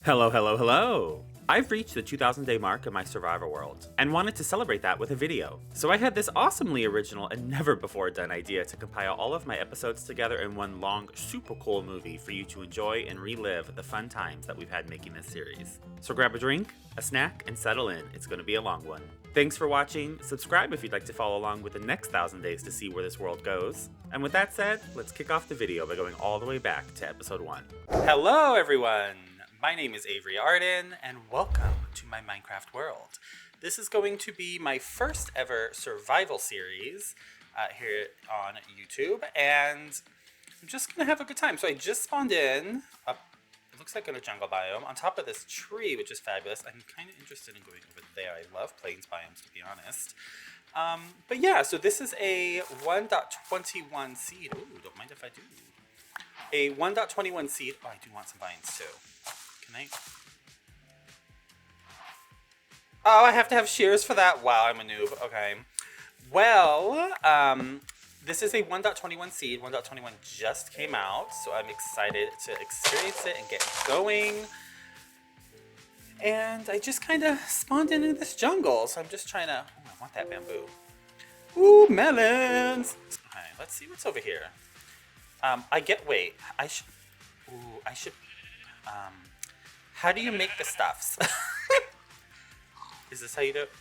Hello, hello, hello! I've reached the 2,000 day mark in my survival world, and wanted to celebrate that with a video. So I had this awesomely original and never before done idea to compile all of my episodes together in one long, super cool movie for you to enjoy and relive the fun times that we've had making this series. So grab a drink, a snack, and settle in. It's gonna be a long one. Thanks for watching. Subscribe if you'd like to follow along with the next 1,000 days to see where this world goes. And with that said, let's kick off the video by going all the way back to episode 1. Hello everyone! My name is Avery Arden, and welcome to my Minecraft world. This is going to be my first ever survival series here on YouTube, and I'm just gonna have a good time. So I just spawned in up, it looks like in a jungle biome, on top of this tree, which is fabulous. I'm kind of interested in going over there. I love plains biomes, to be honest. But yeah, so this is a 1.21 seed. Ooh, don't mind if I do. A 1.21 seed. Oh, I do want some vines too. Oh, I have to have shears for that? Wow, I'm a noob. Okay. Well, this is a 1.21 seed. 1.21 just came out, so I'm excited to experience it and get going. And I just kind of spawned into this jungle, so I'm just trying to... Oh, I want that bamboo. Ooh, melons! Okay, let's see what's over here. Wait, I should... How do you make the stuffs? Is this how you do it?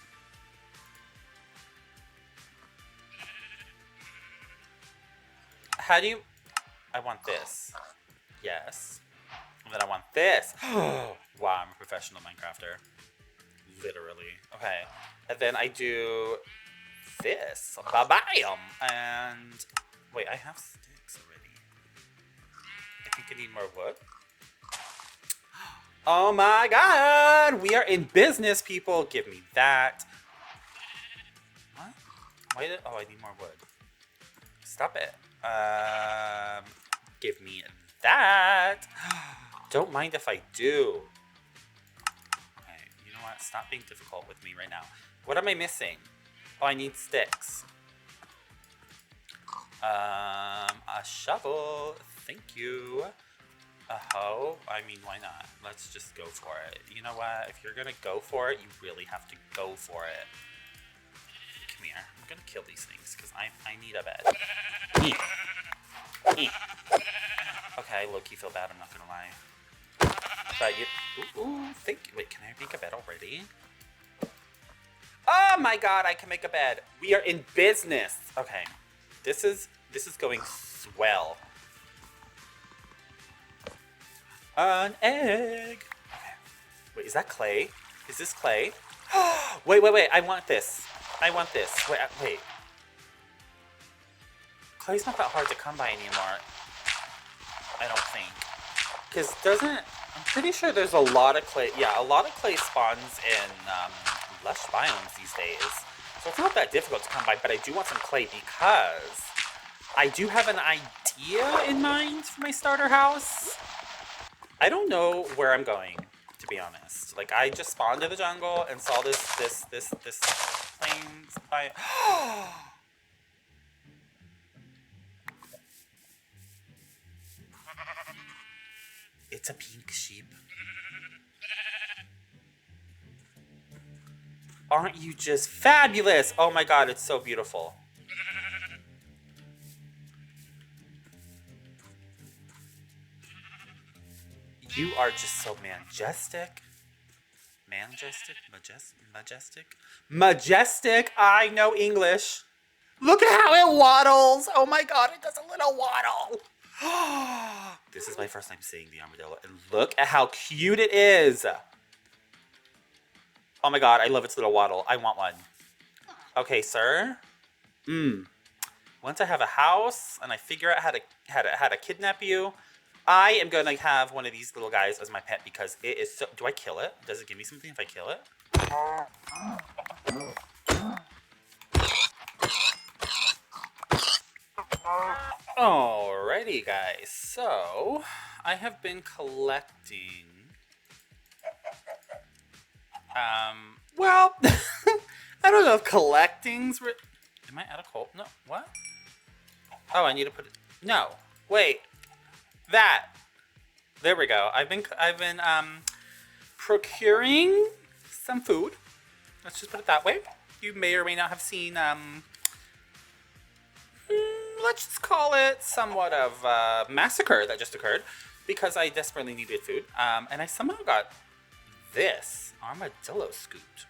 How do you... I want this. Yes. And then I want this. Wow, I'm a professional Minecrafter. Literally. Okay. And then I do this. Ba-bam! And... Wait, I have sticks already. I think I need more wood. Oh my god! We are in business, people! Give me that. What? Oh, I need more wood. Stop it. Give me that. Don't mind if I do. Okay, you know what? Stop being difficult with me right now. What am I missing? Oh, I need sticks. A shovel. Thank you. A hoe? I mean, why not? Let's just go for it. You know what? If you're gonna go for it, you really have to go for it. Come here. I'm gonna kill these things because I need a bed. Okay, low-key feel bad, I'm not gonna lie. But you... Ooh, thank you. Wait, can I make a bed already? Oh my god, I can make a bed. We are in business. Okay. This is going swell. An egg. Okay. Wait, is that clay? Is this clay? Wait. I want this. Wait. Clay's not that hard to come by anymore. I don't think. Because I'm pretty sure there's a lot of clay. Yeah, a lot of clay spawns in lush biomes these days. So it's not that difficult to come by, but I do want some clay because I do have an idea in mind for my starter house. I don't know where I'm going, to be honest. Like, I just spawned in the jungle and saw this plains by... It's a pink sheep. Aren't you just fabulous? Oh my god, it's so beautiful. You are just so majestic. Majestic. I know English. Look at how it waddles. Oh my god, it does a little waddle. This is my first time seeing the armadillo. And look at how cute it is. Oh my god, I love its little waddle. I want one. Okay, sir. Once I have a house and I figure out how to kidnap you, I am going to have one of these little guys as my pet because it is so... Do I kill it? Does it give me something if I kill it? Alrighty, guys. So, I have been collecting... well, I don't know if collecting's... Am I out of coal? No, what? Oh, I need to put it... No, wait. That. There we go. I've been procuring some food. Let's just put it that way. You may or may not have seen, let's just call it somewhat of a massacre that just occurred because I desperately needed food. And I somehow got this armadillo scooped.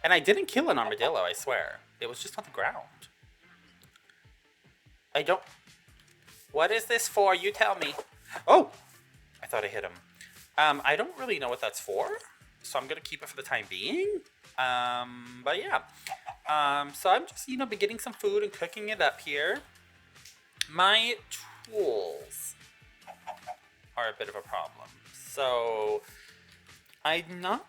And I didn't kill an armadillo, I swear. It was just on the ground. I don't... What is this for? You tell me. Oh! I thought I hit him. I don't really know what that's for, so I'm going to keep it for the time being. But yeah. So I'm just, been getting some food and cooking it up here. My tools are a bit of a problem. So I'm not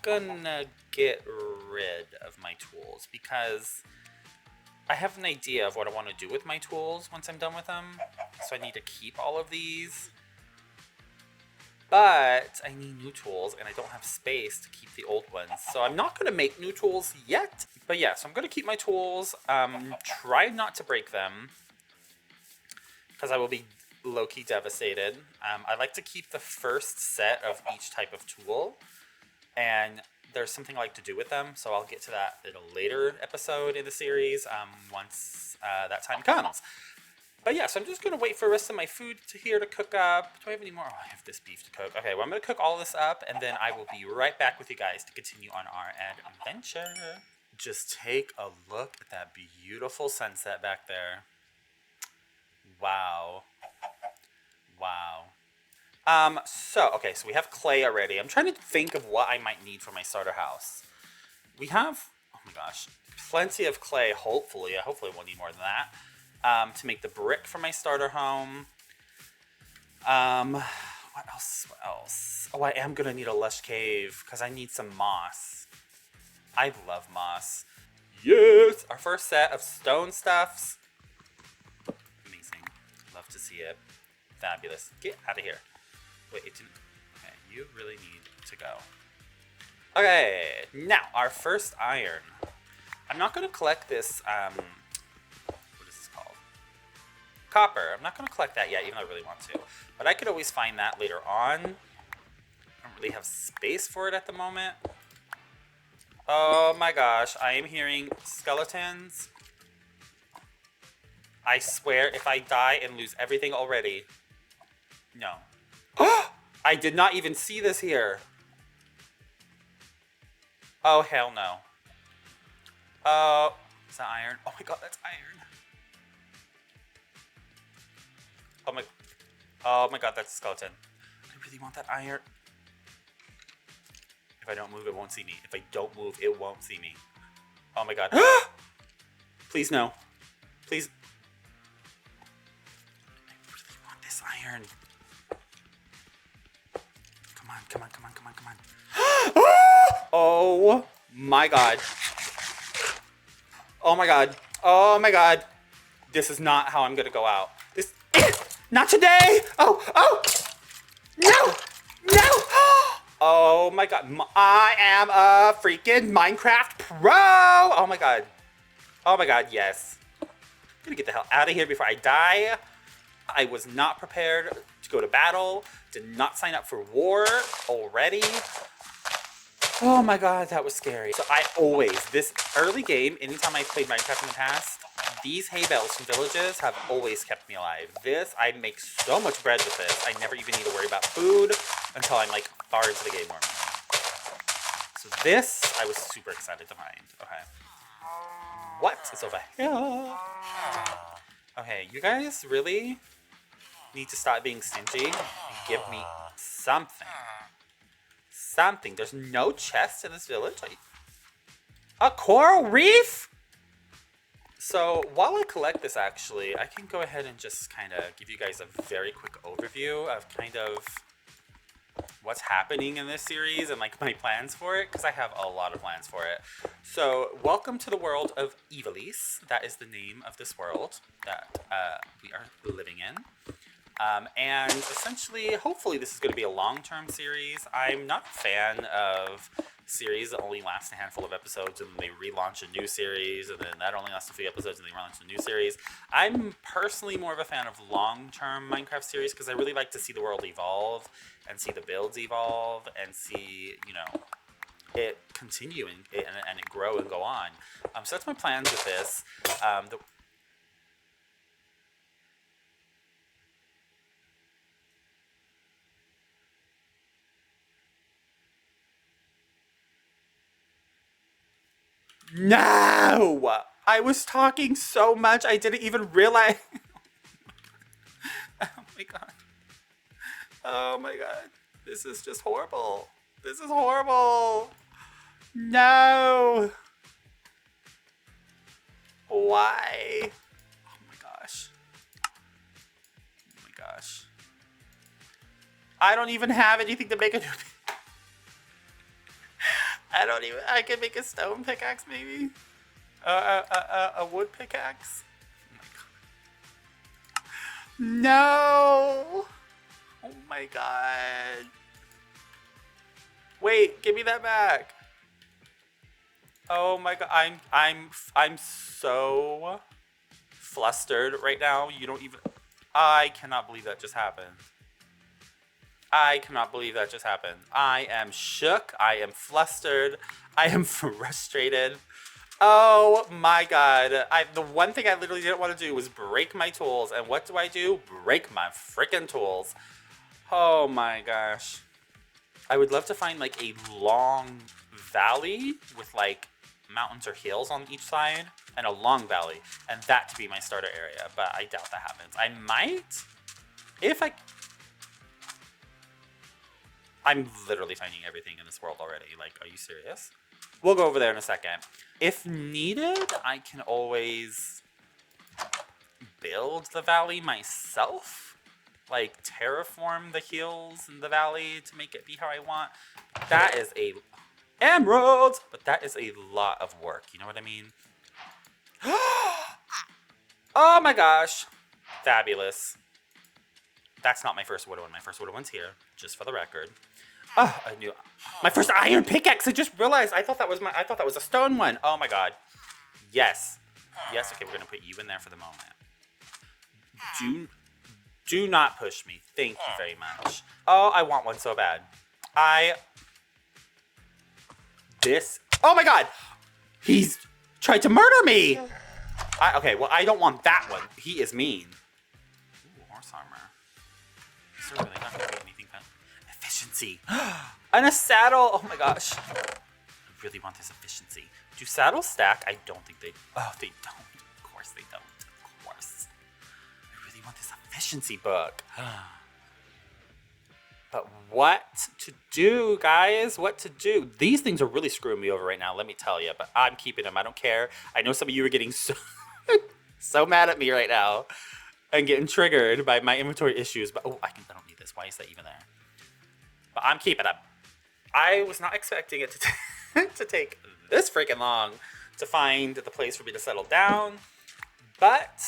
gonna get rid of my tools because I have an idea of what I want to do with my tools once I'm done with them. So I need to keep all of these. But I need new tools and I don't have space to keep the old ones. So I'm not going to make new tools yet. But yeah, so I'm going to keep my tools. Try not to break them because I will be low-key devastated. I like to keep the first set of each type of tool. And there's something I like to do with them. So I'll get to that in a later episode in the series once that time comes. But yeah, so I'm just going to wait for the rest of my food to cook up. Do I have any more? Oh, I have this beef to cook. Okay, well, I'm going to cook all this up, and then I will be right back with you guys to continue on our adventure. Just take a look at that beautiful sunset back there. Wow. Wow. So we have clay already. I'm trying to think of what I might need for my starter house. We have, oh my gosh, plenty of clay, hopefully. Hopefully we'll need more than that. To make the brick for my starter home. What else? Oh, I am gonna need a lush cave because I need some moss. I love moss. Yes! Our first set of stone stuffs. Amazing. Love to see it. Fabulous. Get out of here. Wait, it didn't... Okay, you really need to go. Okay, now, our first iron. I'm not going to collect this, what is this called? Copper. I'm not going to collect that yet, even though I really want to. But I could always find that later on. I don't really have space for it at the moment. Oh my gosh, I am hearing skeletons. I swear, if I die and lose everything already... No. I did not even see this here. Oh, hell no. Oh, is that iron? Oh my god, that's iron. Oh my god, that's a skeleton. I really want that iron. If I don't move, it won't see me. If I don't move, it won't see me. Oh my god. Please no. Please. I really want this iron. Come on. Oh my god. Oh my god. Oh my god. This is not how I'm gonna go out. This not today! Oh! No! Oh my god. I am a freaking Minecraft pro! Oh my god. Oh my god, yes. I'm gonna get the hell out of here before I die. I was not prepared to go to battle. Did not sign up for war already. Oh my god, that was scary. So this early game, anytime I played Minecraft in the past, these hay bales from villages have always kept me alive. I make so much bread with this. I never even need to worry about food until I'm like far into the game more. So this, I was super excited to find. Okay. What is over here? Okay, you guys really need to stop being stingy and give me something. There's no chest in this village. A coral reef? So while I collect this, actually, I can go ahead and just kind of give you guys a very quick overview of kind of what's happening in this series and like my plans for it, because I have a lot of plans for it. So welcome to the world of Ivalice. That is the name of this world that we are living in. And essentially, hopefully this is going to be a long-term series. I'm not a fan of series that only lasts a handful of episodes, and then they relaunch a new series, and then that only lasts a few episodes, and they relaunch a new series. I'm personally more of a fan of long-term Minecraft series because I really like to see the world evolve and see the builds evolve and see, you know, it continue and it grow and go on. So that's my plans with this. No! I was talking so much I didn't even realize. Oh my god. Oh my god. This is just horrible. This is horrible. No! Why? Oh my gosh. Oh my gosh. I don't even have anything to make a new... I could make a stone pickaxe maybe? A wood pickaxe? Oh my god. No! Oh my god. Wait, give me that back. Oh my god, I'm so flustered right now. You don't even... I cannot believe that just happened. I cannot believe that just happened. I am shook. I am flustered. I am frustrated. Oh my god. The one thing I literally didn't want to do was break my tools. And what do? Break my freaking tools. Oh my gosh. I would love to find like a long valley with like mountains or hills on each side and a long valley. And that to be my starter area. But I doubt that happens. I might. If I... I'm literally finding everything in this world already. Like, are you serious? We'll go over there in a second. If needed, I can always build the valley myself. Like, terraform the hills and the valley to make it be how I want. That is a... Emeralds! But that is a lot of work. You know what I mean? Oh my gosh. Fabulous. That's not my first wood one. My first wood one's here, just for the record. Oh, I knew my first iron pickaxe. I just realized. I thought that was a stone one. Oh my god. Yes. Yes. Okay, we're gonna put you in there for the moment. Do not push me. Thank you very much. Oh, I want one so bad. Oh my god. He's tried to murder me. Okay. Well, I don't want that one. He is mean. Ooh, horse armor. Is there really not gonna be anything fun? Efficiency. And a saddle. Oh my gosh. I really want this efficiency. Do saddles stack? I don't think they... Oh, they don't. Of course they don't. Of course. I really want this efficiency book. But what to do, guys? What to do? These things are really screwing me over right now, let me tell you. But I'm keeping them. I don't care. I know some of you are getting so, so mad at me right now. And getting triggered by my inventory issues. But, oh, I don't need this. Why is that even there? But I'm keeping them. I was not expecting it to take this freaking long to find the place for me to settle down. But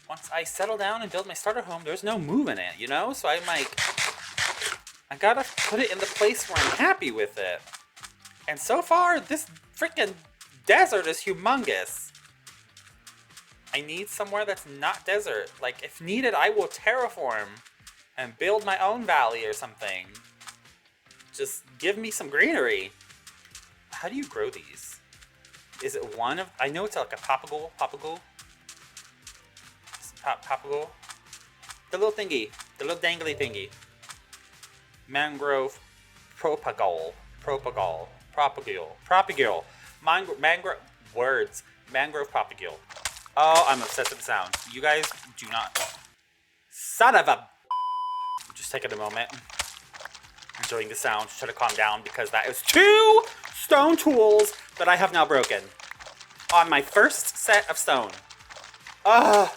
once I settle down and build my starter home, there's no moving it, you know? So I'm like, I gotta put it in the place where I'm happy with it. And so far, this freaking desert is humongous. I need somewhere that's not desert. Like, if needed, I will terraform and build my own valley or something. Just give me some greenery. How do you grow these? Is it one of... I know it's like a papagal. Papagal? The little thingy. The little dangly thingy. Mangrove propagule. Mangrove... Words. Mangrove propagule. Oh, I'm obsessed with the sound. You guys do not... Son of a... Just taking a moment. Enjoying the sound. Try to calm down because that is 2 stone tools that I have now broken. On my first set of stone. I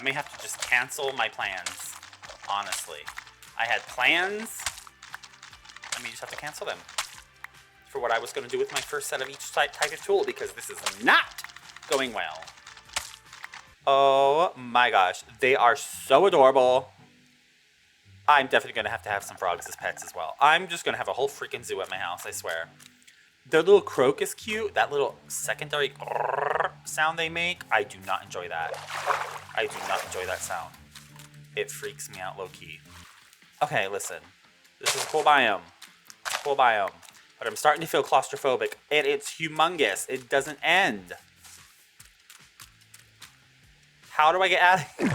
may have to just cancel my plans. Honestly. I had plans. I may just have to cancel them. For what I was going to do with my first set of each type of tool because this is not going well. Oh my gosh. They are so adorable. I'm definitely going to have some frogs as pets as well. I'm just going to have a whole freaking zoo at my house, I swear. Their little croak is cute. That little secondary sound they make, I do not enjoy that. I do not enjoy that sound. It freaks me out low-key. Okay, listen. This is a cool biome. Cool biome. But I'm starting to feel claustrophobic. And it's humongous. It doesn't end. How do I get out of here?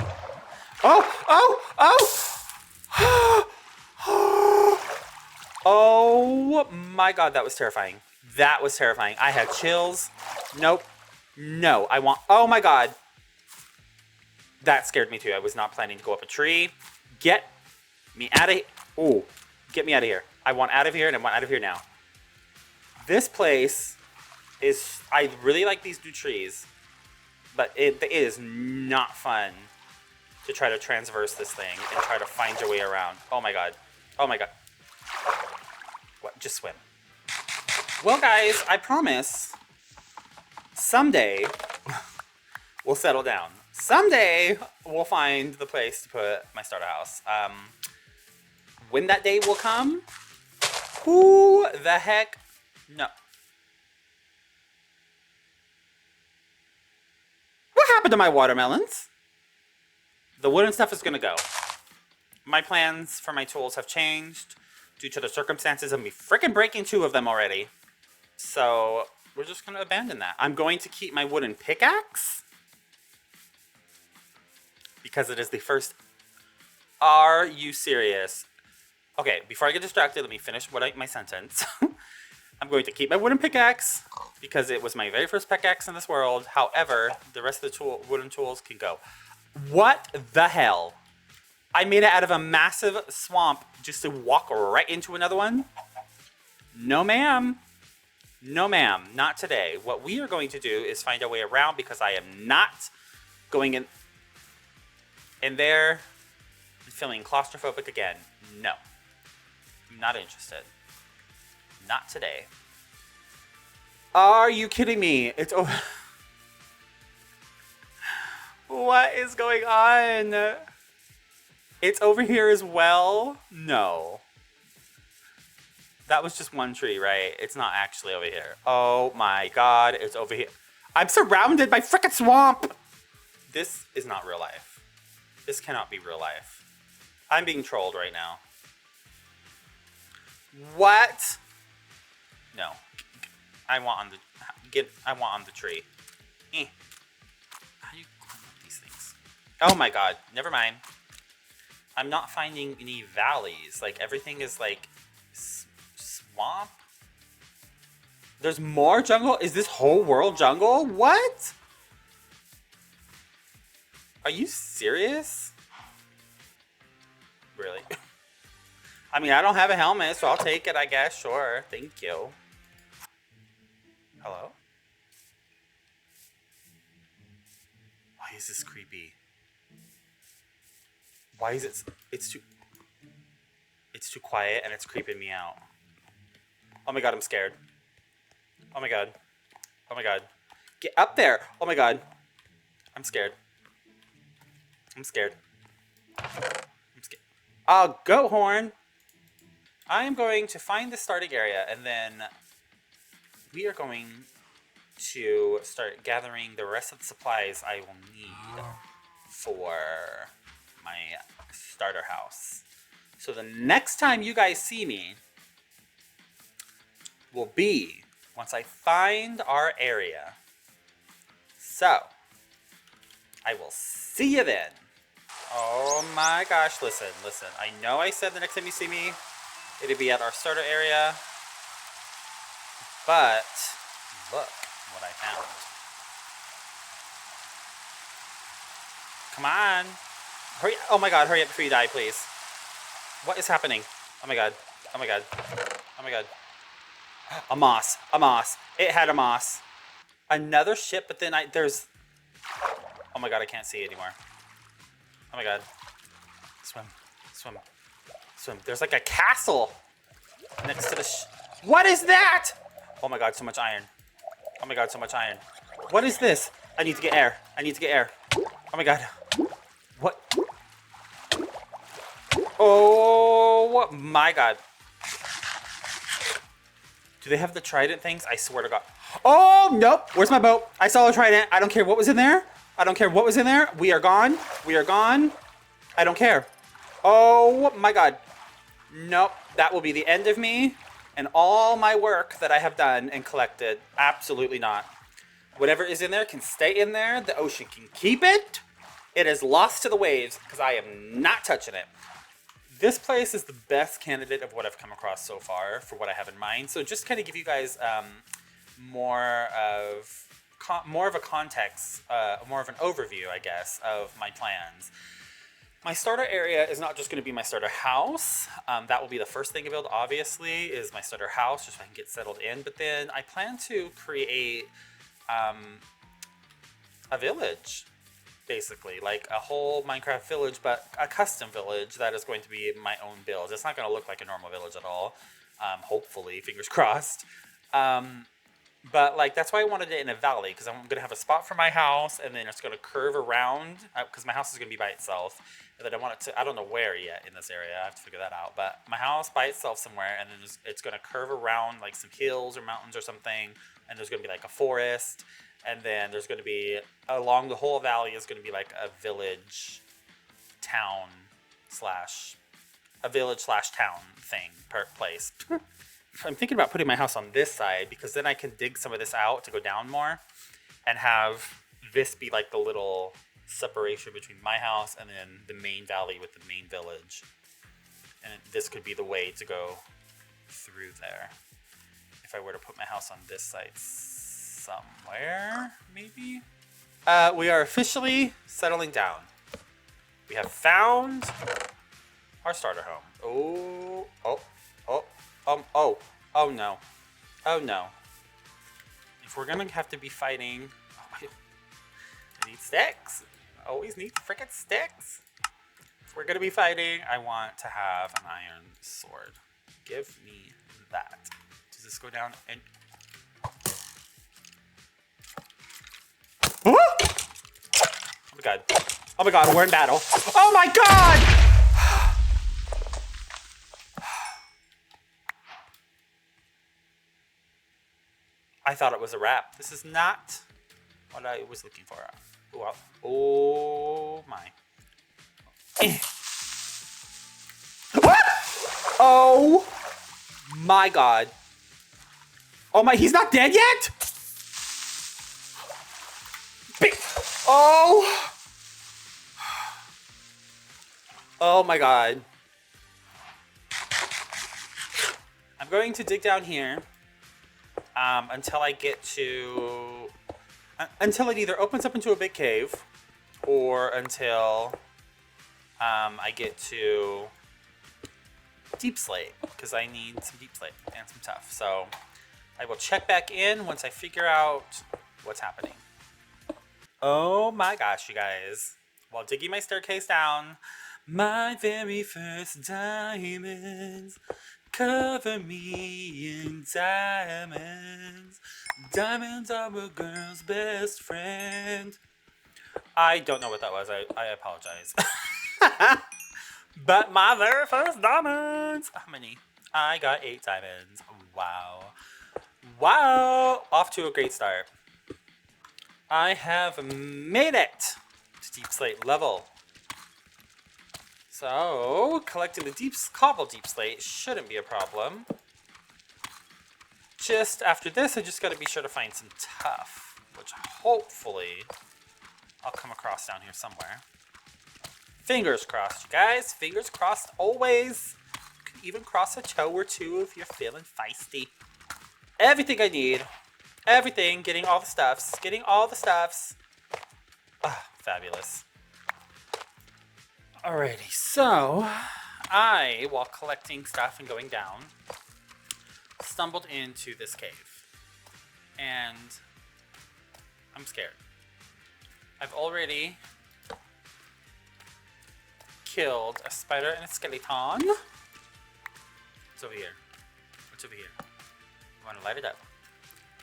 Oh my god, that was terrifying. That was terrifying. I had chills. Nope. No, I want... Oh my god. That scared me too. I was not planning to go up a tree. Get me out of here. Ooh, get me out of here. I want out of here, and I want out of here now. This place is... I really like these new trees, but it is not fun to try to transverse this thing and try to find your way around. Oh my god. Oh my god. What? Just swim. Well, guys, I promise someday we'll settle down. Someday we'll find the place to put my starter house. When that day will come, who the heck no. What happened to my watermelons? The wooden stuff is gonna go. My plans for my tools have changed due to the circumstances of me freaking breaking 2 of them already. So we're just gonna abandon that. I'm going to keep my wooden pickaxe because it is the first. Are you serious? Okay, before I get distracted, let me finish my sentence. I'm going to keep my wooden pickaxe because it was my very first pickaxe in this world. However, the rest of the wooden tools can go. What the hell? I made it out of a massive swamp just to walk right into another one? No, ma'am. No, ma'am. Not today. What we are going to do is find our way around because I am not going in there and feeling claustrophobic again. No. I'm not interested. Not today. Are you kidding me? It's over. What is going on? It's over here as well? No. That was just one tree, right? It's not actually over here. Oh my god, it's over here. I'm surrounded by frickin' swamp! This is not real life. This cannot be real life. I'm being trolled right now. What? No. I want on the tree. How do you climb up these things? Oh my god, never mind. I'm not finding any valleys. Like, everything is like swamp. There's more jungle? Is this whole world jungle? What? Are you serious? Really? I mean, I don't have a helmet, so I'll take it, I guess. Sure. Thank you. Hello? Why is this creepy? Why is it... It's too quiet and it's creeping me out. Oh my god, I'm scared. Oh my god. Oh my god. Get up there! Oh my god. I'm scared. I'm scared. I'm scared. Oh, goat horn! I am going to find the starting area and then we are going to start gathering the rest of the supplies I will need for my starter house. So the next time you guys see me will be once I find our area. So, I will see you then. Oh my gosh, listen. I know I said the next time you see me, it'll be at our starter area. But, look what I found. Come on. Hurry, oh my god, hurry up before you die, please. What is happening? Oh my god. Oh my god. Oh my god. A moss. It had a moss. Another ship, but then there's... Oh my god, I can't see anymore. Oh my god. Swim. There's like a castle next to the What is that? Oh my god, so much iron. Oh my god, so much iron. What is this? I need to get air. Oh my god. What? Oh my god. Do they have the trident things? I swear to god. Oh, nope. Where's my boat? I saw a trident. I don't care what was in there. I don't care what was in there. We are gone. We are gone. I don't care. Oh my god. Nope. That will be the end of me and all my work that I have done and collected. Absolutely not. Whatever is in there can stay in there. The ocean can keep it. It is lost to the waves because I am not touching it. This place is the best candidate of what I've come across so far for what I have in mind. So just kind of give you guys more of a context, more of an overview, I guess, of my plans. My starter area is not just going to be my starter house. That will be the first thing to build, obviously, is my starter house, just so I can get settled in. But then I plan to create a village, basically, like a whole Minecraft village, but a custom village that is going to be my own build. It's not going to look like a normal village at all, hopefully, fingers crossed. But like that's why I wanted it in a valley, because I'm going to have a spot for my house, and then it's going to curve around, because my house is going to be by itself, and then I want it to, I don't know where yet in this area, I have to figure that out, but my house by itself somewhere, and then it's going to curve around like some hills or mountains or something, and there's going to be like a forest, and then there's going to be, along the whole valley is going to be like a village town slash town thing, per place. I'm thinking about putting my house on this side, because then I can dig some of this out to go down more and have this be like the little separation between my house and then the main valley with the main village. And this could be the way to go through there if I were to put my house on this side somewhere, maybe. We are officially settling down. We have found our starter home. Oh no. Oh no. If we're gonna have to be fighting, I need sticks. I always need frickin' sticks. If we're gonna be fighting, I want to have an iron sword. Give me that. Does this go down and... Oh my god. Oh my god, we're in battle. Oh my god! I thought it was a wrap. This is not what I was looking for. Oh my. Oh my god. Oh my, he's not dead yet? Oh. Oh my god. I'm going to dig down here until I get to... until it either opens up into a big cave, or until I get to deep slate, because I need some deep slate and some tough. So I will check back in once I figure out what's happening. Oh my gosh, you guys. While digging my staircase down, my very first diamonds cover me in diamonds. Diamonds are a girl's best friend. I don't know what that was. I apologize. But my very first diamonds. How many? I got 8 diamonds. Wow. Wow. Off to a great start. I have made it to deep slate level. So, collecting the cobble deep slate shouldn't be a problem. Just after this, I just got to be sure to find some tough, which hopefully I'll come across down here somewhere. Fingers crossed, you guys. Fingers crossed always. You can even cross a toe or two if you're feeling feisty. Everything I need. Everything. Getting all the stuffs. Getting all the stuffs. Ah, fabulous. Alrighty, so I, while collecting stuff and going down, stumbled into this cave. And I'm scared. I've already killed a spider and a skeleton. What's over here? What's over here? I want to light it up.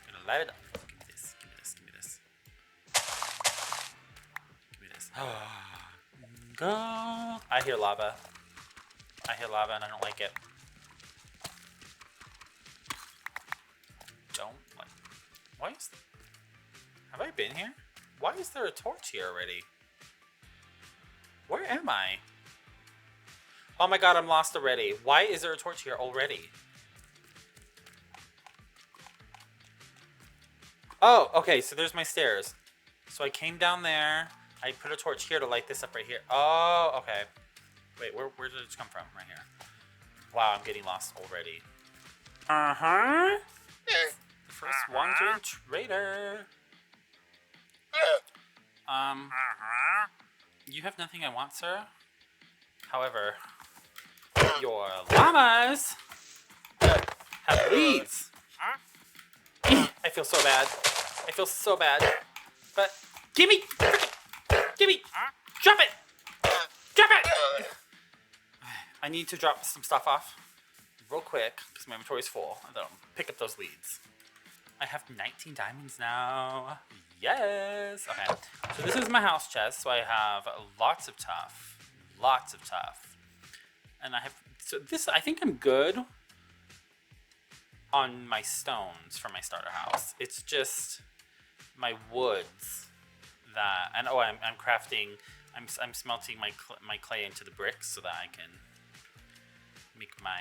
I'm gonna light it up. Give me this. Give me this. Give me this. Give me this. Go. I hear lava. I hit lava and I don't like it. Don't like... Why is... Have I been here? Why is there a torch here already? Where am I? Oh my god, I'm lost already. Why is there a torch here already? Oh, okay, so there's my stairs. So I came down there. I put a torch here to light this up right here. Oh, okay. Wait, where did it come from? Right here. Wow, I'm getting lost already. Uh-huh. The first wandering traitor. You have nothing I want, sir. However, your llamas have leaves. I feel so bad. I feel so bad. But gimme! Gimme! Drop it! Drop it! I need to drop some stuff off real quick because my inventory is full. And then I'll pick up those leads. I have 19 diamonds now. Yes! Okay. So this is my house chest. So I have lots of tough. Lots of tough. And I have... So this... I think I'm good on my stones for my starter house. It's just my woods that... And oh, I'm crafting... I'm smelting my clay into the bricks so that I can make my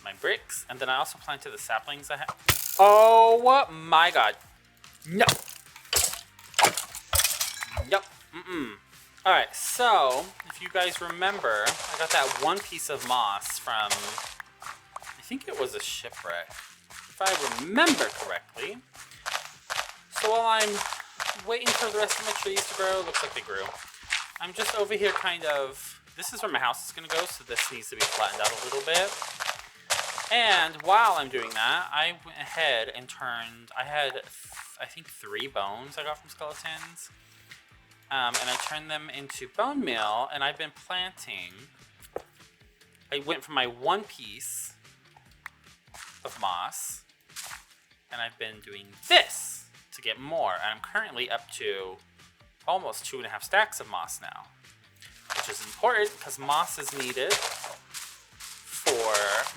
my bricks. And then I also planted the saplings I have. Oh my god. No. Yep. Alright, so if you guys remember, I got that one piece of moss from, I think it was a shipwreck, if I remember correctly. So while I'm waiting for the rest of my trees to grow, looks like they grew. I'm just over here kind of, this is where my house is going to go, so this needs to be flattened out a little bit. And while I'm doing that, I went ahead and turned, I had, I think 3 bones I got from skeletons. And I turned them into bone meal, and I've been planting. I went from my 1 piece of moss, and I've been doing this to get more. And I'm currently up to almost 2.5 stacks of moss now, which is important because moss is needed for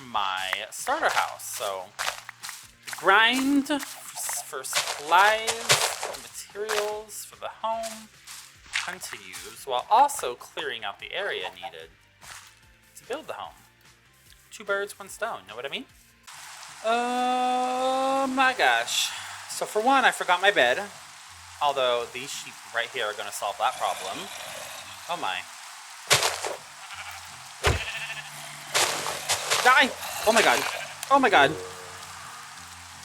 my starter house. So grind for supplies, materials for the home, to use, while also clearing out the area needed to build the home. 2 birds, 1 stone, know what I mean? Oh my gosh. So for one, I forgot my bed. Although these sheep right here are going to solve that problem. Oh my. Die! Oh my god. Oh my god.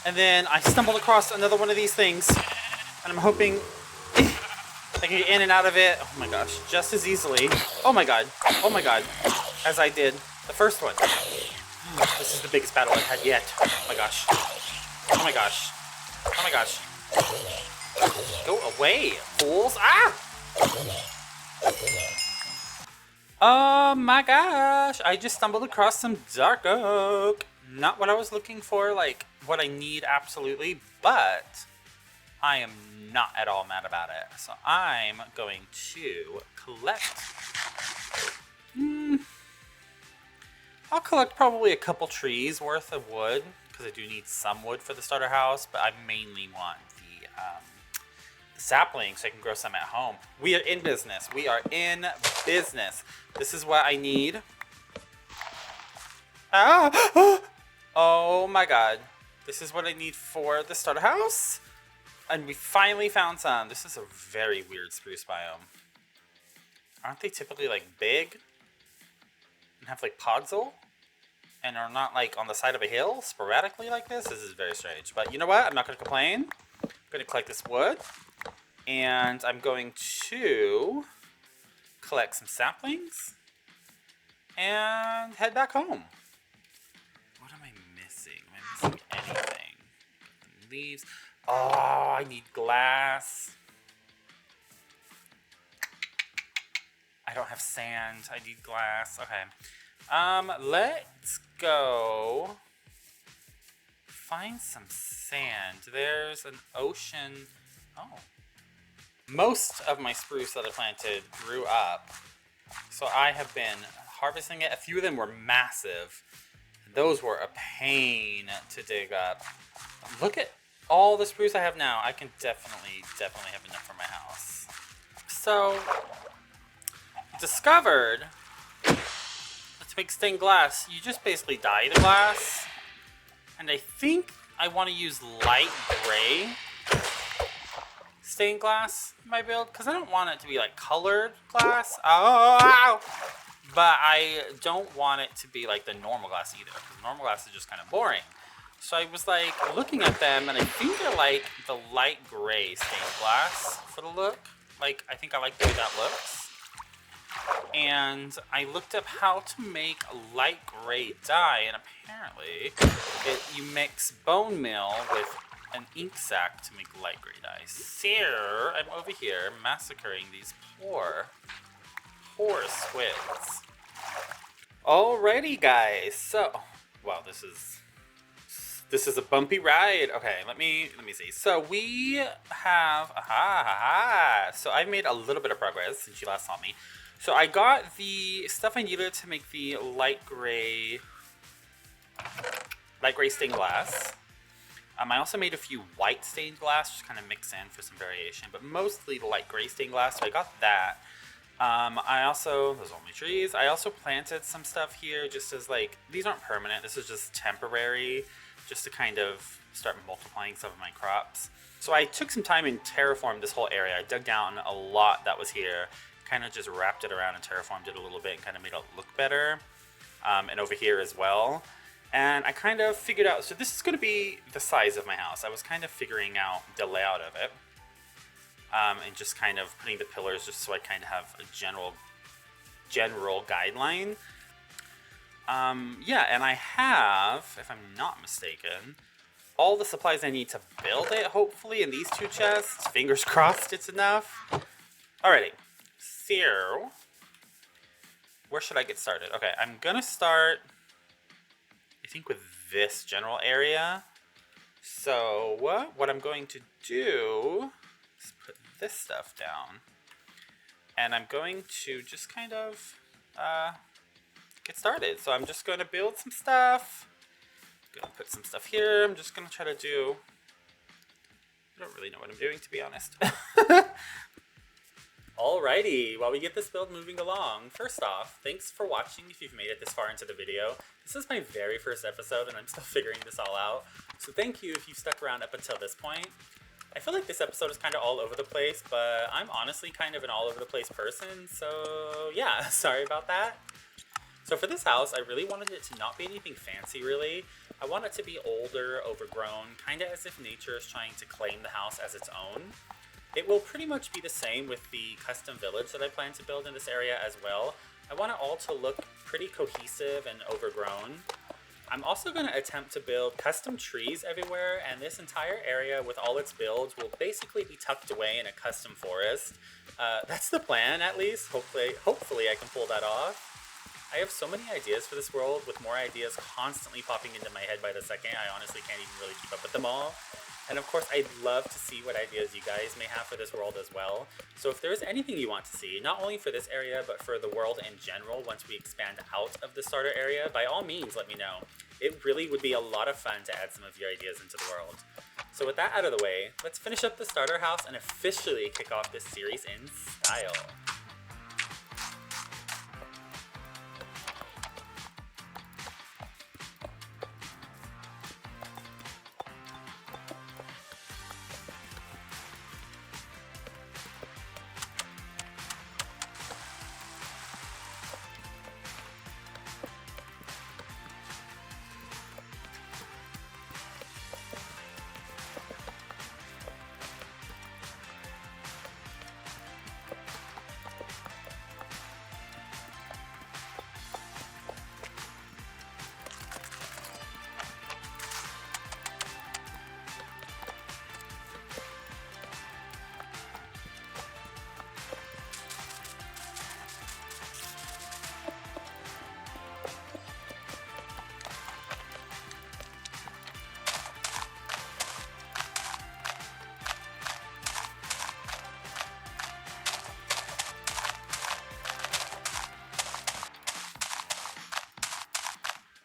And then I stumbled across another one of these things. And I'm hoping I can get in and out of it, oh my gosh, just as easily, oh my god, as I did the first one. This is the biggest battle I've had yet. Oh my gosh. Oh my gosh. Oh my gosh. Go away, fools. Ah! Oh my gosh, I just stumbled across some dark oak. Not what I was looking for, like what I need absolutely, but I am not at all mad about it. So I'm going to collect. I'll collect probably a couple trees worth of wood because I do need some wood for the starter house, but I mainly want the saplings so I can grow some at home. We are in business. We are in business. This is what I need. Ah! Oh my god. This is what I need for the starter house. And we finally found some. This is a very weird spruce biome. Aren't they typically like big? And have like podzol? And are not like on the side of a hill sporadically like this? This is very strange. But you know what? I'm not going to complain. I'm going to collect this wood. And I'm going to collect some saplings. And head back home. What am I missing? Am I missing anything? Leaves. Oh, I need glass. I don't have sand. I need glass. Okay. Let's go find some sand. There's an ocean. Oh. Most of my spruce that I planted grew up. So I have been harvesting it. A few of them were massive. Those were a pain to dig up. Look at all the spruce I have now. I can definitely have enough for my house. So, discovered to make stained glass, you just basically dye the glass. And I think I want to use light gray stained glass in my build, because I don't want it to be like colored glass. Oh! But I don't want it to be like the normal glass either, because normal glass is just kind of boring. So I was like looking at them, and I think I like the light gray stained glass for the look. Like, I think I like the way that looks. And I looked up how to make a light gray dye, and apparently you mix bone meal with an ink sac to make light gray dye. So I'm over here massacring these poor squids. Alrighty, guys. So, wow, this is a bumpy ride. Okay, let me see. So we have so I've made a little bit of progress since you last saw me. So I got the stuff I needed to make the light gray stained glass. I also made a few white stained glass, just kind of mix in for some variation, but mostly the light gray stained glass. So I got that. Those are my trees. I also planted some stuff here just as like, these aren't permanent. This is just temporary, just to kind of start multiplying some of my crops. So I took some time and terraformed this whole area. I dug down a lot that was here, kind of just wrapped it around and terraformed it a little bit and kind of made it look better. And over here as well. And I kind of figured out, so this is going to be the size of my house. I was kind of figuring out the layout of it. And just kind of putting the pillars just so I kind of have a general guideline. Yeah, and I have, if I'm not mistaken, all the supplies I need to build it, hopefully, in these two chests. Fingers crossed it's enough. Alrighty, so where should I get started? Okay, I'm gonna start, I think, with this general area. So what I'm going to do is put this stuff down, and I'm going to just kind of get started. So I'm just going to build some stuff. I'm going to put some stuff here. I'm just going to try to do, I don't really know what I'm doing, to be honest. Alrighty, while we get this build moving along, first off, thanks for watching if you've made it this far into the video. This is my very first episode and I'm still figuring this all out, so thank you if you've stuck around up until this point. I feel like this episode is kind of all over the place, but I'm honestly kind of an all over the place person, so yeah, sorry about that. So for this house, I really wanted it to not be anything fancy, really. I want it to be older, overgrown, kind of as if nature is trying to claim the house as its own. It will pretty much be the same with the custom village that I plan to build in this area as well. I want it all to look pretty cohesive and overgrown. I'm also going to attempt to build custom trees everywhere, and this entire area with all its builds will basically be tucked away in a custom forest. That's the plan, at least. Hopefully I can pull that off. I have so many ideas for this world, with more ideas constantly popping into my head by the second. I honestly can't even really keep up with them all. And of course, I'd love to see what ideas you guys may have for this world as well. So if there's anything you want to see, not only for this area, but for the world in general, once we expand out of the starter area, by all means, let me know. It really would be a lot of fun to add some of your ideas into the world. So with that out of the way, let's finish up the starter house and officially kick off this series in style.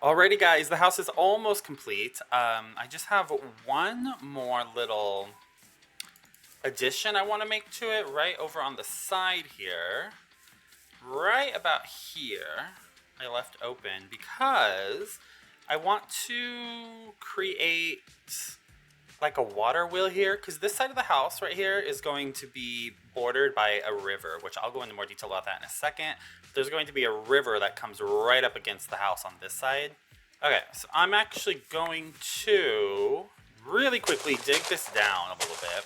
Alrighty, guys, the house is almost complete. I just have one more little addition I want to make to it right over on the side here. Right about here, I left open because I want to create like a water wheel here, because this side of the house right here is going to be bordered by a river, which I'll go into more detail about that in a second. There's going to be a river that comes right up against the house on this side. Okay, so I'm actually going to really quickly dig this down a little bit.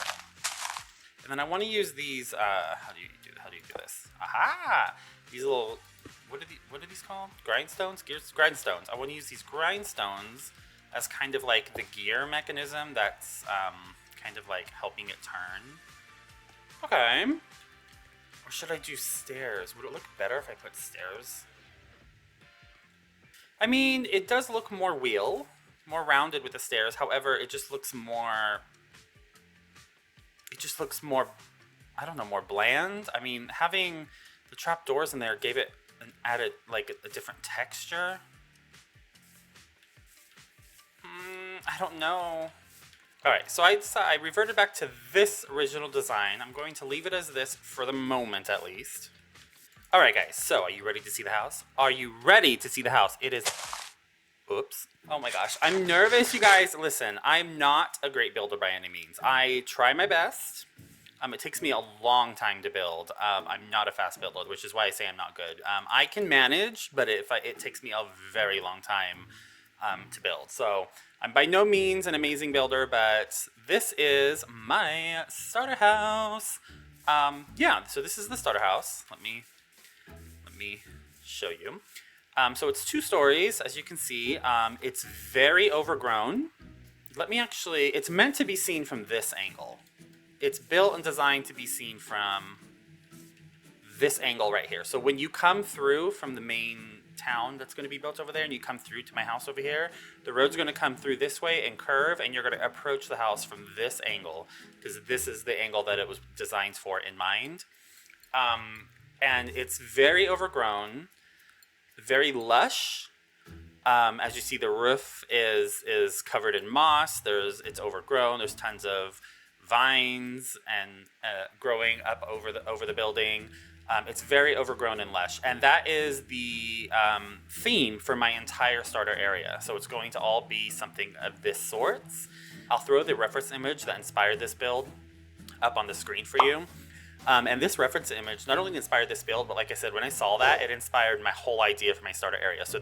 And then I want to use these, how do you do this? Aha! These little, what are these called? Grindstones? Grindstones. I want to use these grindstones as kind of like the gear mechanism that's kind of like helping it turn. Okay. Or should I do stairs? Would it look better if I put stairs? I mean, it does look more more rounded with the stairs. However, it just looks more, I don't know, more bland. I mean, having the trapdoors in there gave it an added, like, a different texture. I don't know. Alright, so I reverted back to this original design. I'm going to leave it as this for the moment, at least. Alright, guys, so are you ready to see the house? Are you ready to see the house? It is... Oops. Oh my gosh. I'm nervous, you guys. Listen, I'm not a great builder by any means. I try my best. It takes me a long time to build. I'm not a fast builder, which is why I say I'm not good. I can manage, but it takes me a very long time to build. So I'm by no means an amazing builder, but this is my starter house. Yeah, so this is the starter house. Let me show you. So it's 2 stories, as you can see. It's very overgrown. It's meant to be seen from this angle. It's built and designed to be seen from this angle right here. So when you come through from the main town that's going to be built over there and you come through to my house over here, the road's going to come through this way and curve, and you're going to approach the house from this angle, because this is the angle that it was designed for in mind. And it's very overgrown, very lush. As you see, the roof is covered in moss. It's overgrown. There's tons of vines and growing up over the building. It's very overgrown and lush, and that is the theme for my entire starter area. So it's going to all be something of this sort. I'll throw the reference image that inspired this build up on the screen for you. And this reference image not only inspired this build, but like I said, when I saw that, it inspired my whole idea for my starter area. So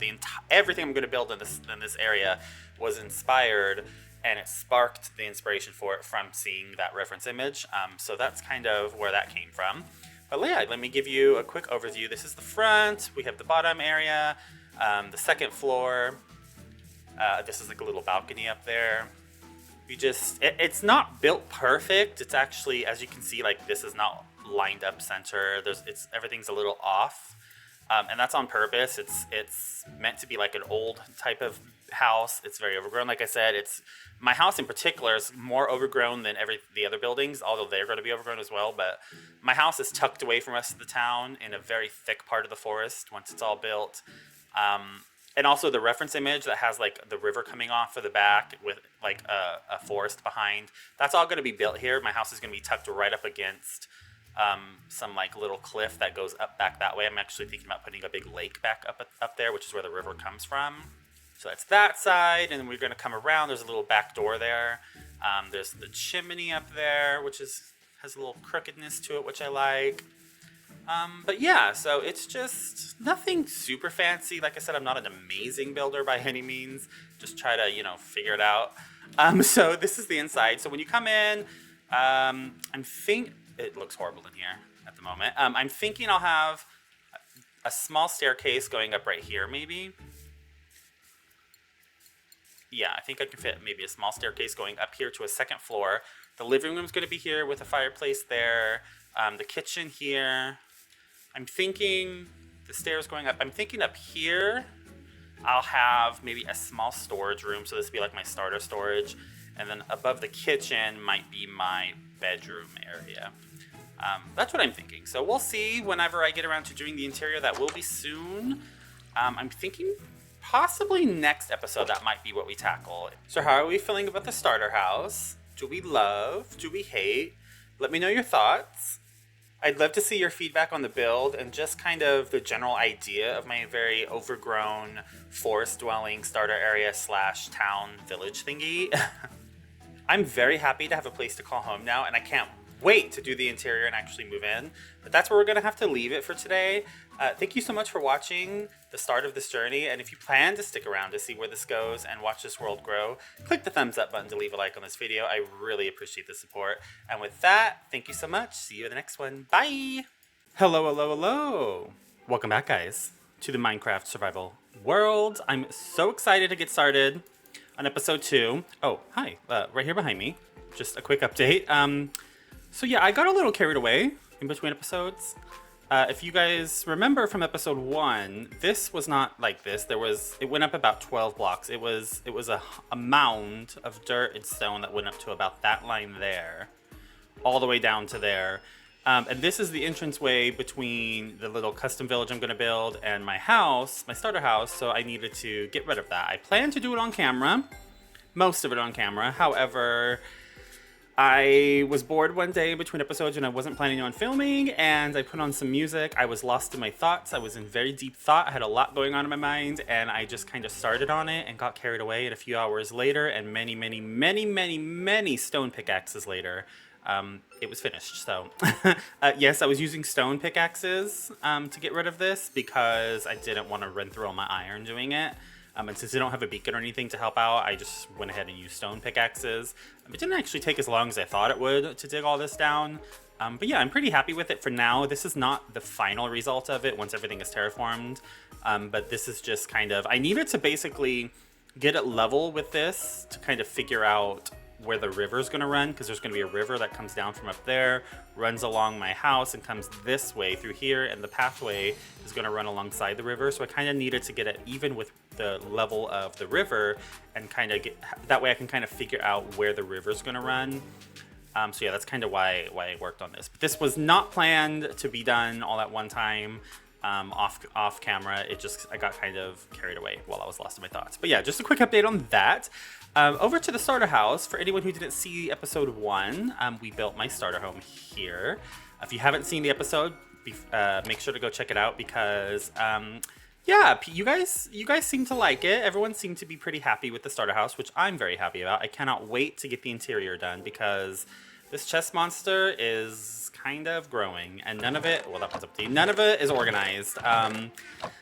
everything I'm going to build in this area was inspired, and it sparked the inspiration for it from seeing that reference image. So that's kind of where that came from. But yeah, let me give you a quick overview. This is the front. We have the bottom area, the second floor. This is like a little balcony up there. It's not built perfect. It's actually, as you can see, like this is not lined up center. Everything's a little off. And that's on purpose. It's meant to be like an old type of house. It's very overgrown. Like I said, my house in particular is more overgrown than the other buildings, although they're going to be overgrown as well. But my house is tucked away from the rest of the town in a very thick part of the forest once it's all built. And also the reference image that has like the river coming off of the back with like a forest behind. That's all going to be built here. My house is going to be tucked right up against some like little cliff that goes back that way. I'm actually thinking about putting a big lake back up there, which is where the river comes from. So that's that side, and then we're going to come around. There's a little back door there. There's the chimney up there, which has a little crookedness to it, which I like. But yeah, so it's just nothing super fancy. Like I said, I'm not an amazing builder by any means. Just try to, figure it out. So this is the inside. So when you come in, it looks horrible in here at the moment. I'm thinking I'll have a small staircase going up right here, maybe. Yeah, I think I can fit maybe a small staircase going up here to a second floor. The living room's going to be here with a fireplace there. The kitchen here. I'm thinking the stairs going up. I'm thinking up here I'll have maybe a small storage room. So this will be like my starter storage. And then above the kitchen might be my bedroom area. That's what I'm thinking. So we'll see whenever I get around to doing the interior. That will be soon. I'm thinking possibly next episode, that might be what we tackle. So how are we feeling about the starter house? Do we love? Do we hate? Let me know your thoughts. I'd love to see your feedback on the build and just kind of the general idea of my very overgrown forest dwelling starter area / town village thingy. I'm very happy to have a place to call home now, and I can't wait to do the interior and actually move in. But that's where we're going to have to leave it for today. Thank you so much for watching the start of this journey, and if you plan to stick around to see where this goes and watch this world grow, click the thumbs up button to leave a like on this video. I really appreciate the support. And with that, thank you so much. See you in the next one. Bye! Hello, hello, hello! Welcome back, guys, to the Minecraft survival world. I'm so excited to get started on episode 2. Oh, hi, right here behind me. Just a quick update. So yeah, I got a little carried away in between episodes. If you guys remember from episode 1, this was not like this. It went up about 12 blocks. It was a mound of dirt and stone that went up to about that line there, all the way down to there. And this is the entranceway between the little custom village I'm going to build and my house, my starter house, so I needed to get rid of that. I plan to do it on camera, most of it on camera. However, I was bored one day between episodes and I wasn't planning on filming, and I put on some music. I was lost in my thoughts. I was in very deep thought. I had a lot going on in my mind, and I just kind of started on it and got carried away. And a few hours later, and many stone pickaxes later, it was finished. So yes, I was using stone pickaxes to get rid of this because I didn't want to run through all my iron doing it. And since I don't have a beacon or anything to help out, I just went ahead and used stone pickaxes. It didn't actually take as long as I thought it would to dig all this down. But yeah, I'm pretty happy with it for now. This is not the final result of it once everything is terraformed. But this is just kind of, I needed to basically get it level with this to kind of figure out where the river's going to run, because there's going to be a river that comes down from up there, runs along my house, and comes this way through here, and the pathway is going to run alongside the river. So I kind of needed to get it even with the level of the river, and kind of get that way I can kind of figure out where the river's going to run. So yeah, that's kind of why I worked on this. But this was not planned to be done all at one time. Off camera, I got kind of carried away while I was lost in my thoughts. But yeah, just a quick update on that. Over to the starter house. For anyone who didn't see episode 1, we built my starter home here. If you haven't seen the episode, make sure to go check it out because yeah, you guys seem to like it. Everyone seemed to be pretty happy with the starter house, which I'm very happy about. I cannot wait to get the interior done because this chest monster is kind of growing, and none of it, well, that one's empty. None of it is organized.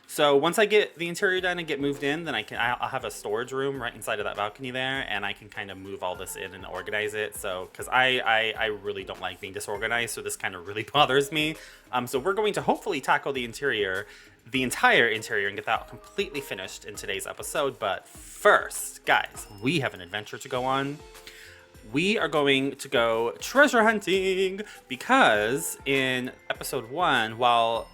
So once I get the interior done and get moved in, then I'll have a storage room right inside of that balcony there, and I can kind of move all this in and organize it. So, because I really don't like being disorganized, so this kind of really bothers me. So we're going to hopefully tackle the entire interior, and get that completely finished in today's episode. But first, guys, we have an adventure to go on. We are going to go treasure hunting because in episode 1, while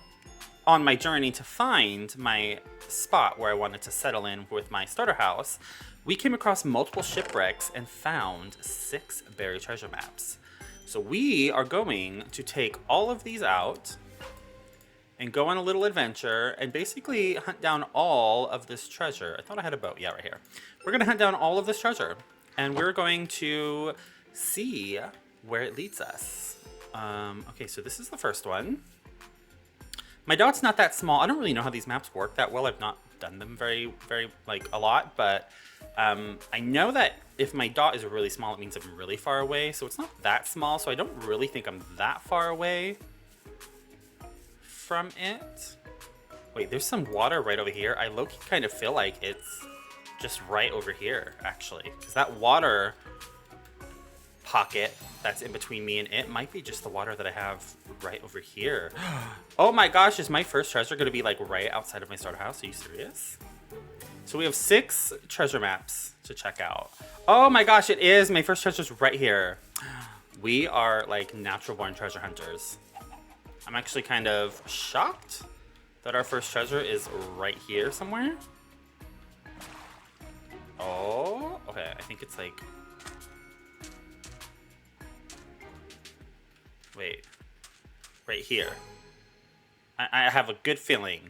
on my journey to find my spot where I wanted to settle in with my starter house, we came across multiple shipwrecks and found 6 buried treasure maps. So we are going to take all of these out and go on a little adventure and basically hunt down all of this treasure. I thought I had a boat. Yeah, right here. We're going to hunt down all of this treasure. And we're going to see where it leads us. Okay, so this is the first one. My dot's not that small. I don't really know how these maps work that well. I've not done them very, like, a lot. But I know that if my dot is really small, it means I'm really far away. So it's not that small. So I don't really think I'm that far away from it. Wait, there's some water right over here. I low-key kind of feel like it's just right over here, actually, because that water pocket that's in between me and it might be just the water that I have right over here. Oh my gosh, is my first treasure going to be like right outside of my starter house? Are you serious? So we have 6 treasure maps to check out. Oh my gosh, it is. My first treasure's right here. We are like natural born treasure hunters. I'm actually kind of shocked that our first treasure is right here somewhere. Oh, okay, I think it's like... Wait. Right here. I have a good feeling.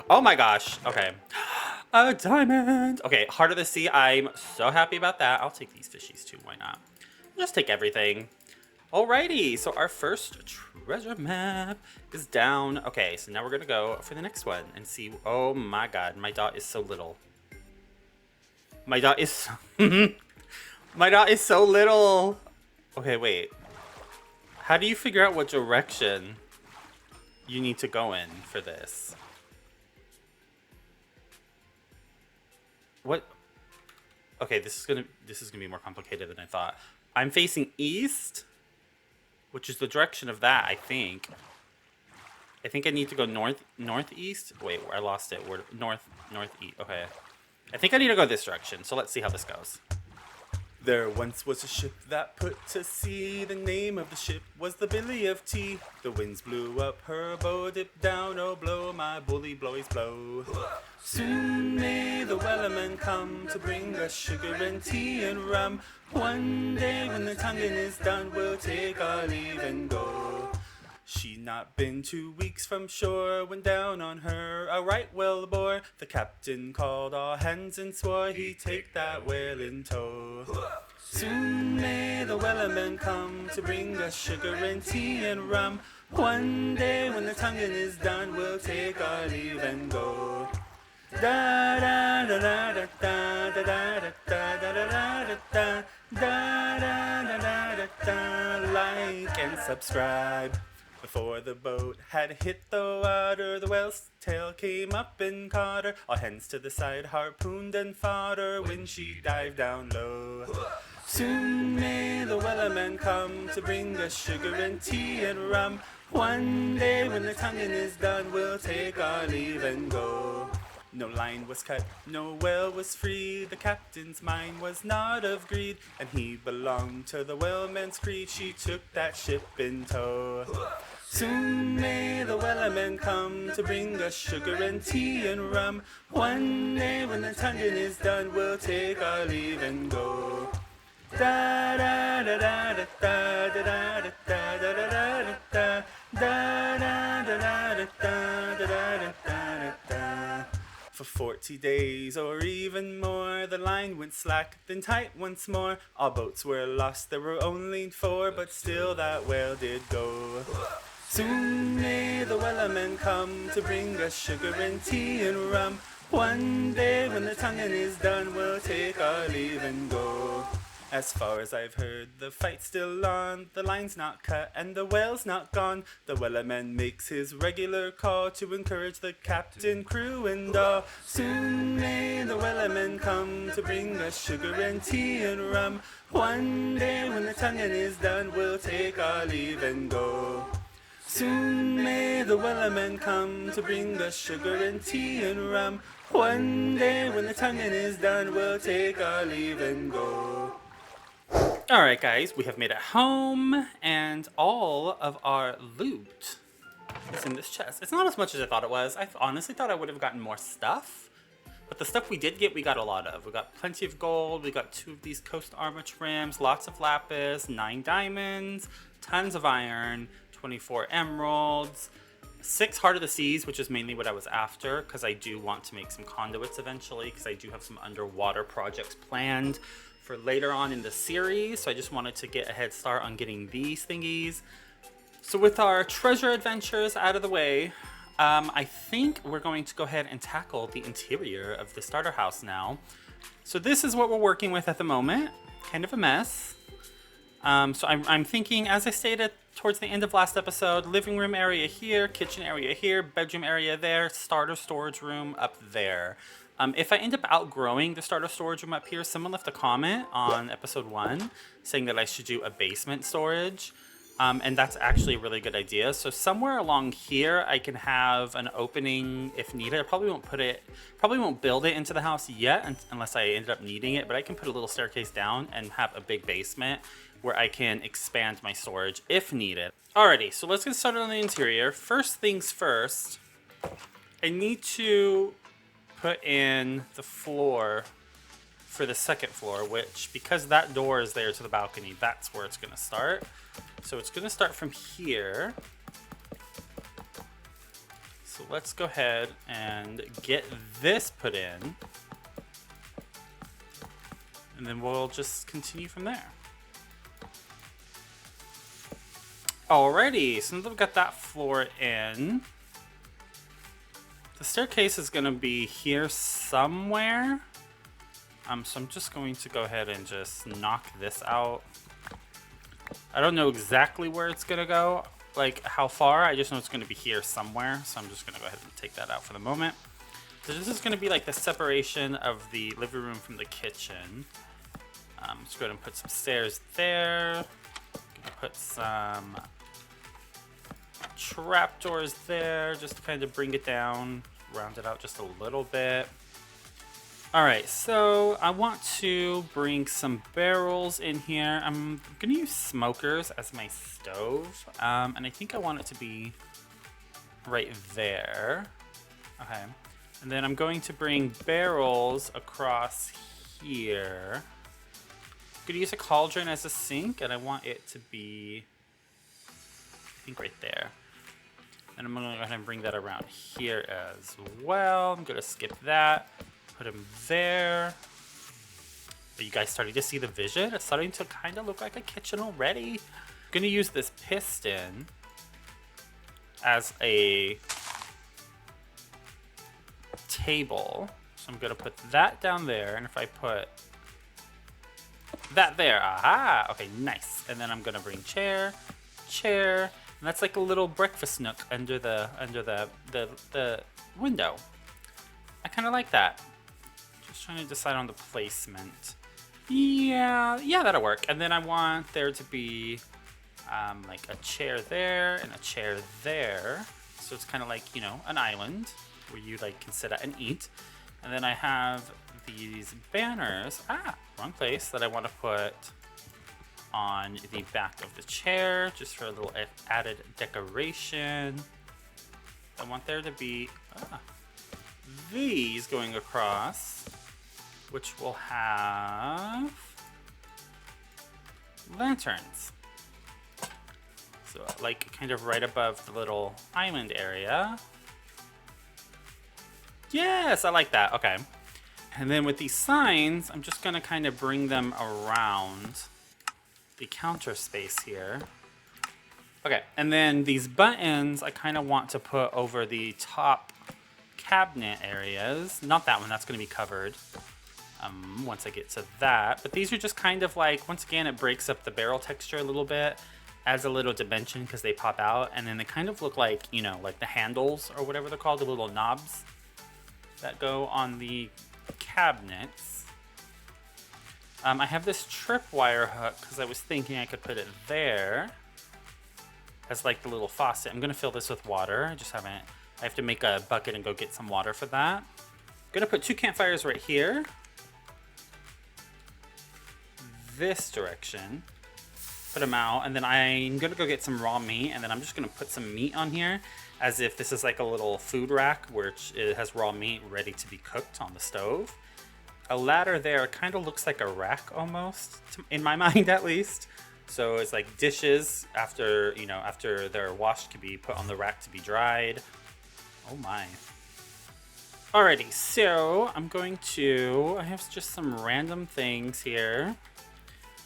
Oh my gosh, okay. A diamond! Okay, Heart of the Sea, I'm so happy about that. I'll take these fishies too, why not? Just take everything. Alrighty, so our first treasure map is down. Okay, so now we're gonna go for the next one and see. Oh my god, my dot is so little. My dot is so my dot is so little. Okay, wait. How do you figure out what direction you need to go in for this? What? Okay, this is gonna be more complicated than I thought. I'm facing east, which is the direction of that, I think. I think I need to go northeast. Wait, I lost it. We're northeast. Okay. I think I need to go this direction. So let's see how this goes. There once was a ship that put to sea. The name of the ship was the Billy of Tea. The winds blew up her bow, dipped down, oh blow, my bully blowies blow. Soon may the wellerman come to bring us sugar and tea and rum. One day when the tonguing is done, we'll take our leave and go. She'd not been 2 weeks from shore when down on her a right whale bore. The captain called all hands and swore he'd take that whale in tow. Soon may the wellerman come to bring us sugar and tea and rum. One day when the tonguing is done, we'll take our leave and go. Da da da da da da da da da da da da da da da da. Like and subscribe. Before the boat had hit the water, the whale's tail came up and caught her. All hands to the side, harpooned and fought her when she dived down low. Soon may the wellerman come to bring us sugar and tea and rum. One day when the tonguing is done, we'll take our leave and go. No line was cut, no whale was free. The captain's mind was not of greed, and he belonged to the whaleman's creed. She took that ship in tow. Soon may the wellerman come to bring us sugar and tea and rum. One day when the tonguing is done, we'll take our leave and go. Da da da da da da da da da da da da da da da da da da. For 40 days or even more, the line went slack, then tight once more. All boats were lost, there were only 4, but still that whale did go. Soon may the wellerman come to bring us sugar and tea and rum. One day when the tonguing is done, we'll take our leave and go. As far as I've heard, the fight's still on. The line's not cut and the whale's not gone. The wellerman makes his regular call to encourage the captain, crew, and all. Soon may the wellerman come to bring us sugar and tea and rum. One day when the tonguing is done, we'll take our leave and go. Soon may the wellerman come to bring us sugar and tea and rum. One day when the tonguing is done, we'll take our leave and go. Alright guys, we have made it home, and all of our loot is in this chest. It's not as much as I thought it was. I honestly thought I would have gotten more stuff, but the stuff we did get, we got a lot of. We got plenty of gold, we got 2 of these coast armor trims, lots of lapis, 9 diamonds, tons of iron, 24 emeralds, 6 Heart of the Seas, which is mainly what I was after, because I do want to make some conduits eventually, because I do have some underwater projects planned for later on in the series, so I just wanted to get a head start on getting these thingies. So with our treasure adventures out of the way, I think we're going to go ahead and tackle the interior of the starter house now. So this is what we're working with at the moment, kind of a mess. So I'm thinking, as I stated towards the end of last episode, living room area here, kitchen area here, bedroom area there, starter storage room up there. If I end up outgrowing the starter storage room up here, someone left a comment on episode 1 saying that I should do a basement storage. And that's actually a really good idea. So somewhere along here, I can have an opening if needed. I probably won't build it into the house yet unless I ended up needing it, but I can put a little staircase down and have a big basement where I can expand my storage if needed. Alrighty, so let's get started on the interior. First things first, I need to put in the floor for the second floor, which, because that door is there to the balcony, that's where it's gonna start. So it's gonna start from here. So let's go ahead and get this put in. And then we'll just continue from there. Alrighty, so now that we've got that floor in, the staircase is gonna be here somewhere. So I'm just going to go ahead and just knock this out. I don't know exactly where it's gonna go, like how far. I just know it's gonna be here somewhere. So I'm just gonna go ahead and take that out for the moment. So this is gonna be like the separation of the living room from the kitchen. Let's go ahead and put some stairs there. Put some trapdoors there, just to kind of bring it down, round it out just a little bit. Alright, so I want to bring some barrels in here. I'm going to use smokers as my stove, and I think I want it to be right there. Okay, and then I'm going to bring barrels across here. I'm going to use a cauldron as a sink, and I want it to be, I think, right there. And I'm going to go ahead and bring that around here as well. I'm going to skip that. Put him there. Are you guys starting to see the vision? It's starting to kind of look like a kitchen already. I'm going to use this piston as a table. So I'm going to put that down there. And if I put that there, aha, okay, nice. And then I'm going to bring chair, and that's like a little breakfast nook under the window. I kind of like that. Just trying to decide on the placement. Yeah, that'll work. And then I want there to be like a chair there and a chair there. So it's kind of like, you know, an island where you like can sit at and eat. And then I have these banners, wrong place, that I want to put on the back of the chair, just for a little added decoration. I want there to be these going across, which will have lanterns. So like kind of right above the little island area. Yes, I like that. Okay. And then with these signs, I'm just gonna kind of bring them around the counter space here. Okay, and then these buttons I kind of want to put over the top cabinet areas. Not that one, that's going to be covered once I get to that. But these are just kind of like, once again, it breaks up the barrel texture a little bit, adds a little dimension because they pop out, and then they kind of look like, you know, like the handles or whatever they're called, the little knobs that go on the cabinets. I have this tripwire hook because I was thinking I could put it there as like the little faucet. I'm going to fill this with water. I have to make a bucket and go get some water for that. I'm going to put 2 campfires right here. This direction. Put them out, and then I'm going to go get some raw meat, and then I'm just going to put some meat on here as if this is like a little food rack where it has raw meat ready to be cooked on the stove. A ladder there kind of looks like a rack almost, in my mind at least. So it's like dishes after they're washed can be put on the rack to be dried. Oh my. Alrighty, so I have just some random things here.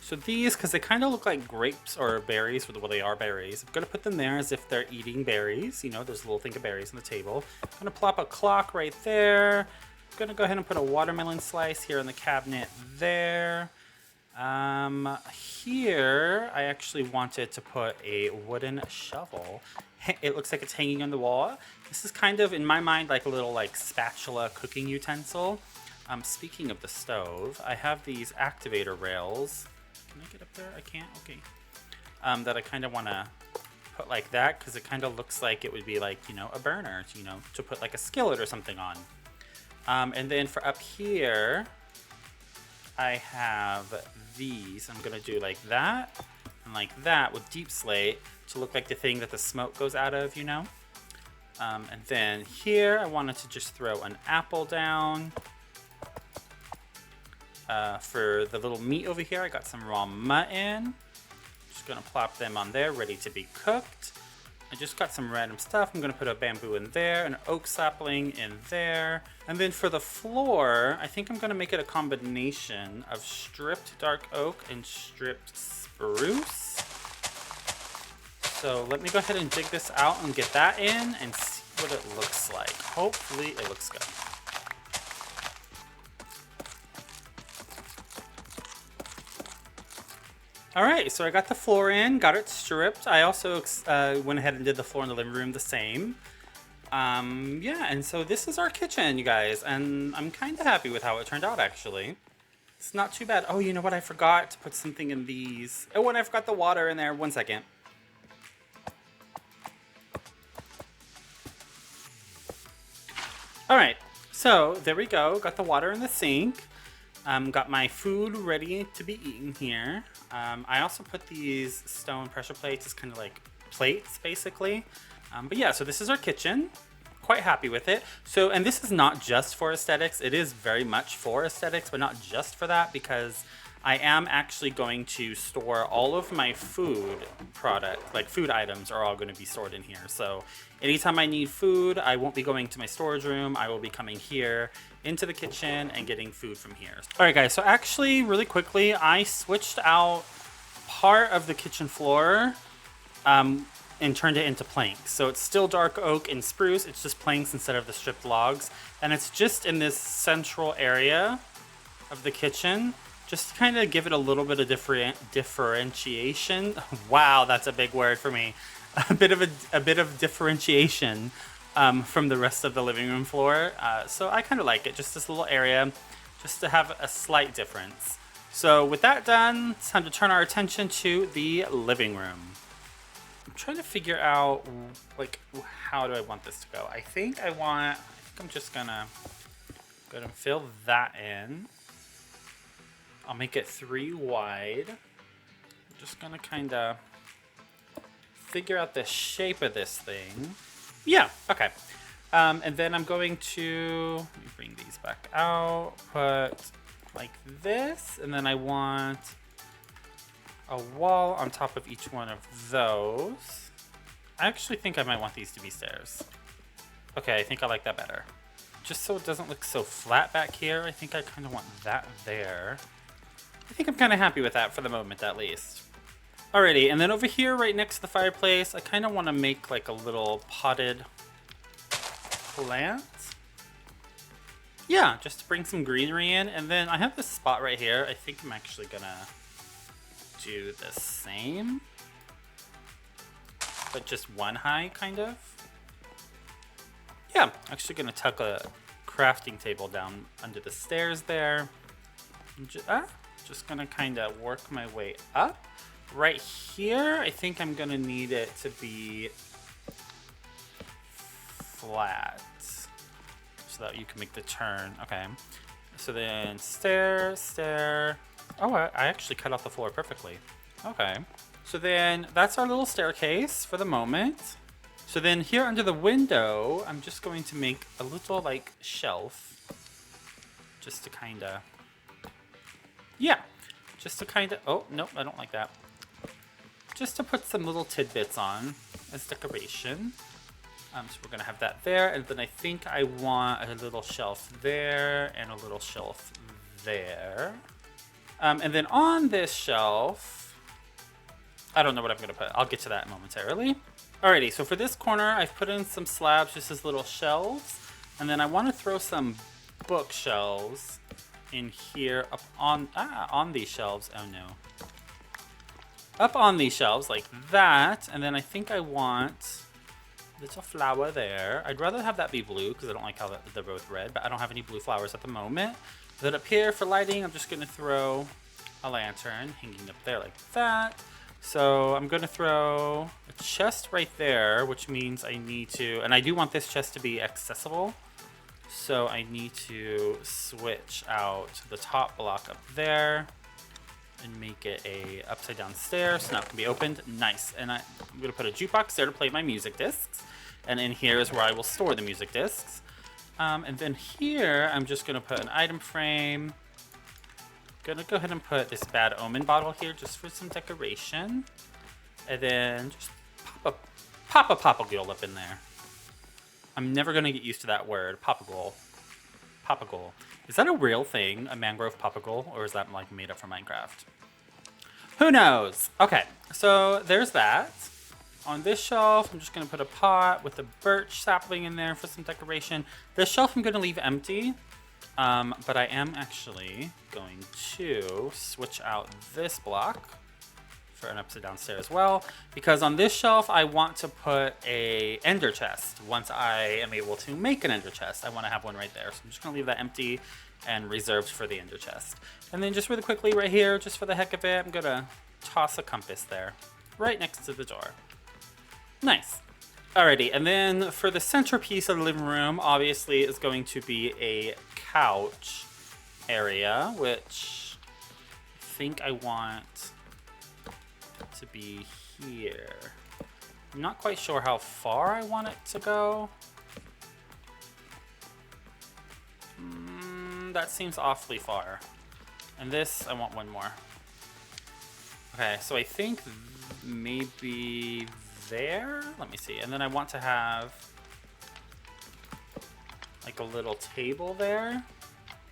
So these, because they kind of look like grapes or berries, well they are berries. I'm going to put them there as if they're eating berries. You know, there's a little thing of berries on the table. I'm going to plop a clock right there. I'm going to go ahead and put a watermelon slice here in the cabinet there. Here, I actually wanted to put a wooden shovel. It looks like it's hanging on the wall. This is kind of, in my mind, like a little like spatula cooking utensil. Speaking of the stove, I have these activator rails. Can I get up there? I can't? Okay. That I kind of want to put like that because it kind of looks like it would be like, you know, a burner, you know, to put like a skillet or something on. And then for up here, I have these. I'm going to do like that and like that with deep slate to look like the thing that the smoke goes out of, you know. And then here, I wanted to just throw an apple down. For the little meat over here, I got some raw mutton. Just gonna plop them on there, ready to be cooked. I just got some random stuff. I'm gonna put a bamboo in there, an oak sapling in there. And then for the floor, I think I'm gonna make it a combination of stripped dark oak and stripped spruce. So let me go ahead and dig this out and get that in and see what it looks like. Hopefully it looks good. All right, so I got the floor in, got it stripped. I also went ahead and did the floor in the living room the same. Yeah, and so this is our kitchen, you guys, and I'm kind of happy with how it turned out, actually. It's not too bad. Oh, you know what? I forgot to put something in these. Oh, and I forgot the water in there. 1 second. All right, so there we go. Got the water in the sink. Got my food ready to be eaten here. I also put these stone pressure plates as kind of like plates, basically. But yeah, so this is our kitchen. Quite happy with it. So, and this is not just for aesthetics. It is very much for aesthetics, but not just for that, because I am actually going to store all of my food product, like food items are all going to be stored in here. So anytime I need food, I won't be going to my storage room. I will be coming here into the kitchen and getting food from here. All right, guys, so actually really quickly, I switched out part of the kitchen floor and turned it into planks. So it's still dark oak and spruce. It's just planks instead of the stripped logs. And it's just in this central area of the kitchen, just to kind of give it a little bit of differentiation. Wow, that's a big word for me. A bit of differentiation from the rest of the living room floor. So I kind of like it, just this little area, just to have a slight difference. So with that done, it's time to turn our attention to the living room. I'm trying to figure out, like, how do I want this to go? I think I'm just gonna go ahead and fill that in. I'll make it 3 wide. I'm just gonna kind of figure out the shape of this thing. Yeah, okay. And then I'm going to, let me bring these back out, put like this, and then I want a wall on top of each one of those. I actually think I might want these to be stairs. Okay, I think I like that better. Just so it doesn't look so flat back here, I think I kind of want that there. I think I'm kind of happy with that for the moment, at least. Alrighty, and then over here, right next to the fireplace, I kind of want to make like a little potted plant. Yeah, just to bring some greenery in. And then I have this spot right here. I think I'm actually gonna do the same, but just one high, kind of. Yeah, I'm actually gonna tuck a crafting table down under the stairs there. Just gonna kind of work my way up. Right here, I think I'm gonna need it to be flat so that you can make the turn. Okay, so then stair. Oh, I actually cut off the floor perfectly. Okay, so then that's our little staircase for the moment. So then here under the window, I'm just going to make a little like shelf, just to kind of, yeah, just to kind of, oh, nope, I don't like that. Just to put some little tidbits on as decoration. So we're gonna have that there, and then I think I want a little shelf there and a little shelf there. And then on this shelf, I don't know what I'm gonna put. I'll get to that momentarily. Alrighty, so for this corner, I've put in some slabs just as little shelves, and then I want to throw some bookshelves in here up on these shelves. Oh no. Up on these shelves like that, and then I think I want a little flower there. I'd rather have that be blue because I don't like how they're both red, but I don't have any blue flowers at the moment. Then up here for lighting, I'm just going to throw a lantern hanging up there like that. So I'm going to throw a chest right there, which means I need to, and I do want this chest to be accessible. So I need to switch out the top block up there and make it a upside down stair, so now it can be opened. Nice. And I'm gonna put a jukebox there to play my music discs, and in here is where I will store the music discs. And then here I'm just gonna put an item frame. Gonna go ahead and put this Bad Omen bottle here just for some decoration, and then just pop Pop a Popagule up in there. I'm never going to get used to that word. Popagule. Popagule. Is that a real thing, a mangrove popagule, or is that like made up for Minecraft? Who knows? Okay, so there's that. On this shelf, I'm just going to put a pot with a birch sapling in there for some decoration. This shelf I'm going to leave empty, but I am actually going to switch out this block for an upside down stair as well, because on this shelf I want to put a ender chest. Once I am able to make an ender chest, I want to have one right there. So I'm just going to leave that empty and reserved for the ender chest. And then just really quickly right here, just for the heck of it, I'm going to toss a compass there, right next to the door. Nice. Alrighty, and then for the centerpiece of the living room, obviously is going to be a couch area, which I think I want to be here. I'm not quite sure how far I want it to go. That seems awfully far. And this, I want one more. Okay, so I think maybe there? Let me see. And then I want to have like a little table there.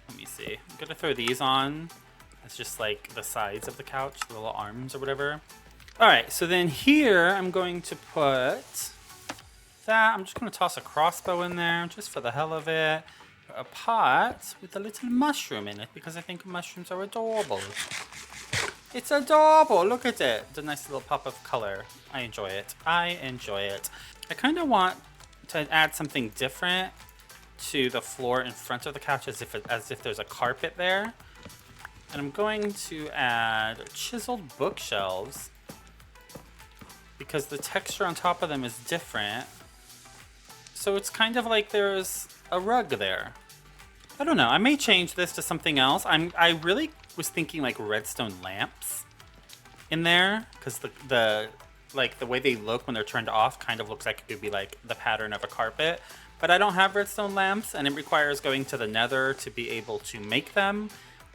Let me see. I'm gonna throw these on. It's just like the sides of the couch, the little arms or whatever. All right, so then here I'm going to put that. I'm just gonna toss a crossbow in there just for the hell of it. A pot with a little mushroom in it because I think mushrooms are adorable. It's adorable. Look at it. It's a nice little pop of color. I enjoy it. I enjoy it. I kind of want to add something different to the floor in front of the couch as if there's a carpet there. And I'm going to add chiseled bookshelves because the texture on top of them is different. So it's kind of like there's a rug there. I don't know. I may change this to something else. I really was thinking like redstone lamps in there because the way they look when they're turned off kind of looks like it could be like the pattern of a carpet. But I don't have redstone lamps, and it requires going to the Nether to be able to make them.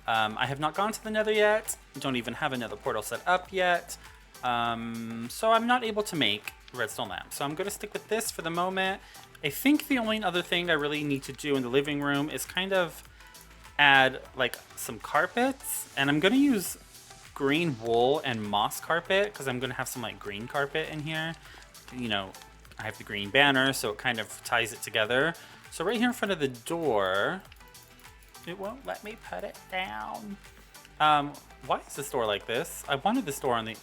I have not gone to the Nether yet. Don't even have another portal set up yet. So I'm not able to make redstone lamps. So I'm going to stick with this for the moment. I think the only other thing I really need to do in the living room is kind of add like some carpets, and I'm going to use green wool and moss carpet because I'm going to have some like green carpet in here. You know, I have the green banner, so it kind of ties it together. So right here in front of the door, it won't let me put it down. Why is this door like this? I wanted this door on the...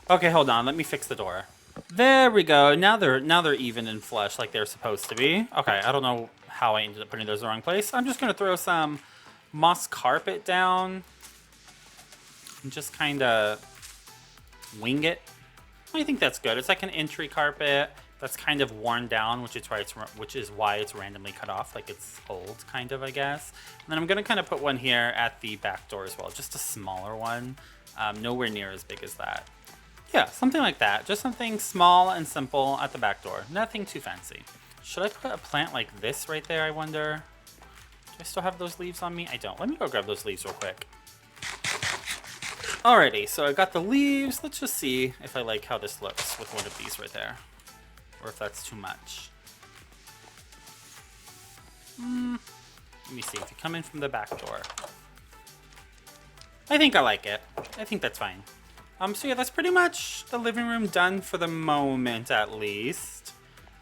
Okay, hold on. Let me fix the door. There we go. Now they're even in flesh like they're supposed to be. Okay, I don't know how I ended up putting those in the wrong place. I'm just going to throw some moss carpet down and just kind of wing it. I think that's good. It's like an entry carpet that's kind of worn down, which is why it's randomly cut off, like it's old, kind of, I guess. And then I'm going to kind of put one here at the back door as well, just a smaller one, nowhere near as big as that. Yeah, something like that. Just something small and simple at the back door. Nothing too fancy. Should I put a plant like this right there, I wonder? Do I still have those leaves on me? I don't. Let me go grab those leaves real quick. Alrighty, so I got the leaves. Let's just see if I like how this looks with one of these right there. Or if that's too much. Let me see. If you come in from the back door. I think I like it. I think that's fine. So yeah, that's pretty much the living room done for the moment, at least.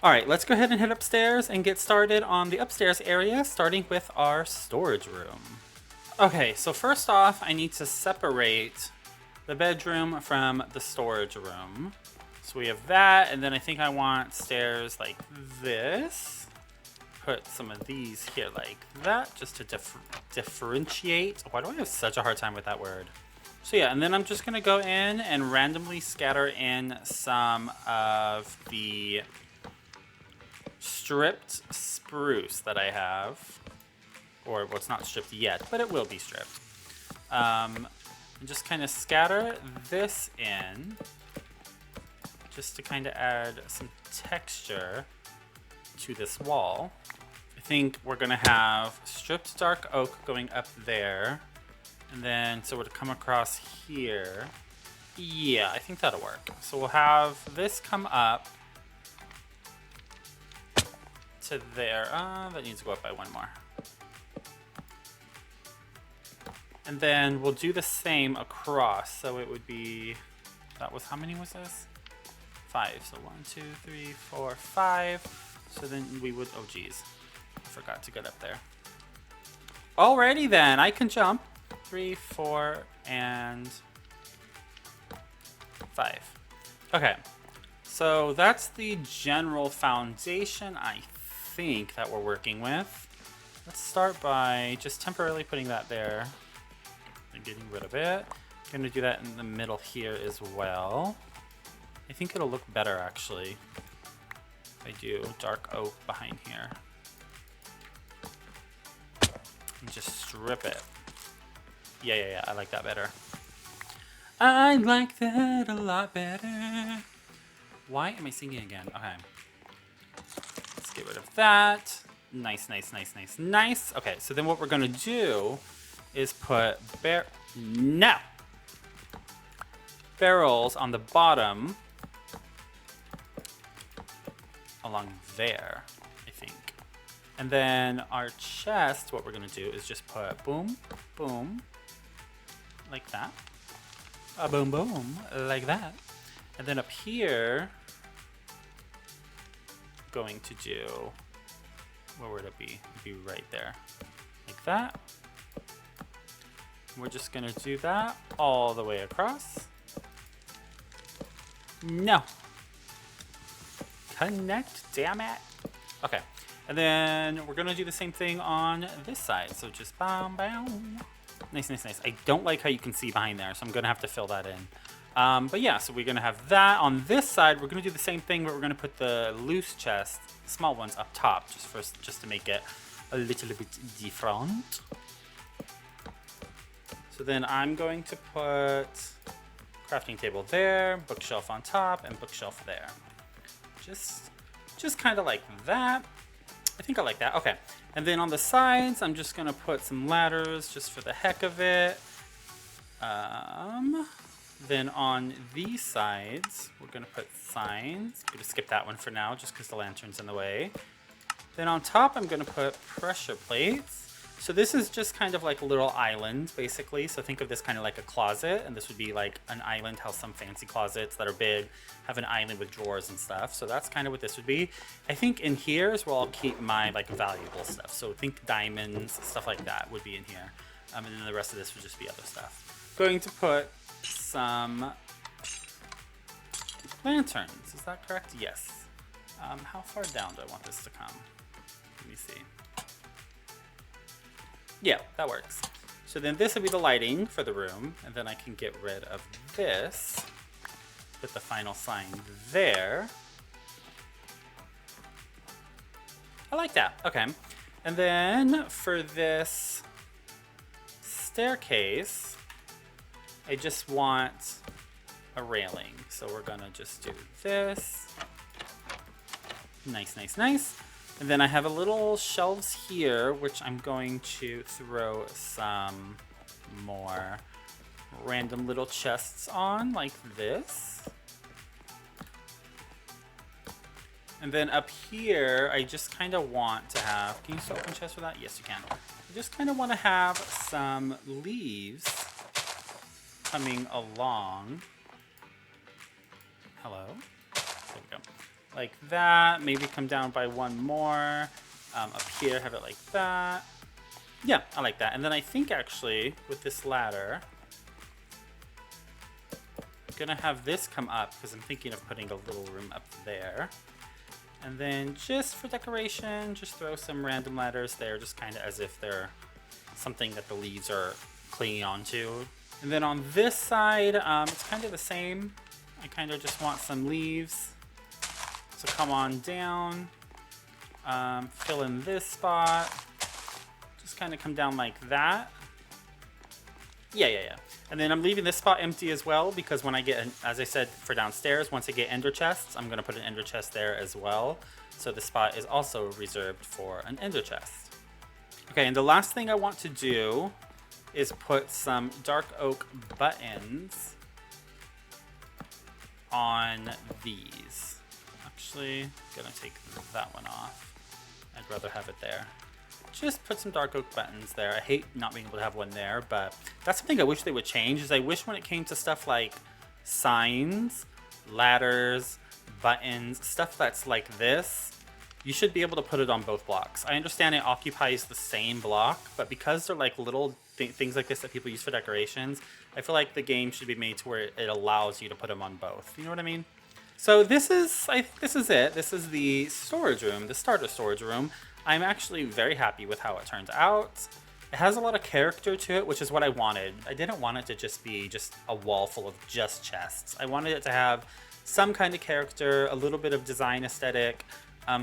All right, let's go ahead and head upstairs and get started on the upstairs area, starting with our storage room. Okay, so first off, I need to separate the bedroom from the storage room. So we have that, and then I think I want stairs like this. Put some of these here like that, just to differentiate. Why do I have such a hard time with that word? So yeah, and then I'm just gonna go in and randomly scatter in some of the stripped spruce that I have. Or, well, it's not stripped yet, but it will be stripped. And just kind of scatter this in, just to kind of add some texture to this wall. I think we're gonna have stripped dark oak going up there. And then, so it would come across here. Yeah, I think that'll work. So we'll have this come up to there. That needs to go up by one more. And then we'll do the same across. So it would be, that was, how many was this? 5. So 1, 2, 3, 4, 5. So then we would, oh geez, I forgot to get up there. Alrighty then, I can jump. 3, 4, and 5. Okay, so that's the general foundation, I think, that we're working with. Let's start by just temporarily putting that there and getting rid of it. I'm gonna do that in the middle here as well. I think it'll look better actually if I do dark oak behind here. And just strip it. Yeah, I like that better. I like that a lot better. Why am I singing again? Okay. Let's get rid of that. Nice. Okay, so then what we're gonna do is put barrels on the bottom along there, I think. And then our chest, what we're gonna do is just put boom, boom, like that. A boom, boom, like that. And then up here, going to do, where would it be? It'd be right there, like that. We're just gonna do that all the way across. No. Connect, damn it. Okay, and then we're gonna do the same thing on this side. So just bam, bam. Nice. I don't like how you can see behind there, so I'm gonna have to fill that in. But yeah, so we're gonna have that on this side. We're gonna do the same thing, but we're gonna put the loose chest, small ones, up top, just to make it a little bit different. So then I'm going to put crafting table there, bookshelf on top, and bookshelf there. Just kind of like that. I think I like that. Okay. And then on the sides, I'm just gonna put some ladders just for the heck of it. Then on these sides, we're gonna put signs. I'm gonna skip that one for now, just because the lantern's in the way. Then on top, I'm gonna put pressure plates. So this is just kind of like a little island, basically. So think of this kind of like a closet, and this would be like an island, how some fancy closets that are big have an island with drawers and stuff. So that's kind of what this would be. I think in here is where I'll keep my like valuable stuff. So think diamonds, stuff like that would be in here. And then the rest of this would just be other stuff. Going to put some lanterns, is that correct? Yes. How far down do I want this to come? Let me see. Yeah, that works. So then this will be the lighting for the room, and then I can get rid of this, put the final sign there. I like that, okay. And then for this staircase, I just want a railing. So we're gonna just do this. Nice. And then I have a little shelves here, which I'm going to throw some more random little chests on, like this. And then up here, I just kind of want to have, can you still open chests for that? Yes, you can. I just kind of want to have some leaves coming along. Hello? There we go. Like that, maybe come down by one more. Up here, have it like that. Yeah, I like that. And then I think actually with this ladder, I'm gonna have this come up because I'm thinking of putting a little room up there. And then just for decoration, just throw some random ladders there, just kind of as if they're something that the leaves are clinging onto. And then on this side, it's kind of the same. I kind of just want some leaves. So come on down, fill in this spot, just kind of come down like that. Yeah. And then I'm leaving this spot empty as well because when I get, as I said, for downstairs, once I get ender chests, I'm gonna put an ender chest there as well. So the spot is also reserved for an ender chest. Okay, and the last thing I want to do is put some dark oak buttons on these. Actually, gonna take that one off. I'd rather have it there. Just put some dark oak buttons there. I hate not being able to have one there, but that's something I wish they would change, is I wish when it came to stuff like signs, ladders, buttons, stuff that's like this, you should be able to put it on both blocks. I understand it occupies the same block, but because they're like little things like this that people use for decorations, I feel like the game should be made to where it allows you to put them on both. You know what I mean? So this is, I think this is it. This is the storage room, the starter storage room. I'm actually very happy with how it turns out. It has a lot of character to it, which is what I wanted. I didn't want it to just be just a wall full of just chests. I wanted it to have some kind of character, a little bit of design aesthetic.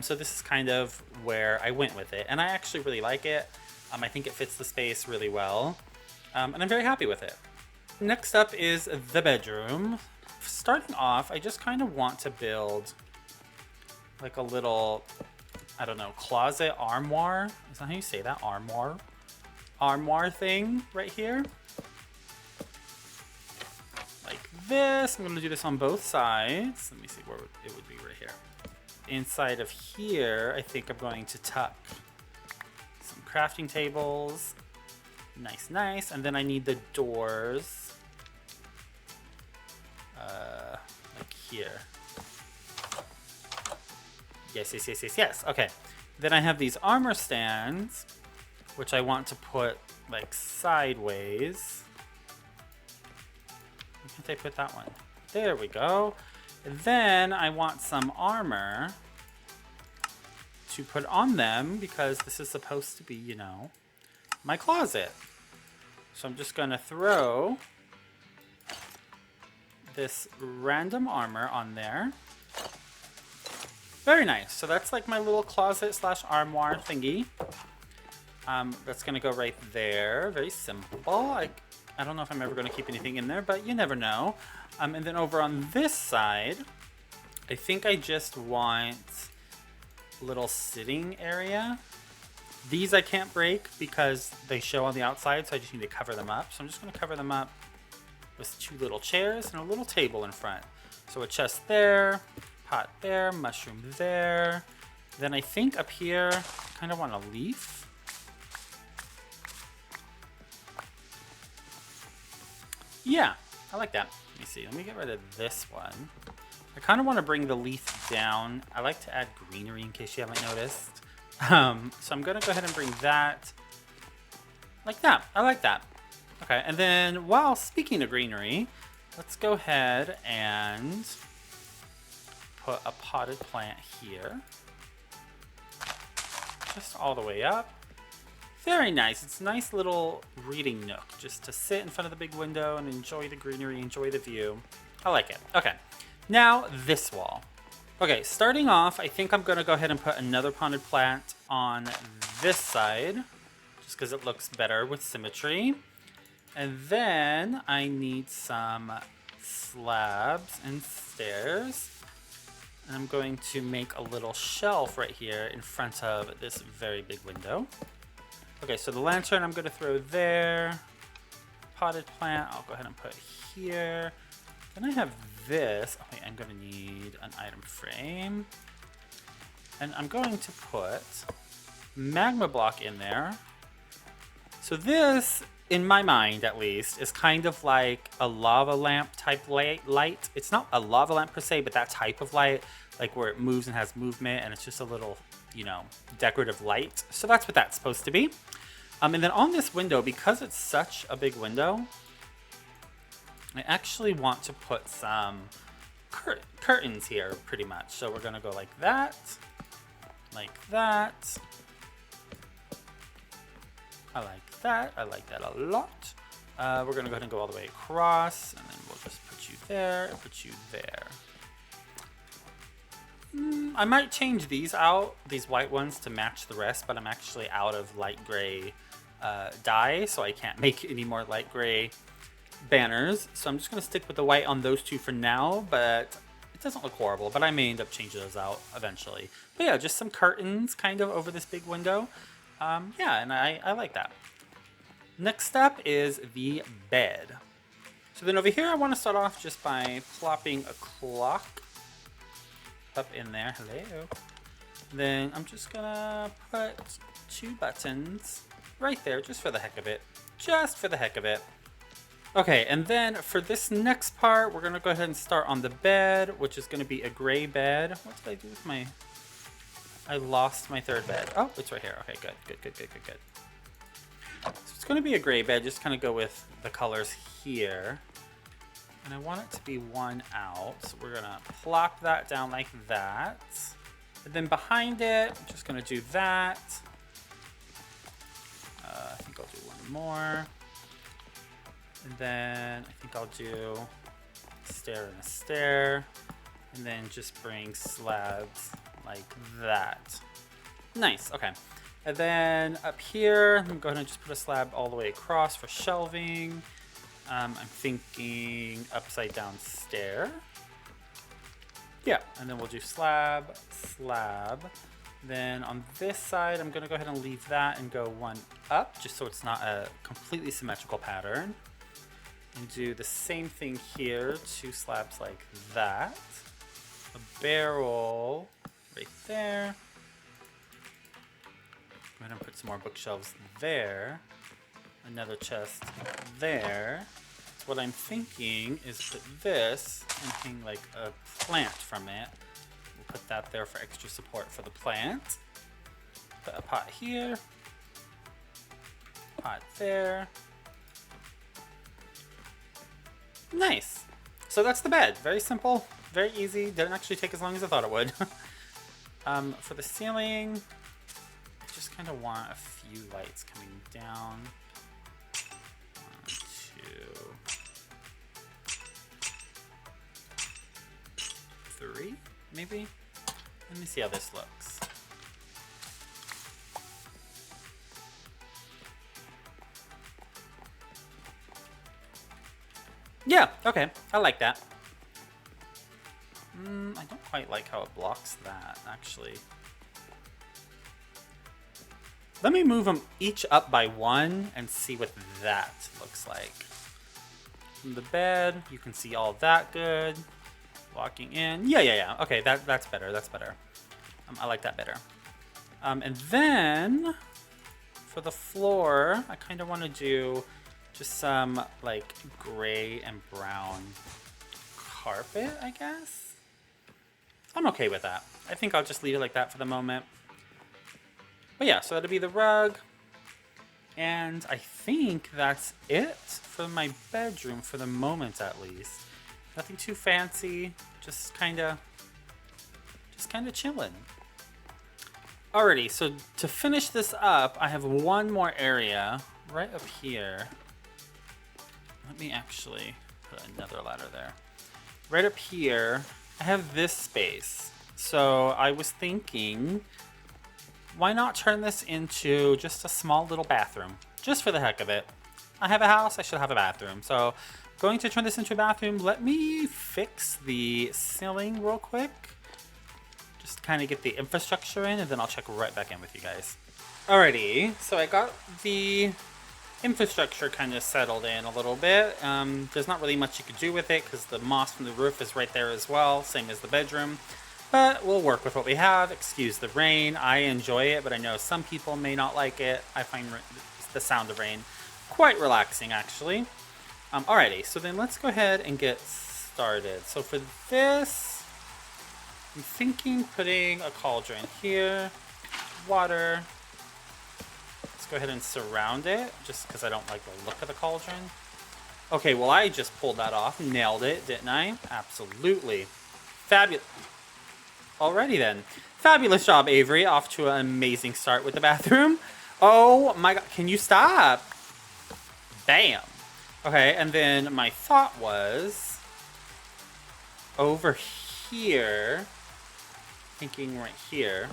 So this is kind of where I went with it. And I actually really like it. I think it fits the space really well. And I'm very happy with it. Next up is the bedroom. Starting off, I just kind of want to build like a little, I don't know, closet armoire. Is that how you say that? Armoire? Armoire thing right here. Like this. I'm going to do this on both sides. Let me see where it would be right here. Inside of here, I think I'm going to tuck some crafting tables. Nice, nice. And then I need the doors. Like here. Yes, yes, yes, yes, yes. Okay. Then I have these armor stands, which I want to put like sideways. Why can't I put that one? There we go. And then I want some armor to put on them because this is supposed to be, you know, my closet. So I'm just going to throw this random armor on there. Very nice. So that's like my little closet slash armoire thingy. That's going to go right there. Very simple. I don't know if I'm ever going to keep anything in there, but you never know. And then over on this side, I think I just want a little sitting area. These I can't break because they show on the outside, so I just need to cover them up. So I'm just going to cover them up with two little chairs and a little table in front. So a chest there, pot there, mushroom there. Then I think up here, I kind of want a leaf. Yeah, I like that. Let me see. Let me get rid of this one. I kind of want to bring the leaf down. I like to add greenery in case you haven't noticed. So I'm going to go ahead and bring that like that. I like that. Okay, and then while speaking of greenery, let's go ahead and put a potted plant here. Just all the way up. Very nice. It's a nice little reading nook just to sit in front of the big window and enjoy the greenery, enjoy the view. I like it. Okay, now this wall. Okay, starting off, I think I'm going to go ahead and put another potted plant on this side just because it looks better with symmetry. And then I need some slabs and stairs. And I'm going to make a little shelf right here in front of this very big window. Okay, so the lantern I'm going to throw there. Potted plant I'll go ahead and put here. Then I have this. Oh wait, I'm going to need an item frame. And I'm going to put magma block in there. So this, in my mind at least, is kind of like a lava lamp type light. It's not a lava lamp per se, but that type of light, like where it moves and has movement and it's just a little, you know, decorative light. So that's what that's supposed to be. And then on this window, because it's such a big window, I actually want to put some curtains here pretty much. So we're going to go like that, like that. I like that. I like that a lot. We're going to go ahead and go all the way across, and then we'll just put you there and put you there. I might change these out, these white ones, to match the rest, but I'm actually out of light gray dye, so I can't make any more light gray banners. So I'm just going to stick with the white on those two for now, but it doesn't look horrible, but I may end up changing those out eventually. But yeah, just some curtains kind of over this big window. Yeah, and I like that. Next up is the bed. So then over here, I want to start off just by plopping a clock up in there. Hello. Then I'm just gonna put 2 buttons right there, just for the heck of it. Just for the heck of it. Okay, and then for this next part, we're gonna go ahead and start on the bed, which is gonna be a gray bed. What did I do with my... I lost my 3rd bed. Oh, it's right here. Okay, good. So it's gonna be a gray bed, just kind of go with the colors here. And I want it to be 1 out, so we're gonna plop that down like that. And then behind it, I'm just gonna do that. I think I'll do 1 more. And then I think I'll do a stair and a stair. And then just bring slabs like that. Nice, okay. And then up here, I'm gonna go ahead and just put a slab all the way across for shelving. I'm thinking upside down stair. Yeah, and then we'll do slab, slab. Then on this side, I'm gonna go ahead and leave that and go 1 up, just so it's not a completely symmetrical pattern. And do the same thing here, 2 slabs like that. A barrel right there. I'm gonna put some more bookshelves there. Another chest there. So what I'm thinking is put this and hang like a plant from it. We'll put that there for extra support for the plant. Put a pot here. Pot there. Nice. So that's the bed. Very simple, very easy. Didn't actually take as long as I thought it would. For the ceiling, I just kind of want a few lights coming down. 1, 2, 3, maybe? Let me see how this looks. Yeah, okay, I like that. I don't quite like how it blocks that, actually. Let me move them each up by 1 and see what that looks like. From the bed, you can see all that good. Walking in, yeah. Okay, that's better, that's better. I like that better. And then, for the floor, I kind of want to do just some, like, gray and brown carpet, I guess? I'm okay with that. I think I'll just leave it like that for the moment. But yeah, so that'll be the rug. And I think that's it for my bedroom, for the moment at least. Nothing too fancy, just kind of chilling. Alrighty, so to finish this up, I have 1 more area right up here. Let me actually put another ladder there. Right up here, I have this space. So I was thinking, why not turn this into just a small little bathroom? Just for the heck of it. I have a house, I should have a bathroom. So going to turn this into a bathroom. Let me fix the ceiling real quick. Just kind of get the infrastructure in, and then I'll check right back in with you guys. Alrighty, so I got the infrastructure kind of settled in a little bit. There's not really much you could do with it because the moss from the roof is right there as well, same as the bedroom. But we'll work with what we have. Excuse the rain. I enjoy it, but I know some people may not like it. I find the sound of rain quite relaxing, actually. Alrighty, so then let's go ahead and get started. So for this, I'm thinking putting a cauldron here, water. Let's go ahead and surround it, just because I don't like the look of the cauldron. Okay, well, I just pulled that off. Nailed it, didn't I? Absolutely. Fabulous. Alrighty then. Fabulous job, Avery. Off to an amazing start with the bathroom. Oh my god, can you stop? Bam. Okay, and then my thought was over here, thinking right here.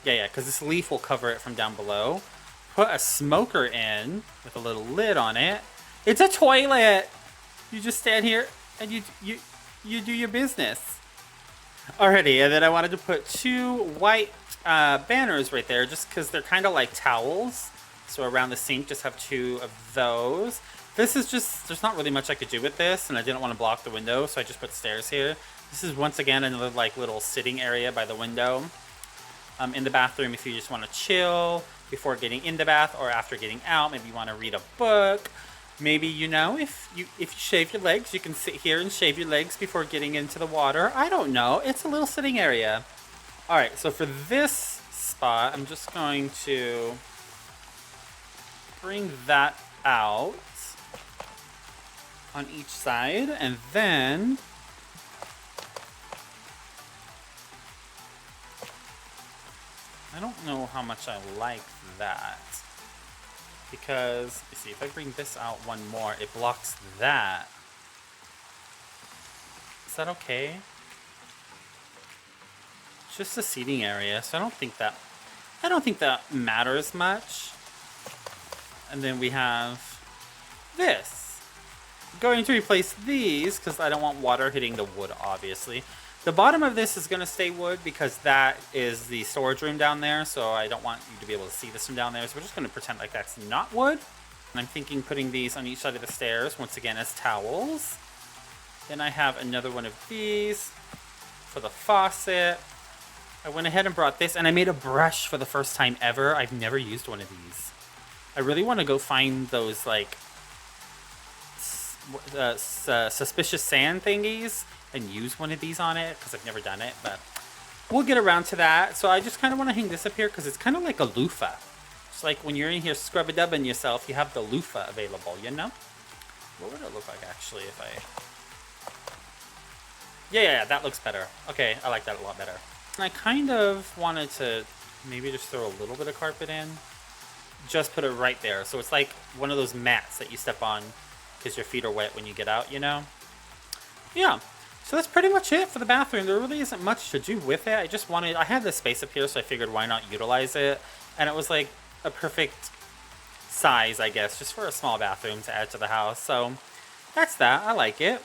Yeah, because this leaf will cover it from down below. Put a smoker in with a little lid on it. It's a toilet. You just stand here and you do your business. Alrighty, and then I wanted to put 2 white banners right there just because they're kind of like towels. So around the sink, just have 2 of those. This is just, there's not really much I could do with this, and I didn't want to block the window, so I just put stairs here. This is once again another like little sitting area by the window. in the bathroom if you just want to chill before getting in the bath or after getting out. Maybe you want to read a book. Maybe, you know, if you shave your legs, you can sit here and shave your legs before getting into the water. I don't know. It's a little sitting area. All right, so for this spot, I'm just going to bring that out on each side, and then I don't know how much I like that, because you see, if I bring this out one more, it blocks that. Is that okay? It's just a seating area, so I don't think that matters much. And then we have this. I'm going to replace these because I don't want water hitting the wood, obviously. The bottom of this is going to stay wood because that is the storage room down there, so I don't want you to be able to see this from down there, so we're just going to pretend like that's not wood. And I'm thinking putting these on each side of the stairs, once again, as towels. Then I have another one of these for the faucet. I went ahead and brought this, and I made a brush for the first time ever. I've never used one of these. I really want to go find those, like, suspicious sand thingies and use one of these on it, because I've never done it, but we'll get around to that. So I just kind of want to hang this up here because it's kind of like a loofah. It's like when you're in here scrub-a-dubbing yourself, you have the loofah available, you know? What would it look like, actually, if I... Yeah, that looks better. Okay, I like that a lot better. And I kind of wanted to maybe just throw a little bit of carpet in. Just put it right there. So it's like one of those mats that you step on because your feet are wet when you get out, you know? Yeah. So that's pretty much it for the bathroom. There really isn't much to do with it. I had this space up here, so I figured why not utilize it. And it was like a perfect size, I guess, just for a small bathroom to add to the house. So that's that. I like it.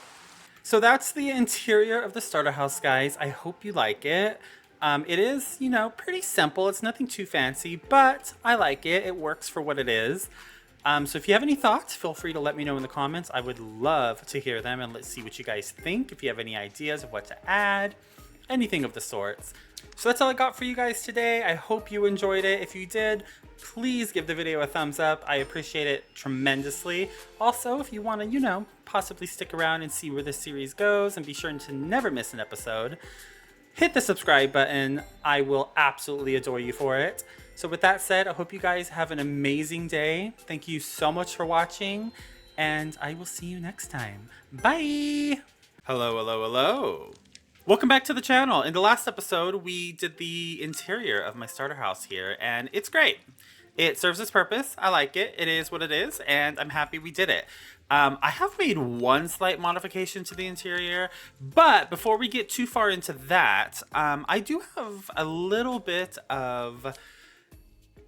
So that's the interior of the starter house, guys. I hope you like it. It is, you know, pretty simple. It's nothing too fancy, but I like it. It works for what it is. So if you have any thoughts, feel free to let me know in the comments. I would love to hear them, and let's see what you guys think. If you have any ideas of what to add, anything of the sorts. So that's all I got for you guys today. I hope you enjoyed it. If you did, please give the video a thumbs up. I appreciate it tremendously. Also, if you want to, you know, possibly stick around and see where this series goes and be sure to never miss an episode, hit the subscribe button. I will absolutely adore you for it. So with that said, I hope you guys have an amazing day. Thank you so much for watching, and I will see you next time. Bye! Hello. Welcome back to the channel. In the last episode, we did the interior of my starter house here, and it's great. It serves its purpose. I like it. It is what it is, and I'm happy we did it. I have made one slight modification to the interior, but before we get too far into that, I do have a little bit of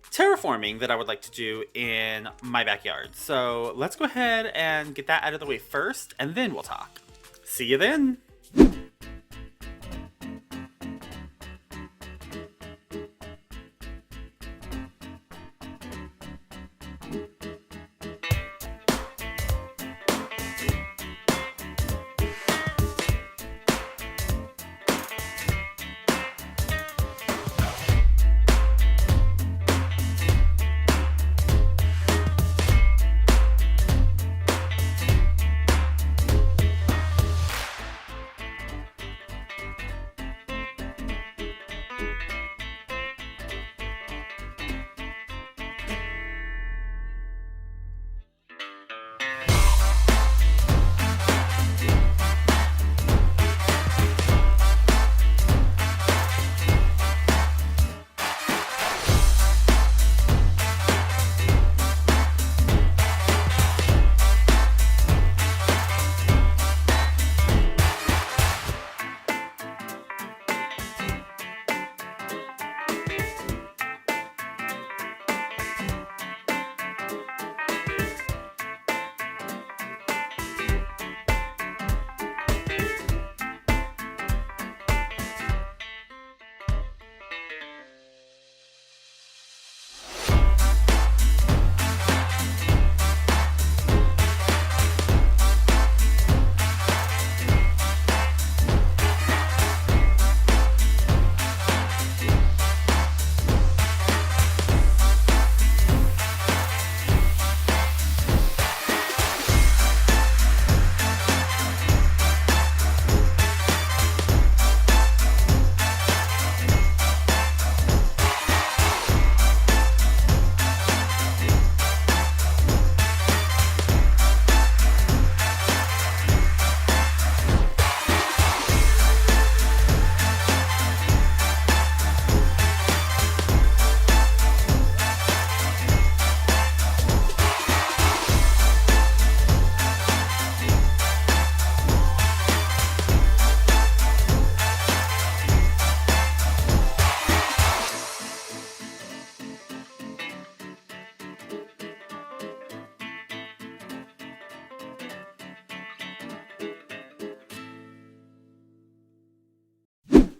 terraforming that I would like to do in my backyard. So let's go ahead and get that out of the way first, and then we'll talk. See you then.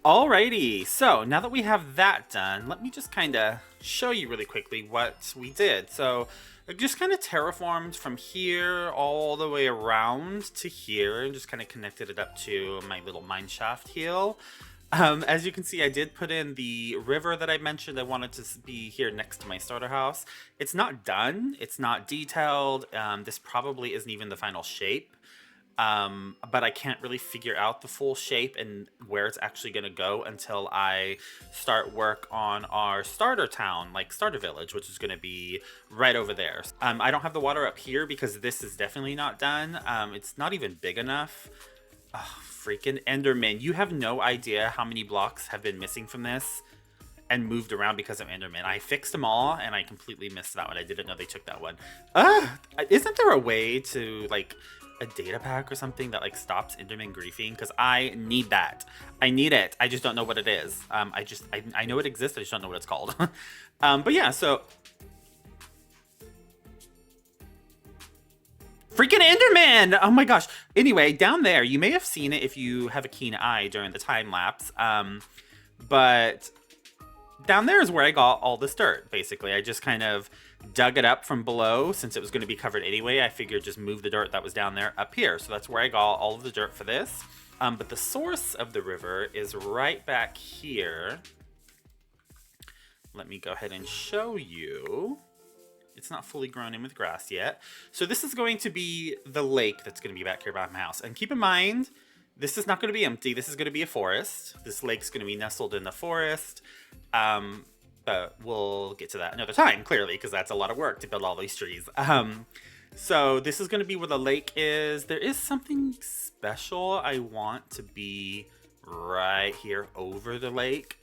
Alrighty, so now that we have that done, let me just kind of show you really quickly what we did. So I just kind of terraformed from here all the way around to here and just kind of connected it up to my little mine shaft heel. As you can see, I did put in the river that I mentioned I wanted to be here next to my starter house. It's not done, it's not detailed, this probably isn't even the final shape. But I can't really figure out the full shape and where it's actually going to go until I start work on our starter town, like starter village, which is going to be right over there. I don't have the water up here because this is definitely not done. It's not even big enough. Oh, freaking Enderman. You have no idea how many blocks have been missing from this and moved around because of Enderman. I fixed them all and I completely missed that one. I didn't know they took that one. Isn't there a way to like a data pack or something that like stops Enderman griefing? Because I need that. I need it. I just don't know what it is. I know it exists. I just don't know what it's called. But yeah, so freaking Enderman! Oh my gosh. Anyway, down there, you may have seen it if you have a keen eye during the time lapse. But down there is where I got all this dirt, basically. I just kind of dug it up from below since it was going to be covered anyway. I figured just move the dirt that was down there up here. So that's where I got all of the dirt for this. But the source of the river is right back here. Let me go ahead and show you. It's not fully grown in with grass yet. So this is going to be the lake that's going to be back here by my house. And keep in mind, this is not going to be empty. This is going to be a forest. This lake's going to be nestled in the forest. But we'll get to that another time, clearly, because that's a lot of work to build all these trees. So this is going to be where the lake is. There is something special I want to be right here over the lake.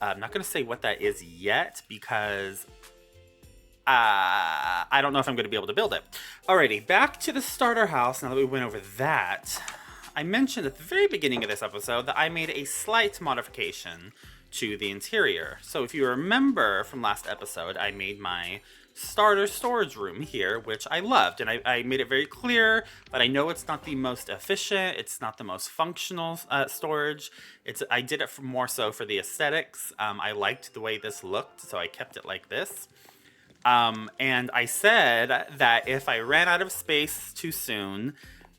I'm not going to say what that is yet because I don't know if I'm going to be able to build it. Alrighty, back to the starter house. Now that we went over that, I mentioned at the very beginning of this episode that I made a slight modification to the interior. So if you remember from last episode, I made my starter storage room here, which I loved. And I made it very clear that I know it's not the most efficient, it's not the most functional storage. I did it more so for the aesthetics. I liked the way this looked, so I kept it like this. And I said that if I ran out of space too soon,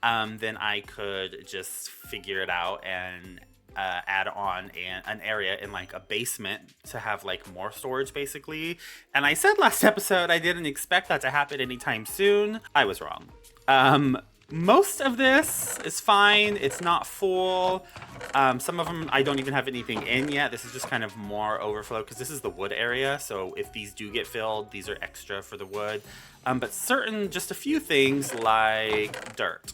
then I could just figure it out and add on an area in like a basement to have like more storage basically. And I said last episode I didn't expect that to happen anytime soon. I was wrong. Most of this is fine. It's not full. Some of them I don't even have anything in yet. This is just kind of more overflow because this is the wood area. So if these do get filled, these are extra for the wood. But just a few things like dirt.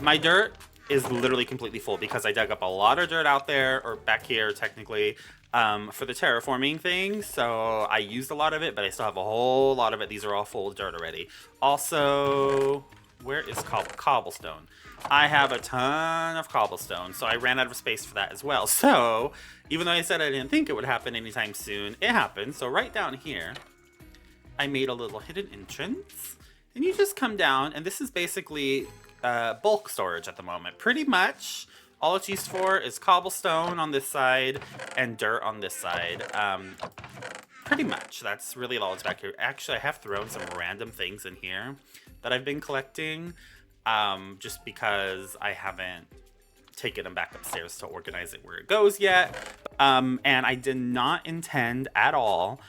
My dirt is literally completely full because I dug up a lot of dirt out there, or back here technically, for the terraforming thing. So I used a lot of it, but I still have a whole lot of it. These are all full of dirt already. Also, where is cobblestone? I have a ton of cobblestone, so I ran out of space for that as well. So even though I said I didn't think it would happen anytime soon, it happened. So right down here, I made a little hidden entrance. And you just come down, and this is basically bulk storage at the moment. Pretty much all it's used for is cobblestone on this side and dirt on this side. Pretty much that's really all it's back here. Actually, I have thrown some random things in here that I've been collecting just because I haven't taken them back upstairs to organize it where it goes yet. And I did not intend at all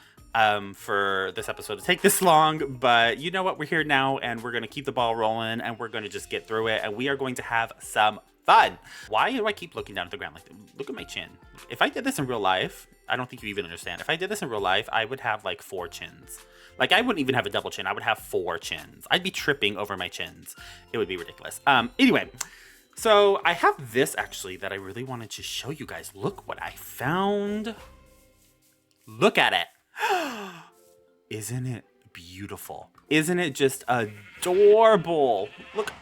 for this episode to take this long, but you know what, we're here now and we're going to keep the ball rolling and we're going to just get through it and we are going to have some fun. Why do I keep looking down at the ground like that? Look at my chin. If I did this in real life, I don't think you even understand. If I did this in real life, I would have like 4 chins. Like I wouldn't even have a double chin. I would have 4 chins. I'd be tripping over my chins. It would be ridiculous. Anyway, so I have this actually that I really wanted to show you guys. Look what I found. Look at it. Isn't it beautiful? Isn't it just adorable? Look.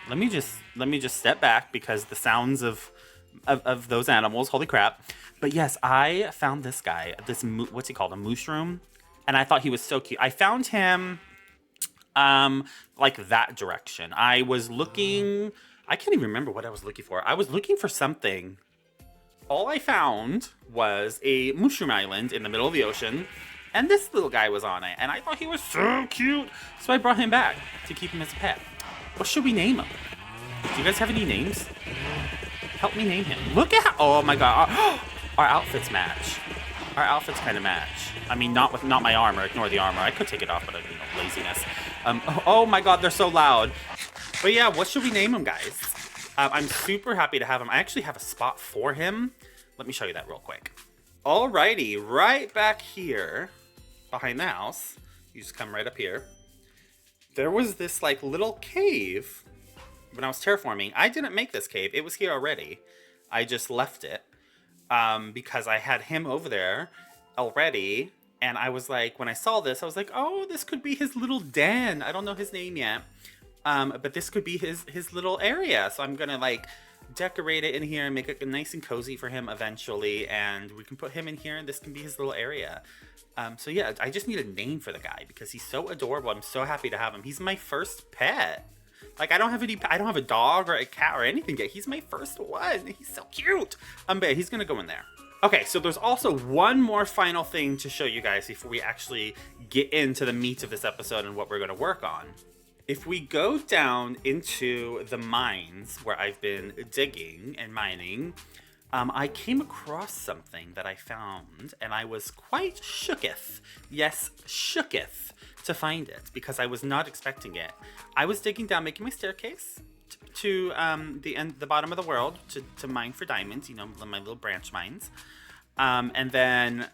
Let me just step back because the sounds of those animals, holy crap. But yes, I found this guy, what's he called? A mushroom. And I thought he was so cute. I found him like that direction. I was looking, I can't even remember what I was looking for. I was looking for something all I found was a mushroom island in the middle of the ocean, and this little guy was on it, and I thought he was so cute, so I brought him back to keep him as a pet. What should we name him? Do you guys have any names? Help me name him. Look at how, oh my god, our outfits match. Our outfits kind of match. I mean, not my armor, ignore the armor. I could take it off, but laziness. Oh my god, they're so loud. But yeah, what should we name him, guys? I'm super happy to have him. I actually have a spot for him. Let me show you that real quick. Alrighty, right back here, behind the house, you just come right up here. There was this like little cave when I was terraforming. I didn't make this cave. It was here already. I just left it because I had him over there already. And I was like, when I saw this, I was like, oh, this could be his little den. I don't know his name yet. But this could be his little area. So I'm going to like decorate it in here and make it nice and cozy for him eventually. And we can put him in here and this can be his little area. So yeah, I just need a name for the guy because he's so adorable. I'm so happy to have him. He's my first pet. Like I don't have a dog or a cat or anything yet. He's my first one. He's so cute. But he's going to go in there. Okay, so there's also one more final thing to show you guys before we actually get into the meat of this episode and what we're going to work on. If we go down into the mines where I've been digging and mining, I came across something that I found, and I was quite shooketh. Yes, shooketh to find it, because I was not expecting it. I was digging down, making my staircase to the bottom of the world to mine for diamonds, you know, my little branch mines. And then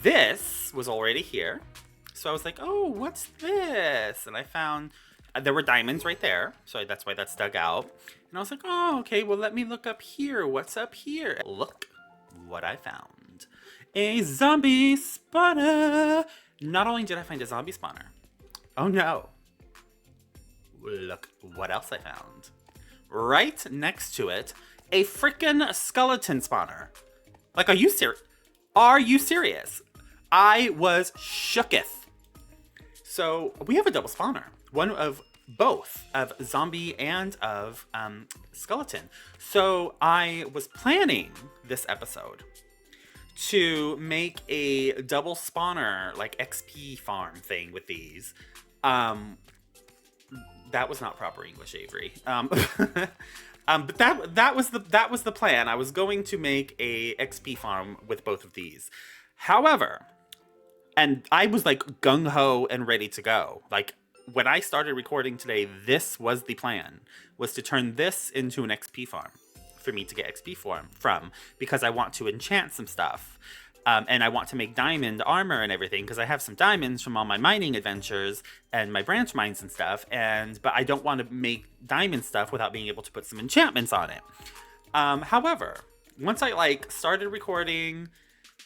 this was already here. So I was like, oh, what's this? And I found there were diamonds right there. So that's why that's dug out. And I was like, oh, okay, well, let me look up here. What's up here? Look what I found. A zombie spawner. Not only did I find a zombie spawner. Oh, no. Look what else I found. Right next to it, a freaking skeleton spawner. Like, are you serious? Are you serious? I was shooketh. So we have a double spawner, one of both, of zombie and of skeleton. So I was planning this episode to make a double spawner, like XP farm thing with these. That was not proper English, Avery. But that was the plan. I was going to make a XP farm with both of these. However, and I was like gung-ho and ready to go. Like when I started recording today, this was the plan, was to turn this into an XP farm for me to get XP from, because I want to enchant some stuff. And I want to make diamond armor and everything because I have some diamonds from all my mining adventures and my branch mines and stuff. But I don't want to make diamond stuff without being able to put some enchantments on it. However, once I like started recording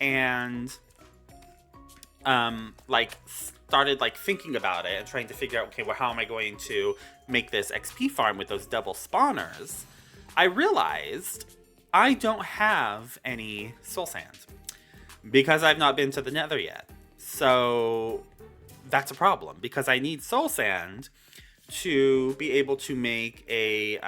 and started like thinking about it and trying to figure out, okay, well, how am I going to make this XP farm with those double spawners? I realized I don't have any soul sand. Because I've not been to the nether yet. So that's a problem. Because I need soul sand to be able to make a,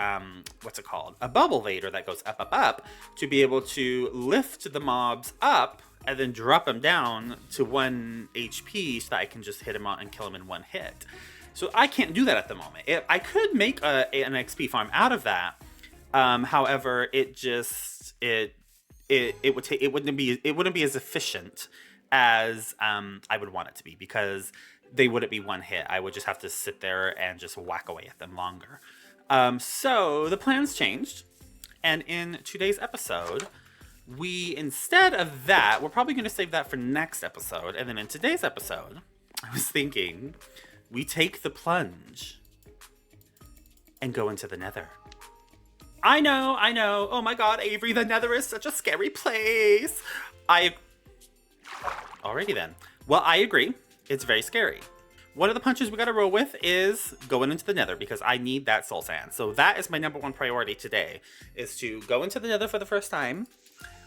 what's it called? A bubble vader that goes up, up, up. To be able to lift the mobs up and then drop them down to 1 HP so that I can just hit them out and kill them in one hit. So I can't do that at the moment. I could make an XP farm out of that. However, it wouldn't be as efficient as I would want it to be, because they wouldn't be one hit. I would just have to sit there and just whack away at them longer. So the plans changed, and in today's episode, instead of that, we're probably going to save that for next episode. And then in today's episode, I was thinking we take the plunge and go into the nether. I know. Oh my god, Avery, the nether is such a scary place. Alrighty then. Well, I agree. It's very scary. One of the punches we gotta roll with is going into the nether, because I need that soul sand. So that is my number one priority today, is to go into the nether for the first time.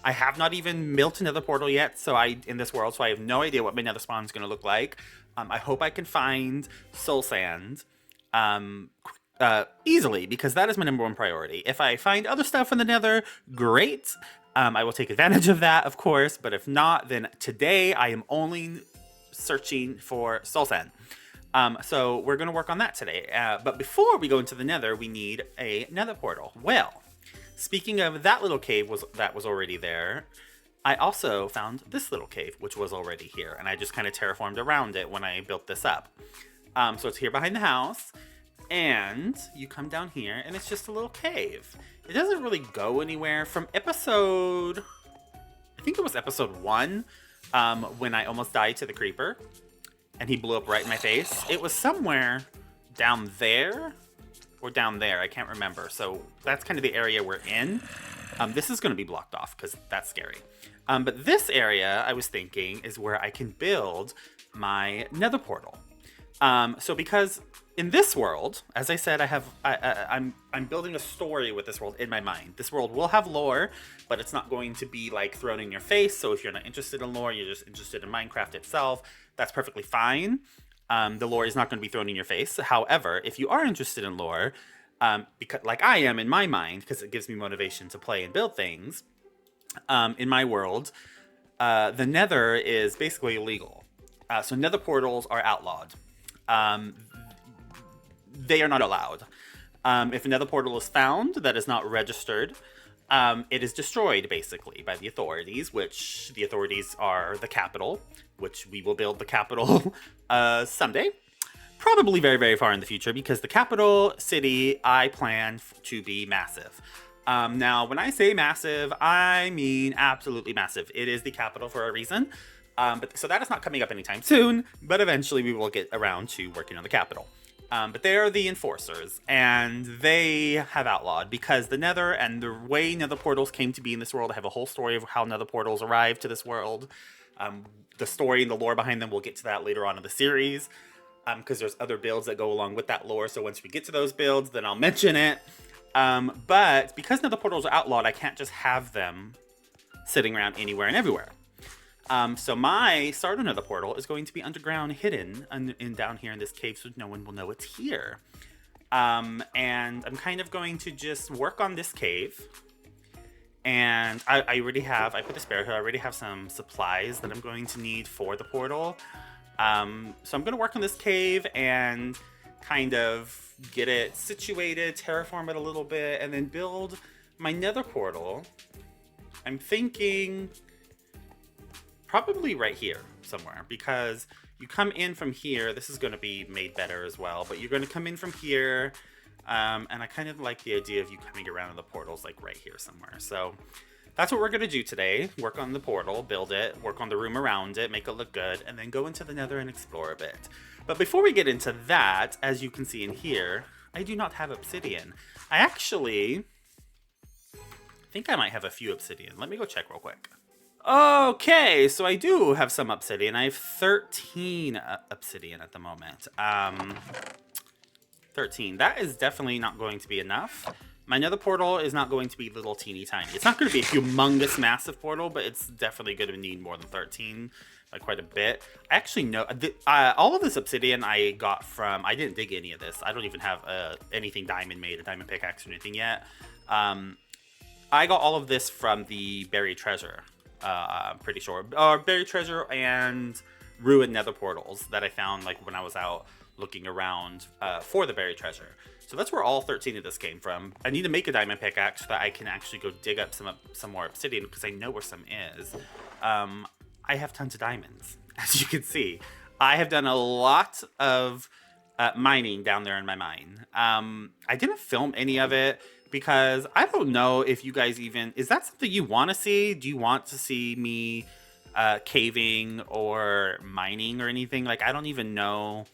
I have not even built another portal yet in this world, so I have no idea what my nether spawn is gonna look like. I hope I can find soul sand easily, because that is my number one priority. If I find other stuff in the nether, great. I will take advantage of that, of course, but if not, then today I am only searching for soul sand. So we're going to work on that today. But before we go into the nether, we need a nether portal. Well, speaking of that little cave that was already there, I also found this little cave, which was already here, and I just kind of terraformed around it when I built this up. So it's here behind the house, and you come down here, and it's just a little cave. It doesn't really go anywhere. From episode, I think it was episode 1, when I almost died to the creeper, and he blew up right in my face. It was somewhere down there, or down there, I can't remember. So that's kind of the area we're in. This is going to be blocked off, because that's scary. But this area, I was thinking, is where I can build my nether portal. So because in this world, as I said, I'm building a story with this world in my mind. This world will have lore, but it's not going to be like thrown in your face. So if you're not interested in lore, you're just interested in Minecraft itself, that's perfectly fine. The lore is not going to be thrown in your face. However, if you are interested in lore, because like I am in my mind, because it gives me motivation to play and build things, in my world, the nether is basically illegal. So nether portals are outlawed. They are not allowed. If a nether portal is found that is not registered, it is destroyed basically by the authorities, which the authorities are the capital, which we will build the capital someday. Probably very, very far in the future, because the capital city I plan to be massive. Now, when I say massive, I mean absolutely massive. It is the capital for a reason. So that is not coming up anytime soon, but eventually we will get around to working on the capital. But they are the enforcers, and they have outlawed, because the nether and the way nether portals came to be in this world. I have a whole story of how nether portals arrived to this world. The story and the lore behind them, we'll get to that later on in the series, because there's other builds that go along with that lore. So once we get to those builds, then I'll mention it. But because nether portals are outlawed, I can't just have them sitting around anywhere and everywhere. So my starter nether portal is going to be underground, hidden in down here in this cave, so no one will know it's here. And I'm kind of going to just work on this cave. And I put a spare here, I already have some supplies that I'm going to need for the portal. So I'm going to work on this cave and kind of get it situated, terraform it a little bit, and then build my nether portal. I'm thinking probably right here somewhere, because you come in from here. This is going to be made better as well, but you're going to come in from here. And I kind of like the idea of you coming around in the portals like right here somewhere. So that's what we're going to do today. Work on the portal, build it, work on the room around it, make it look good, and then go into the nether and explore a bit. But before we get into that, as you can see in here, I do not have obsidian. I actually think I might have a few obsidian. Let me go check real quick. Okay, so I do have some obsidian. I have 13 obsidian at the moment. 13. That is definitely not going to be enough. My nether portal is not going to be little teeny tiny. It's not going to be a humongous massive portal, but it's definitely going to need more than 13 by quite a bit. I actually know all of this obsidian I got from, I didn't dig any of this. I don't even have anything diamond made, a diamond pickaxe or anything yet. I got all of this from the buried treasure, I'm pretty sure. Buried treasure and ruined nether portals that I found like when I was out looking around for the buried treasure. So that's where all 13 of this came from. I need to make a diamond pickaxe so that I can actually go dig up some more obsidian, because I know where some is. I have tons of diamonds, as you can see. I have done a lot of mining down there in my mine. I didn't film any of it because I don't know if you guys even... Is that something you want to see? Do you want to see me caving or mining or anything? Like, I don't even know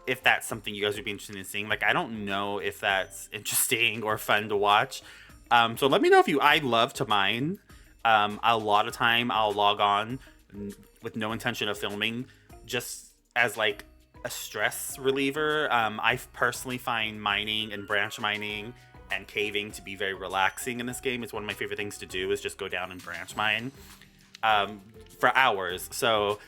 if that's something you guys would be interested in seeing. Like, I don't know if that's interesting or fun to watch. So let me know if you... I love to mine. A lot of time I'll log on with no intention of filming, just as like a stress reliever. I personally find mining and branch mining and caving to be very relaxing in this game. It's one of my favorite things to do, is just go down and branch mine for hours. So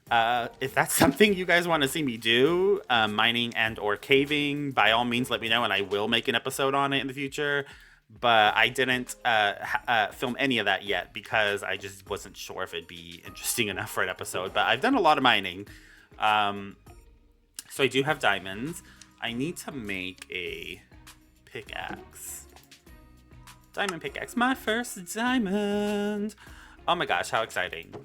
If that's something you guys want to see me do, mining and or caving, by all means, let me know, and I will make an episode on it in the future. But I didn't film any of that yet because I just wasn't sure if it'd be interesting enough for an episode. But I've done a lot of mining. So I do have diamonds. I need to make a pickaxe. Diamond pickaxe. My first diamond. Oh my gosh, how exciting.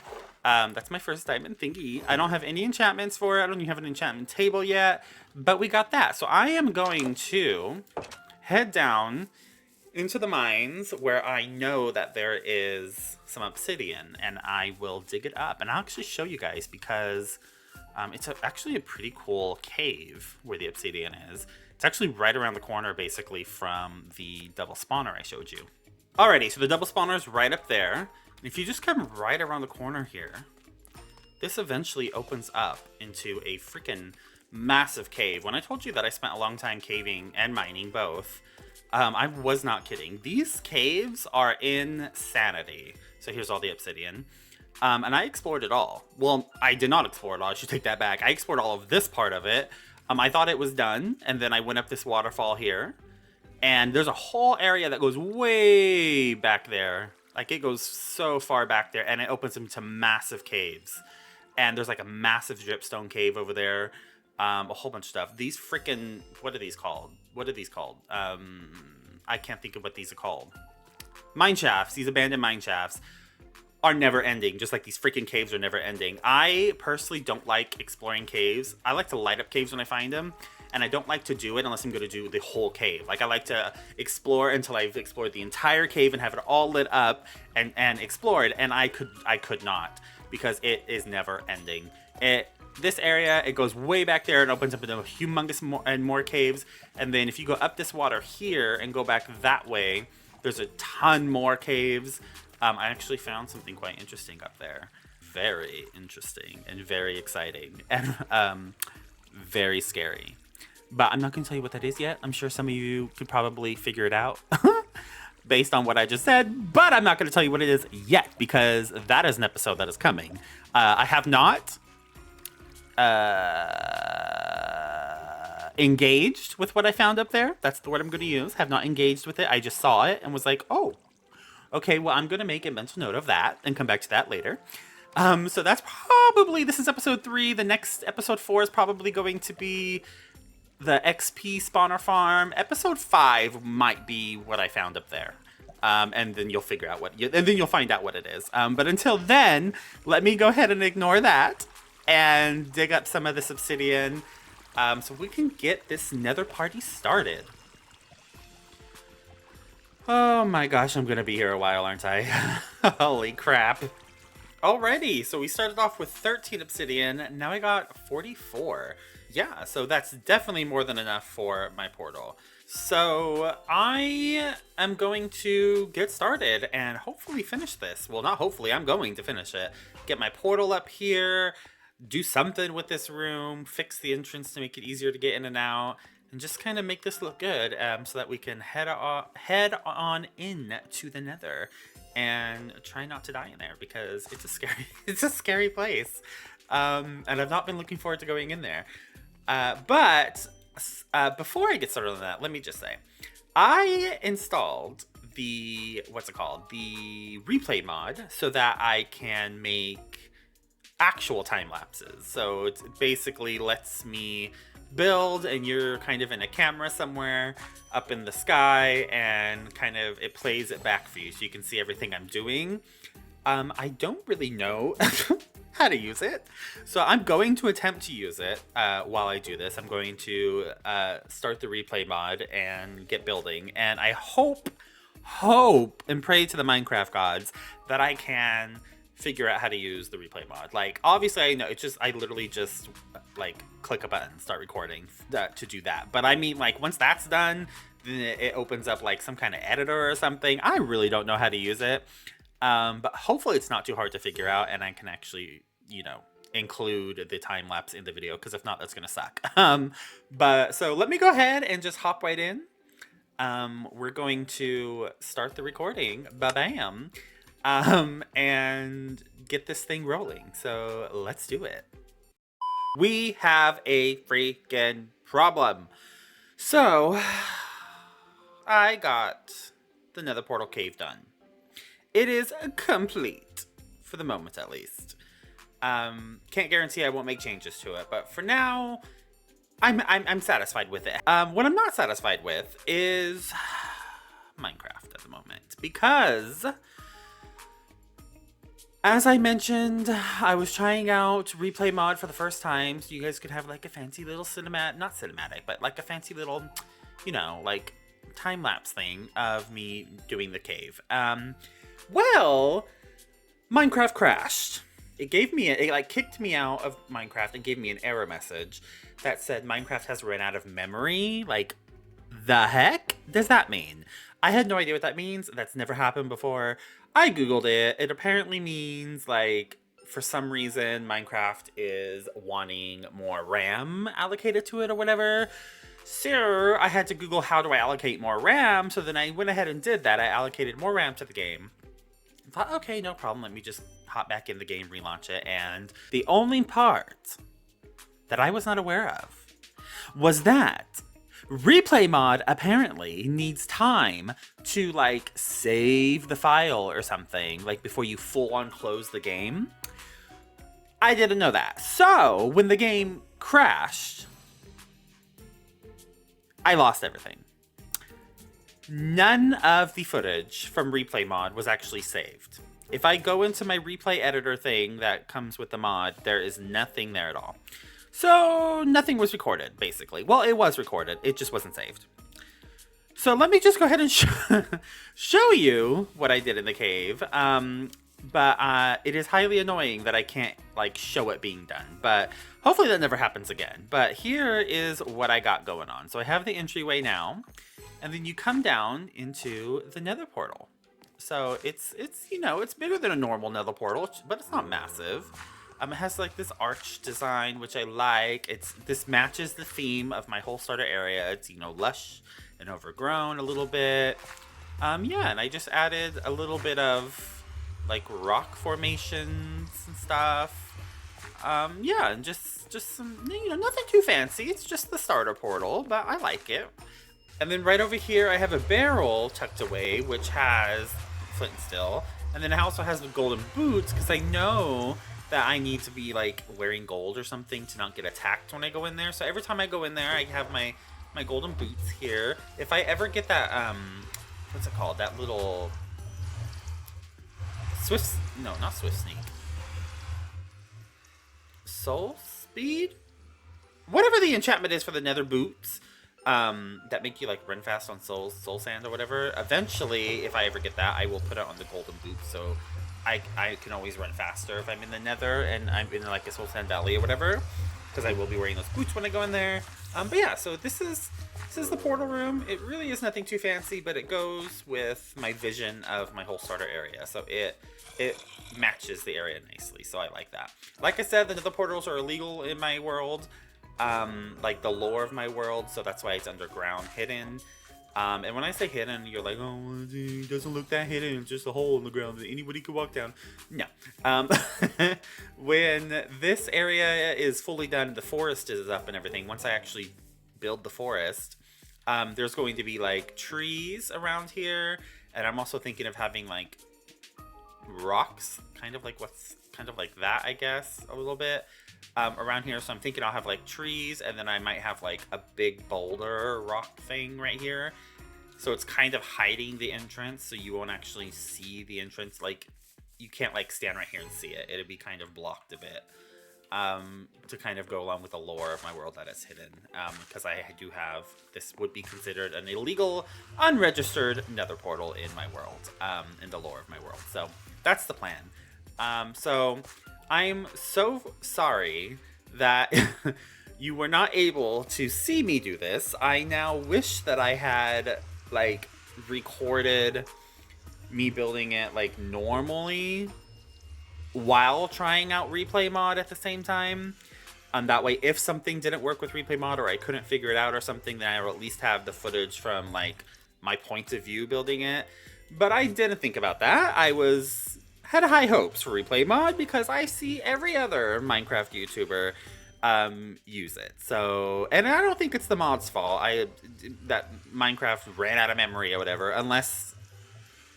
That's my first diamond thingy. I don't have any enchantments for it. I don't even have an enchantment table yet. But we got that. So I am going to head down into the mines where I know that there is some obsidian, and I will dig it up, and I'll actually show you guys because it's actually a pretty cool cave where the obsidian is. It's actually right around the corner basically from the double spawner I showed you. Alrighty, so the double spawner is right up there. And if you just come right around the corner here, this eventually opens up into a freaking massive cave. When I told you that I spent a long time caving and mining both, I was not kidding. These caves are insanity. So here's all the obsidian. And I explored it all. Well, I did not explore it all. I should take that back. I explored all of this part of it. I thought it was done. And then I went up this waterfall here. And there's a whole area that goes way back there. Like, it goes so far back there. And it opens into massive caves. And there's like a massive dripstone cave over there. A whole bunch of stuff. These freaking... What are these called? I can't think of what these are called. Mine shafts. These abandoned mine shafts are never ending. Just like these freaking caves are never ending. I personally don't like exploring caves. I like to light up caves when I find them. And I don't like to do it unless I'm going to do the whole cave. Like, I like to explore until I've explored the entire cave and have it all lit up and explored. And I could not, because it is never ending. This area, it goes way back there and opens up into humongous more caves. And then if you go up this water here and go back that way, there's a ton more caves. I actually found something quite interesting up there. Very interesting and very exciting and very scary. But I'm not going to tell you what that is yet. I'm sure some of you could probably figure it out based on what I just said. But I'm not going to tell you what it is yet because that is an episode that is coming. I have not... engaged with what I found up there. That's the word I'm going to use. Have not engaged with it. I just saw it and was like, oh, okay, well, I'm going to make a mental note of that and come back to that later. So that's probably, this is episode 3. The next episode 4 is probably going to be the XP spawner farm. Episode 5 might be what I found up there. And then you'll figure out and then you'll find out what it is. But until then, let me go ahead and ignore that and dig up some of this obsidian so we can get this nether party started. Oh my gosh, I'm gonna be here a while, aren't I? Holy crap. Alrighty, so we started off with 13 obsidian, now I got 44. Yeah, so that's definitely more than enough for my portal. So I am going to get started and hopefully finish this. Well, not hopefully, I'm going to finish it. Get my portal up here, do something with this room, fix the entrance to make it easier to get in and out, and just kind of make this look good so that we can head on in to the nether and try not to die in there because it's a scary place. And I've not been looking forward to going in there. But before I get started on that, let me just say, I installed the replay mod so that I can make actual time lapses. So it basically lets me build and you're kind of in a camera somewhere up in the sky and kind of it plays it back for you so you can see everything I'm doing. I don't really know how to use it, so I'm going to attempt to use it while I do this. I'm going to start the replay mod and get building, and I hope and pray to the Minecraft gods that I can figure out how to use the replay mod. Like, obviously I know I literally just like click a button, start recording to do that. But I mean, like, once that's done, then it opens up like some kind of editor or something. I really don't know how to use it. But hopefully it's not too hard to figure out and I can actually, include the time lapse in the video, because if not, that's gonna suck. But so let me go ahead and just hop right in. We're going to start the recording. Ba-bam. and get this thing rolling. So let's do it. We have a freaking problem. So I got the Nether Portal Cave done. It is complete, for the moment at least. Can't guarantee I won't make changes to it, but for now, I'm satisfied with it. What I'm not satisfied with is Minecraft at the moment, because as I mentioned, I was trying out Replay Mod for the first time, so you guys could have like a fancy little not cinematic, but like a fancy little, you know, like time-lapse thing of me doing the cave. Well, Minecraft crashed. It kicked me out of Minecraft and gave me an error message that said Minecraft has run out of memory. Like, the heck does that mean? I had no idea what that means. That's never happened before. I Googled it. It apparently means, like, for some reason, Minecraft is wanting more RAM allocated to it or whatever. So I had to Google how do I allocate more RAM. So then I went ahead and did that. I allocated more RAM to the game. I thought, okay, no problem. Let me just hop back in the game, relaunch it. And the only part that I was not aware of was that Replay Mod apparently needs time to like save the file or something, like before you full on close the game. I didn't know that. So when the game crashed, I lost everything. None of the footage from Replay Mod was actually saved. If I go into my replay editor thing that comes with the mod, there is nothing there at all. So nothing was recorded, basically. Well, it was recorded. It just wasn't saved. So let me just go ahead and show you what I did in the cave. But it is highly annoying that I can't like show it being done. But hopefully that never happens again. But here is what I got going on. So I have the entryway now. And then you come down into the Nether portal. So it's you know, it's bigger than a normal Nether portal, but it's not massive. It has like this arch design, which I like. This matches the theme of my whole starter area. It's, you know, lush and overgrown a little bit. Yeah, and I just added a little bit of like rock formations and stuff. Yeah, and just some, you know, nothing too fancy. It's just the starter portal, but I like it. And then right over here, I have a barrel tucked away, which has flint and steel. And then it also has the golden boots, because I know that I need to be, like, wearing gold or something to not get attacked when I go in there. So every time I go in there, I have my golden boots here. If I ever get that, what's it called? That little not Swift Sneak. Soul Speed? Whatever the enchantment is for the Nether boots. That make you like run fast on soul sand or whatever. Eventually, if I ever get that, I will put it on the golden boots, so I can always run faster if I'm in the Nether and I'm in like a soul sand valley or whatever, because I will be wearing those boots when I go in there. But yeah, so this is the portal room. It really is nothing too fancy, but it goes with my vision of my whole starter area, so it matches the area nicely. So I like that. Like I said, the Nether portals are illegal in my world. Like the lore of my world, so that's why it's underground, hidden. And when I say hidden, you're like, oh, it doesn't look that hidden, it's just a hole in the ground that anybody could walk down. No. When this area is fully done, the forest is up and everything, once I actually build the forest, there's going to be like trees around here, and I'm also thinking of having like rocks, kind of like that, I guess, a little bit. Around here, so I'm thinking I'll have like trees, and then I might have like a big boulder rock thing right here, so it's kind of hiding the entrance, so you won't actually see the entrance. Like, you can't like stand right here and see it. It'll be kind of blocked a bit, to kind of go along with the lore of my world that is hidden, because I do have, this would be considered an illegal, unregistered Nether portal in my world, in the lore of my world. So that's the plan. So I'm so sorry that you were not able to see me do this. I now wish that I had, like, recorded me building it, like, normally while trying out Replay Mod at the same time. That way, if something didn't work with Replay Mod or I couldn't figure it out or something, then I will at least have the footage from, like, my point of view building it. But I didn't think about that. Had high hopes for replay mod because I see every other Minecraft YouTuber use it. So, and I don't think it's the mod's fault. That Minecraft ran out of memory or whatever, unless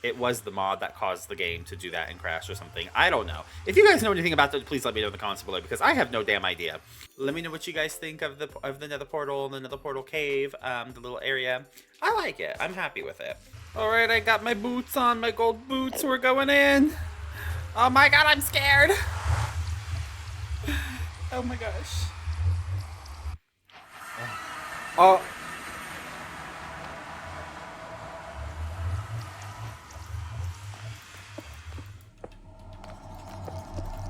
it was the mod that caused the game to do that and crash or something. I don't know. If you guys know anything about that, please let me know in the comments below because I have no damn idea. Let me know what you guys think of the Nether portal, the Nether portal cave, the little area. I like it. I'm happy with it. All right, I got my boots on, my gold boots. We're going in. Oh my god, I'm scared. Oh my gosh. Oh.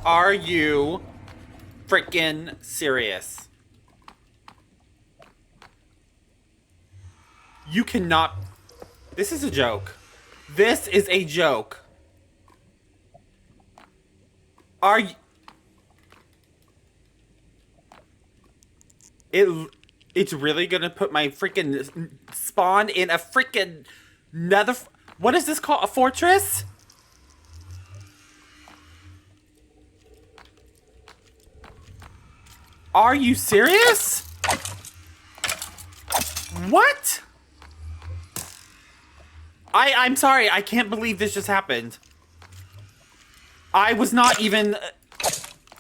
Are you freaking serious? You cannot. This is a joke. This is a joke. Are you? It's really gonna put my freaking spawn in a freaking nether. What is this called? A fortress? Are you serious? What? I'm sorry. I can't believe this just happened. I was not even.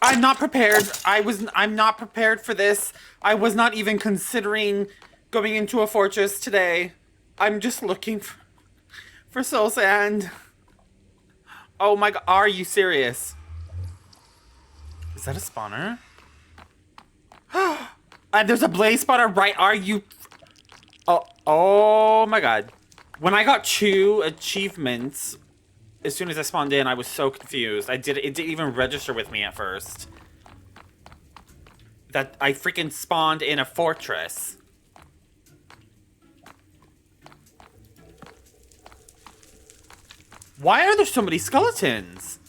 I'm not prepared. I'm not prepared for this. I was not even considering going into a fortress today. I'm just looking for soul sand. Oh my god. Are you serious? Is that a spawner? And there's a blaze spawner, right? Are you? Oh my god. When I got 2 achievements, as soon as I spawned in, I was so confused. It didn't even register with me at first. That I freaking spawned in a fortress. Why are there so many skeletons?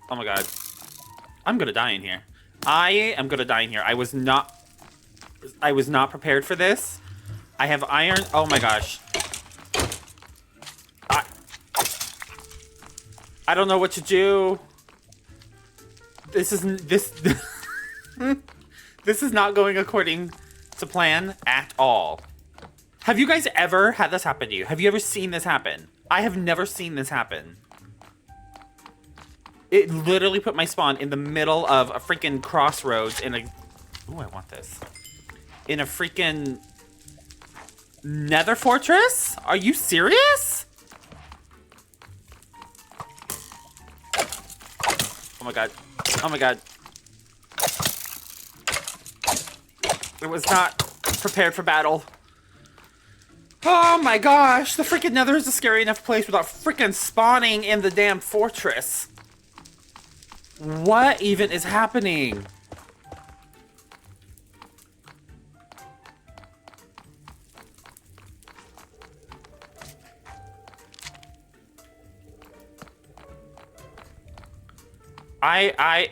Oh my god. I'm gonna die in here. I am gonna die in here. I was not prepared for this. I have iron. Oh my gosh. I don't know what to do. This is not going according to plan at all. Have you guys ever had this happen to you? Have you ever seen this happen? I have never seen this happen. It literally put my spawn in the middle of a freaking crossroads in a... Ooh, I want this. In a freaking nether fortress? Are you serious? Oh my god. Oh my god. It was not prepared for battle. Oh my gosh. The freaking nether is a scary enough place without freaking spawning in the damn fortress. What even is happening?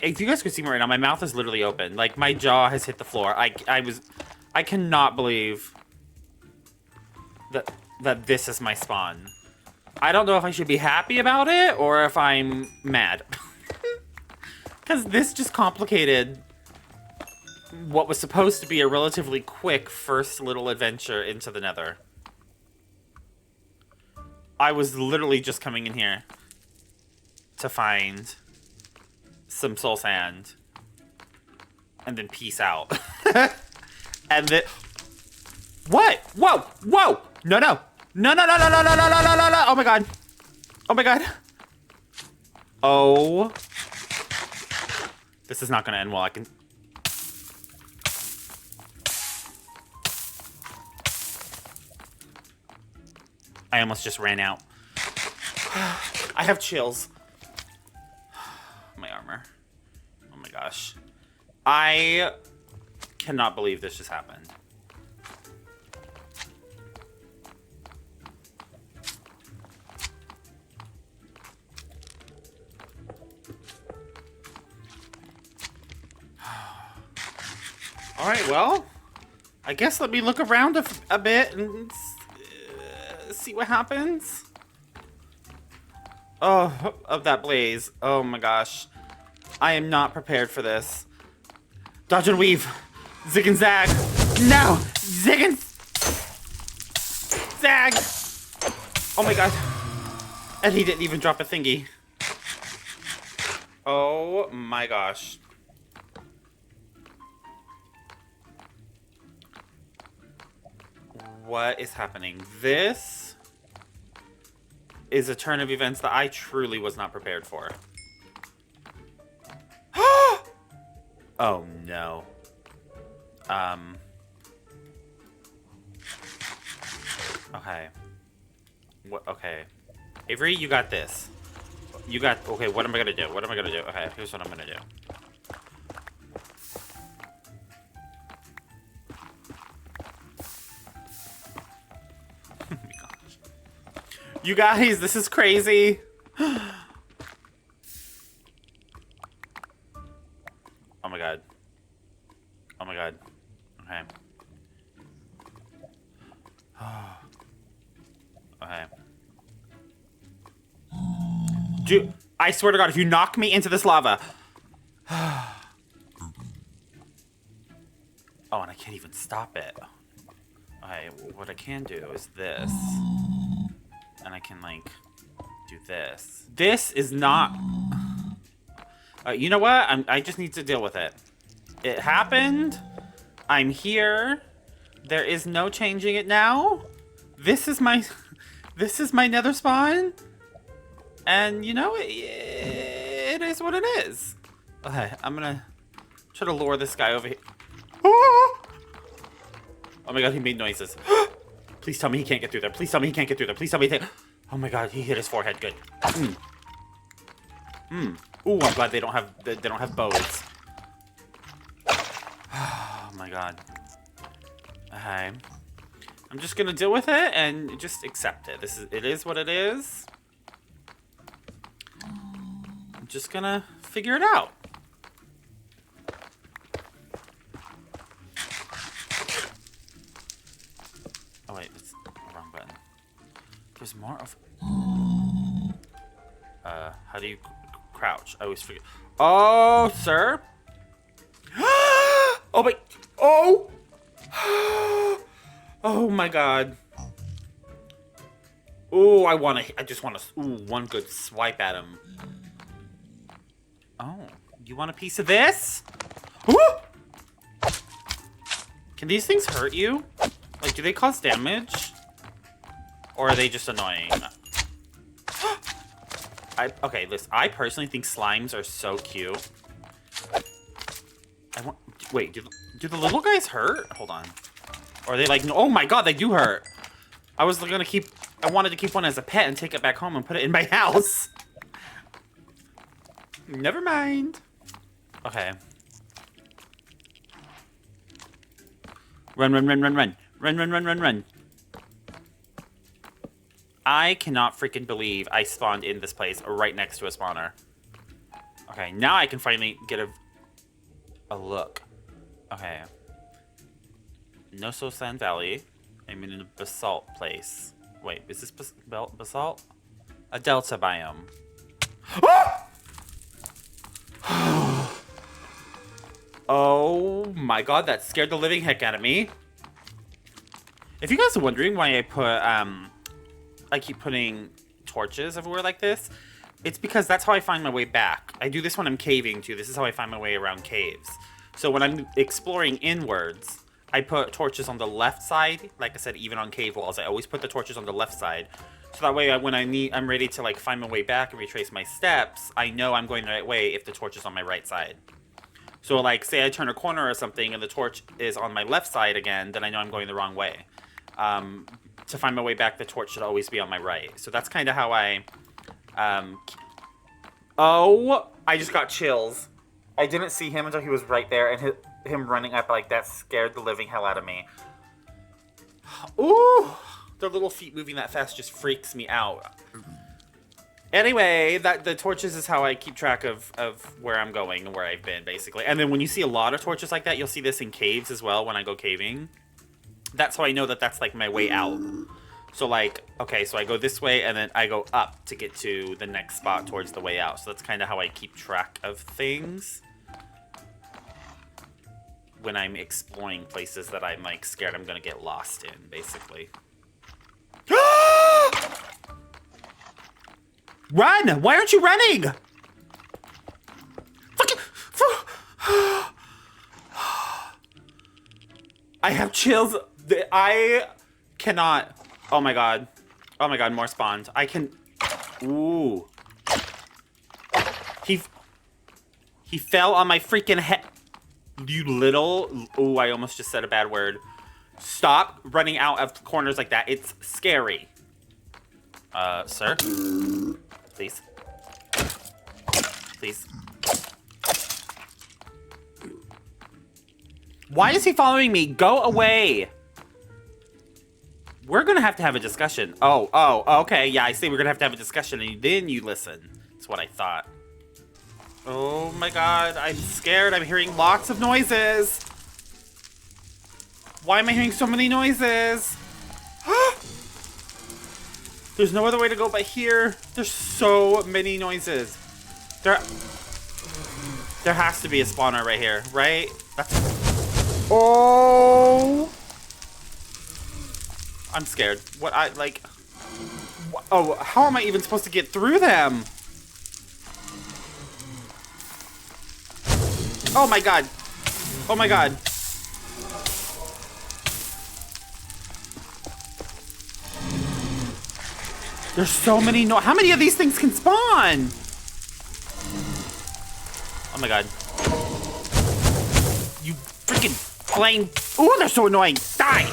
If you guys could see me right now, my mouth is literally open. Like, my jaw has hit the floor. I cannot believe that this is my spawn. I don't know if I should be happy about it or if I'm mad. Because this just complicated what was supposed to be a relatively quick first little adventure into the nether. I was literally just coming in here to find some soul sand and then peace out. And then... What? Whoa! Whoa! No, no! No, no, no, no, no, no, no, no, no, no, no! Oh my god. Oh my god. Oh. This is not gonna end well. I can... I almost just ran out. I have chills. My armor. Oh my gosh. I cannot believe this just happened. Alright, well, I guess let me look around a bit and see what happens. Oh, of that blaze. Oh my gosh. I am not prepared for this. Dodge and weave. Zig and zag. No! Zig and zag! Oh my god. And he didn't even drop a thingy. Oh my gosh. What is happening? This is a turn of events that I truly was not prepared for. Oh no. Okay. What? Okay. Avery, you got this. You got. Okay. What am I gonna do? What am I gonna do? Okay. Here's what I'm gonna do. Oh my gosh. You guys, this is crazy. Oh my god. Oh my god. Okay. Okay. Dude, I swear to god, if you knock me into this lava. Oh, and I can't even stop it. Okay, what I can do is this. And I can, like, do this. This is not... you know what? I just need to deal with it. It happened. I'm here. There is no changing it now. This is my nether spawn. And, you know, it is what it is. Okay, I'm gonna try to lure this guy over here. Oh my god, he made noises. Please tell me he can't get through there. Please tell me he can't get through there. Please tell me he can't. Oh my god, he hit his forehead. Good. Ooh, I'm glad they don't have bows. Oh my god. Okay. I'm just gonna deal with it and just accept it. It is what it is. I'm just gonna figure it out. Oh wait, that's the wrong button. There's more of... how do you crouch? I always forget. Oh, sir? Oh, wait. Oh! Oh my god. Ooh, I just want to... Ooh, one good swipe at him. Oh, you want a piece of this? Ooh! Can these things hurt you? Like, do they cause damage? Or are they just annoying? Okay, listen, I personally think slimes are so cute. Wait, do the little guys hurt? Hold on. Or are they like, oh my god, they do hurt. I wanted to keep one as a pet and take it back home and put it in my house. Never mind. Okay. Run, run, run, run, run. Run, run, run, run, run. I cannot freaking believe I spawned in this place right next to a spawner. Okay, now I can finally get a look. Okay. No Soul Sand Valley. I'm in a basalt place. Wait, is this basalt? A delta biome. Oh my god, that scared the living heck out of me. If you guys are wondering why I keep putting torches everywhere like this, it's because that's how I find my way back. I do this when I'm caving too. This is how I find my way around caves. So when I'm exploring inwards, I put torches on the left side. Like I said, even on cave walls, I always put the torches on the left side. So that way, when I'm ready to like find my way back and retrace my steps, I know I'm going the right way if the torch is on my right side. So like, say I turn a corner or something and the torch is on my left side again, then I know I'm going the wrong way. To find my way back, the torch should always be on my right. So that's kind of how I... Oh, I just got chills. I didn't see him until he was right there, and him running up like that scared the living hell out of me. Ooh, their little feet moving that fast just freaks me out. Anyway, the torches is how I keep track of where I'm going and where I've been, basically. And then when you see a lot of torches like that, you'll see this in caves as well when I go caving. That's how I know that that's like my way out. So like, okay, so I go this way and then I go up to get to the next spot towards the way out. So that's kind of how I keep track of things when I'm exploring places that I'm like scared I'm gonna get lost in, basically. Run! Why aren't you running? I have chills. I cannot. Oh my god. Oh my god, more spawned. I can. Ooh. He fell on my freaking head. You little. Ooh, I almost just said a bad word. Stop running out of corners like that. It's scary. Sir? Please. Please. Why is he following me? Go away. We're gonna have to have a discussion. Oh, okay. Yeah, I see. We're gonna have to have a discussion and then you listen. That's what I thought. Oh my god, I'm scared. I'm hearing lots of noises. Why am I hearing so many noises? There's no other way to go but here. There's so many noises. There has to be a spawner right here, right? Oh! I'm scared. Oh, how am I even supposed to get through them? Oh my god. Oh my god. There's so many how many of these things can spawn? Oh my god. You freaking flame. Ooh, they're so annoying. Die!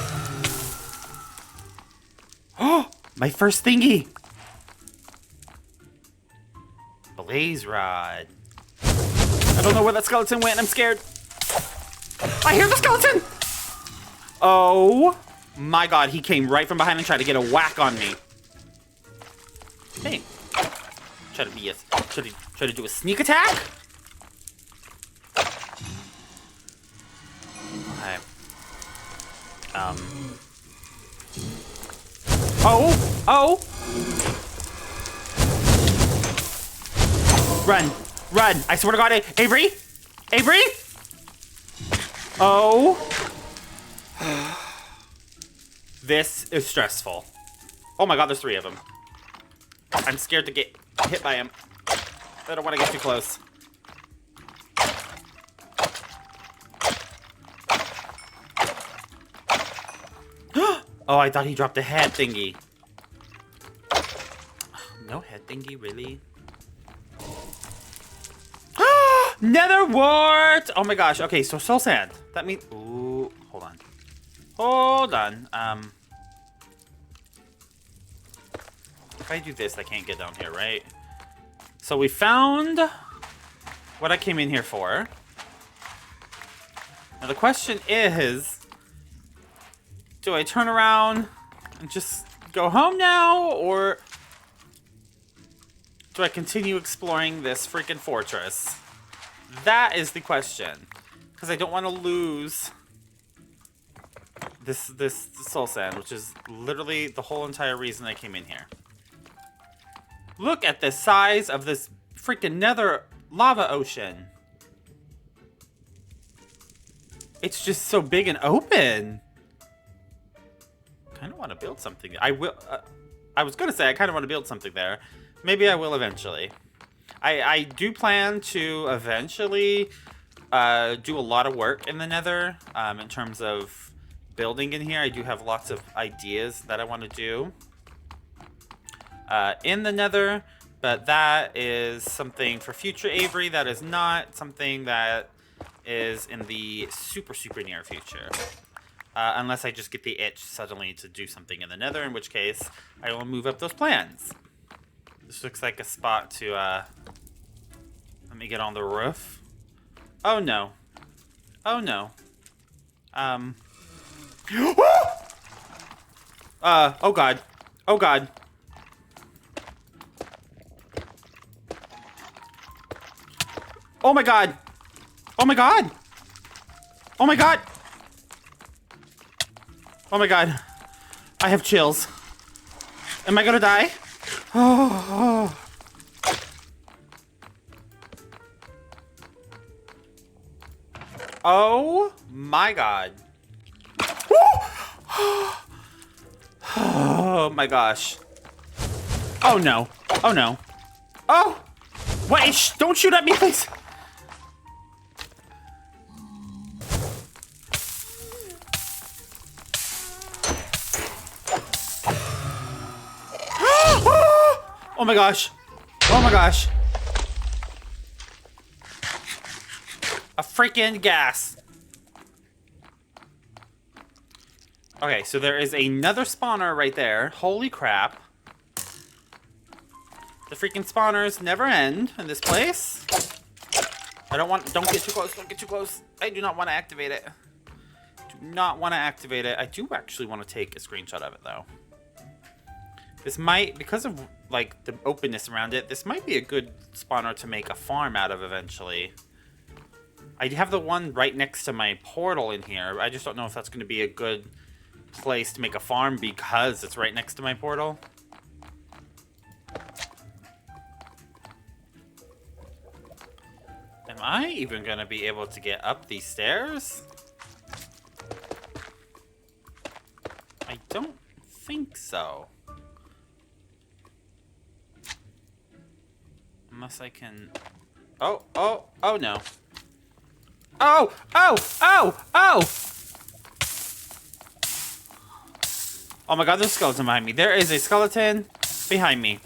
Oh, my first thingy. Blaze rod. I don't know where that skeleton went. I'm scared. I hear the skeleton! Oh my god, he came right from behind and tried to get a whack on me. Hey. Try to do a sneak attack? Okay. Oh! Run! Run! I swear to God, Avery! Avery! Oh! This is stressful. Oh my god, there's 3 of them. I'm scared to get hit by him. I don't want to get too close. Oh, I thought he dropped a head thingy. No head thingy, really? Nether wart! Oh my gosh. Okay, so soul sand. That means... Ooh, hold on. Hold on. If I do this, I can't get down here, right? So we found what I came in here for. Now the question is, do I turn around and just go home now, or do I continue exploring this freaking fortress? That is the question, because I don't want to lose this soul sand, which is literally the whole entire reason I came in here. Look at the size of this freaking nether lava ocean. It's just so big and open. I kind of want to build something. I was going to say I kind of want to build something there. Maybe I will eventually. I do plan to eventually do a lot of work in the nether in terms of building in here. I do have lots of ideas that I want to do in the nether, but that is something for future Avery. That is not something that is in the super near future. Unless I just get the itch suddenly to do something in the nether, in which case I will move up those plans. This looks like a spot to, let me get on the roof. Oh no. Oh no. Oh god. Oh god. Oh my god. Oh my god. Oh my god. Oh my god. I have chills. Am I gonna die? Oh. Oh my god. Oh my gosh. Oh no. Oh no. Oh! Wait, don't shoot at me, please! Oh my gosh. Oh my gosh. A freaking gas. Okay, so there is another spawner right there. Holy crap. The freaking spawners never end in this place. Don't get too close, don't get too close. I do not want to activate it. Do not want to activate it. I do actually want to take a screenshot of it though. This might, because of like the openness around it, this might be a good spawner to make a farm out of eventually. I have the one right next to my portal in here. I just don't know if that's going to be a good place to make a farm because it's right next to my portal. Am I even going to be able to get up these stairs? I don't think so. Unless I can... Oh no. Oh! Oh my god, there's a skeleton behind me. There is a skeleton behind me.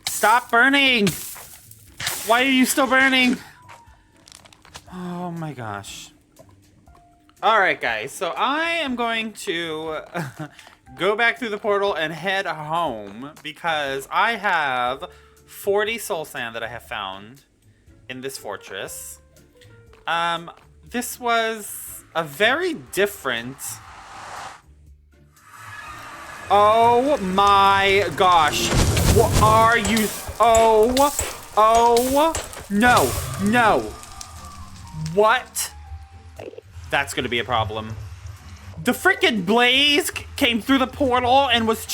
Stop burning! Why are you still burning? Oh my gosh. Alright guys, so I am going to go back through the portal and head home because I have 40 soul sand that I have found in this fortress. This was a very different... Oh my gosh. What are you... Oh, no. What? That's gonna be a problem. The freaking blaze came through the portal and was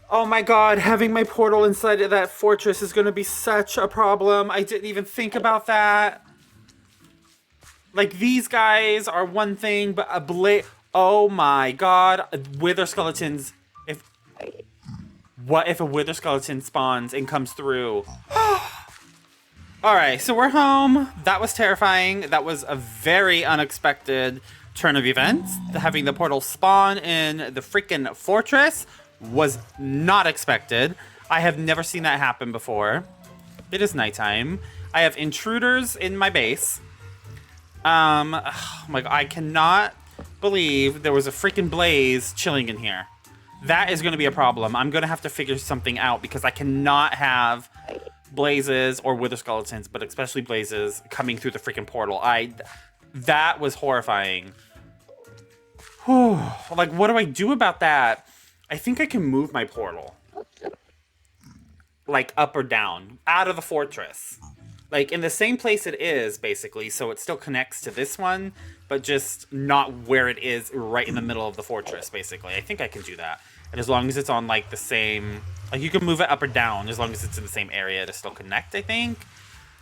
Oh my god, having my portal inside of that fortress is gonna be such a problem. I didn't even think about that. Like, these guys are one thing, but a blaze... Oh my god. Wither skeletons. What if a wither skeleton spawns and comes through? Alright, so we're home. That was terrifying. That was a very unexpected turn of events. Having the portal spawn in the freaking fortress was not expected. I have never seen that happen before. It is nighttime. I have intruders in my base. Oh my god, I cannot believe there was a freaking blaze chilling in here. That is going to be a problem. I'm going to have to figure something out because I cannot have blazes or wither skeletons, but especially blazes coming through the freaking portal. That was horrifying. Like, what do I do about that? I think I can move my portal. Like, up or down. Out of the fortress. Like, in the same place it is, basically, so it still connects to this one, but just not where it is right in the middle of the fortress, basically. I think I can do that. And as long as it's on, like, the same... Like, you can move it up or down as long as it's in the same area to still connect, I think.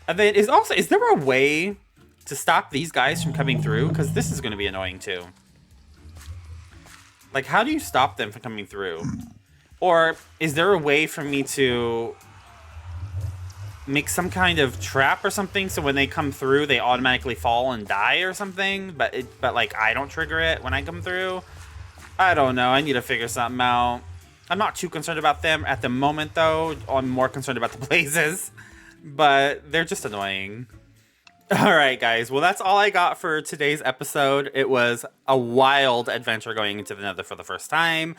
And then, is there a way to stop these guys from coming through? Because this is going to be annoying, too. Like, how do you stop them from coming through? Or is there a way for me to make some kind of trap or something so when they come through, they automatically fall and die or something? But like, I don't trigger it when I come through? I don't know. I need to figure something out. I'm not too concerned about them at the moment, though. I'm more concerned about the blazes. But they're just annoying. Alright, guys. Well, that's all I got for today's episode. It was a wild adventure going into the Nether for the first time.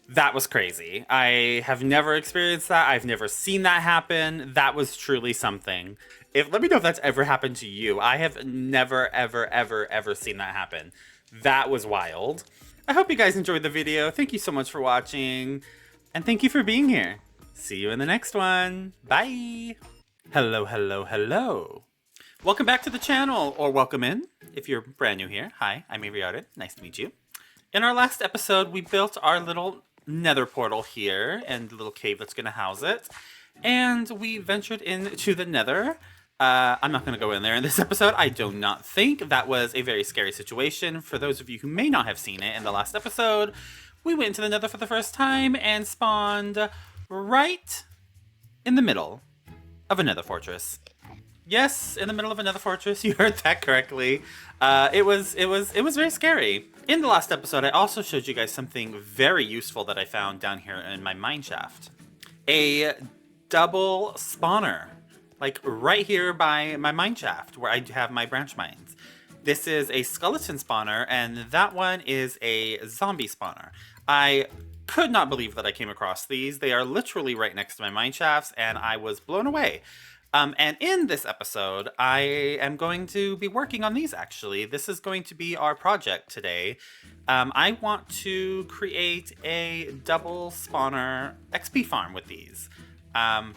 That was crazy. I have never experienced that. I've never seen that happen. That was truly something. Let me know if that's ever happened to you. I have never, ever, ever, ever seen that happen. That was wild. I hope you guys enjoyed the video. Thank you so much for watching. And thank you for being here. See you in the next one. Bye. Hello, hello, hello. Welcome back to the channel, or welcome in if you're brand new here. Hi, I'm AvryCraft. Nice to meet you. In our last episode, we built our little nether portal here and the little cave that's going to house it. And we ventured into the nether. I'm not going to go in there in this episode. I do not think that was a very scary situation. For those of you who may not have seen it in the last episode, we went into the nether for the first time and spawned right in the middle of a nether fortress. Yes, in the middle of another fortress. You heard that correctly. It was very scary. In the last episode, I also showed you guys something very useful that I found down here in my mine shaft. A double spawner, like right here by my mine shaft where I have my branch mines. This is a skeleton spawner, and that one is a zombie spawner. I could not believe that I came across these. They are literally right next to my mine shafts, and I was blown away. And in this episode, I am going to be working on these, actually. This is going to be our project today. I want to create a double spawner XP farm with these.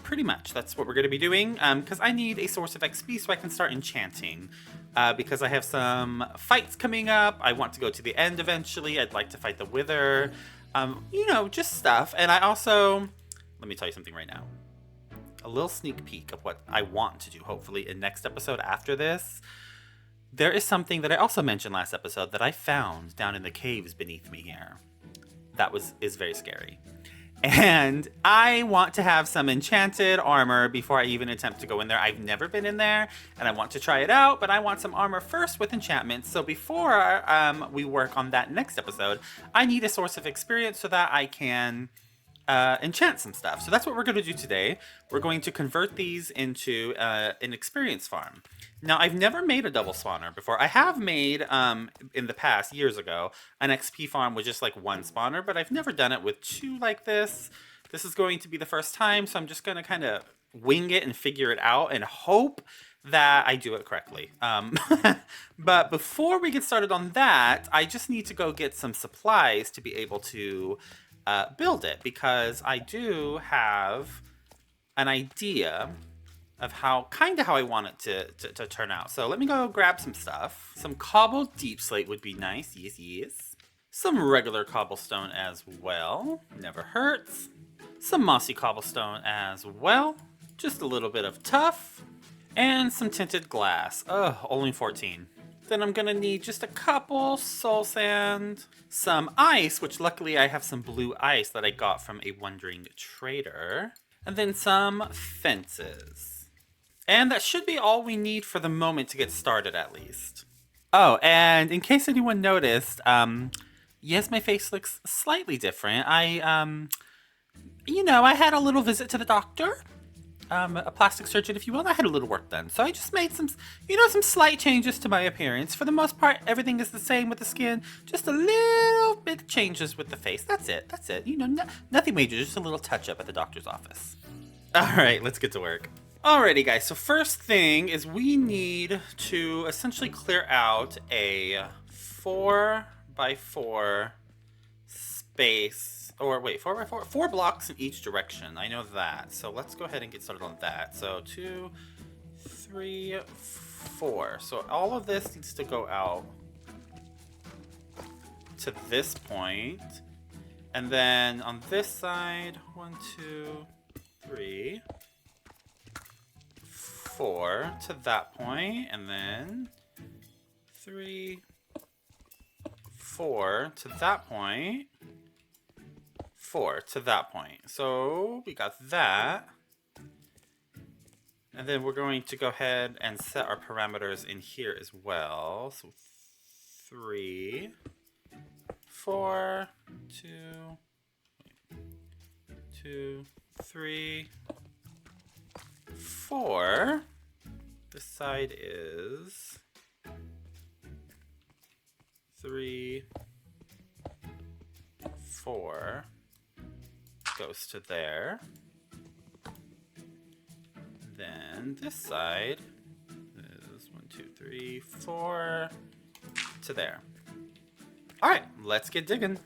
Pretty much, that's what we're going to be doing, because I need a source of XP so I can start enchanting. Because I have some fights coming up. I want to go to the end eventually. I'd like to fight the Wither. Just stuff. And I also... Let me tell you something right now. A little sneak peek of what I want to do, hopefully, in next episode after this. There is something that I also mentioned last episode that I found down in the caves beneath me here. That is very scary. And I want to have some enchanted armor before I even attempt to go in there. I've never been in there, and I want to try it out, but I want some armor first with enchantments. So before we work on that next episode, I need a source of experience so that I can... enchant some stuff. So that's what we're going to do today. We're going to convert these into an experience farm. Now, I've never made a double spawner before. I have made, in the past, years ago, an XP farm with just like one spawner, but I've never done it with two like this. This is going to be the first time, so I'm just going to kind of wing it and figure it out and hope that I do it correctly. But before we get started on that, I just need to go get some supplies to be able to build it, because I do have an idea of how I want it to turn out. So let me go grab some stuff. Some cobbled deep slate would be nice. Yes. Some regular cobblestone as well. Never hurts. Some mossy cobblestone as well. Just a little bit of tough. And some tinted glass. Only 14. Then I'm gonna need just a couple soul sand, some ice, which luckily I have some blue ice that I got from a wandering trader, and then some fences. And that should be all we need for the moment to get started, at least. Oh, and in case anyone noticed, yes, my face looks slightly different. I had a little visit to the doctor. A plastic surgeon, if you will. I had a little work done. So I just made some slight changes to my appearance. For the most part, everything is the same with the skin. Just a little bit changes with the face. That's it. Nothing major, just a little touch up at the doctor's office. All right, let's get to work. Alrighty, guys. So first thing is we need to essentially clear out a 4x4 space. Or wait, 4x4? 4 blocks in each direction. I know that. So let's go ahead and get started on that. So 2, 3, 4. So all of this needs to go out to this point. And then on this side, 1, 2, 3, 4 to that point. And then 3, 4 to that point. 4 to that point. So we got that. And then we're going to go ahead and set our parameters in here as well. So 3, 4, 2, 3, 4. This side is 3, 4. Goes to there. Then this side is 1, 2, 3, 4 to there. All right, let's get digging.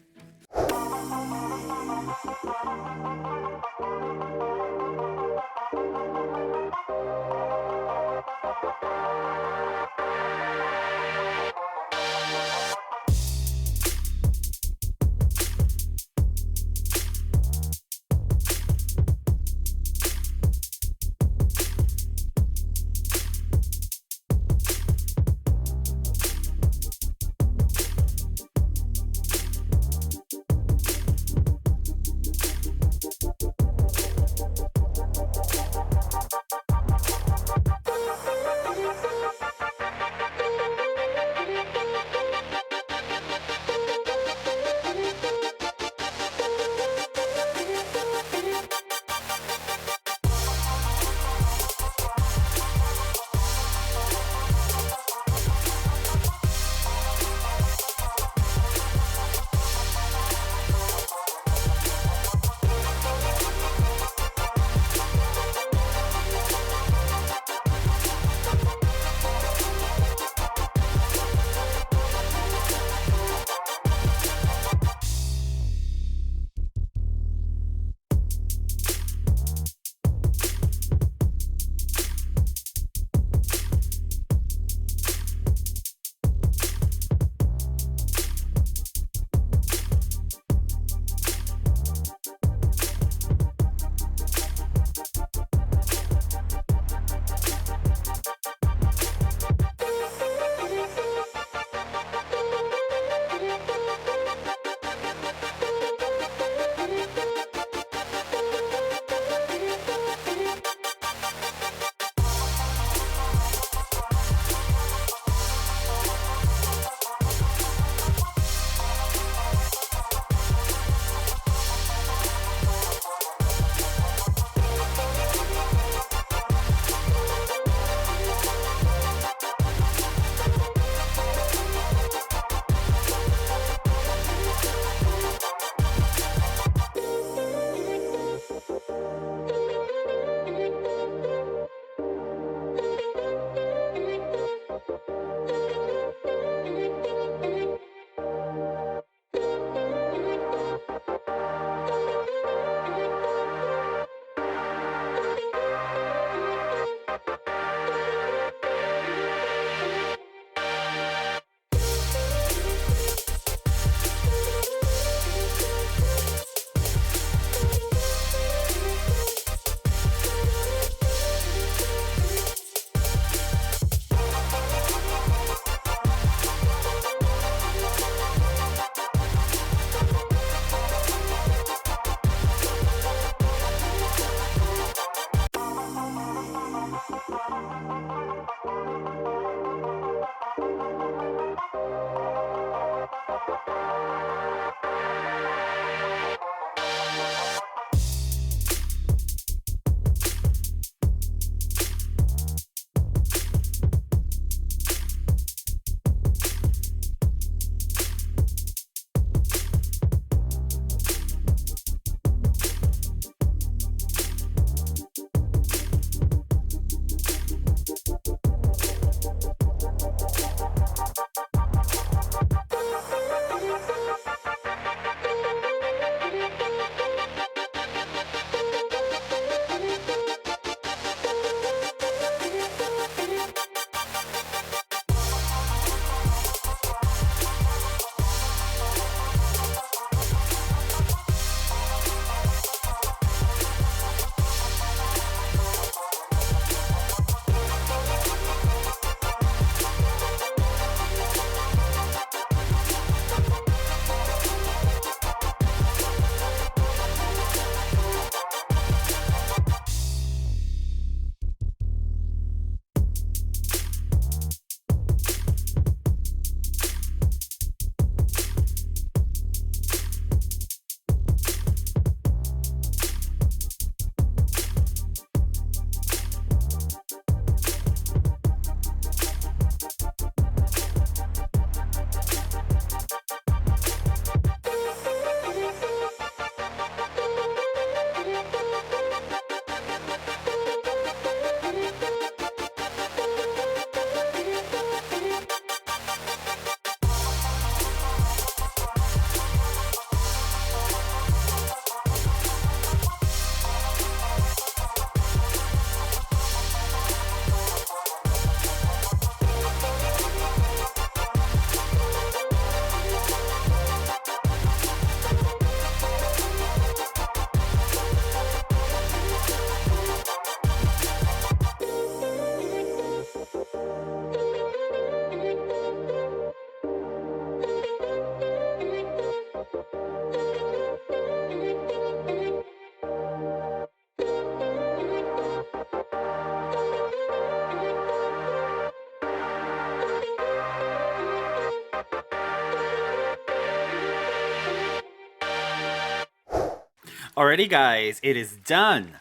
Alrighty, guys, it is done.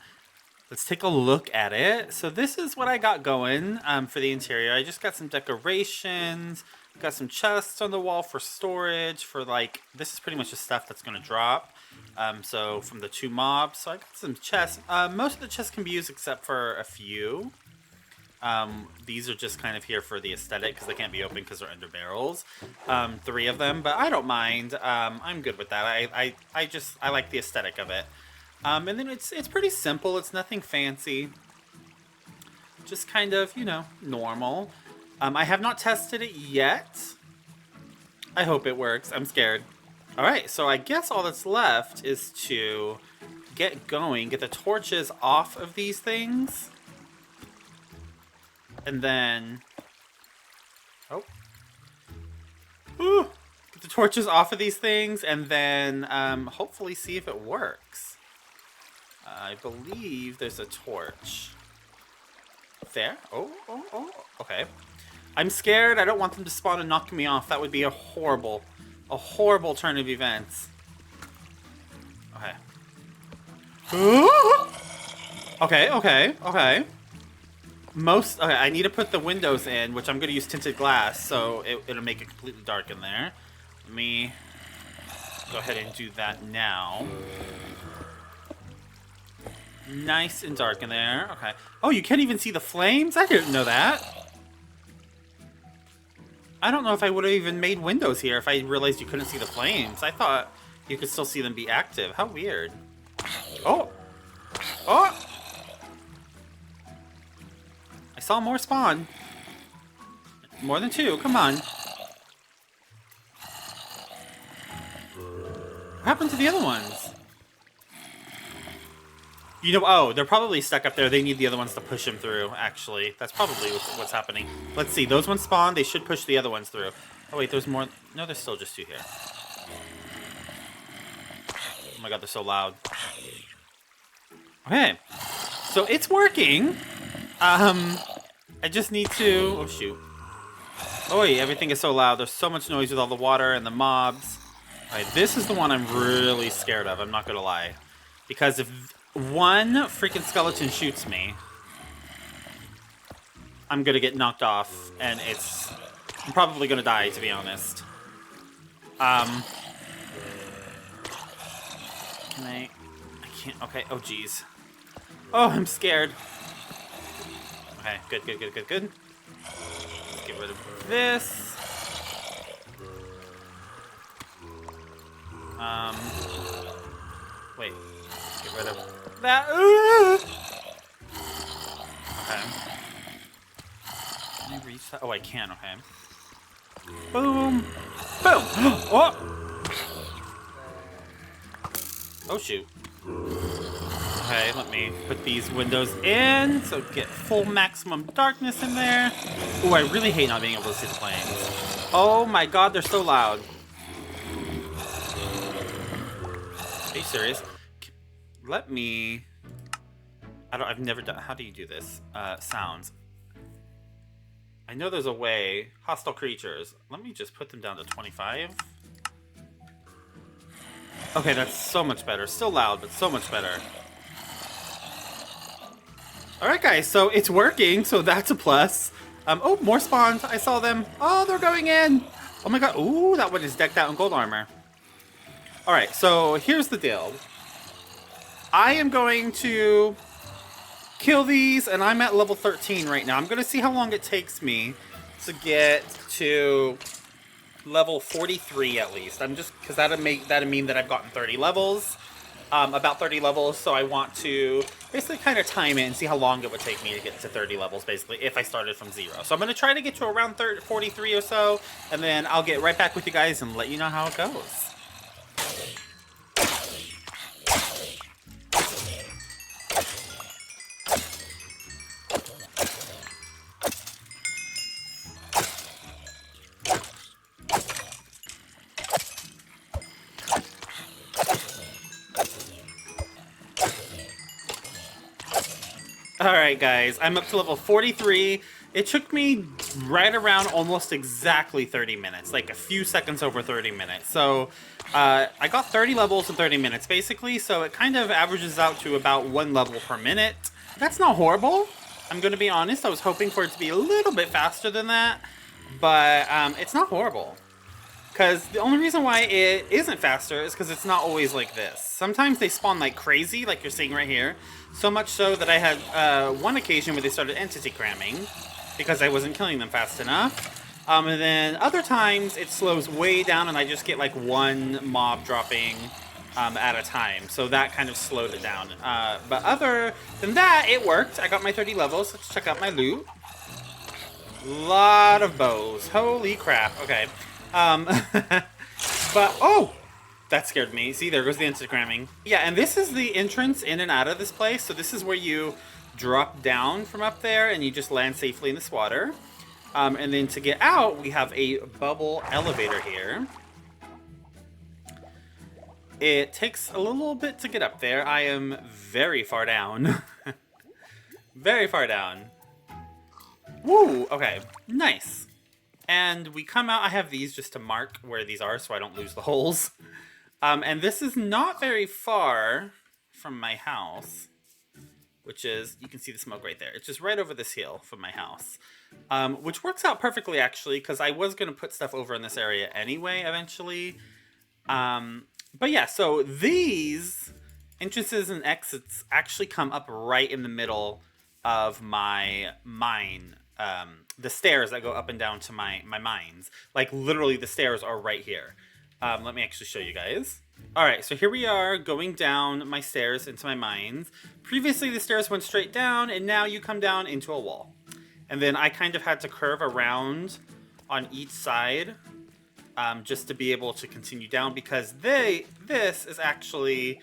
Let's take a look at it. So this is what I got going for the interior. I just got some decorations, got some chests on the wall for storage, for like, this is pretty much the stuff that's going to drop. So from the 2 mobs, so I got some chests. Most of the chests can be used except for a few. These are just kind of here for the aesthetic because they can't be opened because they're under barrels. 3 of them, but I don't mind. I'm good with that. I like the aesthetic of it. And then it's pretty simple. It's nothing fancy. Just kind of, you know, normal. I have not tested it yet. I hope it works. I'm scared. All right, so I guess all that's left is to get going, get the torches off of these things. And then, get the torches off of these things, and then hopefully see if it works. I believe there's a torch. There. Oh, okay. I'm scared. I don't want them to spawn and knock me off. That would be a horrible turn of events. Okay. Okay. Okay, I need to put the windows in, which I'm going to use tinted glass, so it'll make it completely dark in there. Let me go ahead and do that now. Nice and dark in there. Okay. Oh, you can't even see the flames? I didn't know that. I don't know if I would have even made windows here if I realized you couldn't see the flames. I thought you could still see them be active. How weird. Oh! I saw more spawn. More than 2. Come on. What happened to the other ones? You know, oh, they're probably stuck up there. They need the other ones to push them through, actually. That's probably what's happening. Let's see. Those ones spawn. They should push the other ones through. Oh, wait, there's more. No, there's still just 2 here. Oh my god, they're so loud. Okay. So it's working. I just need to... Oh, shoot. Oh, yeah, everything is so loud. There's so much noise with all the water and the mobs. Alright, this is the one I'm really scared of. I'm not gonna lie. Because if one freaking skeleton shoots me, I'm gonna get knocked off. And I'm probably gonna die, to be honest. Can I can't... Okay, oh, jeez. Oh, I'm scared. Okay, good. Let's get rid of this. Wait. Get rid of that. Okay. Can I reach that? Oh, I can, okay. Boom. Boom! Oh! Oh, shoot. Okay, let me put these windows in, so get full maximum darkness in there. Ooh, I really hate not being able to see the flames. Oh my god, they're so loud. Are you serious? Let me... I've never done... How do you do this? Sounds. I know there's a way. Hostile creatures. Let me just put them down to 25. Okay, that's so much better. Still loud, but so much better. Alright guys, so it's working, so that's a plus. Oh, more spawns. I saw them. Oh, they're going in. Oh my god. Ooh, that one is decked out in gold armor. Alright, so here's the deal. I am going to kill these, and I'm at level 13 right now. I'm going to see how long it takes me to get to level 43 at least. I'm just, because that'd mean that I've gotten 30 levels. About 30 levels, so I want to basically kind of time it and see how long it would take me to get to 30 levels, basically, if I started from 0. So I'm going to try to get to around 43 or so, and then I'll get right back with you guys and let you know how it goes. Alright guys, I'm up to level 43. It took me right around almost exactly 30 minutes, like a few seconds over 30 minutes. So I got 30 levels in 30 minutes, basically. So it kind of averages out to about 1 level per minute. That's not horrible. I'm going to be honest. I was hoping for it to be a little bit faster than that. But it's not horrible. Because the only reason why it isn't faster is because it's not always like this. Sometimes they spawn like crazy, like you're seeing right here. So much so that I had one occasion where they started entity cramming because I wasn't killing them fast enough. And then other times it slows way down and I just get like one mob dropping at a time. So that kind of slowed it down. But other than that, it worked. I got my 30 levels. Let's check out my loot. Lot of bows. Holy crap. Okay. But, oh! That scared me. See, there goes the Instagramming. Yeah, and this is the entrance in and out of this place. So this is where you drop down from up there and you just land safely in this water. And then to get out, we have a bubble elevator here. It takes a little bit to get up there. I am very far down. Very far down. Woo! Okay, nice. And we come out, I have these just to mark where these are so I don't lose the holes. And this is not very far from my house, which is, you can see the smoke right there. It's just right over this hill from my house, which works out perfectly actually, because I was going to put stuff over in this area anyway, eventually. But yeah, so these entrances and exits actually come up right in the middle of my mine. The stairs that go up and down to my mines. Like, literally, the stairs are right here. Let me actually show you guys. Alright, so here we are going down my stairs into my mines. Previously, the stairs went straight down, and now you come down into a wall. And then I kind of had to curve around on each side just to be able to continue down, because this is actually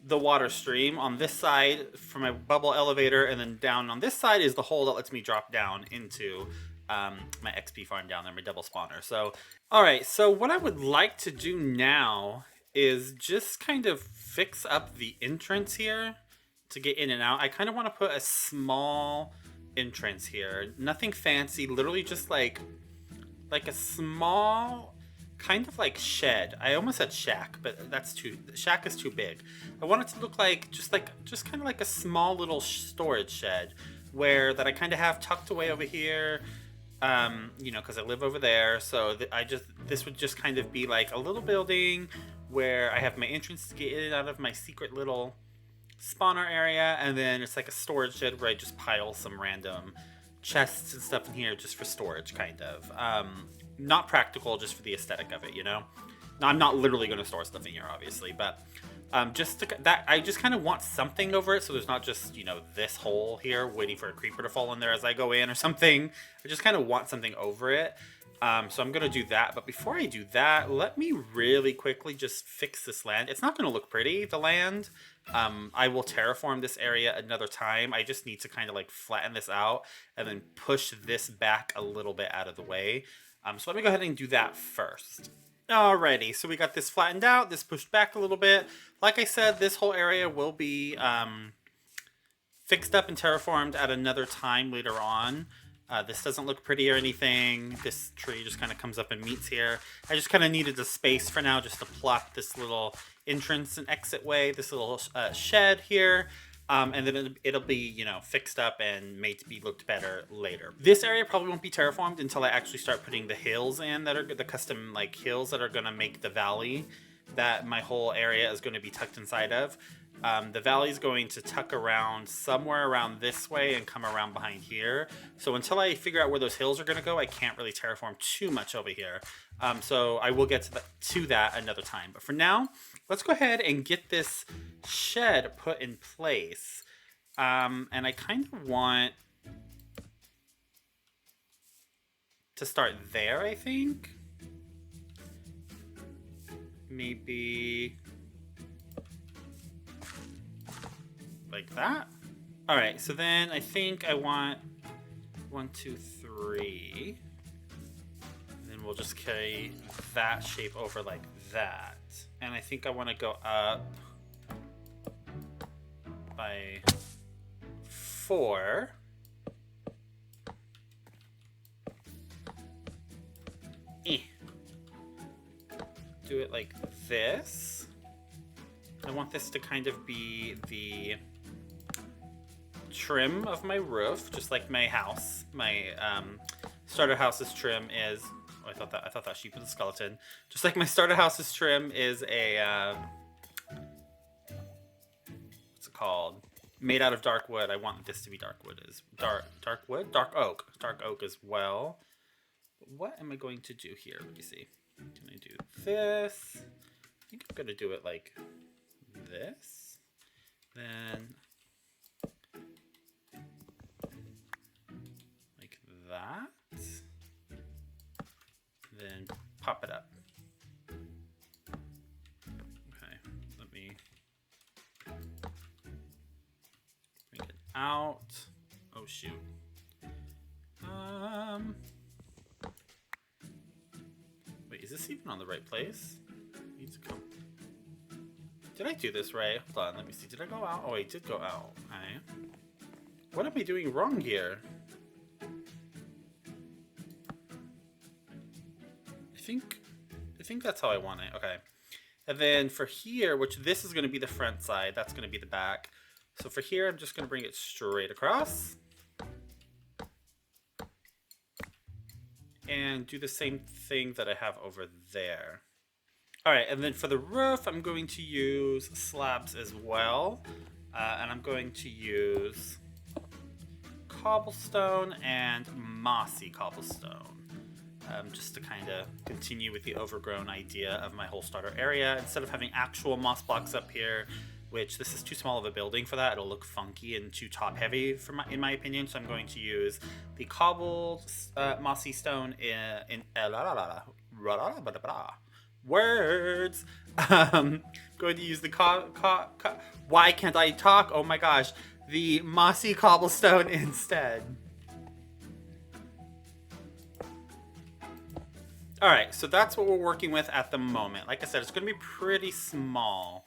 the water stream on this side for my bubble elevator, and then down on this side is the hole that lets me drop down into my XP farm down there, my double spawner. So, alright, so what I would like to do now is just kind of fix up the entrance here to get in and out. I kind of want to put a small entrance here. Nothing fancy, literally just like a small kind of like shed. I almost said shack, but that's shack is too big. I want it to look like just kind of like a small little storage shed where that I kind of have tucked away over here. You know, because I live over there, so this would just kind of be like a little building where I have my entrance to get in and out of my secret little spawner area, and then it's like a storage shed where I just pile some random chests and stuff in here just for storage, kind of. Not practical, just for the aesthetic of it, you know? Now, I'm not literally going to store stuff in here, obviously, but I just kind of want something over it, so there's not just, you know, this hole here waiting for a creeper to fall in there as I go in or something. I just kind of want something over it. So I'm going to do that, but before I do that, let me really quickly just fix this land. It's not going to look pretty, the land. I will terraform this area another time. I just need to kind of like flatten this out and then push this back a little bit out of the way. So let me go ahead and do that first. Alrighty, so we got this flattened out, this pushed back a little bit. Like I said, this whole area will be fixed up and terraformed at another time later on. This doesn't look pretty or anything. This tree just kind of comes up and meets here. I just kind of needed a space for now just to plot this little entrance and exit way, this little shed here. And then it'll be, you know, fixed up and made to be looked better later. This area probably won't be terraformed until I actually start putting the hills in that are the custom like hills that are going to make the valley that my whole area is going to be tucked inside of. The valley is going to tuck around somewhere around this way and come around behind here. So until I figure out where those hills are going to go, I can't really terraform too much over here. So I will get to that another time. But for now, let's go ahead and get this shed put in place. And I kind of want to start there, I think. Maybe like that. All right, so then I think I want 1, 2, 3. And then we'll just carry that shape over like that. And I think I want to go up by 4. do it like this. I want this to kind of be the trim of my roof, just like my house. My starter house's trim is. Oh, I thought that sheep was a skeleton. Just like my starter house's trim is a what's it called? Made out of dark wood. I want this to be dark wood as dark wood, dark oak as well. What am I going to do here? Let me see. Can I do this? I think I'm gonna do it like this. Then like that. Then pop it up. Okay, let me bring it out. Oh shoot. Wait, is this even on the right place? Needs to come. Did I do this right? Hold on, let me see. Did I go out? Oh, I did go out. Okay. What am I doing wrong here? I think that's how I want it. Okay. And then for here, which this is going to be the front side, that's going to be the back. So for here, I'm just going to bring it straight across. And do the same thing that I have over there. All right, and then for the roof, I'm going to use slabs as well. And I'm going to use cobblestone and mossy cobblestone. Just to kind of continue with the overgrown idea of my whole starter area. Instead of having actual moss blocks up here, which this is too small of a building for that. It'll look funky and too top heavy in my opinion. So I'm going to use the cobbled mossy stone in words. Going to use the why can't I talk? Oh my gosh. The mossy cobblestone instead. All right, so that's what we're working with at the moment. Like I said, it's going to be pretty small.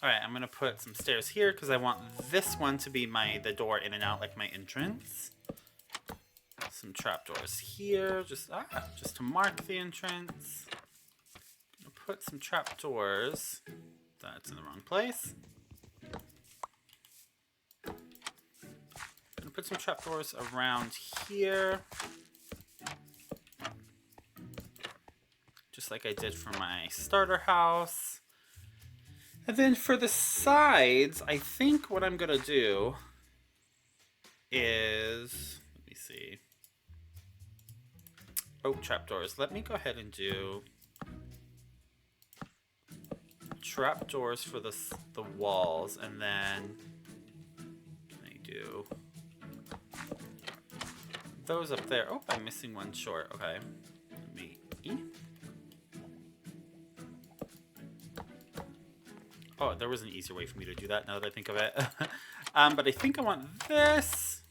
All right, I'm going to put some stairs here because I want this one to be the door in and out, like my entrance. Some trapdoors here, just to mark the entrance. I'm going to put some trapdoors. That's in the wrong place. I'm going to put some trapdoors around here. Just like I did for my starter house. And then for the sides, I think what I'm going to do is, let me see. Oh, trapdoors. Let me go ahead and do trapdoors for the walls, and then I do those up there. Oh, I'm missing one short. Okay. Let me... Oh, there was an easier way for me to do that now that I think of it. But I think I want this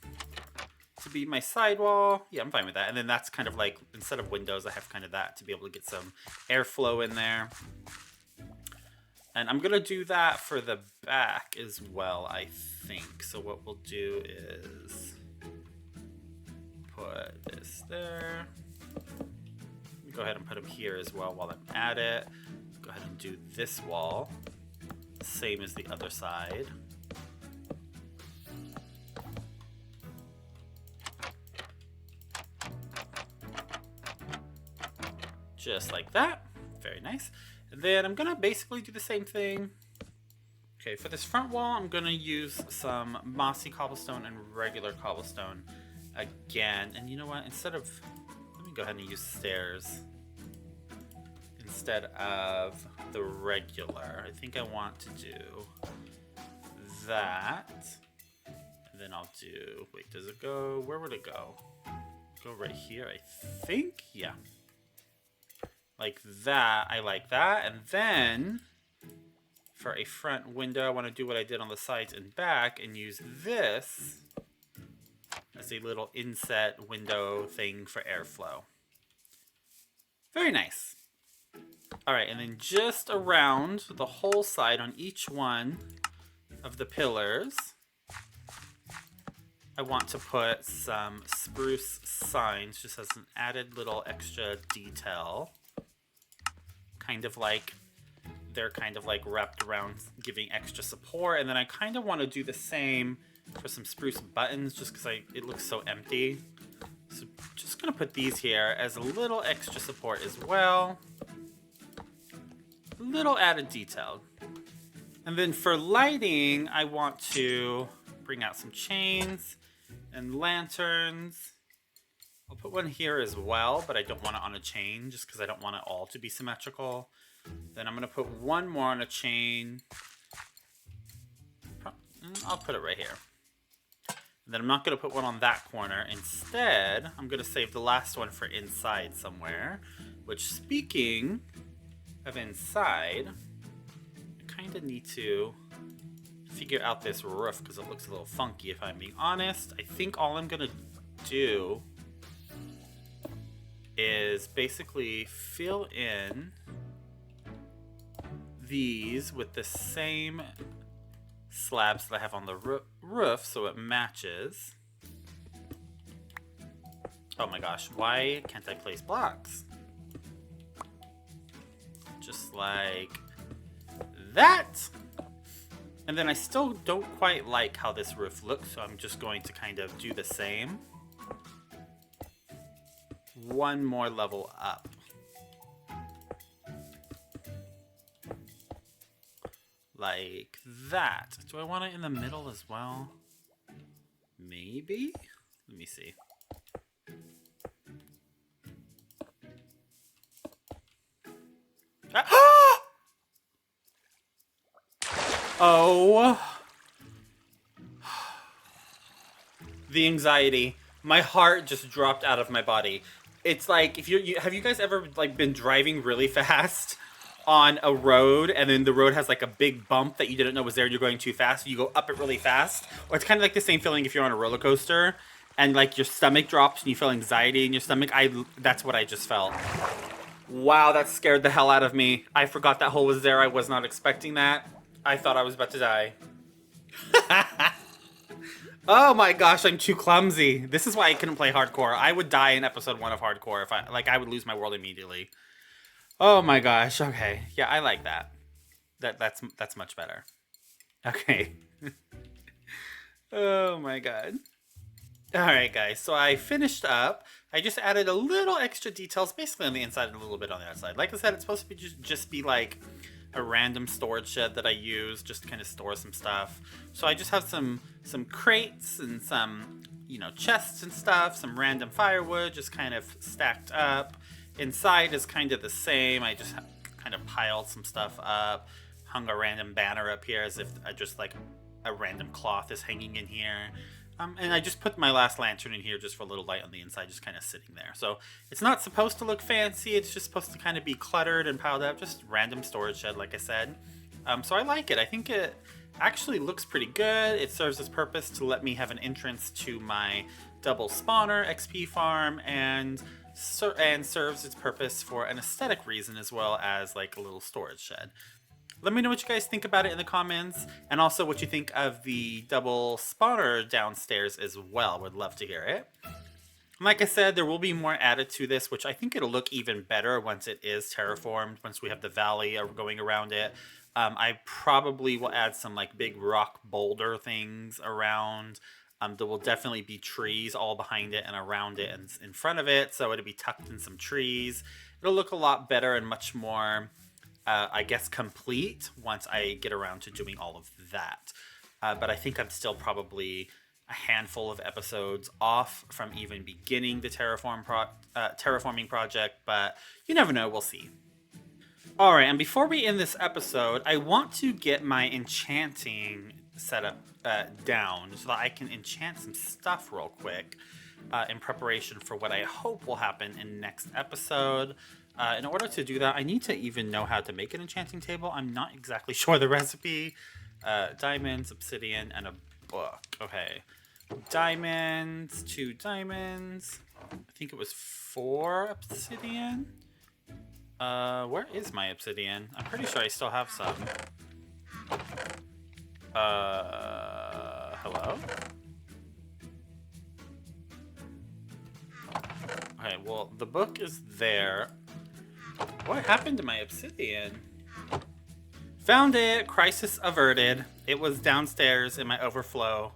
to be my sidewall. Yeah, I'm fine with that. And then that's kind of like, instead of windows, I have kind of that to be able to get some airflow in there. And I'm going to do that for the back as well, I think. So what we'll do is put this there. Let me go ahead and put them here as well while I'm at it. Go ahead and do this wall. Same as the other side. Just like that. Very nice. And then I'm gonna basically do the same thing. Okay, for this front wall, I'm gonna use some mossy cobblestone and regular cobblestone again. And you know what? Let me go ahead and use stairs instead of the regular. I think I want to do that. And then I'll do, wait, does it go, where would it go? Go right here, I think? Yeah. Like that, I like that. And then for a front window, I want to do what I did on the sides and back and use this as a little inset window thing for airflow. Very nice. All right, and then just around the whole side on each one of the pillars, I want to put some spruce signs just as an added little extra detail. kind of like they're kind of like wrapped around giving extra support. And then I kind of want to do the same for some spruce buttons just because it looks so empty. So just gonna put these here as a little extra support as well. A little added detail. And then for lighting, I want to bring out some chains and lanterns. I'll put one here as well, but I don't want it on a chain just because I don't want it all to be symmetrical. Then I'm going to put one more on a chain. I'll put it right here. And then I'm not going to put one on that corner. Instead, I'm going to save the last one for inside somewhere. Which, speaking of inside, I kind of need to figure out this roof because it looks a little funky if I'm being honest. I think all I'm going to do is basically fill in these with the same slabs that I have on the roof so it matches. Oh my gosh, why can't I place blocks? Just like that. And then I still don't quite like how this roof looks, so I'm just going to kind of do the same. One more level up. Like that. Do I want it in the middle as well? Maybe? Let me see. Ah! Oh. The anxiety. My heart just dropped out of my body. It's like, if have you guys ever like been driving really fast on a road and then the road has like a big bump that you didn't know was there and you're going too fast, you go up it really fast? Or it's kind of like the same feeling if you're on a roller coaster and like your stomach drops and you feel anxiety in your stomach. That's what I just felt. Wow, that scared the hell out of me. I forgot that hole was there. I was not expecting that. I thought I was about to die. Oh my gosh, I'm too clumsy. This is why I couldn't play hardcore. I would die in episode 1 of hardcore if I would lose my world immediately. Oh my gosh. Okay. Yeah, I like that. That's much better. Okay. Oh my god. All right, guys. So I finished up. I just added a little extra details, basically on the inside and a little bit on the outside. Like I said, it's supposed to be just be like a random storage shed that I use just to kind of store some stuff. So I just have some crates and some, chests and stuff, some random firewood just kind of stacked up. Inside is kind of the same. I just kind of piled some stuff up, hung a random banner up here as if just like a random cloth is hanging in here. And I just put my last lantern in here just for a little light on the inside, just kind of sitting there. So it's not supposed to look fancy. It's just supposed to kind of be cluttered and piled up. Just random storage shed, like I said. So I like it. I think it actually looks pretty good. It serves its purpose to let me have an entrance to my double spawner XP farm and serves its purpose for an aesthetic reason as well as like a little storage shed. Let me know what you guys think about it in the comments, and also what you think of the double spawner downstairs as well. Would love to hear it. Like I said, there will be more added to this, which I think it'll look even better once it is terraformed, once we have the valley going around it. I probably will add some like big rock boulder things around. There will definitely be trees all behind it and around it and in front of it, so it'll be tucked in some trees. It'll look a lot better and much more I guess complete once I get around to doing all of that. But I think I'm still probably a handful of episodes off from even beginning the terraforming project, but you never know, we'll see. Alright, and before we end this episode, I want to get my enchanting setup down so that I can enchant some stuff real quick in preparation for what I hope will happen in next episode. In order to do that, I need to even know how to make an enchanting table. I'm not exactly sure the recipe. Diamonds, obsidian, and a book. Okay. Diamonds, 2 diamonds. I think it was 4 obsidian. Where is my obsidian? I'm pretty sure I still have some. Hello? Okay, well, the book is there. What happened to my obsidian? Found it. Crisis averted. It was downstairs in my overflow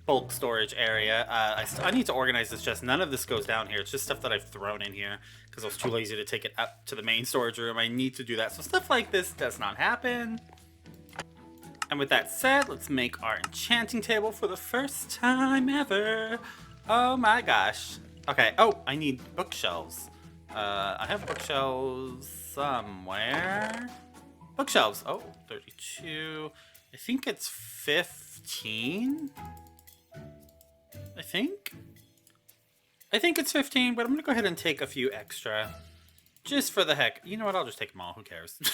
bulk storage area. I need to organize this chest. None of this goes down here. It's just stuff that I've thrown in here because I was too lazy to take it up to the main storage room. I need to do that. So stuff like this does not happen. And with that said, let's make our enchanting table for the first time ever. Oh my gosh. Okay. Oh, I need bookshelves. I have bookshelves somewhere. Bookshelves. Oh, 32. I think it's 15. I think it's 15, but I'm gonna go ahead and take a few extra, just for the heck. You know what? I'll just take them all. Who cares? You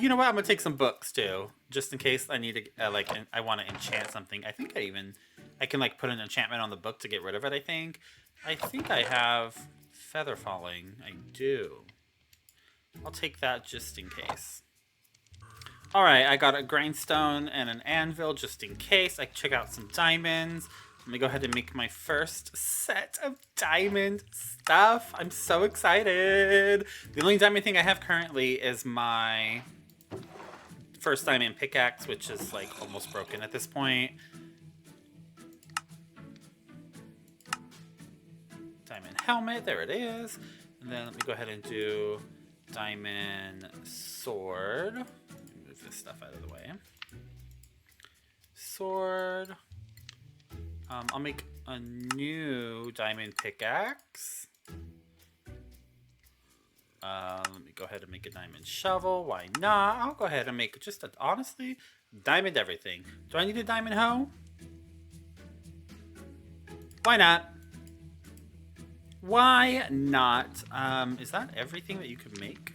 know what? I'm gonna take some books too, just in case I need to I want to enchant something. I think I can like put an enchantment on the book to get rid of it. I think I have feather falling. I do. I'll take that just in case. All right, I got a grindstone and an anvil just in case. I check out some diamonds. Let me go ahead and make my first set of diamond stuff. I'm so excited. The only diamond thing I have currently is my first diamond pickaxe, which is like almost broken at this point. Diamond helmet, there it is. And then let me go ahead and do diamond sword. Move this stuff out of the way. Sword. I'll make a new diamond pickaxe. Let me go ahead and make a diamond shovel. Why not? I'll go ahead and make just honestly, diamond everything. Do I need a diamond hoe? Why not? Why not? Is that everything that you could make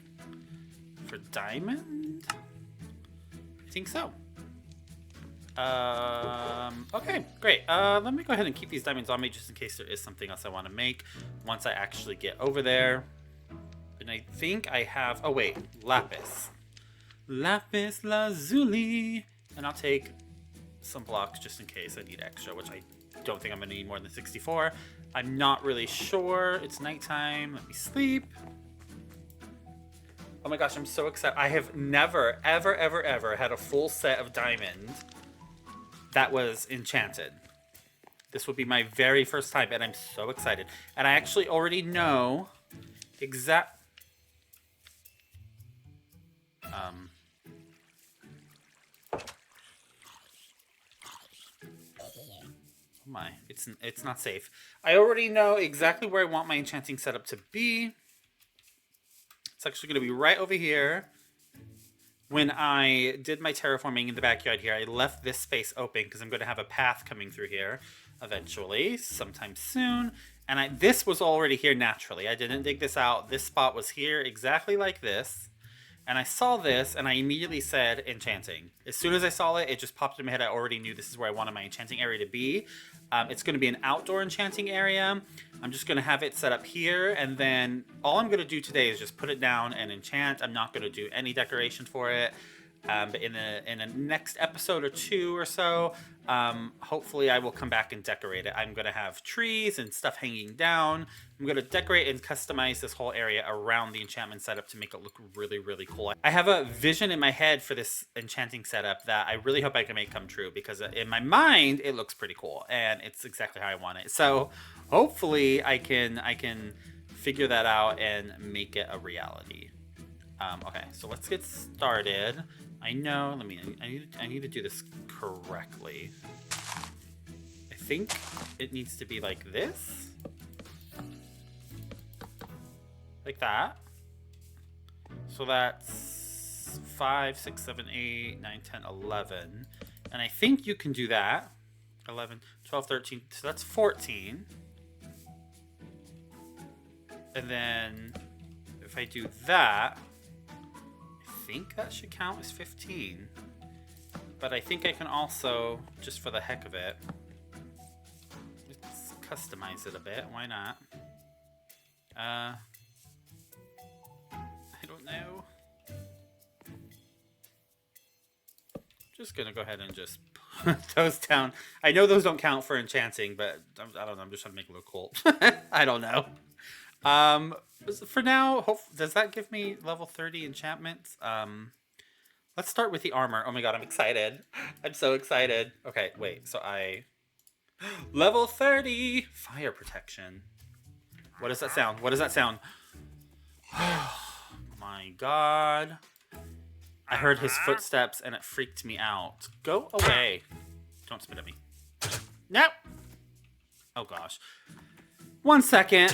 for diamond? I think so. Okay, great. Let me go ahead and keep these diamonds on me just in case there is something else I want to make once I actually get over there. And I think I have, oh wait, lapis. Lapis lazuli. And I'll take some blocks just in case I need extra, which I don't think I'm gonna need more than 64. I'm not really sure. It's nighttime. Let me sleep. Oh my gosh, I'm so excited. I have never, ever, ever, ever had a full set of diamonds that was enchanted. This will be my very first time, and I'm so excited. And I actually already know oh my, it's not safe. I already know exactly where I want my enchanting setup to be. It's actually going to be right over here. When I did my terraforming in the backyard here, I left this space open because I'm going to have a path coming through here eventually, sometime soon. And this was already here naturally. I didn't dig this out. This spot was here exactly like this. And I saw this and I immediately said enchanting. As soon as I saw it, it just popped in my head. I already knew this is where I wanted my enchanting area to be. It's going to be an outdoor enchanting area. I'm just going to have it set up here. And then all I'm going to do today is just put it down and enchant. I'm not going to do any decoration for it. But in the next episode or two or so, hopefully I will come back and decorate it. I'm going to have trees and stuff hanging down. I'm going to decorate and customize this whole area around the enchantment setup to make it look really, really cool. I have a vision in my head for this enchanting setup that I really hope I can make come true because in my mind, it looks pretty cool and it's exactly how I want it. So hopefully I can figure that out and make it a reality. Okay, so let's get started. I know, I need to do this correctly. I think it needs to be like this. Like that. So that's 5, 6, 7, 8, 9, 10, 11. And I think you can do that. 11, 12, 13, so that's 14. And then if I do that, I think that should count as 15. But I think I can also, just for the heck of it, let's customize it a bit. Why not? I don't know. Just gonna go ahead and just put those down. I know those don't count for enchanting, but I don't know. I'm just trying to make it look cool. I don't know. For now, does that give me level 30 enchantments? Let's start with the armor. Oh my god, I'm excited. I'm so excited. Okay, wait. So level 30 fire protection. What does that sound? What does that sound? Oh my god. I heard his footsteps and it freaked me out. Go away. Don't spit at me. No. Oh gosh. 1 second.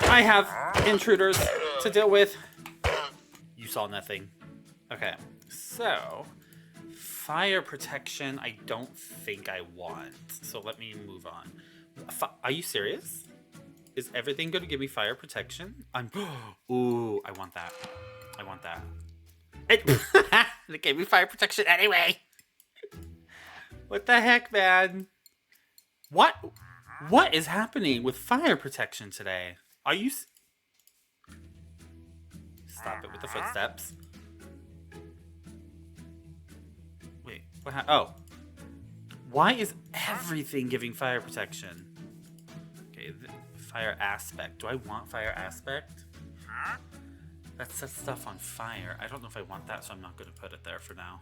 I have intruders to deal with. You saw nothing. Okay. So, fire protection, I don't think I want. So let me move on. Are you serious? Is everything going to give me fire protection? Ooh, I want that. I want that. It gave me fire protection anyway. What the heck, man? What is happening with fire protection today? Are you... Stop it with the footsteps. Wait, what oh. Why is everything giving fire protection? Okay, fire aspect. Do I want fire aspect? That sets stuff on fire. I don't know if I want that, so I'm not going to put it there for now.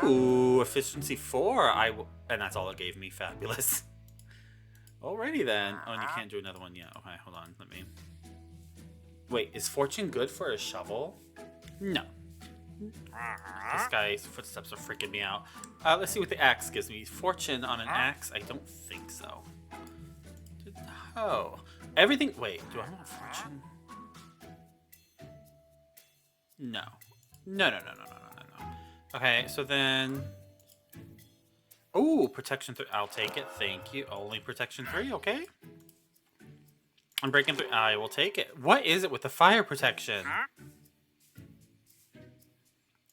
Ooh, efficiency 4. And that's all it gave me. Fabulous. Alrighty then. Oh, and you can't do another one yet. Okay, hold on. Let me... Wait, is fortune good for a shovel? No. This guy's footsteps are freaking me out. Let's see what the axe gives me. Fortune on an axe? I don't think so. Oh. Everything... Wait, do I want fortune? No. No. Okay, so then... Ooh, protection 3. I'll take it. Thank you. Only protection 3, okay. I'm breaking 3. I will take it. What is it with the fire protection?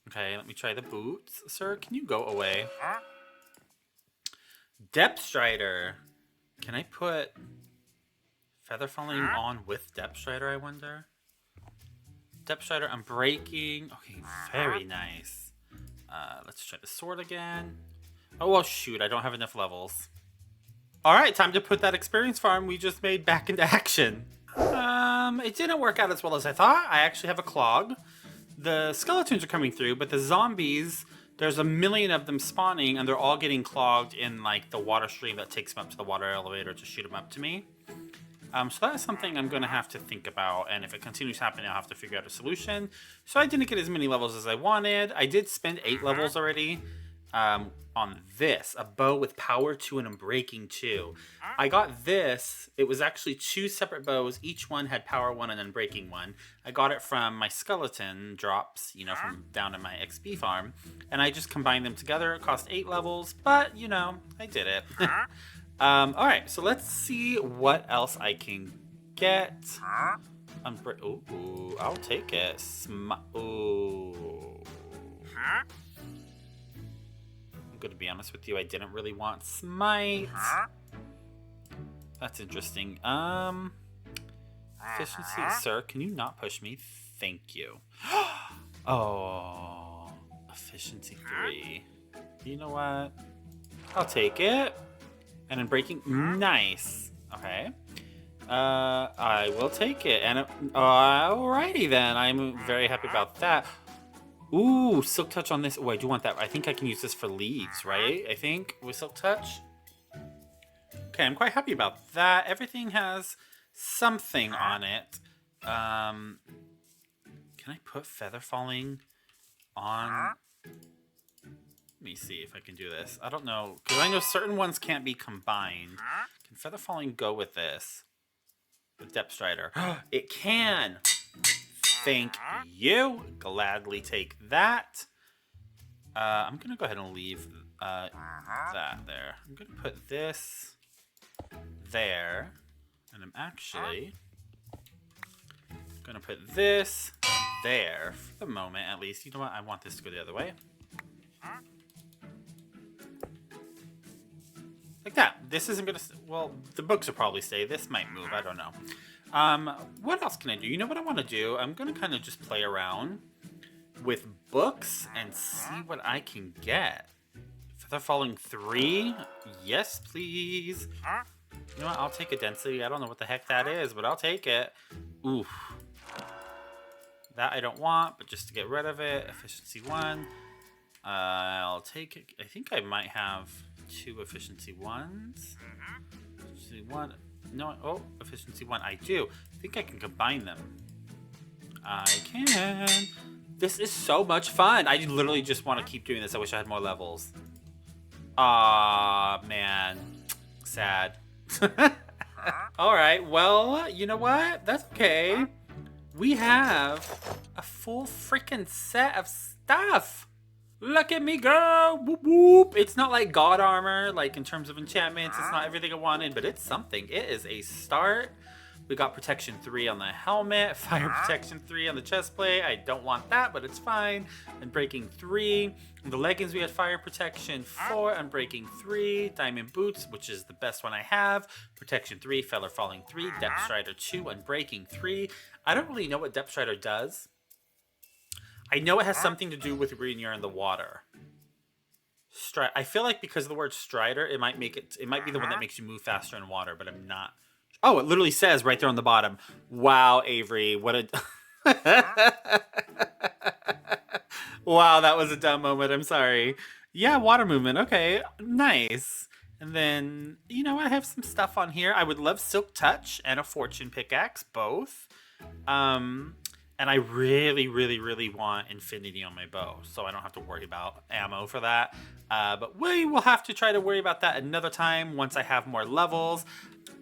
Okay, let me try the boots. Sir, can you go away? Depth Strider. Can I put Feather Falling on with Depth Strider, I wonder? Depth Strider, I'm breaking. Okay, very nice. Let's try the sword again. Oh, well, shoot. I don't have enough levels. All right, time to put that experience farm we just made back into action. It didn't work out as well as I thought. I actually have a clog. The skeletons are coming through, but the zombies, there's a million of them spawning, and they're all getting clogged in, like, the water stream that takes them up to the water elevator to shoot them up to me. So that is something I'm going to have to think about, and if it continues happening, I'll have to figure out a solution. So I didn't get as many levels as I wanted. I did spend 8 levels already on this, a bow with power 2 and a 2. I got this. It was actually 2 separate bows. Each one had power 1 and then breaking 1. I got it from my skeleton drops, you know, from down in my XP farm, and I just combined them together. It cost 8 levels, but, you know, I did it. All right, so let's see what else I can get. Ooh, I'll take it. Ooh. I'm going to be honest with you, I didn't really want smite. That's interesting. Efficiency, sir, can you not push me? Thank you. Oh, efficiency 3. You know what? I'll take it. And in breaking, nice. Okay. I will take it. And alrighty then. I'm very happy about that. Ooh, Silk Touch on this. Oh, I do want that. I think I can use this for leads, right? I think with Silk Touch. Okay, I'm quite happy about that. Everything has something on it. Can I put Feather Falling on? Let me see if I can do this. I don't know, because I know certain ones can't be combined. Can Feather Falling go with this? With Depth Strider. It can! Thank you. Gladly take that. I'm going to go ahead and leave that there. I'm going to put this there. And I'm actually going to put this there for the moment, at least. You know what? I want this to go the other way. Like that. This isn't going to... Well, the books will probably stay. This might move. I don't know. What else can I do? You know what I want to do? I'm going to kind of just play around with books and see what I can get. Feather Falling 3? Yes, please. You know what? I'll take a density. I don't know what the heck that is, but I'll take it. Oof. That I don't want, but just to get rid of it, efficiency 1. I'll take it. I think I might have 2 efficiency 1s. Efficiency 1. No, oh, efficiency 1. I do. I think I can combine them. I can. This is so much fun. I literally just want to keep doing this. I wish I had more levels. Aw, man. Sad. Alright, well, you know what? That's okay. We have a full freaking set of stuff. Look at me go! Whoop whoop! It's not like God armor, like in terms of enchantments, it's not everything I wanted, but it's something. It is a start. We got protection 3 on the helmet, fire protection 3 on the chest plate. I don't want that, but it's fine. Unbreaking 3. On the leggings, we had fire protection 4, unbreaking 3. Diamond boots, which is the best one I have. Protection 3, feather falling 3. Depth strider 2, unbreaking 3. I don't really know what depth strider does. I know it has something to do with when you're in the water. I feel like because of the word strider, it might be the one that makes you move faster in water, but I'm not. Oh, it literally says right there on the bottom. Wow, Avery, what a... Wow, that was a dumb moment. I'm sorry. Yeah, water movement. Okay, nice. And then, you know, I have some stuff on here. I would love Silk Touch and a Fortune Pickaxe, both. And I really, really, really want Infinity on my bow, so I don't have to worry about ammo for that. But we will have to try to worry about that another time once I have more levels.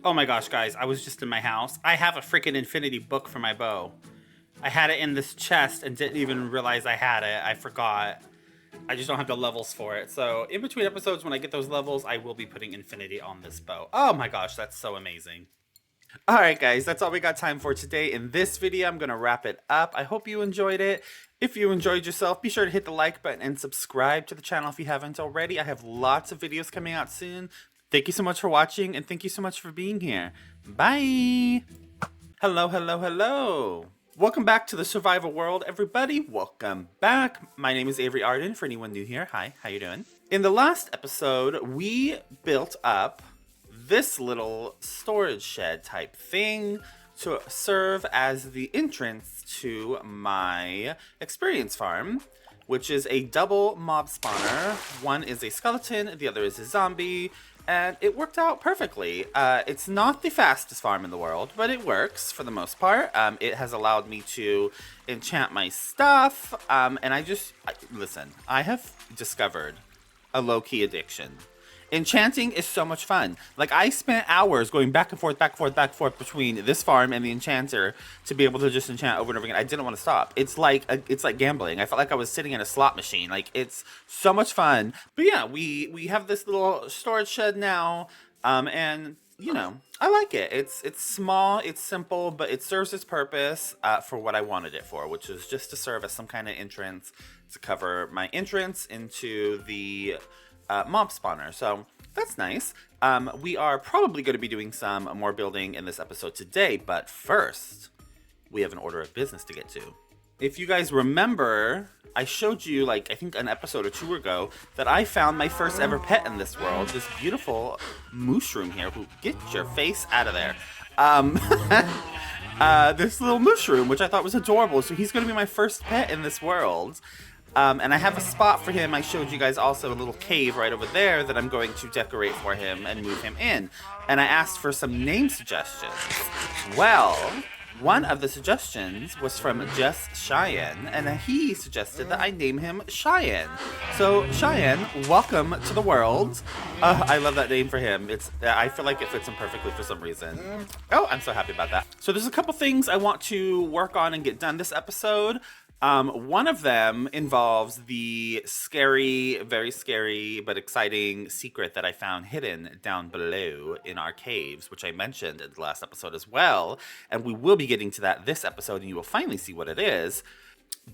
Oh my gosh, guys, I was just in my house. I have a freaking Infinity book for my bow. I had it in this chest and didn't even realize I had it. I forgot. I just don't have the levels for it. So in between episodes, when I get those levels, I will be putting Infinity on this bow. Oh my gosh, that's so amazing. Alright guys, that's all we got time for today. In this video, I'm going to wrap it up. I hope you enjoyed it. If you enjoyed yourself, be sure to hit the like button and subscribe to the channel if you haven't already. I have lots of videos coming out soon. Thank you so much for watching, and thank you so much for being here. Bye! Hello, hello, hello! Welcome back to the survival world, everybody. Welcome back. My name is Avery Arden, for anyone new here. Hi, how you doing? In the last episode, we built up this little storage shed type thing to serve as the entrance to my experience farm, which is a double mob spawner. One is a skeleton, the other is a zombie, and it worked out perfectly. It's not the fastest farm in the world, but it works for the most part. It has allowed me to enchant my stuff, and listen, I have discovered a low-key addiction. Enchanting is so much fun. Like, I spent hours going back and forth between this farm and the enchanter to be able to just enchant over and over again. I didn't want to stop. It's like gambling. I felt like I was sitting in a slot machine. Like, it's so much fun. But yeah, we have this little storage shed now, and you know, I like it. It's small, it's simple, but it serves its purpose for what I wanted it for, which is just to serve as some kind of entrance to cover my entrance into the mob spawner. So that's nice. We are probably going to be doing some more building in this episode today, but first we have an order of business to get to. If you guys remember, I showed you, like, I think an episode or two ago, that I found my first ever pet in this world, this beautiful mushroom here. Get your face out of there. This little mushroom, which I thought was adorable. So he's going to be my first pet in this world. And I have a spot for him. I showed you guys also a little cave right over there that I'm going to decorate for him and move him in. And I asked for some name suggestions. Well, one of the suggestions was from Just Cheyenne, and he suggested that I name him Cheyenne. So, Cheyenne, welcome to the world. I love that name for him. I feel like it fits him perfectly for some reason. Oh, I'm so happy about that. So there's a couple things I want to work on and get done this episode. One of them involves the scary, very scary, but exciting secret that I found hidden down below in our caves, which I mentioned in the last episode as well. And we will be getting to that this episode, and you will finally see what it is.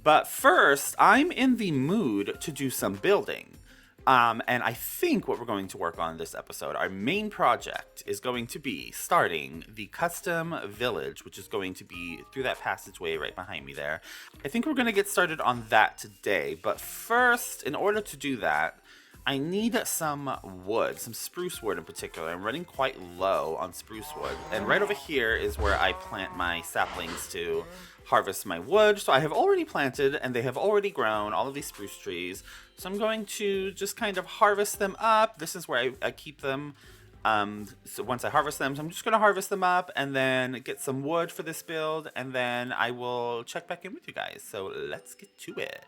But first, I'm in the mood to do some building. And I think what we're going to work on this episode, our main project, is going to be starting the custom village, which is going to be through that passageway right behind me there. I think we're going to get started on that today. But first, in order to do that, I need some wood, some spruce wood in particular. I'm running quite low on spruce wood. And right over here is where I plant my saplings to harvest my wood. So I have already planted and they have already grown all of these spruce trees. So I'm going to just kind of harvest them up. This is where I keep them. So once I harvest them, so I'm just going to harvest them up and then get some wood for this build. And then I will check back in with you guys. So let's get to it.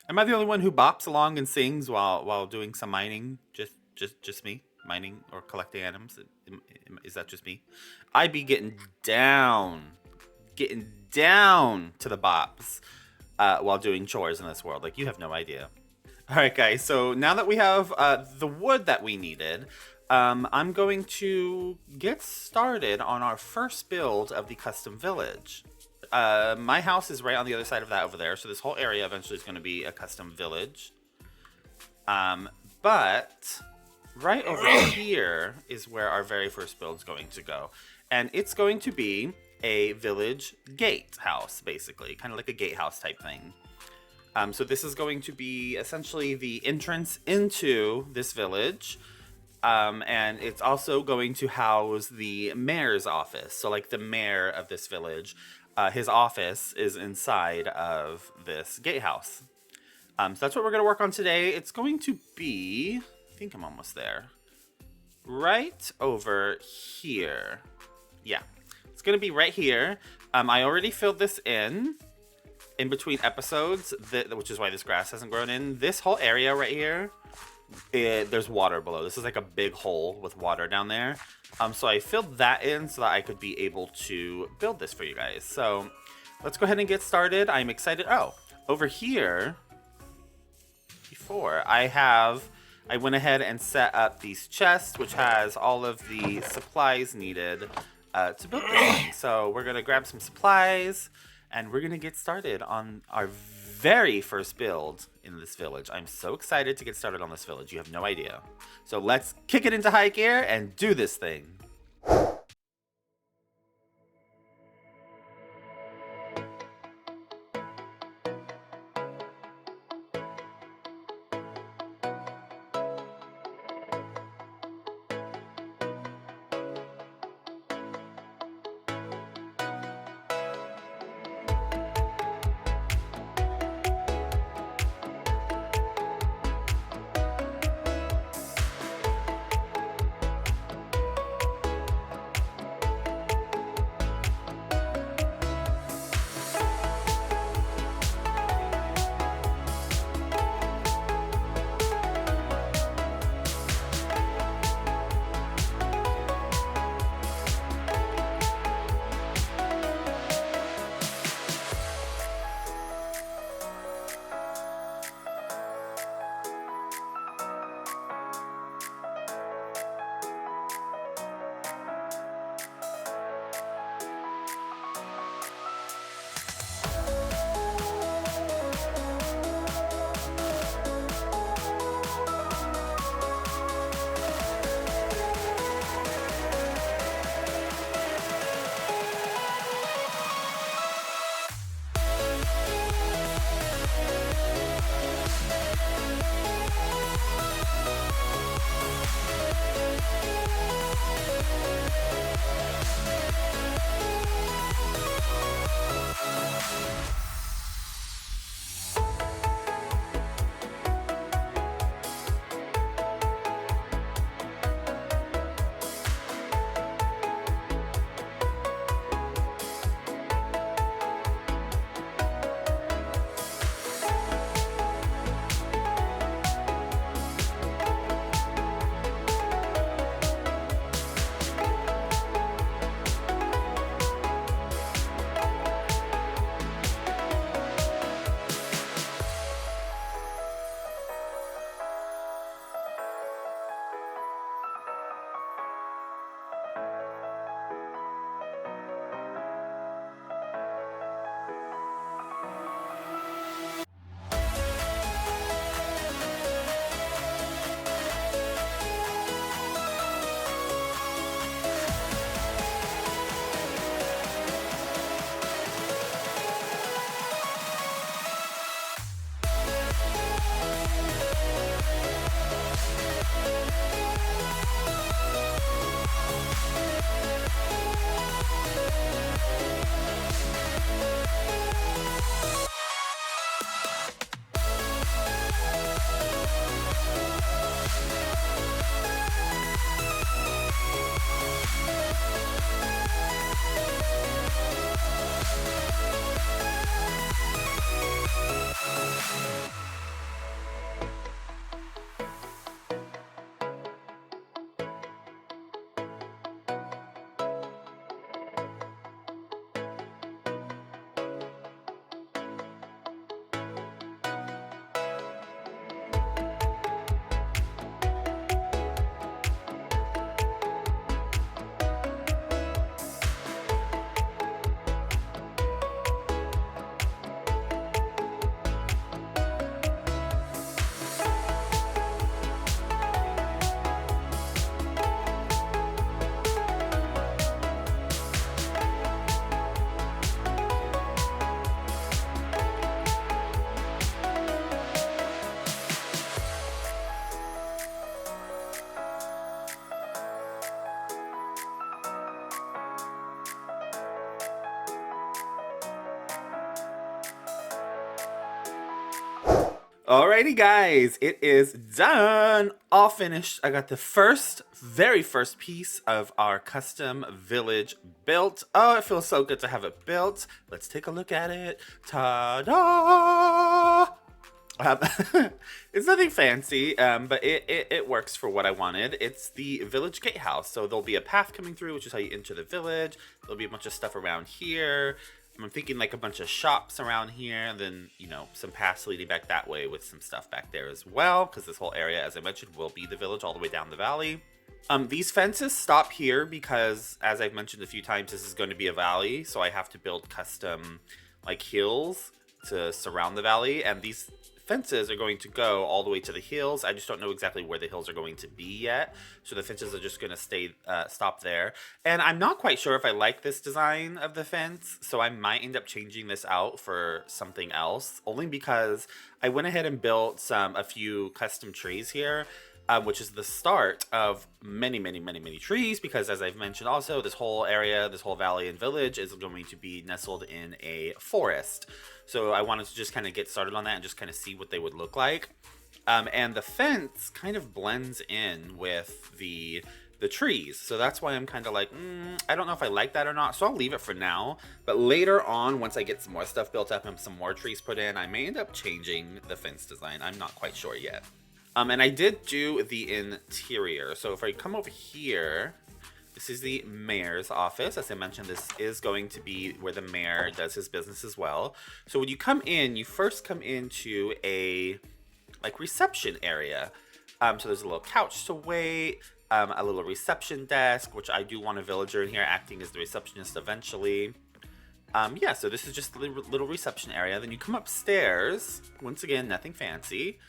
Am I the only one who bops along and sings while doing some mining? Just me mining or collecting items? Is that just me? I be getting down to the bops while doing chores in this world. Like, you have no idea. All right, guys. So now that we have the wood that we needed, I'm going to get started on our first build of the custom village. My house is right on the other side of that over there, so this whole area eventually is going to be a custom village. But right over here is where our very first build is going to go. And it's going to be a village gate house, basically. Kind of like a gatehouse type thing. So this is going to be essentially the entrance into this village. And it's also going to house the mayor's office. So like the mayor of this village, his office is inside of this gatehouse. So that's what we're going to work on today. It's going to be, I think I'm almost there, right over here. Yeah, it's going to be right here. I already filled this in between episodes, which is why this grass hasn't grown in. This whole area right here, there's water below. This is like a big hole with water down there. So I filled that in so that I could be able to build this for you guys. So let's go ahead and get started. I'm excited. Oh, over here, before I went ahead and set up these chests, which has all of the supplies needed to build this thing. So we're going to grab some supplies and we're going to get started on our very first build in this village. I'm so excited to get started on this village. You have no idea. So let's kick it into high gear and do this thing. Alrighty, guys, it is done. All finished. I got the very first piece of our custom village built. Oh, it feels so good to have it built. Let's take a look at it. Ta-da! It's nothing fancy, but it works for what I wanted. It's the village gatehouse. So there'll be a path coming through, which is how you enter the village. There'll be a bunch of stuff around here. I'm thinking like a bunch of shops around here, and then, you know, some paths leading back that way with some stuff back there as well, because this whole area, as I mentioned, will be the village all the way down the valley. These fences stop here because, as I've mentioned a few times, this is going to be a valley, so I have to build custom, like, hills to surround the valley, and these fences are going to go all the way to the hills. I just don't know exactly where the hills are going to be yet, so the fences are just going to stop there. And I'm not quite sure if I like this design of the fence, so I might end up changing this out for something else, only because I went ahead and built a few custom trees here, which is the start of many, many, many, many trees, because as I've mentioned also, this whole area, this whole valley and village is going to be nestled in a forest. So I wanted to just kind of get started on that and just kind of see what they would look like. And the fence kind of blends in with the trees. So that's why I'm kind of like, I don't know if I like that or not. So I'll leave it for now. But later on, once I get some more stuff built up and some more trees put in, I may end up changing the fence design. I'm not quite sure yet. And I did do the interior. So if I come over here, this is the mayor's office. As I mentioned, this is going to be where the mayor does his business as well. So when you come in, you first come into a reception area. So there's a little couch to wait, a little reception desk, which I do want a villager in here acting as the receptionist eventually. Yeah, so this is just the little reception area. Then you come upstairs. Once again, nothing fancy.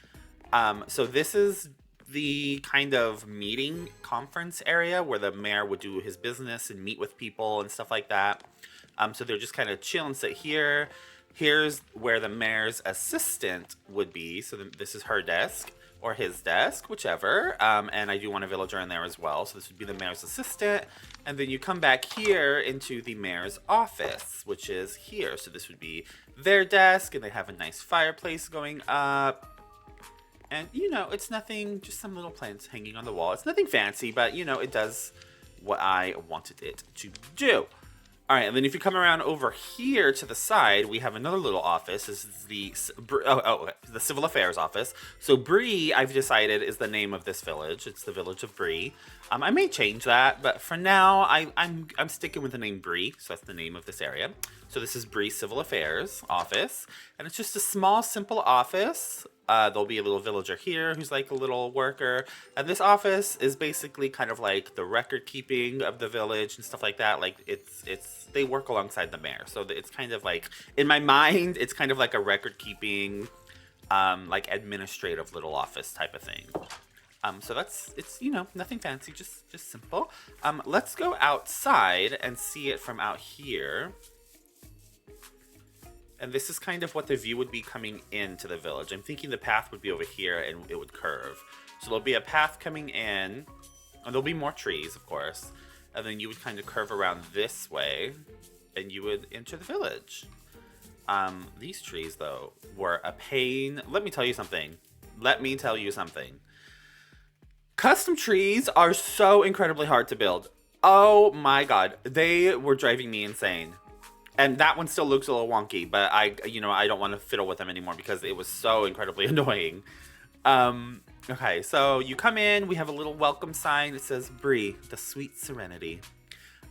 So this is the kind of meeting conference area where the mayor would do his business and meet with people and stuff like that. So they're just kind of chill and sit here. Here's where the mayor's assistant would be. So this is her desk or his desk, whichever. And I do want a villager in there as well. So this would be the mayor's assistant. And then you come back here into the mayor's office, which is here. So this would be their desk, and they have a nice fireplace going up. And, you know, it's nothing, just some little plants hanging on the wall. It's nothing fancy, but, you know, it does what I wanted it to do. All right, and then if you come around over here to the side, we have another little office. This is the Civil Affairs office. So Bree, I've decided, is the name of this village. It's the village of Bree. I may change that, but for now, I'm sticking with the name Bree. So that's the name of this area. So this is Bree Civil Affairs office, and it's just a small, simple office. There'll be a little villager here who's like a little worker. And this office is basically kind of like the record keeping of the village and stuff like that. Like they work alongside the mayor. So it's kind of like, in my mind, it's kind of like a record keeping, like administrative little office type of thing. So it's, you know, nothing fancy, just simple. Let's go outside and see it from out here. And this is kind of what the view would be coming into the village. I'm thinking the path would be over here and it would curve. So there'll be a path coming in, and there'll be more trees, of course. And then you would kind of curve around this way, and you would enter the village. These trees, though, were a pain. Let me tell you something. Custom trees are so incredibly hard to build. Oh my god. They were driving me insane. And that one still looks a little wonky, but I don't want to fiddle with them anymore because it was so incredibly annoying. Okay, so you come in, we have a little welcome sign. It says Bree, the Sweet Serenity.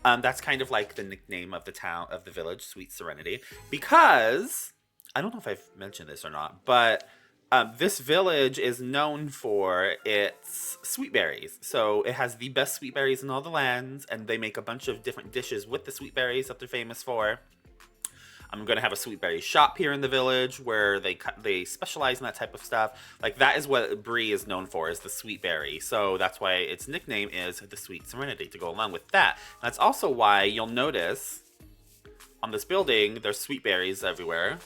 That's kind of like the nickname of the village, Sweet Serenity, because I don't know if I've mentioned this or not, but this village is known for its sweet berries. So it has the best sweet berries in all the lands, and they make a bunch of different dishes with the sweet berries that they're famous for. I'm going to have a sweet berry shop here in the village where they specialize in that type of stuff. Like, that is what Bree is known for, is the sweet berry. So that's why its nickname is the Sweet Serenity, to go along with that. And that's also why you'll notice on this building, there's sweet berries everywhere.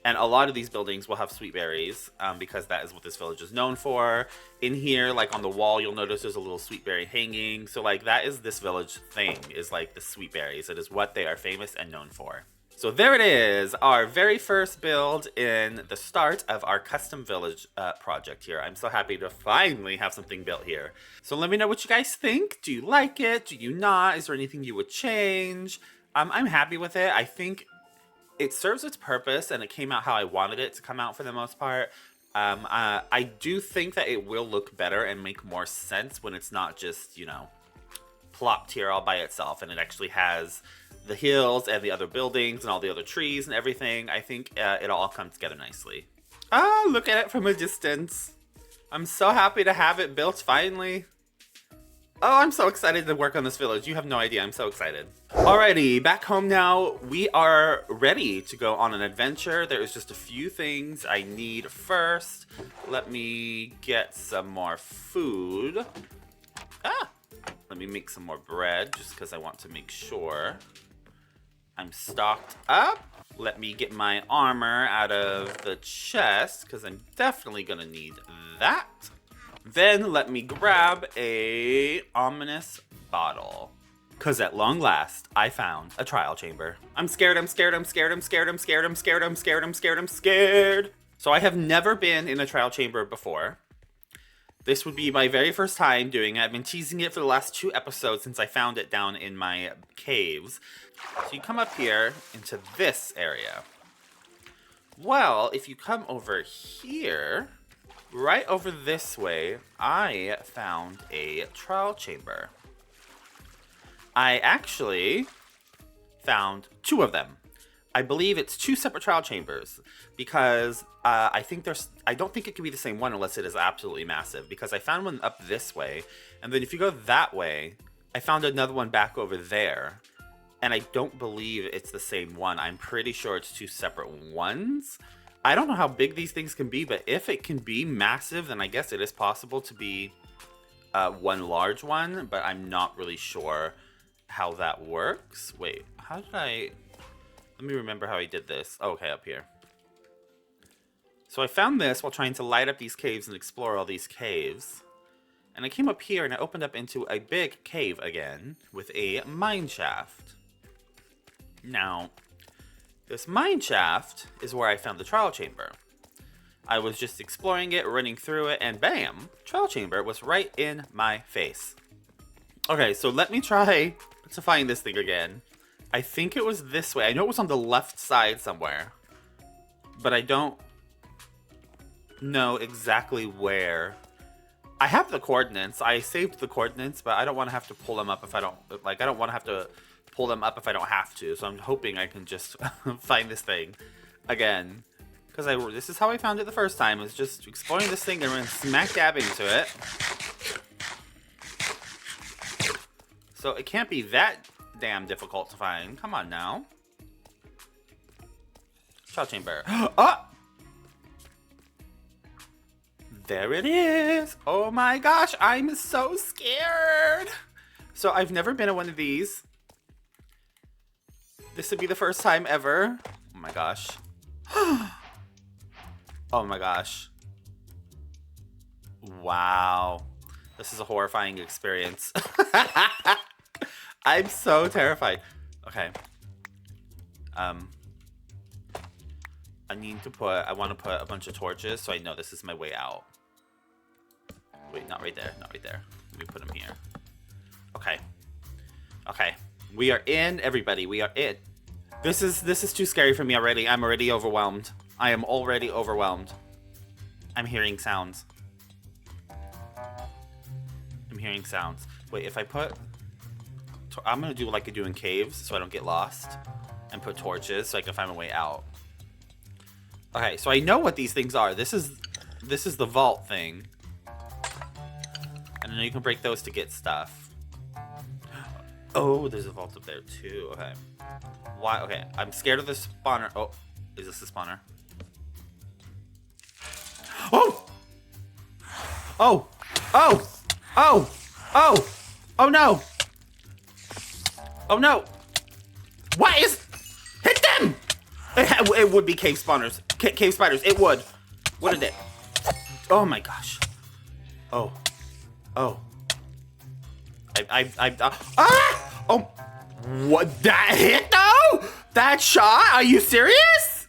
And a lot of these buildings will have sweet berries because that is what this village is known for. In here, like on the wall, you'll notice there's a little sweet berry hanging. So like, that is this village thing, is like the sweet berries. It is what they are famous and known for. So there it is, our very first build in the start of our custom village project here. I'm so happy to finally have something built here. So let me know what you guys think. Do you like it? Do you not? Is there anything you would change? I'm happy with it. I think it serves its purpose and it came out how I wanted it to come out for the most part. I do think that it will look better and make more sense when it's not just, you know, plopped here all by itself and it actually has the hills and the other buildings and all the other trees and everything. I think it'll all come together nicely. Ah, look at it from a distance. I'm so happy to have it built finally. Oh, I'm so excited to work on this village. You have no idea. I'm so excited. Alrighty, back home now. We are ready to go on an adventure. There is just a few things I need first. Let me get some more food. Let me make some more bread just because I want to make sure I'm stocked up. Let me get my armor out of the chest because I'm definitely gonna need that. Then let me grab a ominous bottle. Cause at long last, I found a trial chamber. I'm scared, I'm scared, I'm scared, I'm scared, I'm scared, I'm scared, I'm scared, I'm scared, I'm scared. So I have never been in a trial chamber before. This would be my very first time doing it. I've been teasing it for the last 2 episodes since I found it down in my caves. So you come up here into this area. Well, if you come over here, right over this way, I found a trial chamber. I actually found 2 of them. I believe it's 2 separate trial chambers because I don't think it can be the same one unless it is absolutely massive, because I found one up this way, and then if you go that way, I found another one back over there, and I don't believe it's the same one. I'm pretty sure it's 2 separate ones. I don't know how big these things can be, but if it can be massive, then I guess it is possible to be one large one, but I'm not really sure how that works. Wait, how did I... Let me remember how I did this. Oh, okay, up here. So I found this while trying to light up these caves and explore all these caves. And I came up here and I opened up into a big cave again with a mine shaft. Now, this mine shaft is where I found the trial chamber. I was just exploring it, running through it, and bam! Trial chamber was right in my face. Okay, so let me try to find this thing again. I think it was this way. I know it was on the left side somewhere, but I don't know exactly where. I have the coordinates. I saved the coordinates, but I don't want to have to pull them up if I don't, like, I don't want to have to pull them up if I don't have to. So I'm hoping I can just find this thing again, because this is how I found it the first time. Is just exploring this thing and running smack dab into it. So it can't be that damn difficult to find. Come on now. Trial chamber. Oh! There it is. Oh my gosh, I'm so scared. So I've never been in one of these. This would be the first time ever. Oh my gosh. Oh my gosh. Wow. This is a horrifying experience. I'm so terrified. Okay. I want to put a bunch of torches so I know this is my way out. Wait, not right there. Not right there. Let me put them here. Okay. Okay. We are in, everybody. We are in. This is too scary for me already. I'm already overwhelmed. I am already overwhelmed. I'm hearing sounds. I'm hearing sounds. Wait, if I put... I'm going to do like I do in caves so I don't get lost. And put torches so I can find my way out. Okay, so I know what these things are. This is the vault thing. And I know you can break those to get stuff. Oh, there's a vault up there too. Okay. Why? Okay, I'm scared of the spawner. Oh, is this the spawner? Oh! Oh! Oh! Oh! Oh! Oh no! Oh no! What is... Hit them! It would be cave spawners. Cave spiders. It would. What is it? Oh my gosh. Oh. Oh. Ah! Oh. What? That hit though? That shot? Are you serious?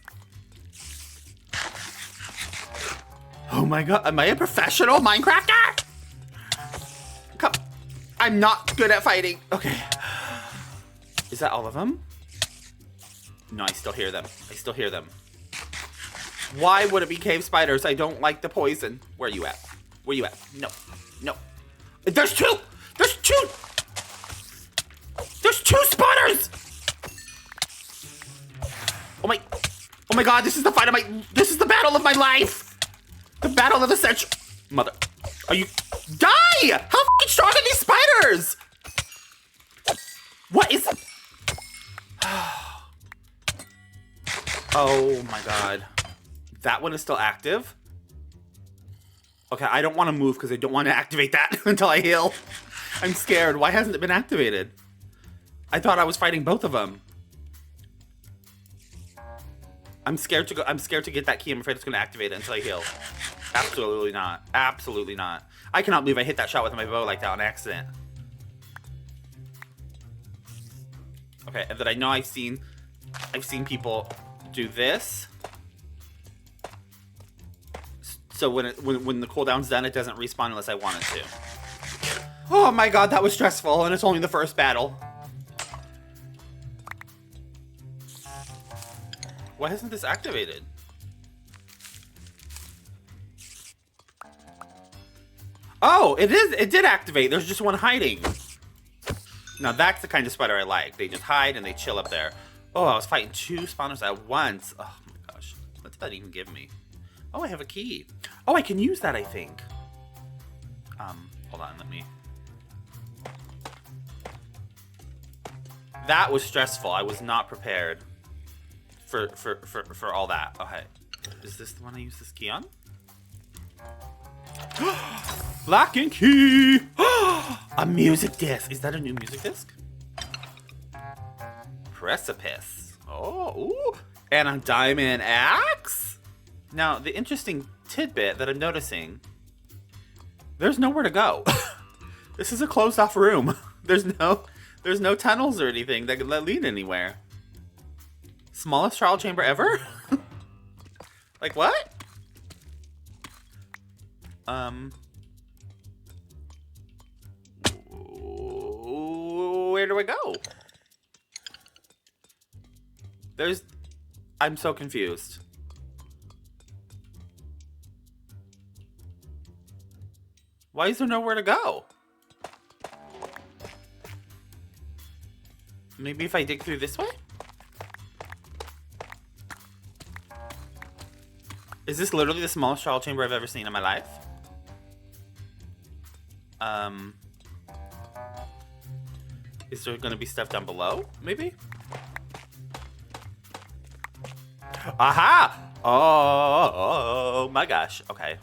Oh my god, am I a professional Minecrafter? Come. I'm not good at fighting. Okay. Is that all of them? No, I still hear them. I still hear them. Why would it be cave spiders? I don't like the poison. Where are you at? Where you at? No. No. There's two! There's two! There's two spiders! Oh my god, this is the fight of this is the battle of my life! The battle of the century. Mother. Are you... Die! How fucking strong are these spiders? What is... Oh my god. That one is still active? Okay, I don't want to move because I don't want to activate that until I heal. I'm scared. Why hasn't it been activated? I thought I was fighting both of them. I'm scared to go. I'm scared to get that key. I'm afraid it's going to activate it until I heal. Absolutely not. Absolutely not. I cannot believe I hit that shot with my bow like that on accident. Okay, and then I know I've seen people do this. So when the cooldown's done, it doesn't respawn unless I want it to. Oh my god, that was stressful, and it's only the first battle. Why hasn't this activated? Oh, it is. It did activate. There's just one hiding. Now that's the kind of spider I like. They just hide and they chill up there. Oh, I was fighting two spawners at once. Oh my gosh. What did that even give me? Oh, I have a key. Oh, I can use that, I think. Hold on, let me... That was stressful. I was not prepared for all that. Okay. Is this the one I use this key on? Lock and key! A music disc. Is that a new music disc? Precipice. Oh, ooh. And a diamond axe? Now, the interesting tidbit that I'm noticing, there's nowhere to go. This is a closed off room. There's no tunnels or anything that lead anywhere. Smallest trial chamber ever? Like what? Where do I go? I'm so confused. Why is there nowhere to go? Maybe if I dig through this way? Is this literally the smallest trial chamber I've ever seen in my life? Is there gonna be stuff down below? Maybe? Aha! Oh my gosh. Okay.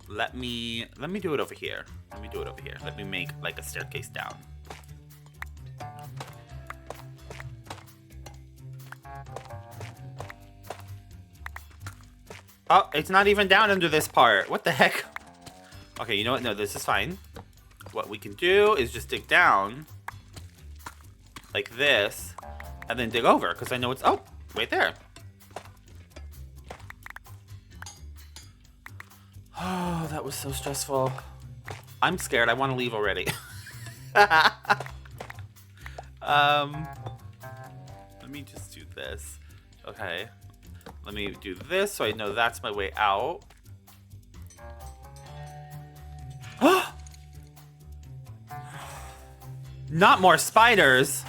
Let me do it over here. Let me do it over here. Let me make like a staircase down. Oh, it's not even down under this part. What the heck? Okay, you know what? No, this is fine. What we can do is just dig down like this and then dig over because I know it's, oh, right there. Oh, that was so stressful. I'm scared. I want to leave already. Let me just do this. Okay. Let me do this so I know that's my way out. Not more spiders.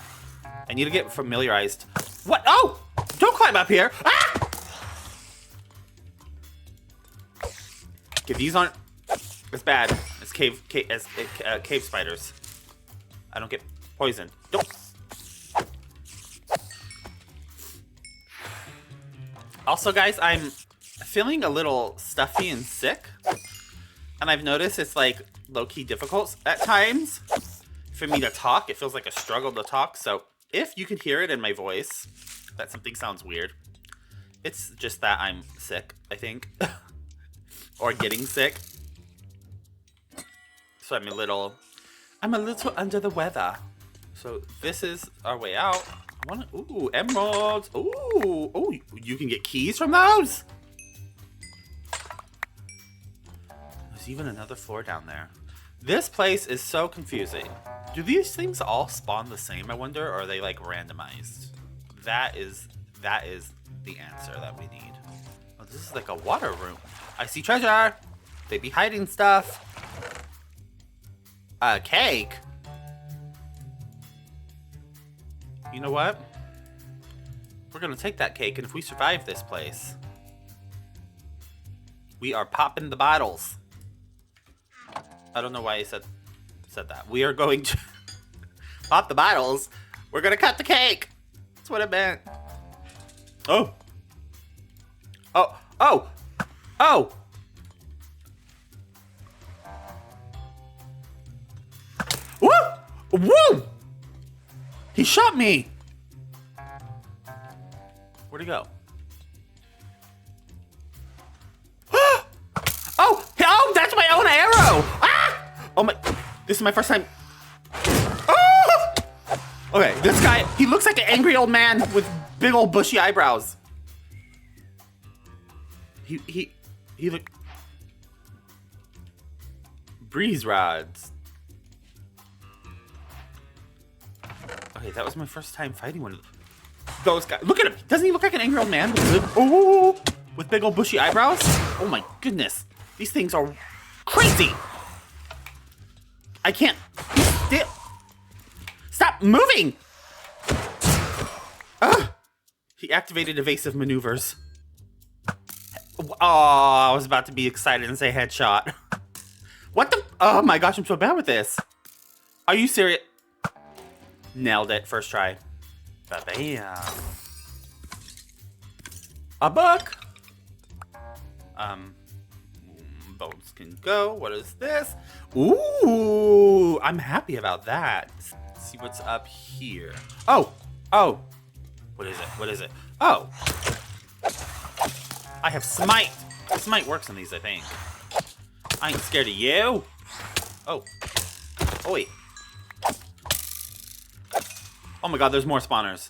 I need to get familiarized. What? Oh! Don't climb up here. Ah! Okay, these aren't as bad as cave spiders. I don't get poisoned. Don't. Also, guys, I'm feeling a little stuffy and sick. And I've noticed it's like low-key difficult at times for me to talk. It feels like a struggle to talk. So if you can hear it in my voice, that something sounds weird. It's just that I'm sick, I think. Or getting sick. So I'm a little under the weather. So this is our way out. I want to, ooh, emeralds. Ooh, oh, you can get keys from those? There's even another floor down there. This place is so confusing. Do these things all spawn the same, I wonder, or are they like randomized? That is the answer that we need. Oh, this is like a water room. I see treasure. They be hiding stuff. A cake. You know what? We're gonna take that cake, and if we survive this place, we are popping the bottles. I don't know why he said that. We are going to pop the bottles. We're gonna cut the cake. That's what it meant. Oh. Oh. Oh. Oh. Woo! Woo! He shot me. Where'd he go? Oh! Oh! That's my own arrow! Ah! Oh my! This is my first time. Oh! Okay, this guy, he looks like an angry old man with big old bushy eyebrows. He look. Breeze rods. Okay, that was my first time fighting one of those guys. Look at him. Doesn't he look like an angry old man with big old bushy eyebrows? Oh my goodness. These things are crazy. I can't. Stop moving. He activated evasive maneuvers. Oh, I was about to be excited and say headshot. What the? Oh my gosh, I'm so bad with this. Are you serious? Nailed it. First try. Ba-bam. A book. Bones can go. What is this? Ooh, I'm happy about that. Let's see what's up here. Oh. Oh. What is it? What is it? Oh. I have smite. Smite works on these, I think. I ain't scared of you. Oh. Oi. Oh my god, there's more spawners.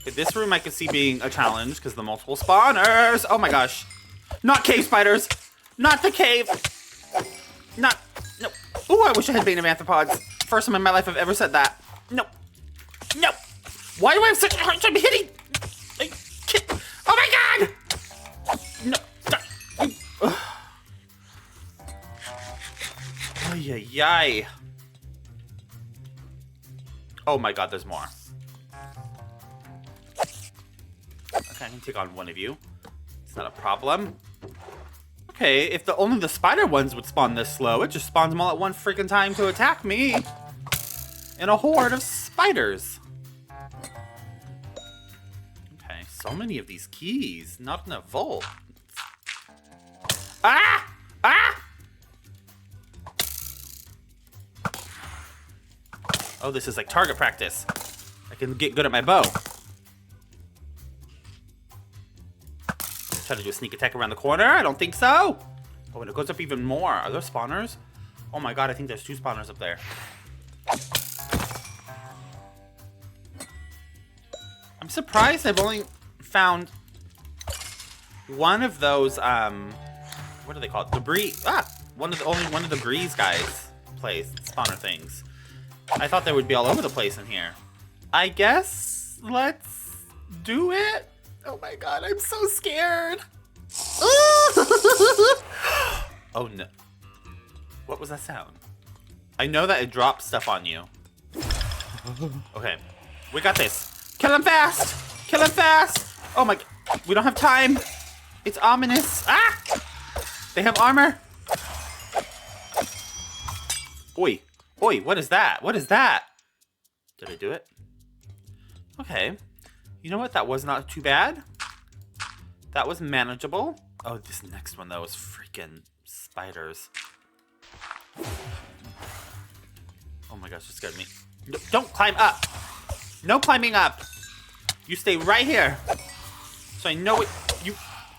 Okay, this room I could see being a challenge because the multiple spawners. Oh my gosh. Not cave spiders. Not the cave. Not. No. Ooh, I wish I had bane of arthropods. First time in my life I've ever said that. No. No. Why do I have such a hard time hitting? Oh my god! No. Ay, ay, ay. Oh my god, there's more. Okay, I can take on one of you. It's not a problem. Okay, if only the spider ones would spawn this slow, it just spawns them all at one freaking time to attack me. In a horde of spiders. Okay, so many of these keys. Not in a vault. Ah! Ah! Oh, this is like target practice. I can get good at my bow. Try to do a sneak attack around the corner. I don't think so. Oh, and it goes up even more. Are there spawners? Oh my god, I think there's 2 spawners up there. I'm surprised I've only found one of those, what are they called? Debris. Only one of the breeze guys spawner things. I thought they would be all over the place in here. I guess let's do it. Oh my god, I'm so scared. Oh no. What was that sound? I know that it drops stuff on you. Okay, we got this. Kill him fast! Kill him fast! Oh my god, we don't have time. It's ominous. Ah! They have armor. Oi. Oi, what is that? What is that? Did I do it? Okay. You know what? That was not too bad. That was manageable. Oh, this next one, though, is freaking spiders. Oh my gosh, it scared me. No, don't climb up. No climbing up. You stay right here. So I know what you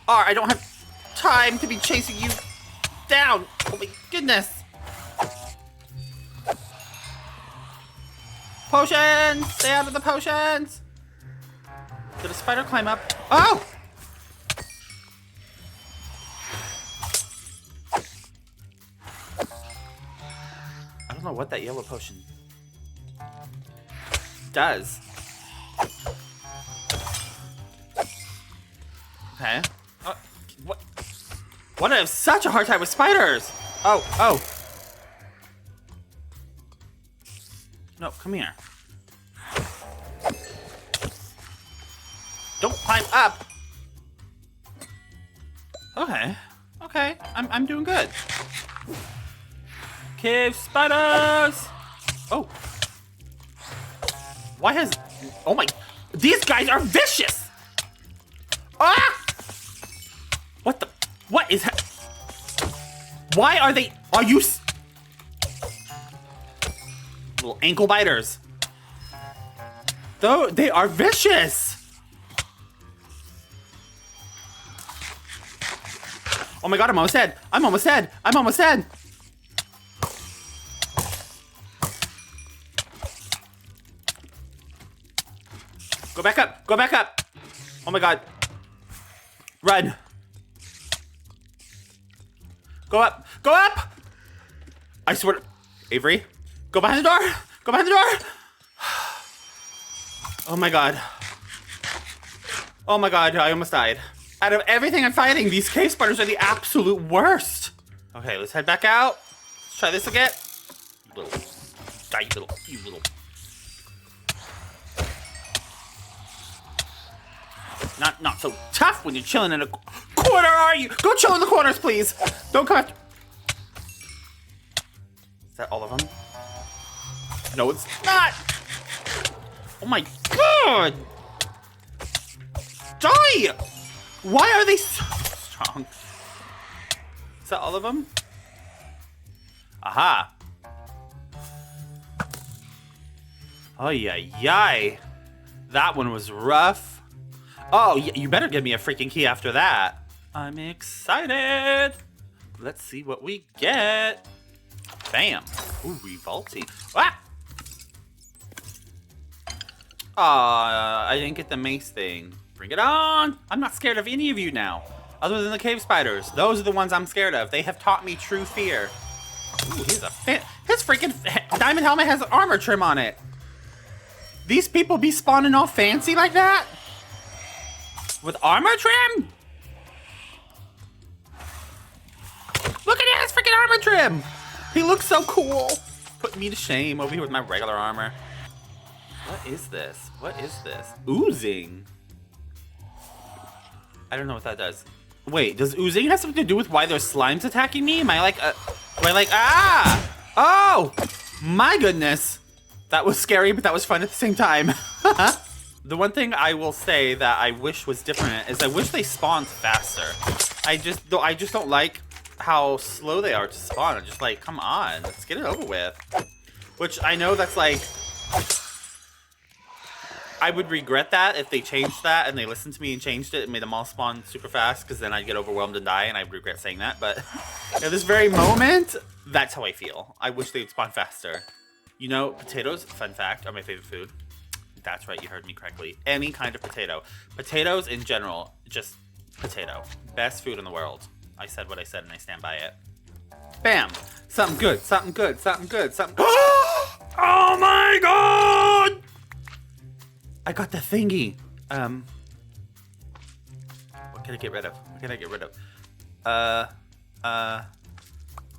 are. I don't have time to be chasing you down. Oh my goodness. Potions! Stay out of the potions! Did a spider climb up? Oh! I don't know what that yellow potion does. Okay. What? What? I have such a hard time with spiders! Oh. No, come here. Don't climb up! Okay. I'm doing good. Cave spiders! Oh. Why has... Oh my... These guys are vicious! Ah! What the... What is that? Why are they... Are you... Little ankle biters. Though they are vicious! Oh my god, I'm almost dead! I'm almost dead! Go back up! Oh my god. Run! Go up! I swear to... Avery, go behind the door! Oh my god, I almost died. Out of everything I'm fighting, these cave spiders are the absolute worst. Okay, let's head back out. Let's try this again. You little. Not so tough when you're chilling in a corner, are you? Go chill in the corners, please. Don't come after. Is that all of them? No, it's not. Oh my god. Die! Why are they so strong? Is that all of them? Aha. Oh, yay. That one was rough. Oh, you better give me a freaking key after that. I'm excited. Let's see what we get. Bam. Ooh, revolting. Ah! Aw, I didn't get the mace thing. Bring it on! I'm not scared of any of you now. Other than the cave spiders. Those are the ones I'm scared of. They have taught me true fear. Ooh, his freaking diamond helmet has armor trim on it. These people be spawning all fancy like that? With armor trim? Look at his freaking armor trim! He looks so cool. Put me to shame over here with my regular armor. What is this? Oozing. I don't know what that does. Wait, does oozing have something to do with why there's slimes attacking me? Am I like, ah! Oh! My goodness. That was scary, but that was fun at the same time. The one thing I will say that I wish was different is I wish they spawned faster. I just don't like how slow they are to spawn. I'm just like, come on, let's get it over with. Which I know that's like... I would regret that if they changed that and they listened to me and changed it and made them all spawn super fast, because then I'd get overwhelmed and die, and I would regret saying that. But at this very moment, that's how I feel. I wish they'd spawn faster. You know, potatoes, fun fact, are my favorite food. That's right, you heard me correctly. Any kind of potato. Potatoes in general, just potato. Best food in the world. I said what I said and I stand by it. Bam! Something good. Oh my god! I got the thingy. What can I get rid of?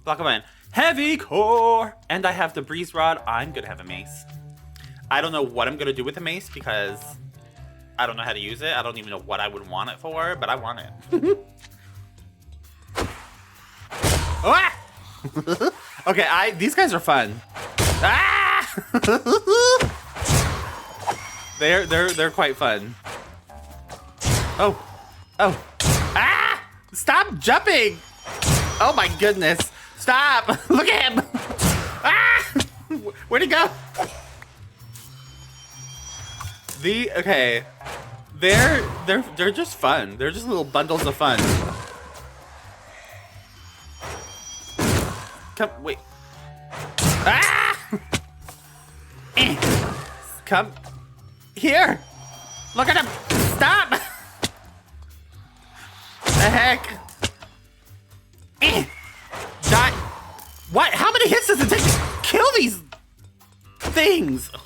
Block of iron. Heavy core! And I have the breeze rod. I'm gonna have a mace. I don't know what I'm gonna do with the mace because I don't know how to use it. I don't even know what I would want it for, but I want it. Ah! Okay, these guys are fun. Ah! They're quite fun. Oh. Ah! Stop jumping! Oh my goodness. Stop! Look at him! Ah! Where'd he go? Okay. They're just fun. They're just little bundles of fun. Come, wait. Ah! Come here. Look at him. Stop. The heck? Die. What? How many hits does it take to kill these things? Okay.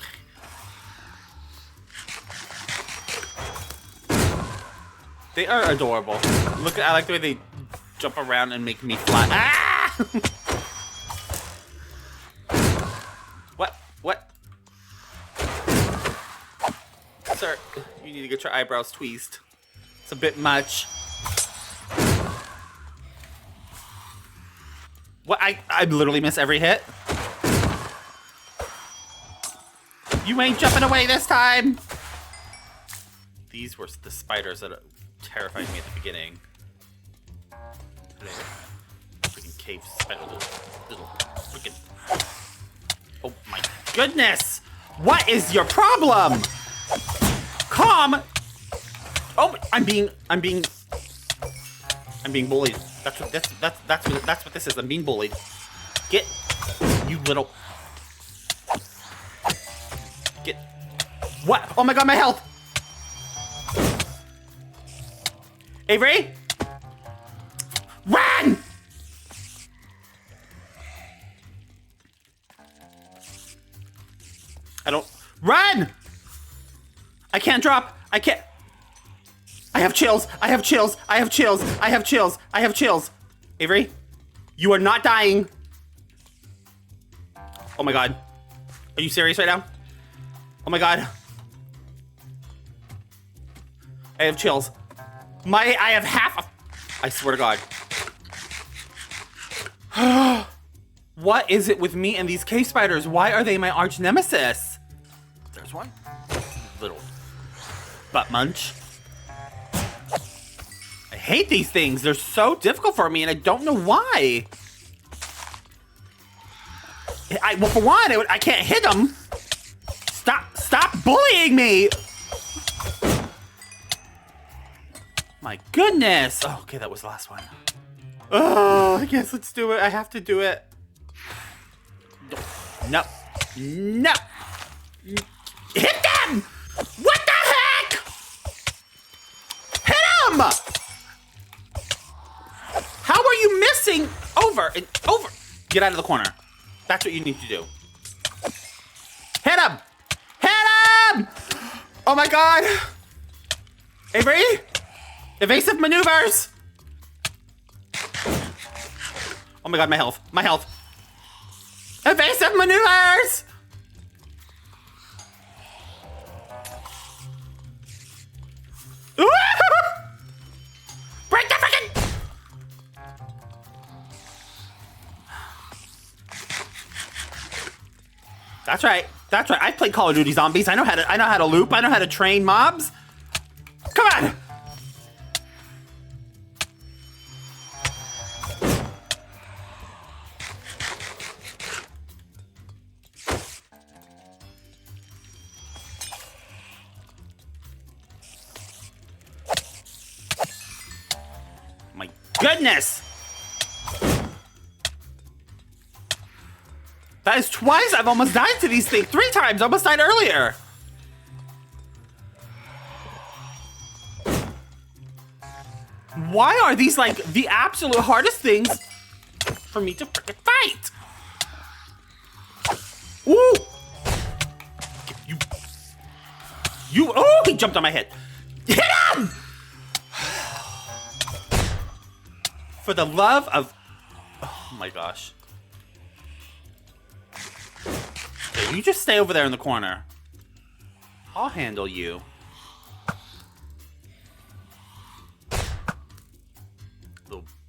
They are adorable. Look, I like the way they jump around and make me fly. Ah! What? Sir, you need to get your eyebrows tweezed. It's a bit much. What? I literally miss every hit. You ain't jumping away this time. These were the spiders that terrified me at the beginning. Freaking cave spider, little freaking. Oh my goodness! What is your problem? Calm. Oh, I'm being bullied. That's what this is. I'm being bullied. Get, you little. Get. What? Oh my god, my health. Avery? Run! I don't. Run! I can't drop. I can't. I have chills. I have chills. I have chills. I have chills. I have chills. Avery, you are not dying. Oh my god. Are you serious right now? Oh my god. I have chills. I have half a... I swear to God. What is it with me and these cave spiders? Why are they my arch nemesis? There's one. Little butt munch. I hate these things. They're so difficult for me and I don't know why. Well, for one, I can't hit them. Stop bullying me. My goodness. Oh, okay, that was the last one. Oh, I guess let's do it. I have to do it. No. No. Hit them! What the heck? Hit them! How are you missing? Over and over. Get out of the corner. That's what you need to do. Hit him! Hit him! Oh my god. Avery? Evasive maneuvers! Oh my god, my health. My health. Evasive maneuvers! Break the freaking... That's right. That's right. I played Call of Duty Zombies. I know how to loop. I know how to train mobs. Come on! My goodness! That is twice I've almost died to these things. 3 times. I almost died earlier. Why are these like the absolute hardest things for me to freaking fight? Ooh! You, oh, he jumped on my head. Hit him! For the love of, oh my gosh. Okay, you just stay over there in the corner. I'll handle you.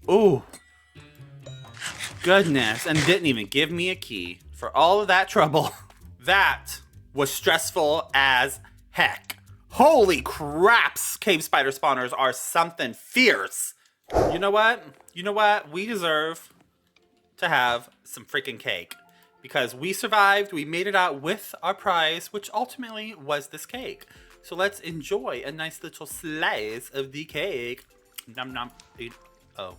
Ooh. Goodness, and didn't even give me a key for all of that trouble. That was stressful as heck. Holy craps, cave spider spawners are something fierce. You know what? You know what? We deserve to have some freaking cake. Because we survived, we made it out with our prize, which ultimately was this cake. So let's enjoy a nice little slice of the cake. Nom nom. Oh.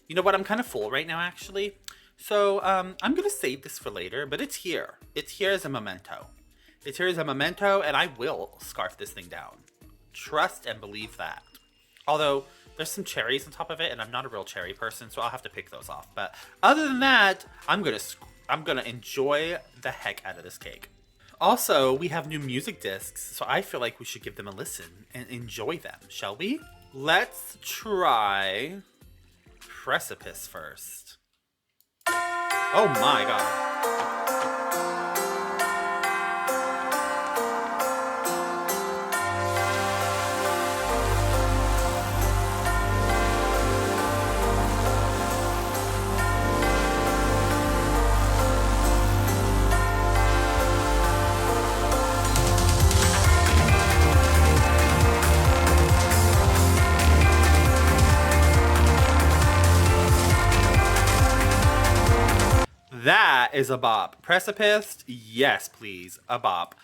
You know what? I'm kind of full right now, actually. So I'm gonna save this for later, but it's here. It's here as a memento. It's here as a memento, and I will scarf this thing down. Trust and believe that. Although there's some cherries on top of it, and I'm not a real cherry person, so I'll have to pick those off. But other than that, I'm gonna enjoy the heck out of this cake. Also, we have new music discs, so I feel like we should give them a listen and enjoy them, shall we? Let's try Precipice first. Oh my god. That is a bop. Precipice, yes, please, a bop,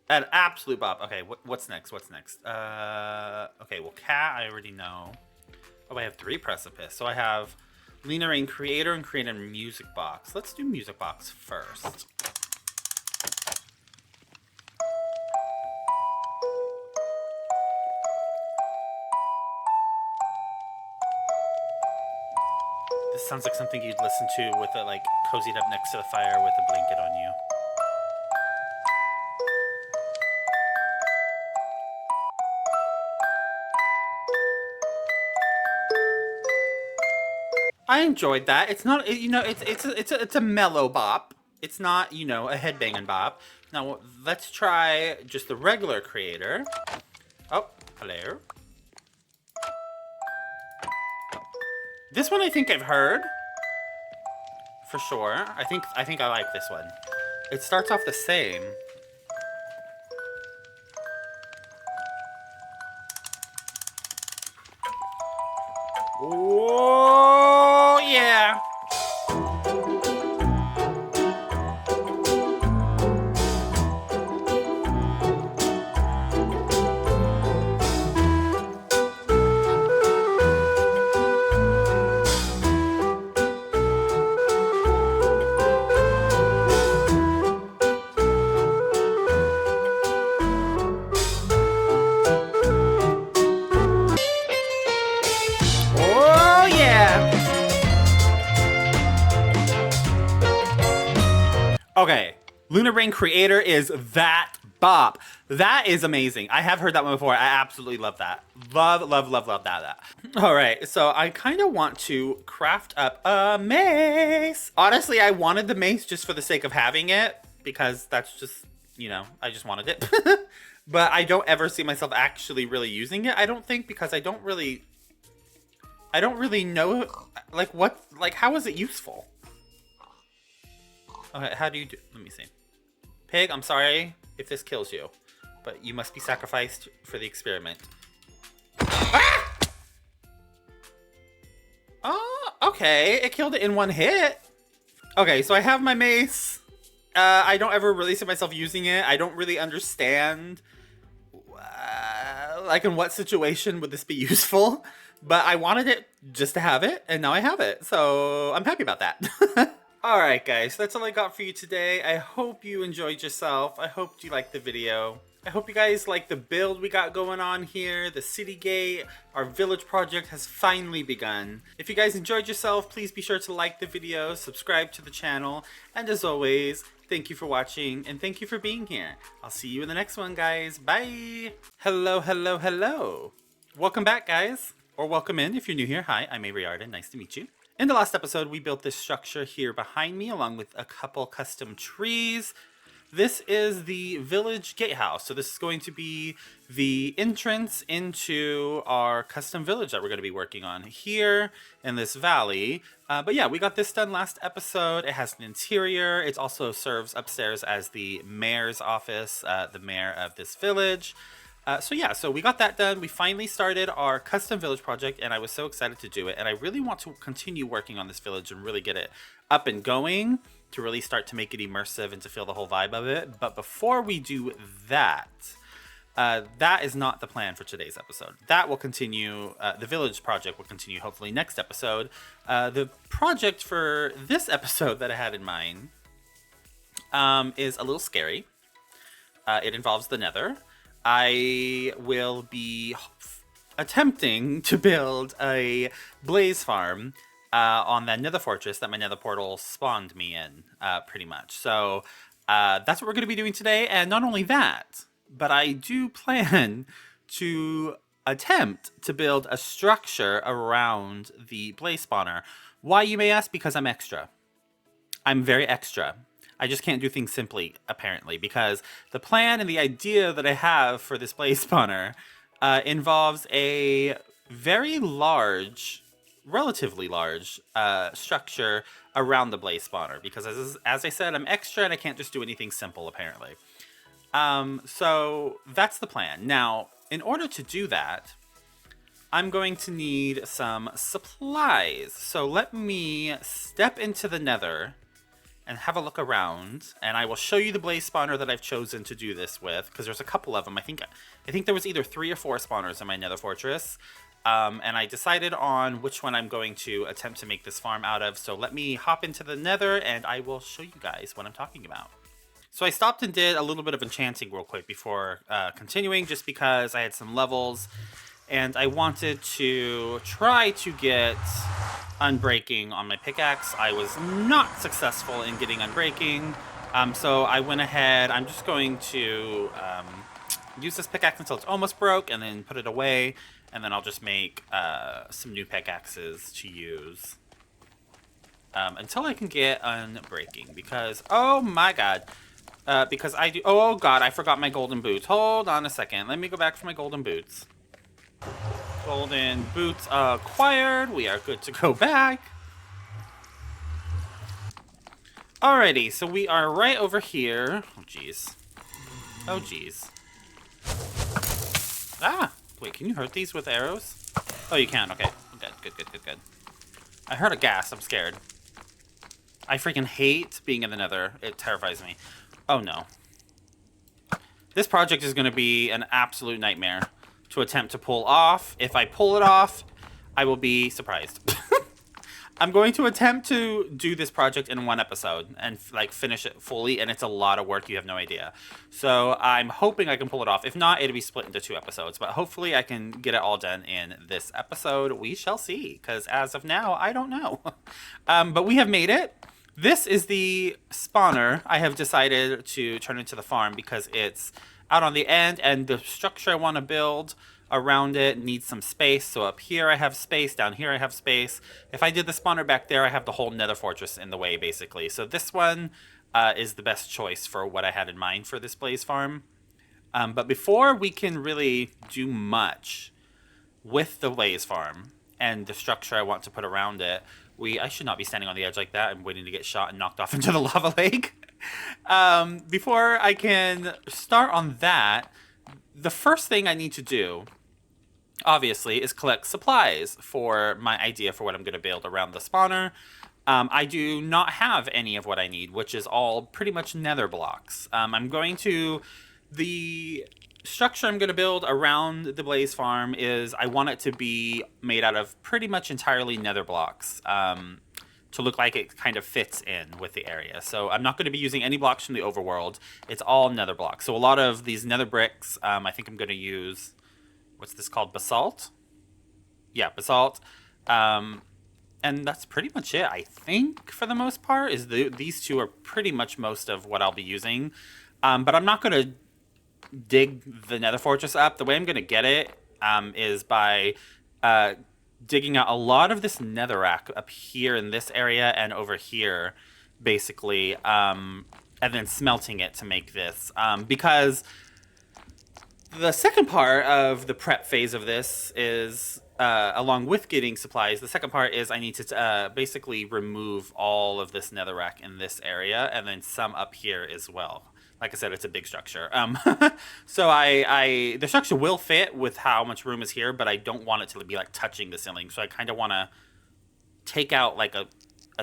an absolute bop. Okay, what's next? What's next? Okay, well, cat, I already know. Oh, I have 3 Precipice. So I have Lena Rain Creator and Create a Music Box. Let's do Music Box first. This sounds like something you'd listen to with it like cozied up next to the fire with a blanket on you. I enjoyed that. It's not, you know, it's a mellow bop. It's not, you know, a headbanging bop. Now let's try just the regular Creator. Oh, hello. This one I think I've heard. For sure. I think I like this one. It starts off the same. Oh yeah. Okay, Luna Rain Creator is that bop. That is amazing. I have heard that one before. I absolutely love that. Love that. All right, so I kind of want to craft up a mace. Honestly, I wanted the mace just for the sake of having it, because that's just, you know, I just wanted it. But I don't ever see myself actually really using it, I don't think, because I don't really know, like, how is it useful? Okay, how do you do? Let me see. Pig, I'm sorry if this kills you, but you must be sacrificed for the experiment. Ah! Oh, okay. It killed it in one hit. Okay, so I have my mace. I don't ever really see myself using it. I don't really understand, like, in what situation would this be useful? But I wanted it just to have it, and now I have it. So I'm happy about that. Alright guys, that's all I got for you today. I hope you enjoyed yourself. I hope you liked the video. I hope you guys like the build we got going on here, the city gate. Our village project has finally begun. If you guys enjoyed yourself, please be sure to like the video, subscribe to the channel, and as always, thank you for watching and thank you for being here. I'll see you in the next one, guys. Bye! Hello. Welcome back, guys. Or welcome in if you're new here. Hi, I'm Avery Arden. Nice to meet you. In the last episode, we built this structure here behind me along with a couple custom trees. This is the village gatehouse. So this is going to be the entrance into our custom village that we're going to be working on here in this valley. But yeah, we got this done last episode. It has an interior. It also serves upstairs as the mayor's office, the mayor of this village. So we got that done. We finally started our custom village project, and I was so excited to do it. And I really want to continue working on this village and really get it up and going to really start to make it immersive and to feel the whole vibe of it. But before we do that, That is not the plan for today's episode. That will continue. The village project will continue hopefully next episode. The project for this episode that I had in mind is a little scary. It involves the nether. I will be attempting to build a blaze farm on that nether fortress that my nether portal spawned me in, pretty much. So that's what we're going to be doing today. And not only that, but I do plan to attempt to build a structure around the blaze spawner. Why, you may ask? Because I'm extra. I'm very extra. I just can't do things simply, apparently, because the plan and the idea that I have for this blaze spawner involves a very large, relatively large structure around the blaze spawner. Because as I said, I'm extra and I can't just do anything simple, apparently. So that's the plan. Now, in order to do that, I'm going to need some supplies. So let me step into the nether and have a look around, and I will show you the blaze spawner that I've chosen to do this with, because there's a couple of them. I think there was either 3 or 4 spawners in my nether fortress, and I decided on which one I'm going to attempt to make this farm out of. So let me hop into the nether, and I will show you guys what I'm talking about. So I stopped and did a little bit of enchanting real quick before continuing, just because I had some levels, and I wanted to try to get unbreaking on my pickaxe. I was not successful in getting unbreaking, so I went ahead. I'm just going to use this pickaxe until it's almost broke, and then put it away, and then I'll just make some new pickaxes to use until I can get unbreaking, because oh my god, because I do. Oh god, I forgot my golden boots. Hold on a second, let me go back for my golden boots. Golden boots acquired. We are good to go back. Alrighty, so we are right over here. Oh, jeez. Oh, jeez. Ah! Wait, can you hurt these with arrows? Oh, you can. Okay. Good. I heard a gas. I'm scared. I freaking hate being in the nether. It terrifies me. Oh, no. This project is going to be an absolute nightmare to attempt to pull off. If I pull it off, I will be surprised. I'm going to attempt to do this project in one episode and like finish it fully, and it's a lot of work. You have no idea. So I'm hoping I can pull it off. If not, it'll be split into 2 episodes, but hopefully I can get it all done in this episode. We shall see, because as of now, I don't know. But we have made it. This is the spawner I have decided to turn into the farm, because it's out on the end, and the structure I want to build around it needs some space. So up here I have space, down here I have space. If I did the spawner back there, I have the whole nether fortress in the way, basically. So this one is the best choice for what I had in mind for this blaze farm. But before we can really do much with the blaze farm and the structure I want to put around it, I should not be standing on the edge like that. I'm waiting to get shot and knocked off into the lava lake. Before I can start on that, the first thing I need to do, obviously, is collect supplies for my idea for what I'm going to build around the spawner. I do not have any of what I need, which is all pretty much nether blocks. The structure I'm going to build around the blaze farm is, I want it to be made out of pretty much entirely nether blocks, to look like it kind of fits in with the area. So I'm not going to be using any blocks from the overworld. It's all nether blocks. So a lot of these nether bricks, I think I'm going to use, what's this called? Basalt? Yeah, basalt. And that's pretty much it, I think, for the most part. These 2 are pretty much most of what I'll be using. But I'm not going to dig the nether fortress up. The way I'm going to get it is by digging out a lot of this netherrack up here in this area and over here, basically, and then smelting it to make this. Because the second part of the prep phase of this is, along with getting supplies, the second part is I need to basically remove all of this netherrack in this area, and then some up here as well. Like I said, it's a big structure. So the structure will fit with how much room is here, but I don't want it to be like touching the ceiling. So I kind of want to take out like a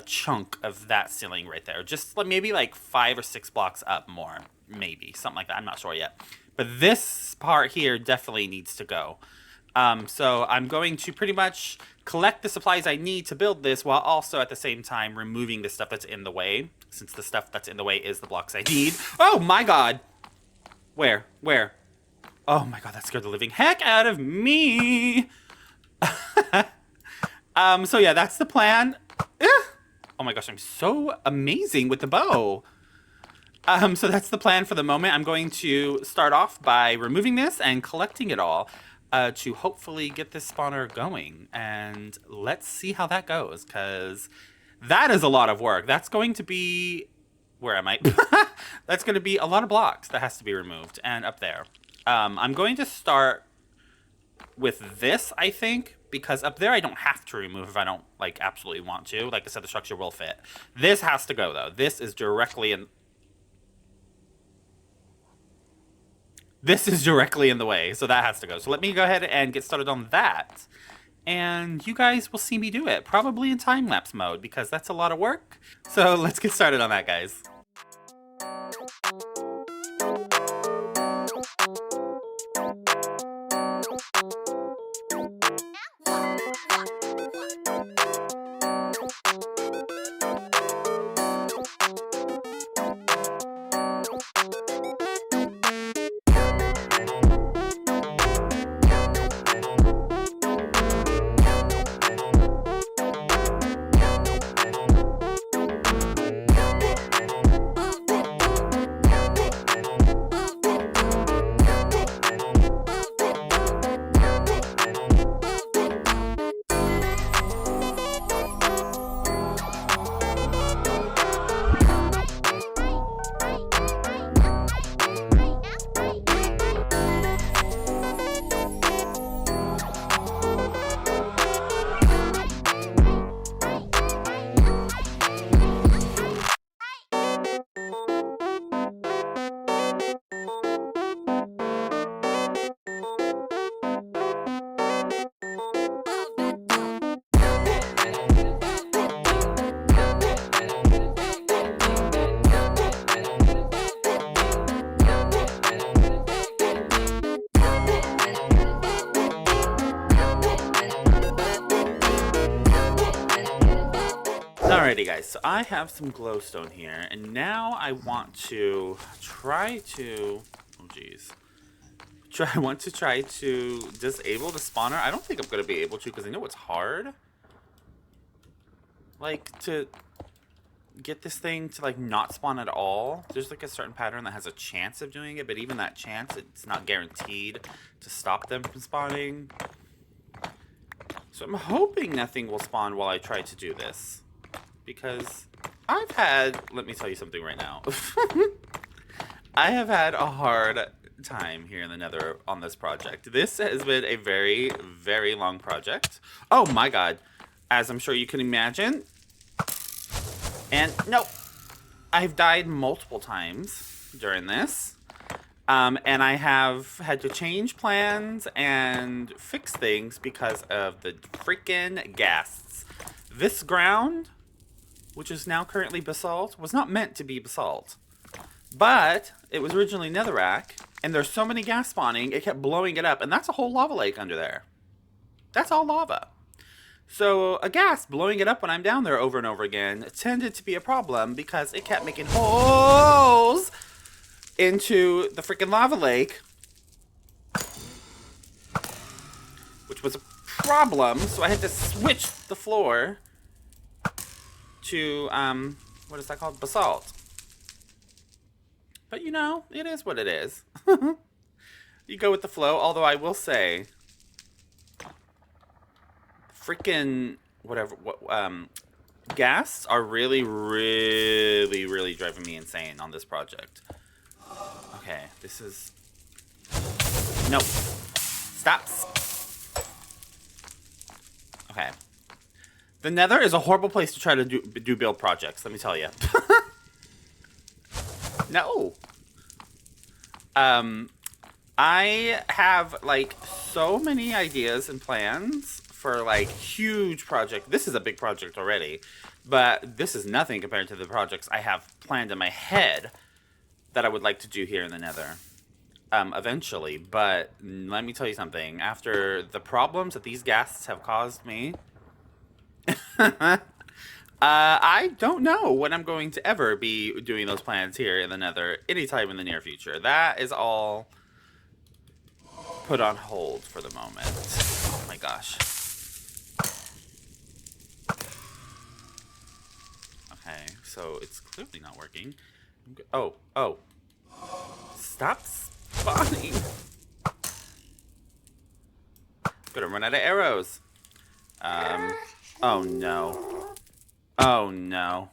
chunk of that ceiling right there. Just maybe like 5 or 6 blocks up more, maybe something like that. I'm not sure yet. But this part here definitely needs to go. So I'm going to pretty much collect the supplies I need to build this while also at the same time removing the stuff that's in the way, since the stuff that's in the way is the blocks I need. Oh my god! Where? Oh my god, that scared the living heck out of me! So yeah, that's the plan. Oh my gosh, I'm so amazing with the bow. So that's the plan for the moment. I'm going to start off by removing this and collecting it all to hopefully get this spawner going. And let's see how that goes, because that is a lot of work. That's going to be... Where am I? That's going to be a lot of blocks that has to be removed. And up there. I'm going to start with this, I think, because up there I don't have to remove if I don't, like, absolutely want to. Like I said, the structure will fit. This has to go, though. This is directly in... This is directly in the way, so that has to go. So let me go ahead and get started on that. And you guys will see me do it, probably in time-lapse mode, because that's a lot of work. So let's get started on that, guys. Alrighty guys, so I have some glowstone here, and now I want to try to, I want to try to disable the spawner. I don't think I'm going to be able to, because I know it's hard. Like, to get this thing to, like, not spawn at all. There's, like, a certain pattern that has a chance of doing it, but even that chance, it's not guaranteed to stop them from spawning. So I'm hoping nothing will spawn while I try to do this. Because I've had, let me tell you something right now. I have had a hard time here in the Nether on this project. This has been a very, very long project. Oh my god. As I'm sure you can imagine. And no, I've died multiple times during this. And I have had to change plans and fix things because of the freaking ghasts. This ground, which is now currently basalt, was not meant to be basalt. But it was originally netherrack, and there's so many gas spawning, it kept blowing it up, and that's a whole lava lake under there. That's all lava. So a gas blowing it up when I'm down there over and over again tended to be a problem because it kept making holes into the freaking lava lake, which was a problem, so I had to switch the floor to, what is that called? Basalt. But, you know, it is what it is. You go with the flow, although I will say, freaking, ghasts are really, really, really driving me insane on this project. Okay, this is... Nope. Stops. Okay. The Nether is a horrible place to try to do build projects, let me tell you. No. I have, like, so many ideas and plans for, like, huge project. This is a big project already, but this is nothing compared to the projects I have planned in my head that I would like to do here in the Nether. eventually. But let me tell you something. After the problems that these ghasts have caused me, I don't know when I'm going to ever be doing those plans here in the Nether anytime in the near future. That is all put on hold for the moment. Oh my gosh. Okay, so it's clearly not working. Oh. Stop spawning. Gonna run out of arrows. Oh no. Oh no.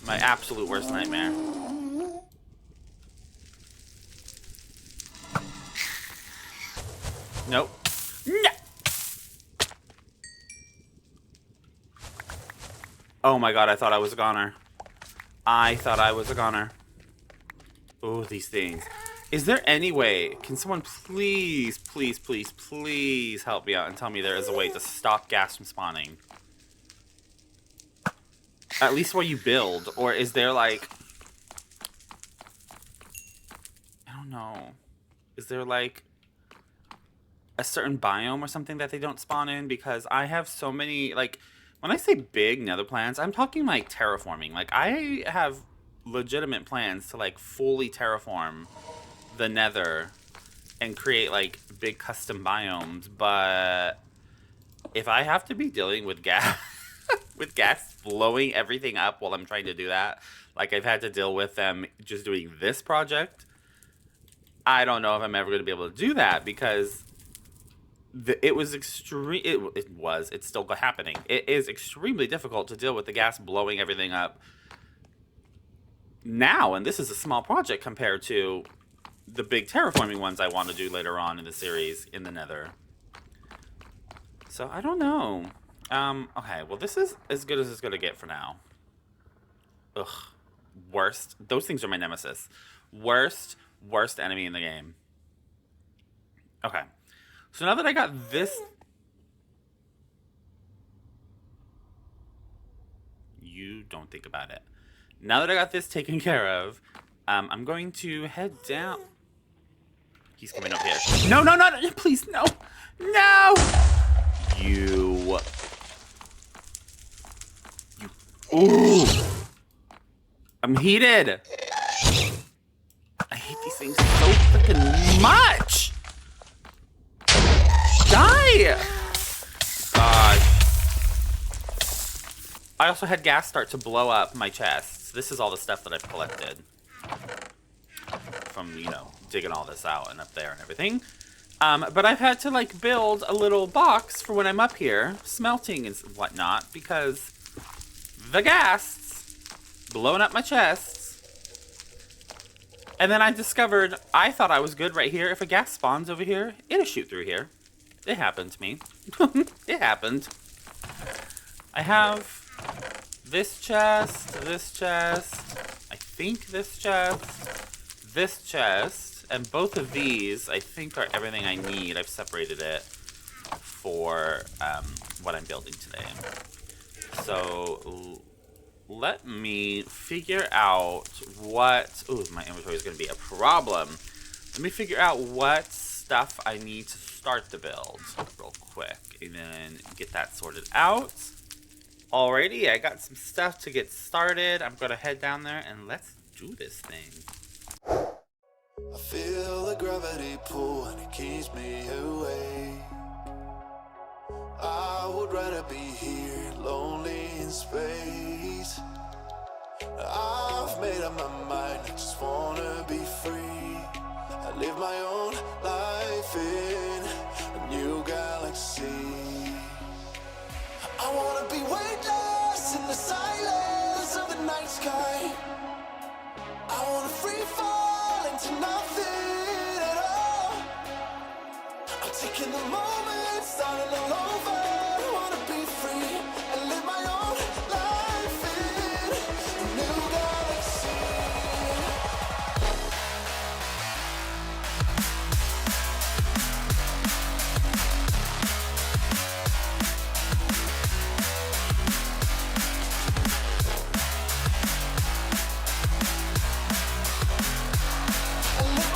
My absolute worst nightmare. Nope. No! Oh my god, I thought I was a goner. I thought I was a goner. Oh, these things. Is there any way, can someone please help me out and tell me there is a way to stop gas from spawning? At least while you build, or is there like, I don't know. Is there like a certain biome or something that they don't spawn in? Because I have so many, like, when I say big nether plans, I'm talking like terraforming. Like, I have legitimate plans to like fully terraform the nether and create like big custom biomes, but if I have to be dealing with gas with gas blowing everything up while I'm trying to do that, like I've had to deal with them just doing this project, I don't know if I'm ever going to be able to do that, because it was extreme. It's still happening. It is extremely difficult to deal with the gas blowing everything up now, and this is a small project compared to the big terraforming ones I want to do later on in the series in the Nether. So I don't know. Okay, well this is as good as it's gonna get for now. Ugh. Worst. Those things are my nemesis. Worst enemy in the game. Okay. So now that I got this... You don't think about it. Now that I got this taken care of, I'm going to head down. He's coming up here. No, please, no. No! You... Ooh! I'm heated! I hate these things so freaking much! Die! Gosh. I also had gas start to blow up my chests. This is all the stuff that I've collected from, you know, digging all this out and up there and everything. But I've had to, like, build a little box for when I'm up here, smelting and whatnot, because the gas blowing up my chests. And then I discovered, I thought I was good right here. If a gas spawns over here, it'll shoot through here. It happened to me. It happened. I have this chest, I think this chest, and both of these, I think, are everything I need. I've separated it for what I'm building today. So let me figure out what... Ooh, my inventory is going to be a problem. Let me figure out what stuff I need to start the build real quick, and then get that sorted out. Alrighty, I got some stuff to get started. I'm going to head down there and let's do this thing. I feel the gravity pull and it keeps me away. I would rather be here, lonely in space. I've made up my mind, I just wanna be free. I live my own life in a new galaxy. I wanna be weightless in the silence of the night sky. I wanna free fall into nothing at all. I'm taking the moment, starting all over. I wanna be free and live my own life in a new galaxy. I live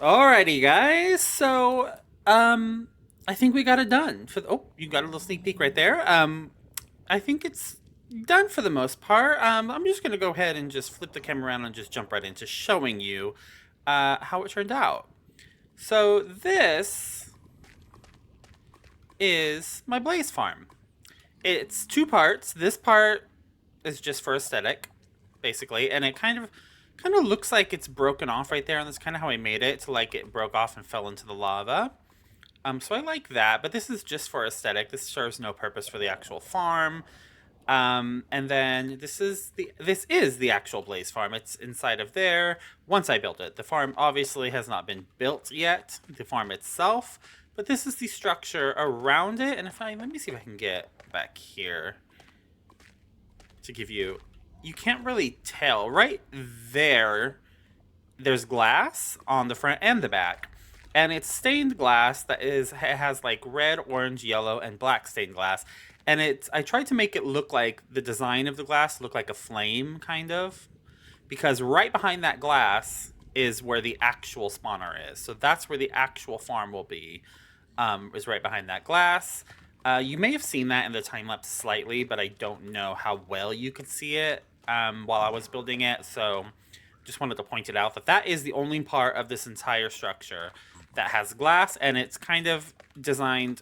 Alrighty, guys. So, I think we got it done. Oh, you got a little sneak peek right there. I think it's done for the most part. I'm just gonna go ahead and just flip the camera around and just jump right into showing you how it turned out. So this is my blaze farm. It's two parts. This part is just for aesthetic, basically, and it kind of looks like it's broken off right there, and that's kind of how I made it, to like it broke off and fell into the lava. So I like that, but this is just for aesthetic. This serves no purpose for the actual farm. And then this is the actual blaze farm. It's inside of there. Once I built it, the farm obviously has not been built yet, the farm itself, but this is the structure around it. And let me see if I can get back here to give you. You can't really tell. Right there, there's glass on the front and the back. And it's stained glass it has like red, orange, yellow, and black stained glass. And I tried to make it look like the design of the glass look like a flame, kind of. Because right behind that glass is where the actual spawner is. So that's where the actual farm will be, is right behind that glass. You may have seen that in the time-lapse slightly, but I don't know how well you could see it while I was building it. So just wanted to point it out that is the only part of this entire structure that has glass, and it's kind of designed.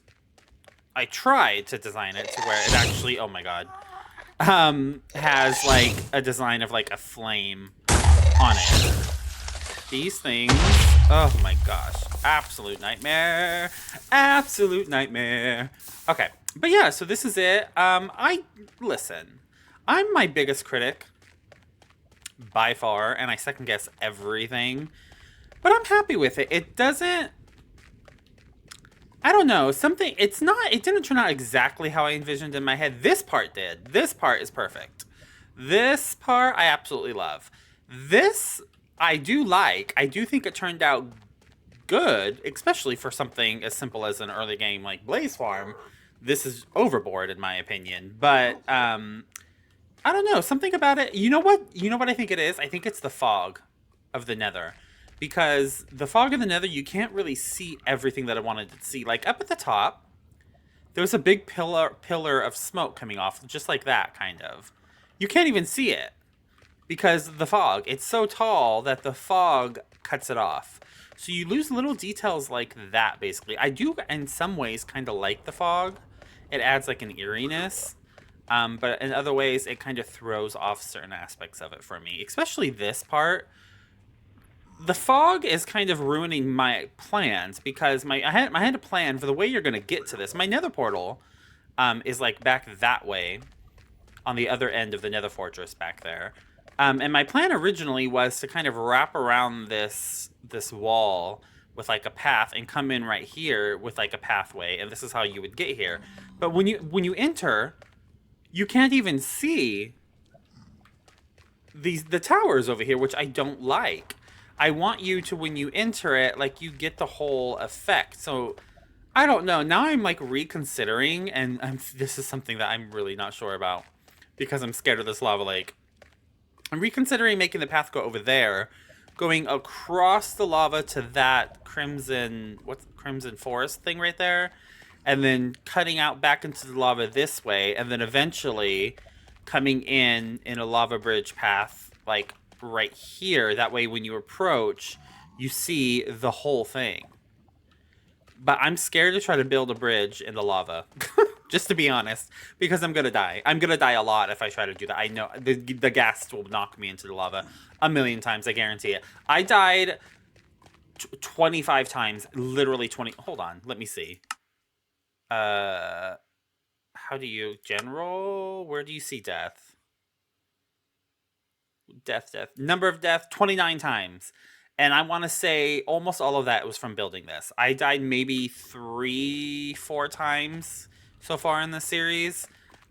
I tried to design it to where it actually, oh my god, has like a design of like a flame on it. These things, oh my gosh, absolute nightmare, absolute nightmare. Okay, but yeah, so this is it. Listen, I'm my biggest critic by far, and I second guess everything. But I'm happy with it. It doesn't... I don't know. It didn't turn out exactly how I envisioned in my head. This part did. This part is perfect. This part I absolutely love. This I do like. I do think it turned out good, especially for something as simple as an early game like Blaze Farm. This is overboard in my opinion. But, I don't know. Something about it... You know what I think it is? I think it's the fog of the Nether. Because the fog of the Nether, you can't really see everything that I wanted to see. Like, up at the top, there's a big pillar of smoke coming off, just like that, kind of. You can't even see it, because the fog. It's so tall that the fog cuts it off. So you lose little details like that, basically. I do, in some ways, kind of like the fog. It adds, like, an eeriness. But in other ways, it kind of throws off certain aspects of it for me. Especially this part. The fog is kind of ruining my plans because I had a plan for the way you're going to get to this. My nether portal is like back that way on the other end of the nether fortress back there. And my plan originally was to kind of wrap around this wall with like a path and come in right here with like a pathway. And this is how you would get here. But when you enter, you can't even see the towers over here, which I don't like. I want you to, when you enter it, like, you get the whole effect. So, I don't know. Now I'm, like, reconsidering, and this is something that I'm really not sure about because I'm scared of this lava lake. I'm reconsidering making the path go over there, going across the lava to that crimson forest thing right there, and then cutting out back into the lava this way, and then eventually coming in a lava bridge path, like, right here. That way when you approach, you see the whole thing. But I'm scared to try to build a bridge in the lava. Just to be honest. Because I'm gonna die. I'm gonna die a lot if I try to do that. I know the gas will knock me into the lava a million times. I guarantee it. I died 25 times. Literally 20. Hold on. Let me see. How do you... General? Where do you see death? Death. Number of death, 29 times. And I want to say almost all of that was from building this. I died maybe 3-4 times so far in this series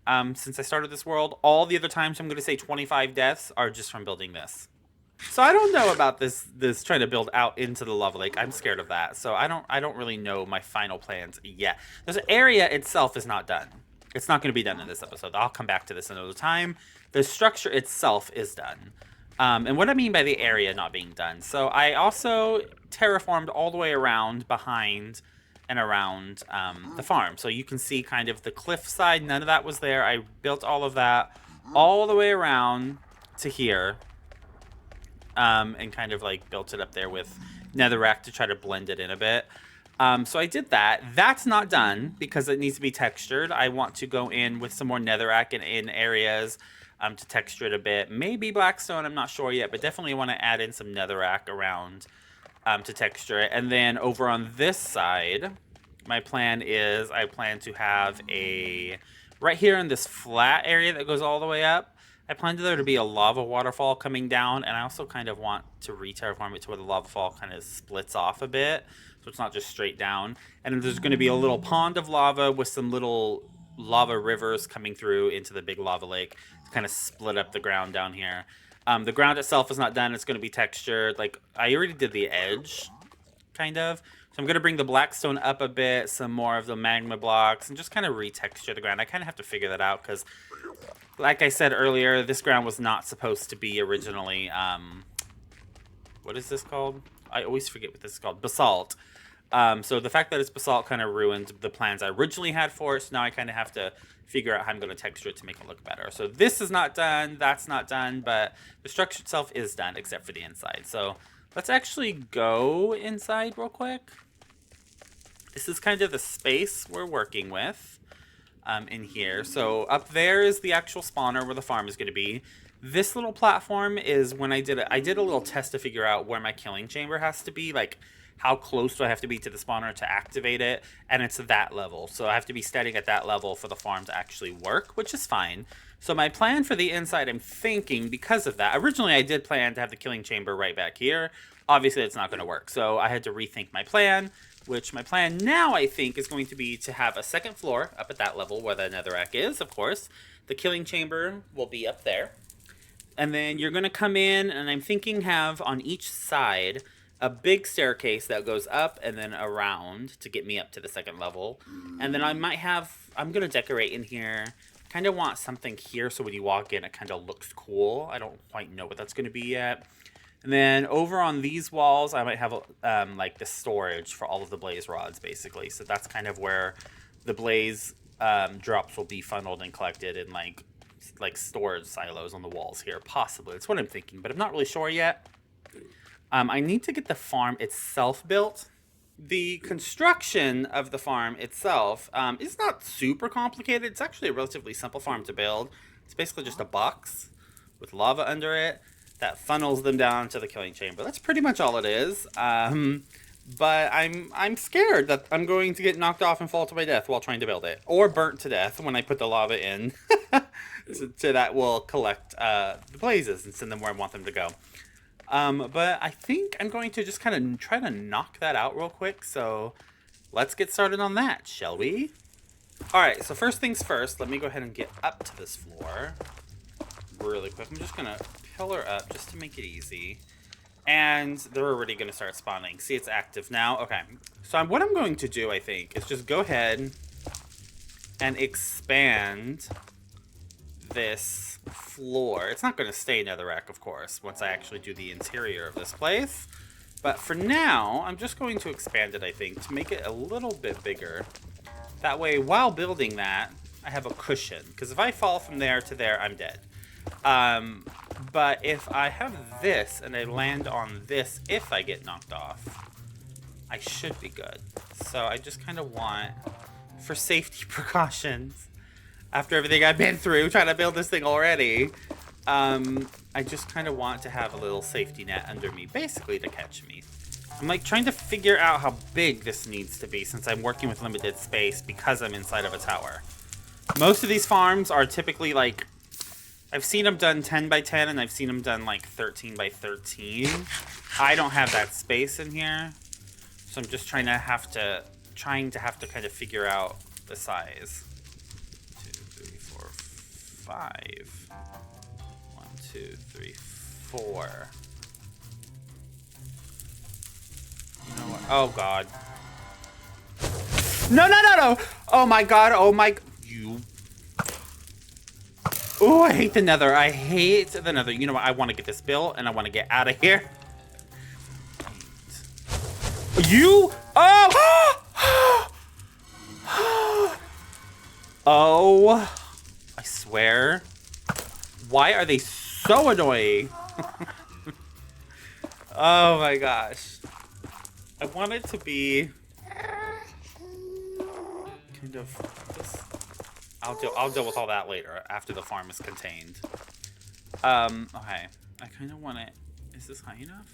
since I started this world. All the other times, I'm going to say 25 deaths, are just from building this. So I don't know about this trying to build out into the lava lake. I'm scared of that. So I don't really know my final plans yet. This area itself is not done. It's not going to be done in this episode. I'll come back to this another time. The structure itself is done. And what I mean by the area not being done. So I also terraformed all the way around behind and around the farm. So you can see kind of the cliff side. None of that was there. I built all of that all the way around to here. And kind of like built it up there with netherrack to try to blend it in a bit. So I did that. That's not done because it needs to be textured. I want to go in with some more netherrack in areas to texture it a bit. Maybe blackstone, I'm not sure yet, but definitely want to add in some netherrack around to texture it. And then over on this side, my plan is I plan to have right here in this flat area that goes all the way up, I plan there to be a lava waterfall coming down, and I also kind of want to re-terraform it to where the lava fall kind of splits off a bit, so it's not just straight down. And there's going to be a little pond of lava with some little lava rivers coming through into the big lava lake to kind of split up the ground down here. The ground itself is not done. It's going to be textured. Like, I already did the edge, kind of. So I'm going to bring the blackstone up a bit, some more of the magma blocks, and just kind of re-texture the ground. I kind of have to figure that out because, like I said earlier, this ground was not supposed to be originally, what is this called? I always forget what this is called. Basalt. So the fact that it's basalt kind of ruined the plans I originally had for it. So now I kind of have to figure out how I'm going to texture it to make it look better. So this is not done. That's not done. But the structure itself is done except for the inside. So let's actually go inside real quick. This is kind of the space we're working with in here. So up there is the actual spawner where the farm is going to be. This little platform is when I did a little test to figure out where my killing chamber has to be, like how close do I have to be to the spawner to activate it, and it's that level. So I have to be standing at that level for the farm to actually work, which is fine. So my plan for the inside, I'm thinking because of that, originally I did plan to have the killing chamber right back here. Obviously it's not going to work, so I had to rethink my plan, which my plan now I think is going to be to have a second floor up at that level where the netherrack is, of course. The killing chamber will be up there. And then you're going to come in, and I'm thinking have on each side a big staircase that goes up and then around to get me up to the second level. And then I'm going to decorate in here. Kind of want something here so when you walk in it kind of looks cool. I don't quite know what that's going to be yet. And then over on these walls, I might have like the storage for all of the blaze rods, basically. So that's kind of where the blaze drops will be funneled and collected in like storage silos on the walls here, possibly. That's what I'm thinking, but I'm not really sure yet. I need to get the farm itself built. The construction of the farm itself is not super complicated. It's actually a relatively simple farm to build. It's basically just a box with lava under it that funnels them down to the killing chamber. That's pretty much all it is. But I'm scared that I'm going to get knocked off and fall to my death while trying to build it, or burnt to death when I put the lava in. so that will collect the blazes and send them where I want them to go. But I think I'm going to just kind of try to knock that out real quick. So let's get started on that, shall we? All right, so first things first, let me go ahead and get up to this floor really quick. I'm just going to pillar up just to make it easy. And they're already going to start spawning. See, it's active now. Okay, so what I'm going to do, I think, is just go ahead and expand this floor. It's not going to stay netherrack, of course, once I actually do the interior of this place. But for now, I'm just going to expand it, I think, to make it a little bit bigger. That way, while building that, I have a cushion. Because if I fall from there to there, I'm dead. But if I have this and I land on this, if I get knocked off, I should be good. So I just kind of want, for safety precautions, after everything I've been through trying to build this thing already, I just kind of want to have a little safety net under me, basically to catch me. I'm like trying to figure out how big this needs to be since I'm working with limited space because I'm inside of a tower. Most of these farms are typically like, I've seen them done 10 by 10 and I've seen them done like 13 by 13. I don't have that space in here. So I'm just trying to have to kind of figure out the size. 2, 3, 4, 5. 1, 2, 3, 4. You know what? Oh god. No. Oh my god. Oh my. You. Oh, I hate the nether. I hate the nether. You know what? I want to get this built and I want to get out of here. You? Oh! Oh, I swear. Why are they so annoying? Oh my gosh. I want it to be kind of this. I'll deal with all that later after the farm is contained. Okay. I kind of want it. Is this high enough?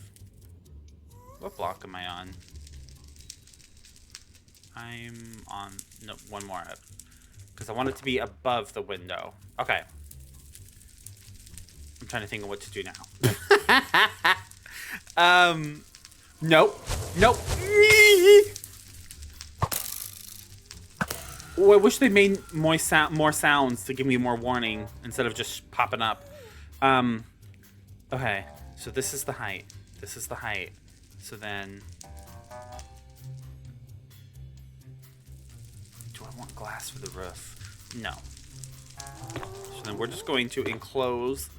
What block am I on? I'm on, no, one more up. Because I want it to be above the window. Okay. I'm trying to think of what to do now. Nope. Nope. Oh, I wish they made more sounds to give me more warning instead of just popping up. Okay. So this is the height. This is the height. So then... do I want glass for the roof? No. So then we're just going to enclose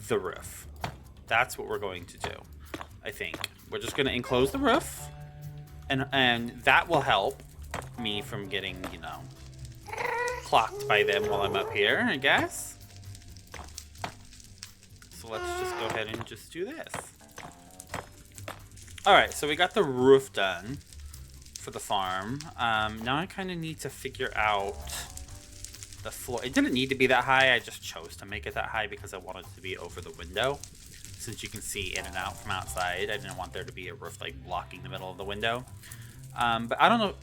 the roof. That's what we're going to do, I think. We're just going to enclose the roof, and that will help me from getting, you know, clocked by them while I'm up here, I guess. So let's just go ahead and just do this. Alright, so we got the roof done for the farm. Now I kind of need to figure out the floor. It didn't need to be that high. I just chose to make it that high because I wanted it to be over the window. Since you can see in and out from outside, I didn't want there to be a roof like blocking the middle of the window. But I don't know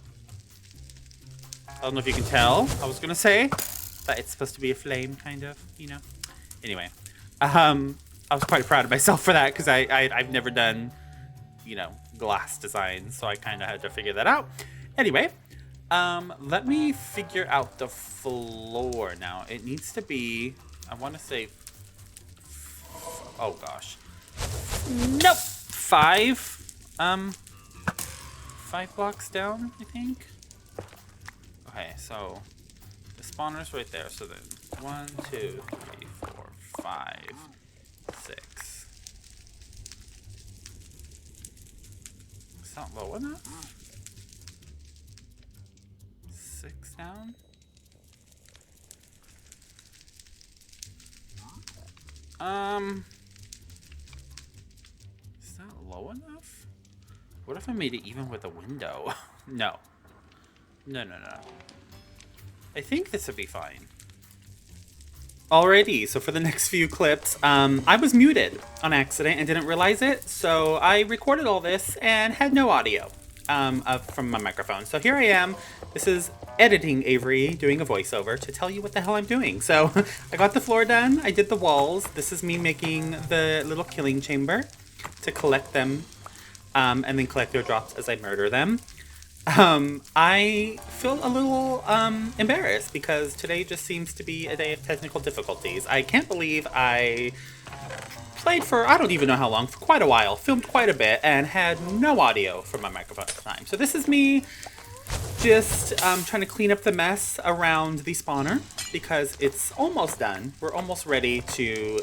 if you can tell. I was gonna say that it's supposed to be a flame, kind of, you know. Anyway, I was quite proud of myself for that because I've never done, you know, glass designs, so I kind of had to figure that out. Anyway, let me figure out the floor now. It needs to be, I want to say, oh gosh, nope, 5 blocks down, I think. Okay, so the spawner's right there. So then 1, 2, 3, 4, 5, 6. Is that low enough? 6 down. Is that low enough? What if I made it even with a window? No. No. I think this would be fine. Alrighty, so for the next few clips, I was muted on accident and didn't realize it, so I recorded all this and had no audio from my microphone. So here I am. This is editing Avery doing a voiceover to tell you what the hell I'm doing. So I got the floor done. I did the walls. This is me making the little killing chamber to collect them and then collect their drops as I murder them. I feel a little embarrassed because today just seems to be a day of technical difficulties. I can't believe I played for, I don't even know how long, for quite a while, filmed quite a bit, and had no audio from my microphone at the time. So this is me just trying to clean up the mess around the spawner because it's almost done. We're almost ready to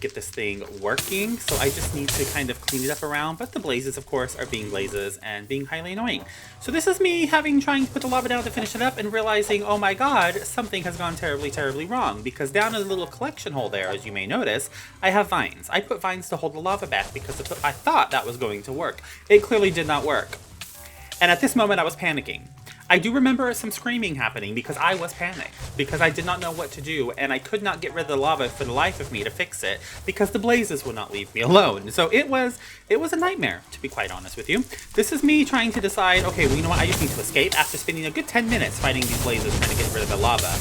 get this thing working. So I just need to kind of clean it up around. But the blazes, of course, are being blazes and being highly annoying. So this is me trying to put the lava down to finish it up and realizing, oh my god, something has gone terribly, terribly wrong. Because down in the little collection hole there, as you may notice, I have vines. I put vines to hold the lava back because I thought that was going to work. It clearly did not work. And at this moment, I was panicking. I do remember some screaming happening because I was panicked, because I did not know what to do, and I could not get rid of the lava for the life of me to fix it, because the blazes would not leave me alone. So it was a nightmare, to be quite honest with you. This is me trying to decide, okay, well, you know what, I just need to escape after spending a good 10 minutes fighting these blazes trying to get rid of the lava.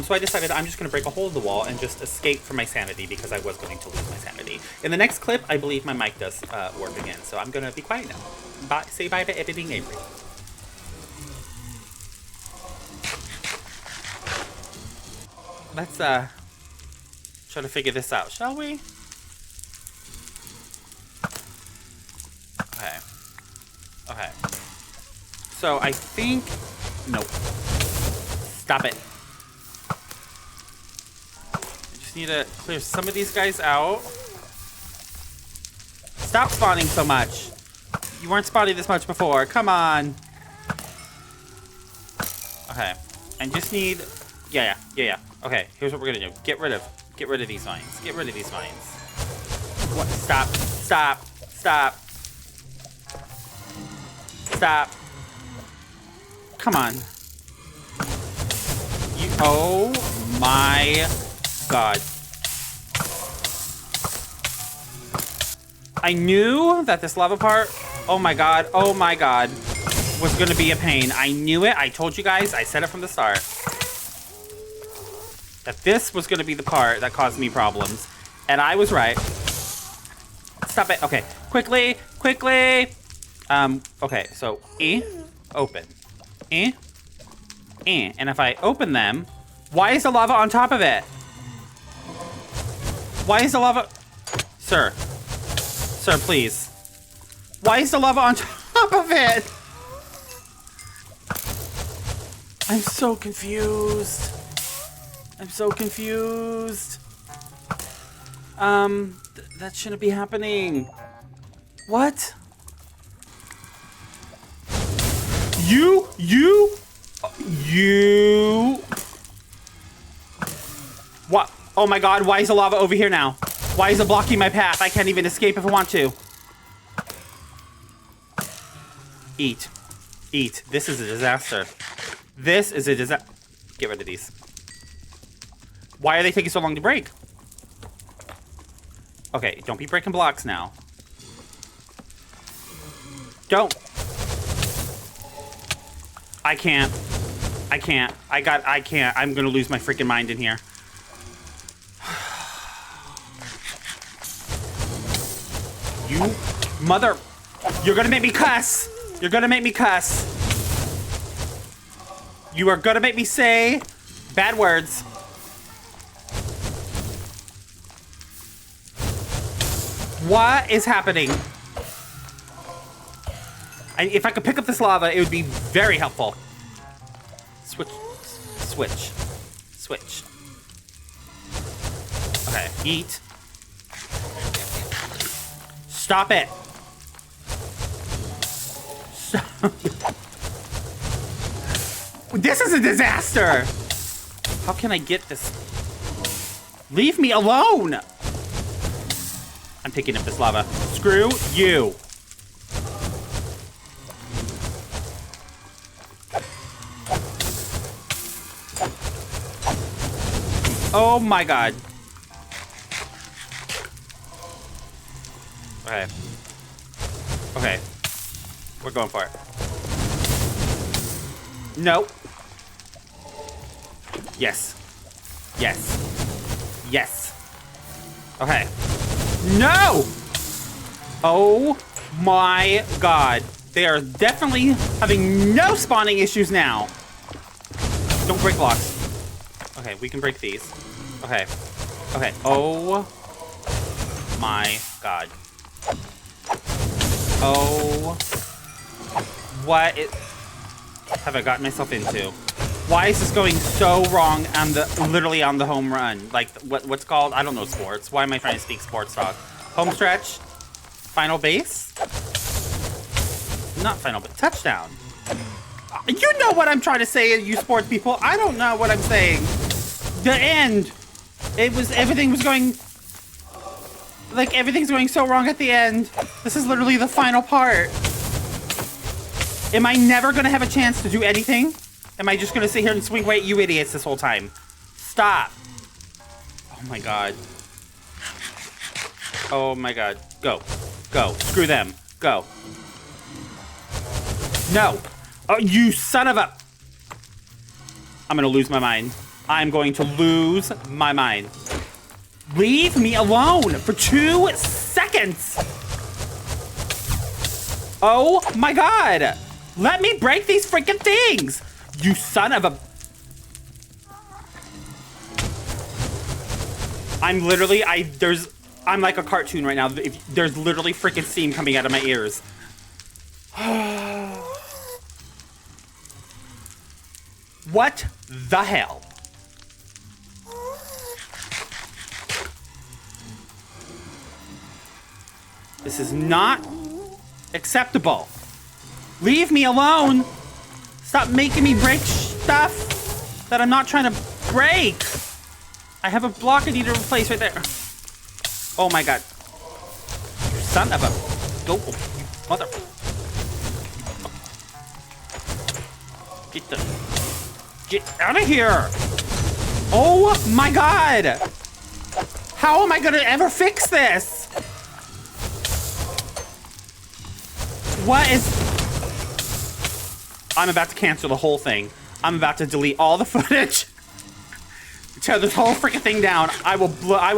So I decided I'm just going to break a hole in the wall and just escape for my sanity, because I was going to lose my sanity. In the next clip, I believe my mic does work again, so I'm going to be quiet now. Bye. Say bye to editing Avery. Let's try to figure this out, shall we? Okay. So I think, nope. Stop it. just need to clear some of these guys out. Stop spawning so much. You weren't spawning this much before. Come on. Okay. And just need... Yeah. Okay, here's what we're gonna do. Get rid of these vines. Get rid of these vines. What? Stop. Come on. Oh my god. I knew that this lava part, oh my god, was gonna be a pain. I knew it. I told you guys. I said it from the start. That this was gonna be the part that caused me problems. And I was right. Stop it. Okay. Quickly. Okay, so open. And if I open them, why is the lava on top of it? Why is the lava... Sir, please. Why is the lava on top of it? I'm so confused. That shouldn't be happening. What? You. What? Oh my god, why is the lava over here now? Why is it blocking my path? I can't even escape if I want to. Eat. This is a disaster. Get rid of these. Why are they taking so long to break? Okay, don't be breaking blocks now. Don't. I can't. I'm gonna lose my freaking mind in here. You mother... You're gonna make me cuss! You are gonna make me say bad words. What is happening? If I could pick up this lava, it would be very helpful. Switch. Okay, eat. Stop it. This is a disaster. How can I get this? Leave me alone. I'm picking up this lava. Screw you. Oh my god. Okay. We're going for it. No. Yes. Okay. No! Oh my god. They are definitely having no spawning issues now. Don't break blocks. Okay, we can break these. Okay. Oh my god. Oh. What have I gotten myself into? Why is this going so wrong on literally on the home run? Like, what's called? I don't know sports. Why am I trying to speak sports talk? Home stretch? Final base? Not final, but touchdown. You know what I'm trying to say, you sports people. I don't know what I'm saying. The end. Everything was going... Like, everything's going so wrong at the end. This is literally the final part. Am I never gonna have a chance to do anything? Am I just gonna sit here and swing away at you idiots this whole time? Stop. Oh my god. Oh my god. Go. Screw them. Go. No. Oh, you son of a... I'm gonna lose my mind. I'm going to lose my mind. Leave me alone for 2 seconds. Oh my god. Let me break these freaking things. You son of a... I'm literally, I'm like a cartoon right now. There's literally freaking steam coming out of my ears. What the hell? This is not acceptable. Leave me alone. Stop making me break stuff that I'm not trying to break. I have a block I need to replace right there. Oh my god. You son of a... Go, mother... Get out of here. Oh my god. How am I gonna ever fix this? What is... I'm about to cancel the whole thing. I'm about to delete all the footage. Tear this whole freaking thing down. I will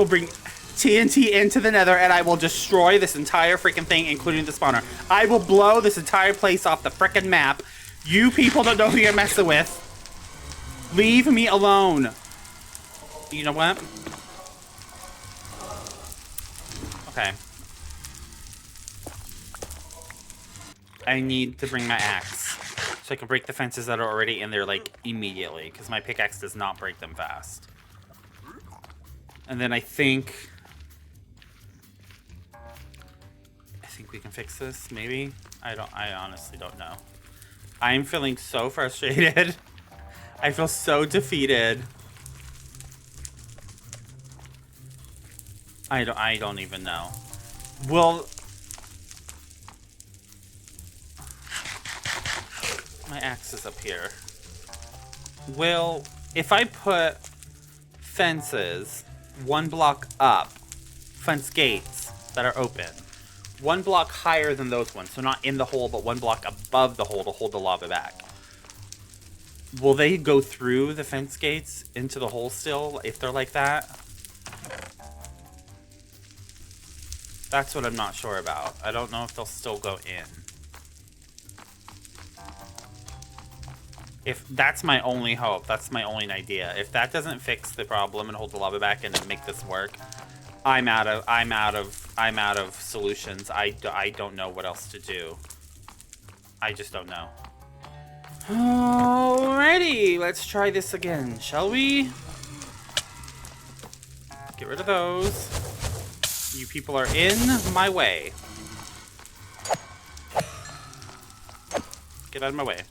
bring TNT into the nether and I will destroy this entire freaking thing, including the spawner. I will blow this entire place off the freaking map. You people don't know who you're messing with. Leave me alone. You know what? Okay. I need to bring my axe so I can break the fences that are already in there, like, immediately, because my pickaxe does not break them fast. And then I think we can fix this, maybe? I honestly don't know. I'm feeling so frustrated. I feel so defeated. I don't even know. Well, my axe is up here. Well, if I put fences one block up, fence gates that are open, one block higher than those ones, so not in the hole, but one block above the hole to hold the lava back. Will they go through the fence gates into the hole still, if they're like that? That's what I'm not sure about. I don't know if they'll still go in. If that's my only hope, that's my only idea. If that doesn't fix the problem and hold the lava back and make this work, I'm out of solutions. I don't know what else to do. I just don't know. Alrighty, let's try this again, shall we? Get rid of those. You people are in my way. Get out of my way.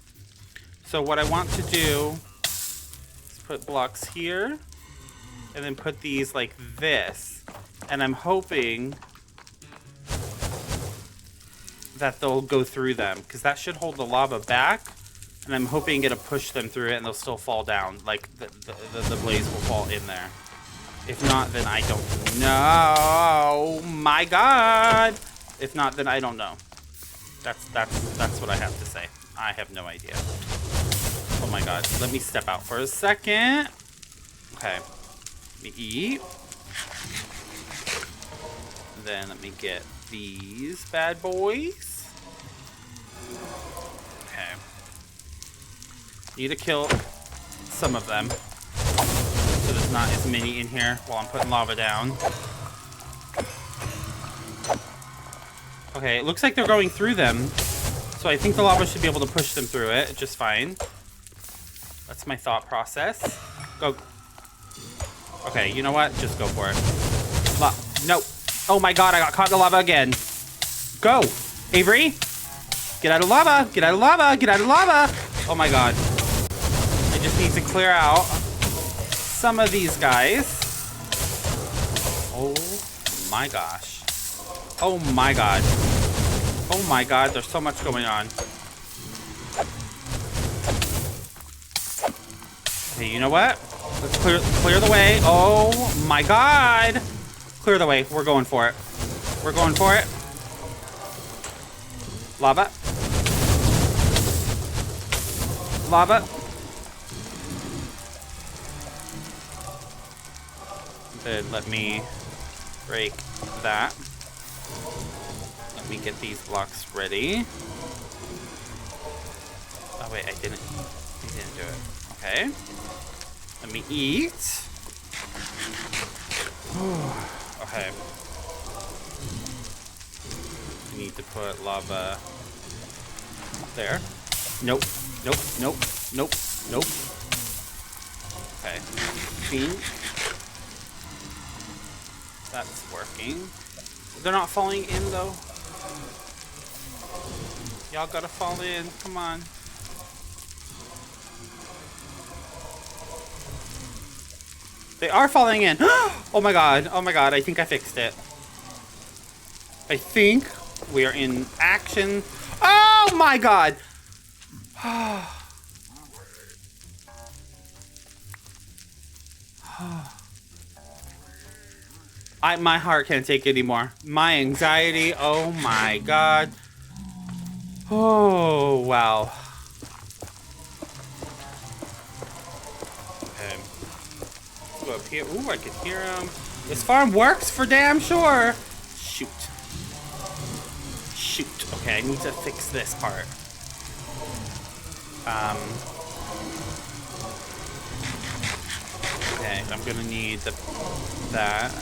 So what I want to do is put blocks here and then put these like this. And I'm hoping that they'll go through them because that should hold the lava back. And I'm hoping it'll push them through it and they'll still fall down. Like the blaze will fall in there. If not, then I don't know. My God. If not, then I don't know. That's what I have to say. I have no idea. Oh my God. Let me step out for a second. Okay. Let me eat. Then let me get these bad boys. Okay. Need to kill some of them. So there's not as many in here while I'm putting lava down. Okay, it looks like they're going through them. So I think the lava should be able to push them through it just fine. That's my thought process. Go. Okay, you know what? Just go for it. No. Oh my God, I got caught in the lava again. Go. Avery. Get out of lava. Get out of lava. Get out of lava. Oh my God. I just need to clear out some of these guys. Oh my gosh. Oh my God. Oh my God, there's so much going on. Okay, you know what? Let's clear the way. Oh my God. Clear the way. We're going for it. We're going for it. Lava. Lava. Then let me break that. Let me get these blocks ready. Oh wait, I didn't do it. Okay. Let me eat. Okay. I need to put lava there. Nope. Nope. Nope. Nope. Nope. Okay. Clean. That's working. They're not falling in though. Y'all gotta fall in. Come on. They are falling in. Oh my god. Oh my god. I think I fixed it. I think we are in action. Oh my god. My heart can't take it anymore. My anxiety. Oh my god. Oh, wow. Okay. Let's go up here. Ooh, I can hear him. This farm works for damn sure. Shoot. Shoot. Okay, I need to fix this part. Okay, I'm gonna need that.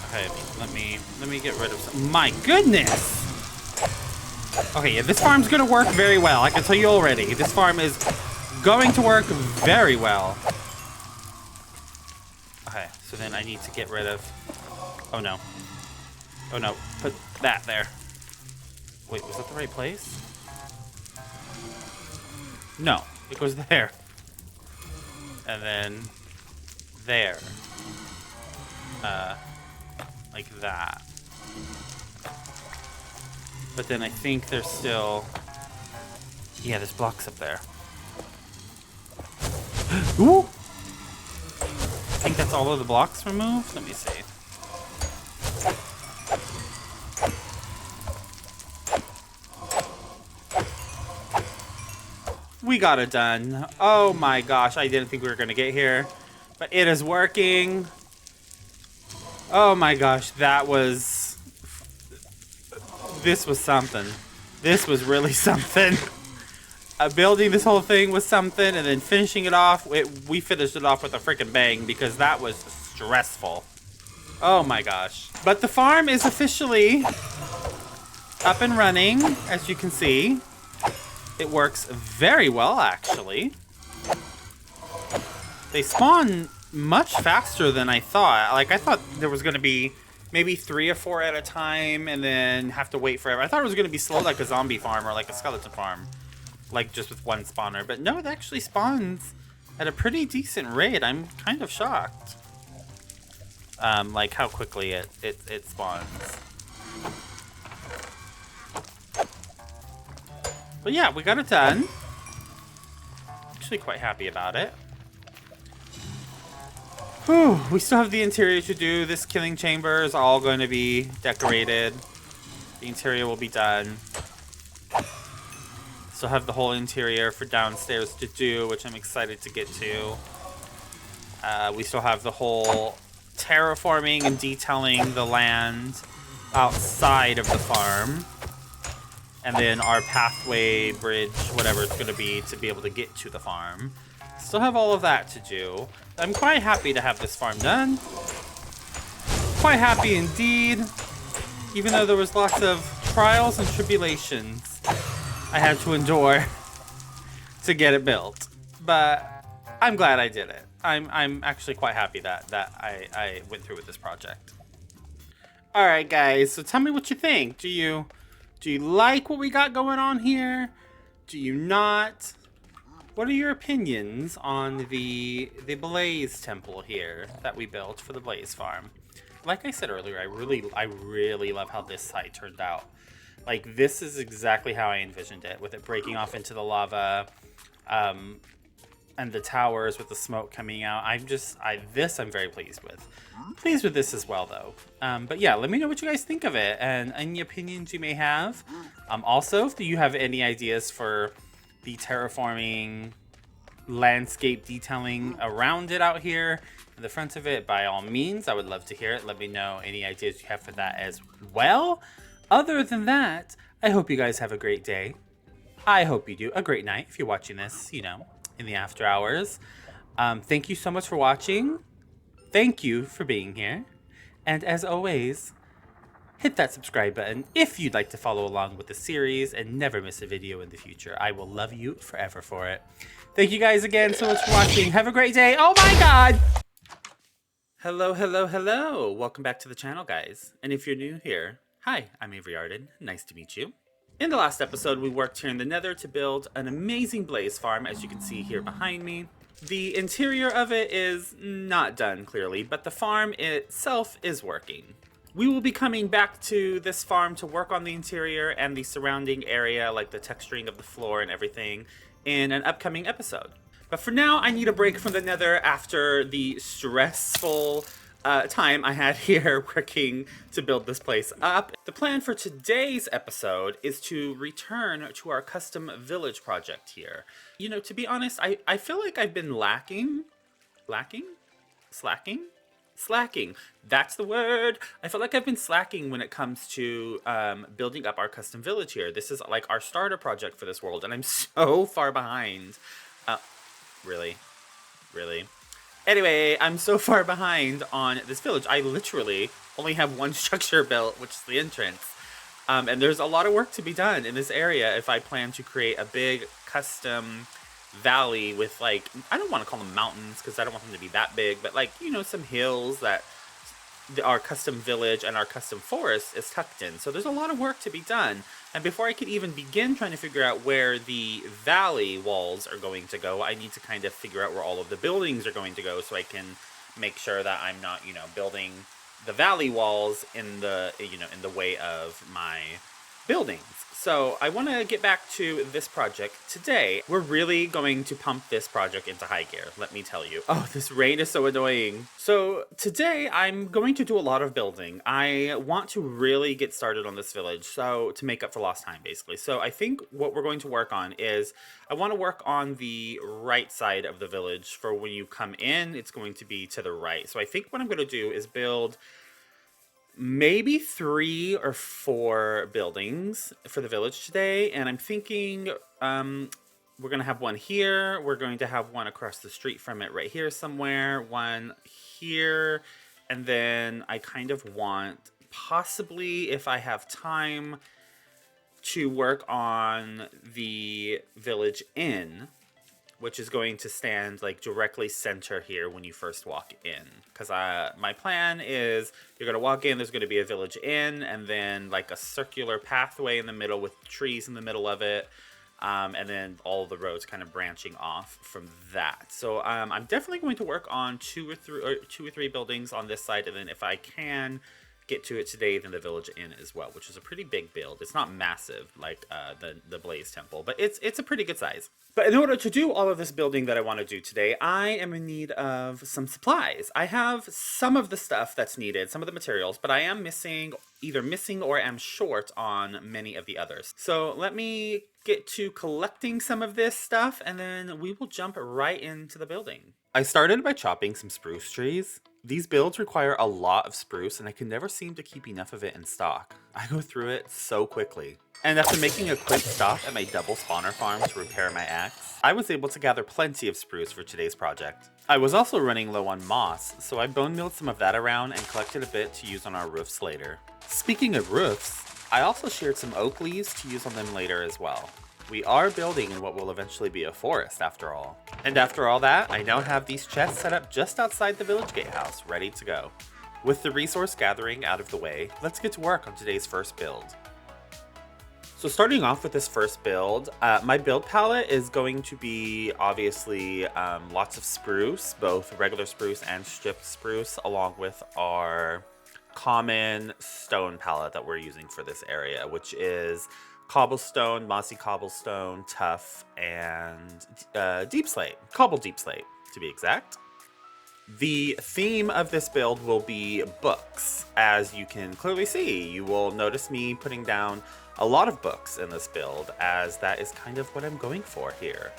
Okay, let me get rid of some. My goodness! Okay, yeah, this farm's gonna work very well. I can tell you already. This farm is going to work very well. Okay, so then I need to get rid of... Oh no. Oh no, put that there. Wait, was that the right place? No, it goes there. And then there. Like that. But then I think there's still... Yeah, there's blocks up there. Ooh! I think that's all of the blocks removed? Let me see. We got it done. Oh my gosh, I didn't think we were gonna get here. But it is working. Oh my gosh, that was... This was something. This was really something. Building this whole thing was something, and then finishing it off, we finished it off with a freaking bang because that was stressful. Oh my gosh. But the farm is officially up and running, as you can see. It works very well, actually. They spawn much faster than I thought. Like, I thought there was going to be maybe 3 or 4 at a time and then have to wait forever. I thought it was going to be slow like a zombie farm or like a skeleton farm. Like, just with one spawner. But no, it actually spawns at a pretty decent rate. I'm kind of shocked. Like, how quickly it spawns. But yeah, we got it done. Actually quite happy about it. Whew, we still have the interior to do. This killing chamber is all going to be decorated. The interior will be done. Still have the whole interior for downstairs to do, which I'm excited to get to. We still have the whole terraforming and detailing the land outside of the farm. And then our pathway, bridge, whatever it's going to be able to get to the farm. Still have all of that to do. I'm quite happy to have this farm done. Quite happy indeed. Even though there was lots of trials and tribulations I had to endure to get it built. But I'm glad I did it. I'm actually quite happy that I went through with this project. Alright guys, so tell me what you think. Do you like what we got going on here? Do you not? What are your opinions on the Blaze Temple here that we built for the Blaze Farm? Like I said earlier, I really love how this site turned out. Like, this is exactly how I envisioned it, with it breaking off into the lava, and the towers with the smoke coming out. I'm very pleased with. Pleased with this as well, though. But yeah, let me know what you guys think of it and any opinions you may have. Also, if you have any ideas for the terraforming landscape detailing around it out here in the front of it, by all means, I would love to hear it. Let me know any ideas you have for that as well. Other than that, I hope you guys have a great day. I hope you do a great night if you're watching this, you know, in the after hours. Thank you so much for watching. Thank you for being here. And as always, hit that subscribe button if you'd like to follow along with the series and never miss a video in the future. I will love you forever for it. Thank you guys again so much for watching. Have a great day. Oh my god! Hello, hello, hello. Welcome back to the channel, guys. And if you're new here, hi, I'm AvryCraft. Nice to meet you. In the last episode, we worked here in the Nether to build an amazing blaze farm, as you can see here behind me. The interior of it is not done, clearly, but the farm itself is working. We will be coming back to this farm to work on the interior and the surrounding area, like the texturing of the floor and everything, in an upcoming episode. But for now, I need a break from the Nether after the stressful time I had here working to build this place up. The plan for today's episode is to return to our custom village project here. You know, to be honest, I feel like I've been slacking. That's the word. I feel like I've been slacking when it comes to building up our custom village here. This is like our starter project for this world, and I'm so far behind. Really? Anyway, I'm so far behind on this village. I literally only have one structure built, which is the entrance. And there's a lot of work to be done in this area if I plan to create a big custom valley with, like, I don't want to call them mountains because I don't want them to be that big, but, like, you know, some hills that our custom village and our custom forest is tucked in. So there's a lot of work to be done. And before I could even begin trying to figure out where the valley walls are going to go, I need to kind of figure out where all of the buildings are going to go so I can make sure that I'm not, you know, building the valley walls in the, you know, in the way of my buildings. So I want to get back to this project today. We're really going to pump this project into high gear, let me tell you. Oh, this rain is so annoying. So today I'm going to do a lot of building. I want to really get started on this village, so to make up for lost time, basically. So I think what we're going to work on is I want to work on the right side of the village. For when you come in, it's going to be to the right. So I think what I'm going to do is build maybe 3 or 4 buildings for the village today, and I'm thinking we're gonna have one here, we're going to have one across the street from it right here somewhere, one here, and then I kind of want, possibly if I have time, to work on the village inn, which is going to stand like directly center here when you first walk in. Because my plan is you're going to walk in, there's going to be a village inn, and then like a circular pathway in the middle with trees in the middle of it. And then all the roads kind of branching off from that. So I'm definitely going to work on two or three buildings on this side, and then if I can get to it today, then the village inn as well, which is a pretty big build. It's not massive like the Blaze Temple, but it's a pretty good size. But in order to do all of this building that I want to do today, I am in need of some supplies. I have some of the stuff that's needed, some of the materials, but I am either missing or am short on many of the others. So let me get to collecting some of this stuff, and then we will jump right into the building. I started by chopping some spruce trees. These builds require a lot of spruce, and I can never seem to keep enough of it in stock. I go through it so quickly. And after making a quick stop at my double spawner farm to repair my axe, I was able to gather plenty of spruce for today's project. I was also running low on moss, so I bone milled some of that around and collected a bit to use on our roofs later. Speaking of roofs, I also sheared some oak leaves to use on them later as well. We are building in what will eventually be a forest after all. And after all that, I now have these chests set up just outside the village gatehouse, ready to go. With the resource gathering out of the way, let's get to work on today's first build. So starting off with this first build, my build palette is going to be obviously lots of spruce, both regular spruce and stripped spruce, along with our common stone palette that we're using for this area, which is cobblestone, mossy cobblestone, tuff, and deep slate, cobble deep slate to be exact. The theme of this build will be books. As you can clearly see, you will notice me putting down a lot of books in this build, as that is kind of what I'm going for here.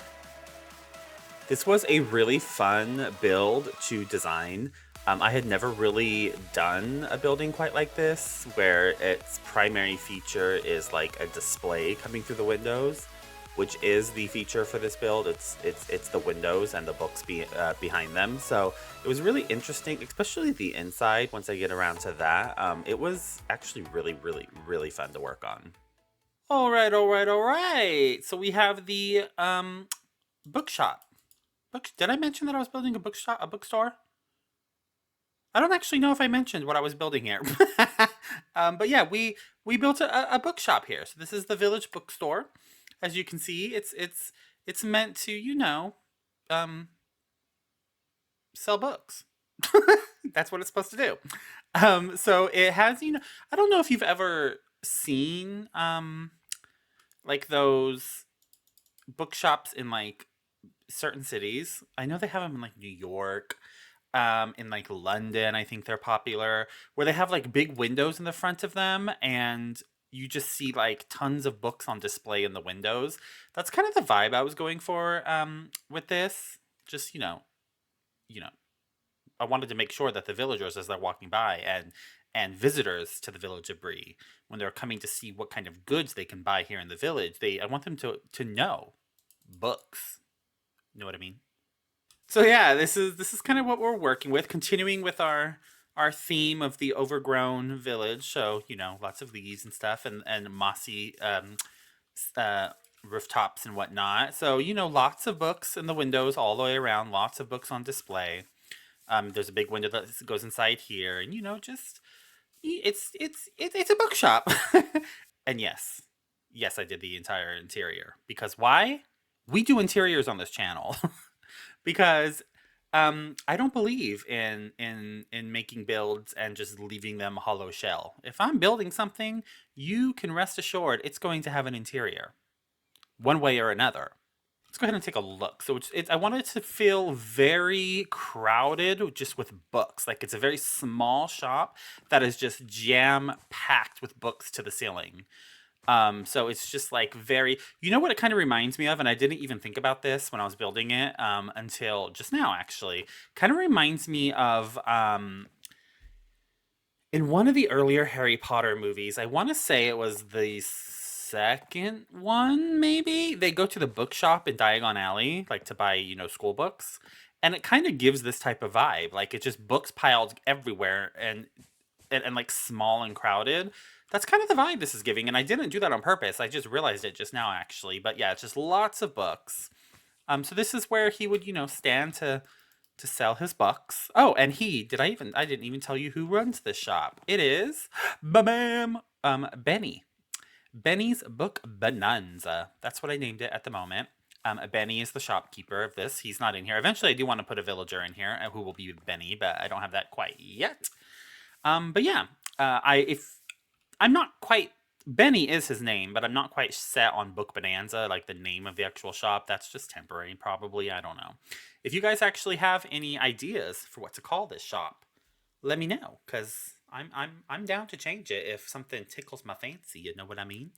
This was a really fun build to design. I had never really done a building quite like this, where its primary feature is like a display coming through the windows, which is the feature for this build. It's the windows and the books behind them. So it was really interesting, especially the inside. Once I get around to that, it was actually really fun to work on. All right. So we have the bookshop. Did I mention that I was building a bookstore? I don't actually know if I mentioned what I was building here. But yeah, we built a bookshop here. So this is the Village Bookstore. As you can see, it's meant to, um, sell books. That's what it's supposed to do. So it has, I don't know if you've ever seen like those bookshops in like certain cities. I know they have them in like New York, in like London. I think they're popular, where they have like big windows in the front of them, and you just see like tons of books on display in the windows. That's kind of the vibe I was going for with this. Just you know, I wanted to make sure that the villagers, as they're walking by, and visitors to the village of Bree, when they're coming to see what kind of goods they can buy here in the village, I want them to know books. You know what I mean? So yeah, this is kind of what we're working with, continuing with our theme of the overgrown village. So lots of leaves and stuff, and mossy uh, rooftops and whatnot. So lots of books in the windows all the way around. Lots of books on display. There's a big window that goes inside here, and just it's a bookshop. And yes, I did the entire interior because why? We do interiors on this channel. Because I don't believe in making builds and just leaving them hollow shell. If I'm building something, you can rest assured it's going to have an interior, one way or another. Let's go ahead and take a look. So I want it to feel very crowded, just with books. Like it's a very small shop that is just jam packed with books to the ceiling. So it's just like very, what it kind of reminds me of, and I didn't even think about this when I was building it, until just now, actually. Kind of reminds me of, in one of the earlier Harry Potter movies, I want to say it was the second one, maybe? They go to the bookshop in Diagon Alley, like to buy, school books. And it kind of gives this type of vibe. Like it's just books piled everywhere and like small and crowded. That's kind of the vibe this is giving, and I didn't do that on purpose. I just realized it just now, actually. But yeah, it's just lots of books. So this is where he would, stand to sell his books. Oh, and I didn't even tell you who runs this shop. It is, bam, Benny. Benny's Book Bonanza. That's what I named it at the moment. Benny is the shopkeeper of this. He's not in here. Eventually, I do want to put a villager in here who will be Benny, but I don't have that quite yet. But yeah, I'm not quite, Benny is his name, but I'm not quite set on Book Bonanza, like the name of the actual shop. That's just temporary, probably. I don't know. If you guys actually have any ideas for what to call this shop, let me know, because I'm down to change it if something tickles my fancy. You know what I mean?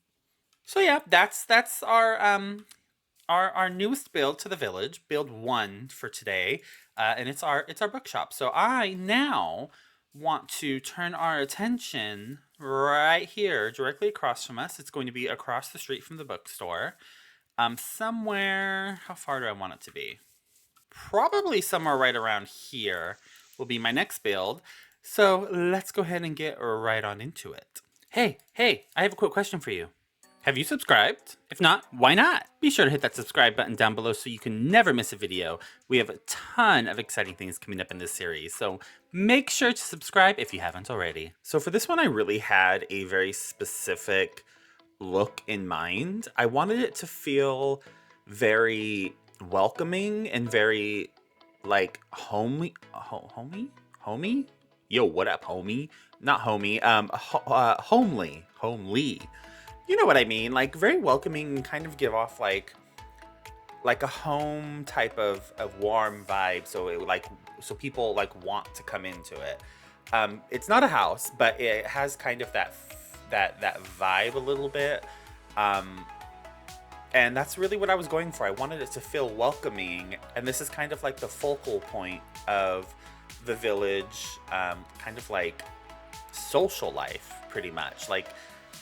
So yeah, that's our newest build to the village, build 1 for today, and it's our bookshop. So I now want to turn our attention right here, directly across from us. It's going to be across the street from the bookstore. Somewhere, how far do I want it to be? Probably somewhere right around here will be my next build. So let's go ahead and get right on into it. Hey, I have a quick question for you. Have you subscribed? If not, why not? Be sure to hit that subscribe button down below so you can never miss a video. We have a ton of exciting things coming up in this series, so make sure to subscribe if you haven't already. So for this one, I really had a very specific look in mind. I wanted it to feel very welcoming and very like homey. Yo, what up, homie? Not homie. Homely. You know what I mean? Like very welcoming, kind of give off like a home type of warm vibe. So people like want to come into it. It's not a house, but it has kind of that vibe a little bit. And that's really what I was going for. I wanted it to feel welcoming, and this is kind of like the focal point of the village, kind of like social life, pretty much. Like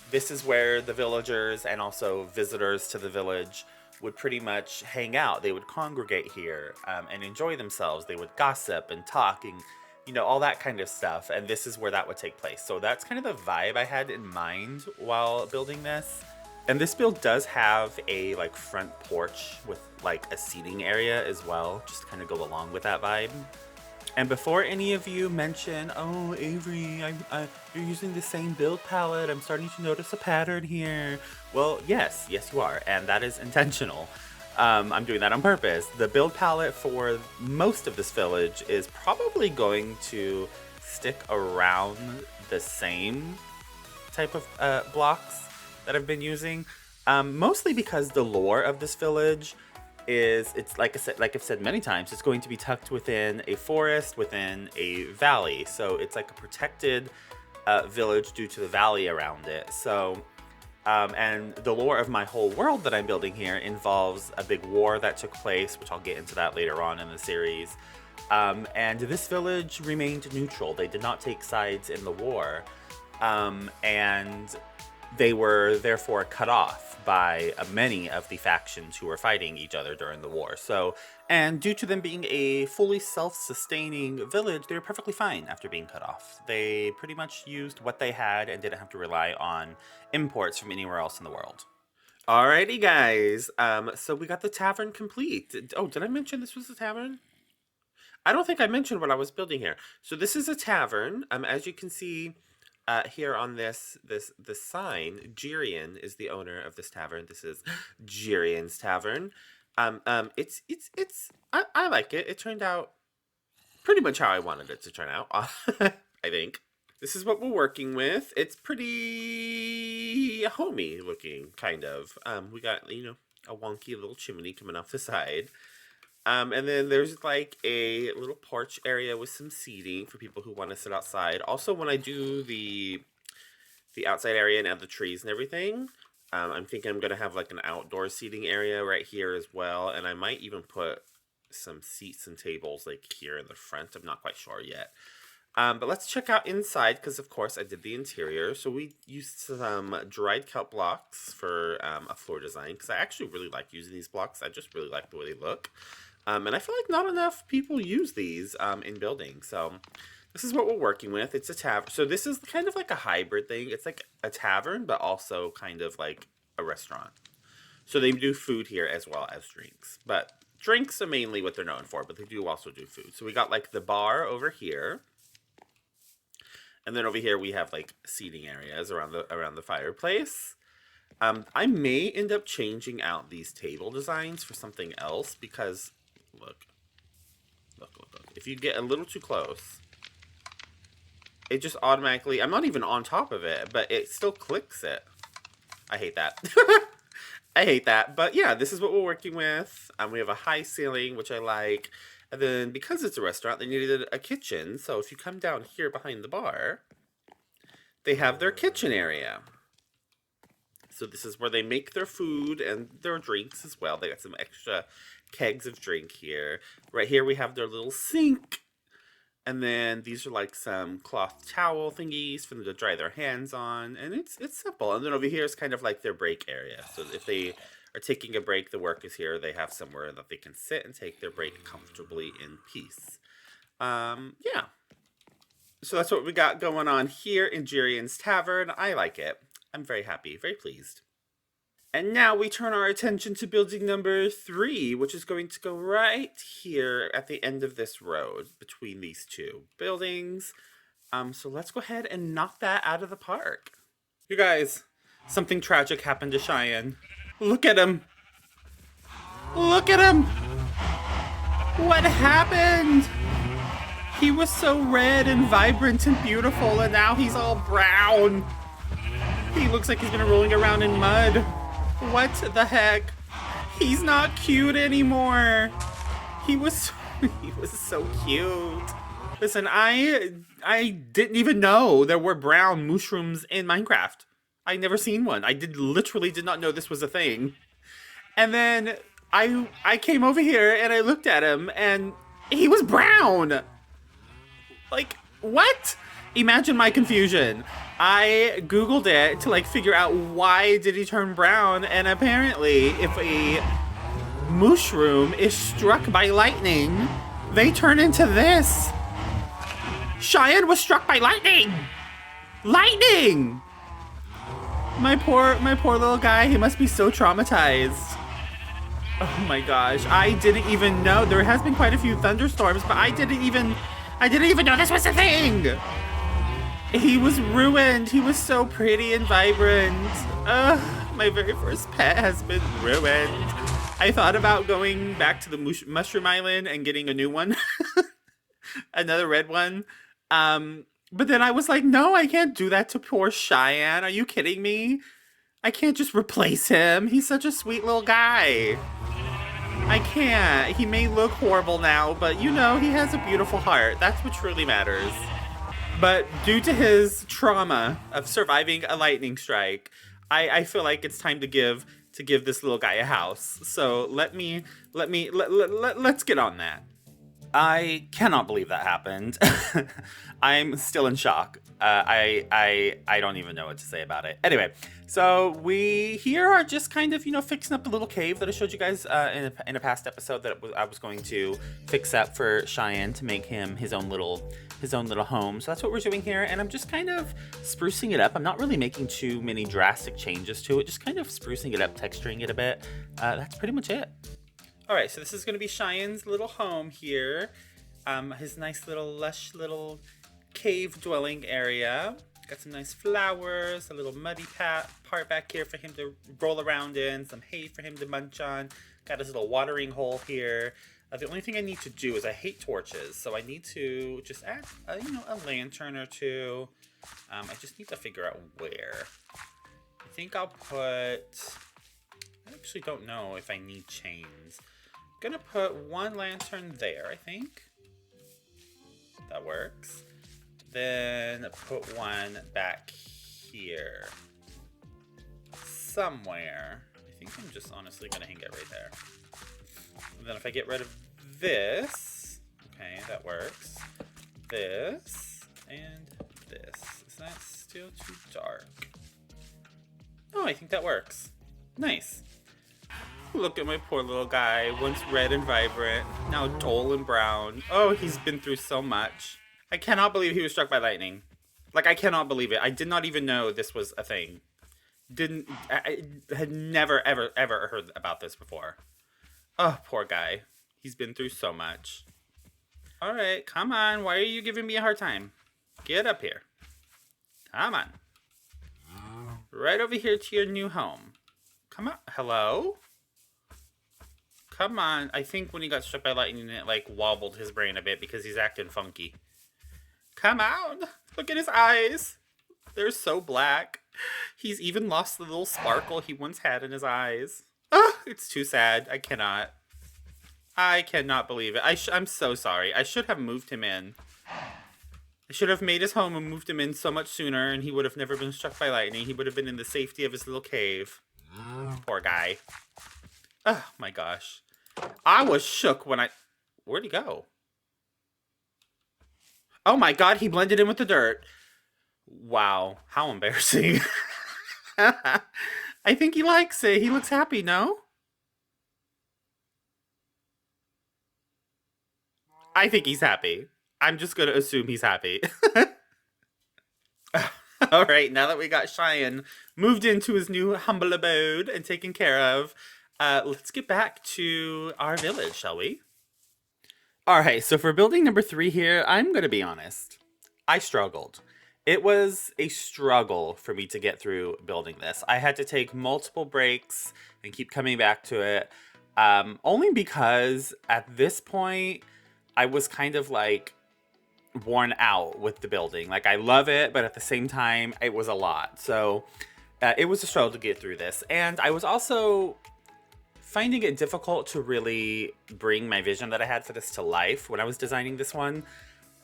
this is where the villagers and also visitors to the village would pretty much hang out. They would congregate here and enjoy themselves. They would gossip and talk and all that kind of stuff. And this is where that would take place. So that's kind of the vibe I had in mind while building this. And this build does have a like front porch with like a seating area as well, just to kind of go along with that vibe. And before any of you mention, oh, Avery, you're using the same build palette, I'm starting to notice a pattern here. Well, yes, you are, and that is intentional. I'm doing that on purpose. The build palette for most of this village is probably going to stick around the same type of blocks that I've been using. Mostly because the lore of this village it's like I've said many times, it's going to be tucked within a forest, within a valley. So it's like a protected village due to the valley around it. So, and the lore of my whole world that I'm building here involves a big war that took place, which I'll get into that later on in the series. And this village remained neutral. They did not take sides in the war. And they were therefore cut off by many of the factions who were fighting each other during the war. So, and due to them being a fully self-sustaining village, they were perfectly fine after being cut off. They pretty much used what they had and didn't have to rely on imports from anywhere else in the world. Alrighty, guys. So we got the tavern complete. Oh, did I mention this was a tavern? I don't think I mentioned what I was building here. So this is a tavern. As you can see, here on this sign, Jirian is the owner of this tavern. This is Jirian's Tavern. I like it. It turned out pretty much how I wanted it to turn out. I think this is what we're working with. It's pretty homey looking, kind of. We got a wonky little chimney coming off the side. And then there's like a little porch area with some seating for people who want to sit outside. Also, when I do the outside area and add the trees and everything, I'm thinking I'm going to have like an outdoor seating area right here as well. And I might even put some seats and tables like here in the front. I'm not quite sure yet. But let's check out inside because, of course, I did the interior. So we used some dried kelp blocks for a floor design because I actually really like using these blocks. I just really like the way they look. And I feel like not enough people use these in building. So this is what we're working with. It's a tavern. So this is kind of like a hybrid thing. It's like a tavern, but also kind of like a restaurant. So they do food here as well as drinks. But drinks are mainly what they're known for, but they do also do food. So we got like the bar over here. And then over here we have like seating areas around the fireplace. I may end up changing out these table designs for something else because look. If you get a little too close, it just automatically, I'm not even on top of it, but it still clicks it. I hate that. I hate that. But yeah, this is what we're working with. We have a high ceiling, which I like. And then because it's a restaurant, they needed a kitchen. So if you come down here behind the bar, they have their kitchen area. So this is where they make their food and their drinks as well. They got some extra kegs of drink here. Right here we have their little sink. And then these are like some cloth towel thingies for them to dry their hands on. And it's simple. And then over here is kind of like their break area. So if they are taking a break, the workers here, they have somewhere that they can sit and take their break comfortably in peace. Yeah. So that's what we got going on here in Jirian's Tavern. I like it. I'm very happy, very pleased. And now we turn our attention to building number 3, which is going to go right here at the end of this road between these two buildings. So let's go ahead and knock that out of the park. You guys, something tragic happened to Cheyenne. Look at him. Look at him. What happened? He was so red and vibrant and beautiful, and now he's all brown. He looks like he's been rolling around in mud. What the heck? He's not cute anymore. He was so cute. Listen, I didn't even know there were brown mushrooms in Minecraft. I never seen one. I literally did not know this was a thing. And then I came over here and I looked at him and he was brown. Like, what? Imagine my confusion. I Googled it to like figure out why did he turn brown, and apparently if a mushroom is struck by lightning, they turn into this. Cheyenne was struck by lightning! Lightning! My poor little guy, he must be so traumatized. Oh my gosh, I didn't even know. There has been quite a few thunderstorms, but I didn't even I didn't even know this was a thing! He was ruined. He was so pretty and vibrant. My very first pet has been ruined. I thought about going back to the Mushroom Island and getting a new one. Another red one. But then I was like, no, I can't do that to poor Cheyenne. Are you kidding me? I can't just replace him. He's such a sweet little guy. I can't. He may look horrible now, but you know, he has a beautiful heart. That's what truly matters. But due to his trauma of surviving a lightning strike, I feel like it's time to give this little guy a house. So let's get on that. I cannot believe that happened. I'm still in shock. I don't even know what to say about it. Anyway, so we here are just kind of, fixing up the little cave that I showed you guys in a past episode that I was going to fix up for Cheyenne to make him his own little home. So that's what we're doing here, and I'm just kind of sprucing it up. I'm not really making too many drastic changes to it, just kind of sprucing it up, texturing it a bit. That's pretty much it. All right, so this is going to be Cheyenne's little home here. His nice little lush little cave dwelling area. Got some nice flowers, a little muddy part back here for him to roll around in, some hay for him to munch on. Got his little watering hole here. The only thing I need to do is I hate torches, so I need to just add, a lantern or two. I just need to figure out where. I think I'll put... I actually don't know if I need chains. I'm gonna put one lantern there, I think. That works. Then put one back here. Somewhere. I think I'm just honestly gonna hang it right there. And then if I get rid of this, okay, that works. This and this. Is that still too dark? Oh, I think that works. Nice. Look at my poor little guy, once red and vibrant, now dull and brown. Oh, he's been through so much. I cannot believe he was struck by lightning. Like, I cannot believe it. I did not even know this was a thing. I had never, ever, ever heard about this before. Oh, poor guy. He's been through so much. All right, come on. Why are you giving me a hard time? Get up here. Come on. Right over here to your new home. Come on. Hello? Come on. I think when he got struck by lightning, it like wobbled his brain a bit because he's acting funky. Come on. Look at his eyes. They're so black. He's even lost the little sparkle he once had in his eyes. Oh, it's too sad. I cannot believe it. I'm so sorry. I should have moved him in. I should have made his home and moved him in so much sooner, and he would have never been struck by lightning. He would have been in the safety of his little cave. Poor guy. Oh, my gosh. I was shook when Where'd he go? Oh my god, he blended in with the dirt. Wow, how embarrassing. I think he likes it. He looks happy, no? I think he's happy. I'm just gonna assume he's happy. All right, now that we got Cheyenne moved into his new humble abode and taken care of, let's get back to our village, shall we? All right, so for building number 3 here, I'm going to be honest. I struggled. It was a struggle for me to get through building this. I had to take multiple breaks and keep coming back to it, only because at this point, I was kind of like worn out with the building. Like, I love it, but at the same time, it was a lot. So it was a struggle to get through this. And I was also finding it difficult to really bring my vision that I had for this to life when I was designing this one.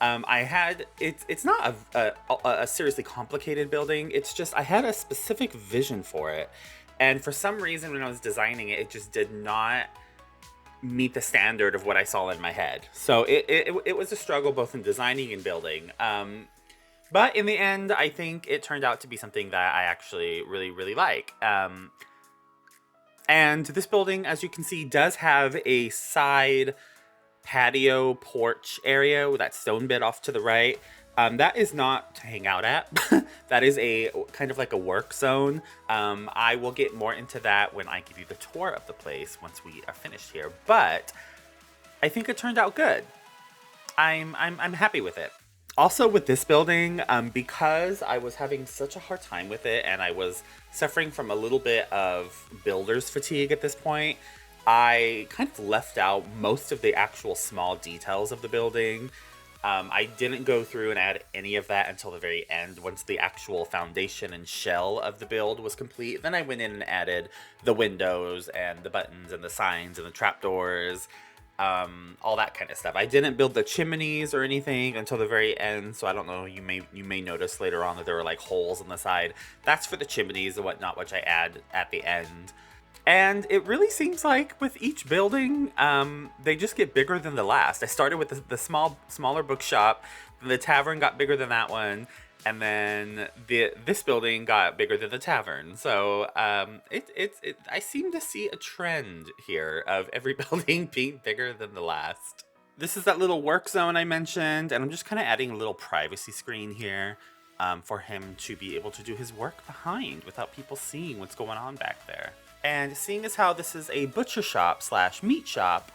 It's not a seriously complicated building. It's just I had a specific vision for it. And for some reason, when I was designing it, it just did not meet the standard of what I saw in my head. So it was a struggle both in designing and building. But in the end, I think it turned out to be something that I actually really, really like. And this building, as you can see, does have a side patio porch area with that stone bit off to the right. That is not to hang out at. That is a kind of like a work zone. I will get more into that when I give you the tour of the place once we are finished here. But I think it turned out good. I'm happy with it. Also with this building, because I was having such a hard time with it and I was suffering from a little bit of builder's fatigue at this point, I kind of left out most of the actual small details of the building. I didn't go through and add any of that until the very end, once the actual foundation and shell of the build was complete. Then I went in and added the windows and the buttons and the signs and the trapdoors, all that kind of stuff. I didn't build the chimneys or anything until the very end, so I don't know, you may notice later on that there were like holes on the side. That's for the chimneys and whatnot, which I add at the end. And it really seems like with each building, they just get bigger than the last. I started with the smaller bookshop, then the tavern got bigger than that one, and then this building got bigger than the tavern. So I seem to see a trend here of every building being bigger than the last. This is that little work zone I mentioned, and I'm just kind of adding a little privacy screen here for him to be able to do his work behind without people seeing what's going on back there. And seeing as how this is a butcher shop / meat shop,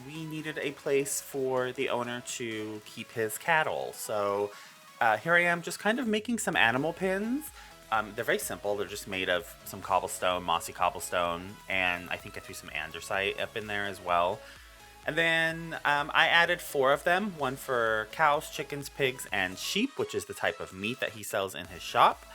we needed a place for the owner to keep his cattle. So here I am just kind of making some animal pins. They're very simple. They're just made of some cobblestone, mossy cobblestone, and I think I threw some andesite up in there as well. And then I added 4 of them, one for cows, chickens, pigs, and sheep, which is the type of meat that he sells in his shop.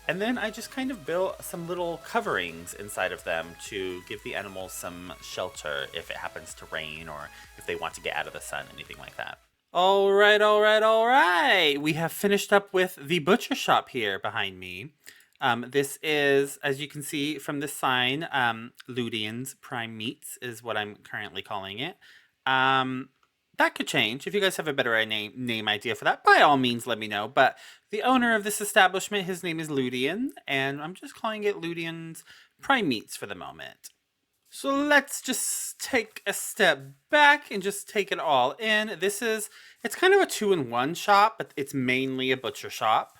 And then I just kind of built some little coverings inside of them to give the animals some shelter if it happens to rain or if they want to get out of the sun, anything like that. All right. We have finished up with the butcher shop here behind me. This is, as you can see from this sign, Ludian's Prime Meats is what I'm currently calling it. That could change. If you guys have a better name idea for that, by all means, let me know. But the owner of this establishment, his name is Ludian, and I'm just calling it Ludian's Prime Meats for the moment. So let's just take a step back and just take it all in. It's kind of a 2-in-1 shop, but it's mainly a butcher shop.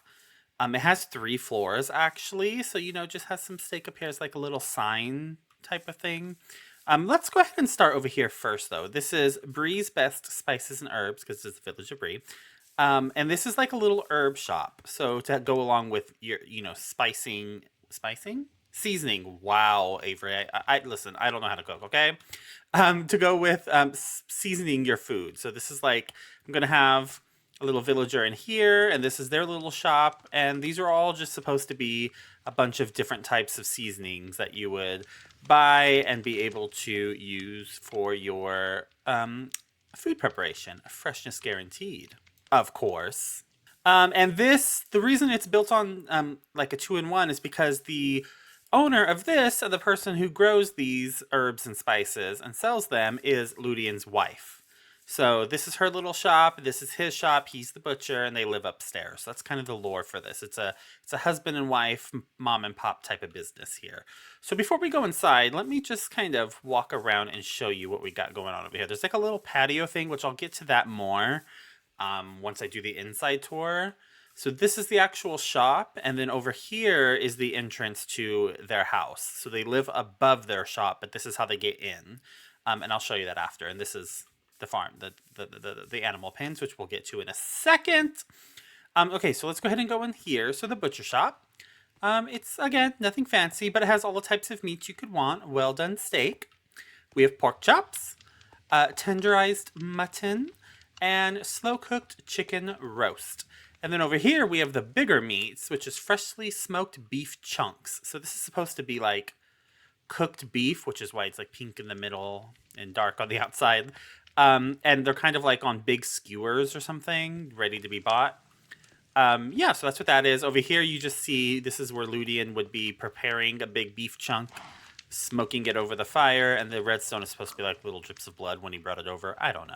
It has 3 floors, actually, so, just has some steak up here. It's like a little sign type of thing. Let's go ahead and start over here first, though. This is Bree's Best Spices and Herbs, because it's the Village of Bree. And this is like a little herb shop. So to go along with your, seasoning. Wow, Avery. I listen, I don't know how to cook, okay? To go with seasoning your food. So this is like, I'm going to have a little villager in here, and this is their little shop. And these are all just supposed to be a bunch of different types of seasonings that you would buy and be able to use for your food preparation. Freshness guaranteed, of course. And the reason it's built on like a 2-in-1 is because the owner of this, the person who grows these herbs and spices and sells them, is Ludian's wife. So this is her little shop. This is his shop. He's the butcher, and they live upstairs. So that's kind of the lore for this. It's a husband and wife, mom and pop type of business here. So before we go inside, let me just kind of walk around and show you what we got going on over here. There's like a little patio thing, which I'll get to that more once I do the inside tour. So this is the actual shop, and then over here is the entrance to their house. So they live above their shop, but this is how they get in. And I'll show you that after. And this is the farm, the animal pens, which we'll get to in a second. Okay, so let's go ahead and go in here. So the butcher shop. It's, again, nothing fancy, but it has all the types of meat you could want. Well done steak. We have pork chops, tenderized mutton, and slow-cooked chicken roast. And then over here, we have the bigger meats, which is freshly smoked beef chunks. So this is supposed to be like cooked beef, which is why it's like pink in the middle and dark on the outside. And they're kind of like on big skewers or something, ready to be bought. So that's what that is. Over here, you just see this is where Ludian would be preparing a big beef chunk, smoking it over the fire, and the redstone is supposed to be like little drips of blood when he brought it over. I don't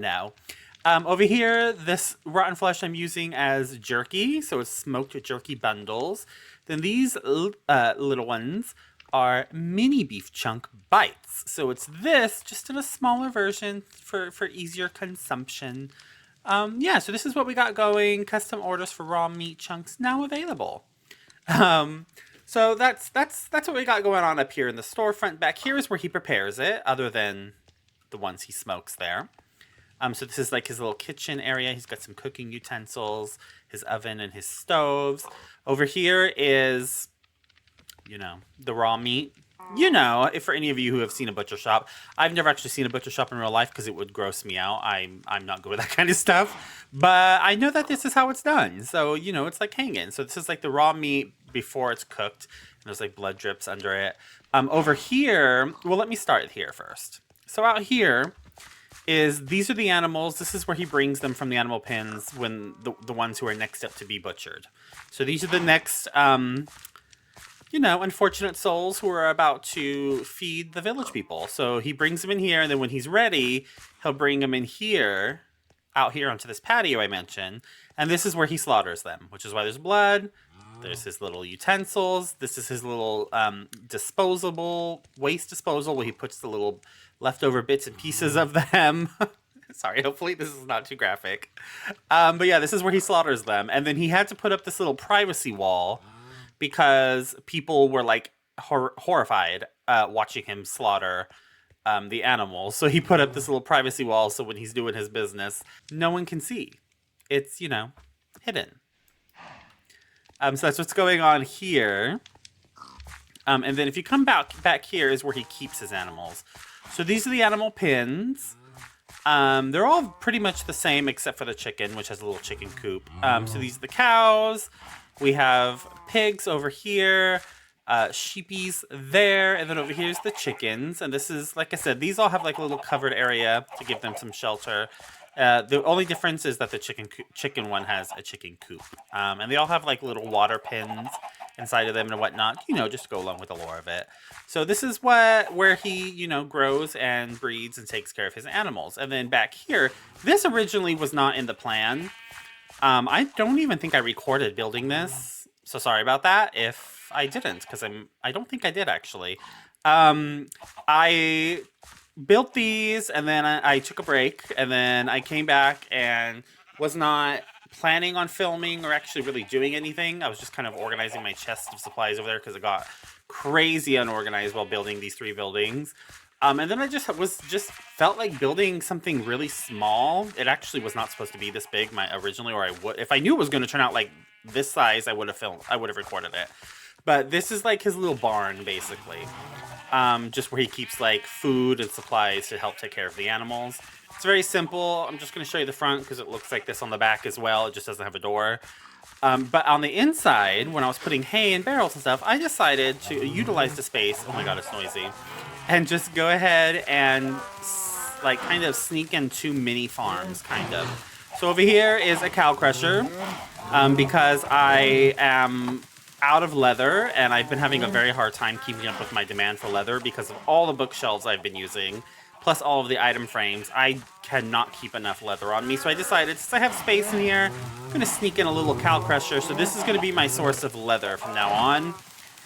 know. Over here, this rotten flesh I'm using as jerky, so it's smoked jerky bundles. Then these little ones are mini beef chunk bites. So it's this, just in a smaller version for easier consumption. So this is what we got going. Custom orders for raw meat chunks now available. So that's what we got going on up here in the storefront. Back here is where he prepares it, other than the ones he smokes there. So this is like his little kitchen area. He's got some cooking utensils, his oven and his stoves. Over here is, the raw meat. If for any of you who have seen a butcher shop, I've never actually seen a butcher shop in real life because it would gross me out. I'm not good with that kind of stuff. But I know that this is how it's done. So, it's like hanging. So this is like the raw meat before it's cooked. And there's like blood drips under it. Over here, well, let me start here first. So out here these are the animals. This is where he brings them from the animal pens when the ones who are next up to be butchered. So these are the next, unfortunate souls who are about to feed the village people. So he brings them in here, and then when he's ready, he'll bring them in here, out here onto this patio I mentioned, and this is where he slaughters them, which is why there's blood. There's his little utensils. This is his little waste disposal where he puts the little leftover bits and pieces of them. Sorry, hopefully this is not too graphic. But yeah, this is where he slaughters them. And then he had to put up this little privacy wall because people were like horrified watching him slaughter the animals. So he put up this little privacy wall so when he's doing his business, no one can see. It's, hidden. So that's what's going on here. And then if you come back here is where he keeps his animals. So these are the animal pens. They're all pretty much the same except for the chicken, which has a little chicken coop. So these are the cows. We have pigs over here, sheepies there, and then over here's the chickens. And this is, like I said, these all have like a little covered area to give them some shelter. The only difference is that the chicken one has a chicken coop. And they all have like little water pins inside of them and whatnot, just to go along with the lore of it. So this is where he, grows and breeds and takes care of his animals. And then back here, this originally was not in the plan. I don't even think I recorded building this. So sorry about that if I didn't, because I don't think I did actually. I built these and then I took a break and then I came back and was not planning on filming or actually really doing anything. I was just kind of organizing my chest of supplies over there because it got crazy unorganized while building these 3 buildings. And then I just felt like building something really small. It actually was not supposed to be this big originally, or if I knew it was going to turn out like this size, I would have recorded it. But this is like his little barn basically. Just where he keeps like food and supplies to help take care of the animals. It's very simple. I'm just going to show you the front because it looks like this on the back as well. It just doesn't have a door. But on the inside, when I was putting hay and barrels and stuff, I decided to utilize the space. Oh my god, it's noisy. And just go ahead and like kind of sneak in 2 mini farms, kind of. So over here is a cow crusher because I am out of leather and I've been having a very hard time keeping up with my demand for leather because of all the bookshelves I've been using, plus all of the item frames. I cannot keep enough leather on me, so I decided since I have space in here, I'm going to sneak in a little cow crusher. So this is going to be my source of leather from now on.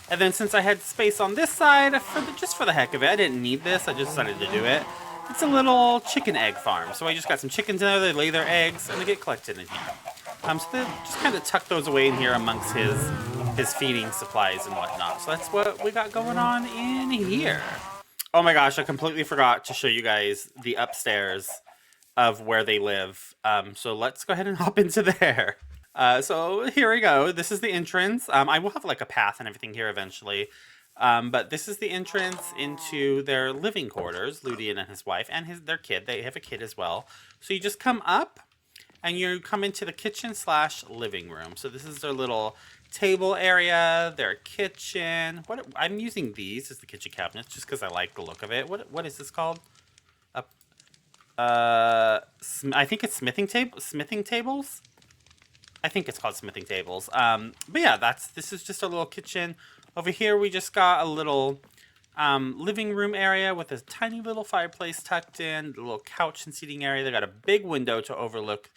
And then since I had space on this side, just for the heck of it, I didn't need this, I just decided to do it. It's a little chicken egg farm. So I just got some chickens in there, they lay their eggs, and they get collected in here. So they just kind of tuck those away in here amongst his feeding supplies and whatnot. So that's what we got going on in here. Oh my gosh, I completely forgot to show you guys the upstairs of where they live. So let's go ahead and hop into there. So here we go. This is the entrance. I will have like a path and everything here eventually. But this is the entrance into their living quarters, Ludian and his wife, and their kid. They have a kid as well. So you just come up and you come into the kitchen/living room. So this is their little table area, their kitchen. I'm using these as the kitchen cabinets just because I like the look of it. What is this called? I think it's smithing tables. I think it's called smithing tables. But yeah, this is just a little kitchen. Over here, we just got a little living room area with a tiny little fireplace tucked in, a little couch and seating area. They got a big window to overlook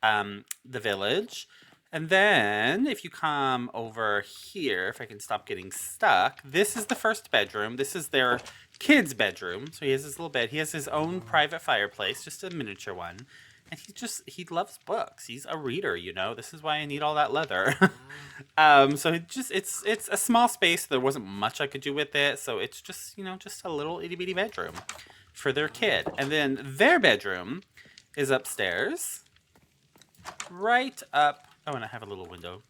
the village. And then if you come over here, if I can stop getting stuck, this is the first bedroom. This is their kid's bedroom. So he has his little bed. He has his own private fireplace, just a miniature one. And he loves books. He's a reader, This is why I need all that leather. So it's a small space. There wasn't much I could do with it. So it's just, just a little itty bitty bedroom for their kid. And then their bedroom is upstairs. Right up. Oh, and I have a little window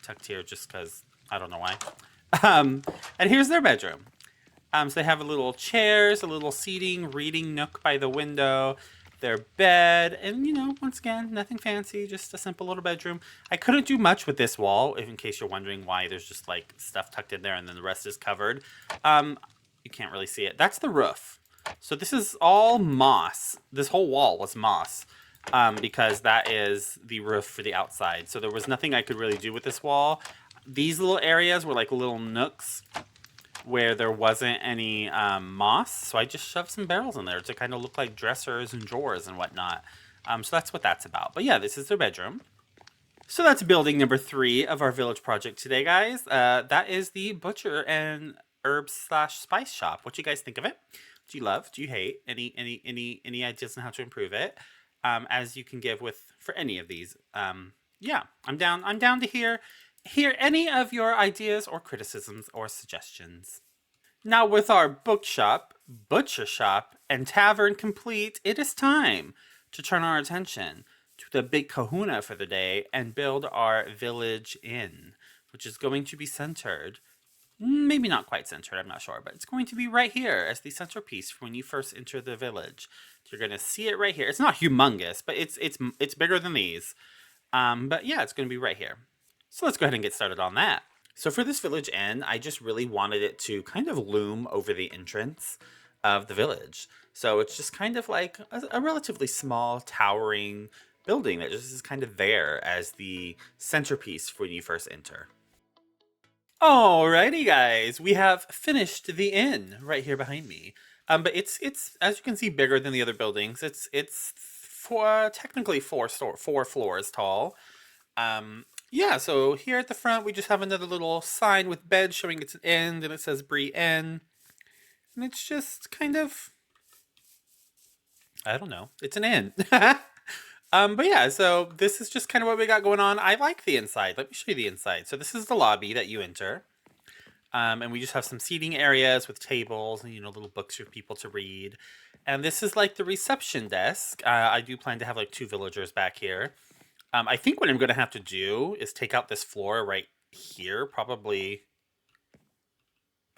tucked here just because I don't know why. And here's their bedroom. So they have a little chairs, a little seating, reading nook by the window, their bed, and once again, nothing fancy, just a simple little bedroom. I couldn't do much with this wall, if in case you're wondering why there's just like stuff tucked in there and then the rest is covered. You can't really see it. That's the roof. So this is all moss. This whole wall was moss. Because that is the roof for the outside. So there was nothing I could really do with this wall. These little areas were like little nooks where there wasn't any moss. So I just shoved some barrels in there to kind of look like dressers and drawers and whatnot. So that's what that's about. But yeah, this is their bedroom. So that's building number 3 of our village project today, guys. That is the butcher and herb/spice shop. What do you guys think of it? Do you love? Do you hate? Any ideas on how to improve it? As you can give for any of these. Yeah, I'm down to hear any of your ideas or criticisms or suggestions. Now with our bookshop, butcher shop, and tavern complete, it is time to turn our attention to the big kahuna for the day and build our village inn, which is going to be centered. Maybe not quite centered, I'm not sure, but it's going to be right here as the centerpiece when you first enter the village. You're going to see it right here. It's not humongous, but it's bigger than these. But yeah, it's going to be right here. So let's go ahead and get started on that. So for this village inn, I just really wanted it to kind of loom over the entrance of the village. So it's just kind of like a relatively small, towering building that just is kind of there as the centerpiece when you first enter. Alrighty, guys, we have finished the inn right here behind me. But it's as you can see bigger than the other buildings. It's technically 4 floors tall. Yeah, so here at the front we just have another little sign with bed showing it's an inn, and it says Bree Inn. And it's just kind of, I don't know, it's an inn. But yeah, so this is just kind of what we got going on. I like the inside. Let me show you the inside. So this is the lobby that you enter. And we just have some seating areas with tables and, little books for people to read. And this is like the reception desk. I do plan to have like 2 villagers back here. I think what I'm going to have to do is take out this floor right here, probably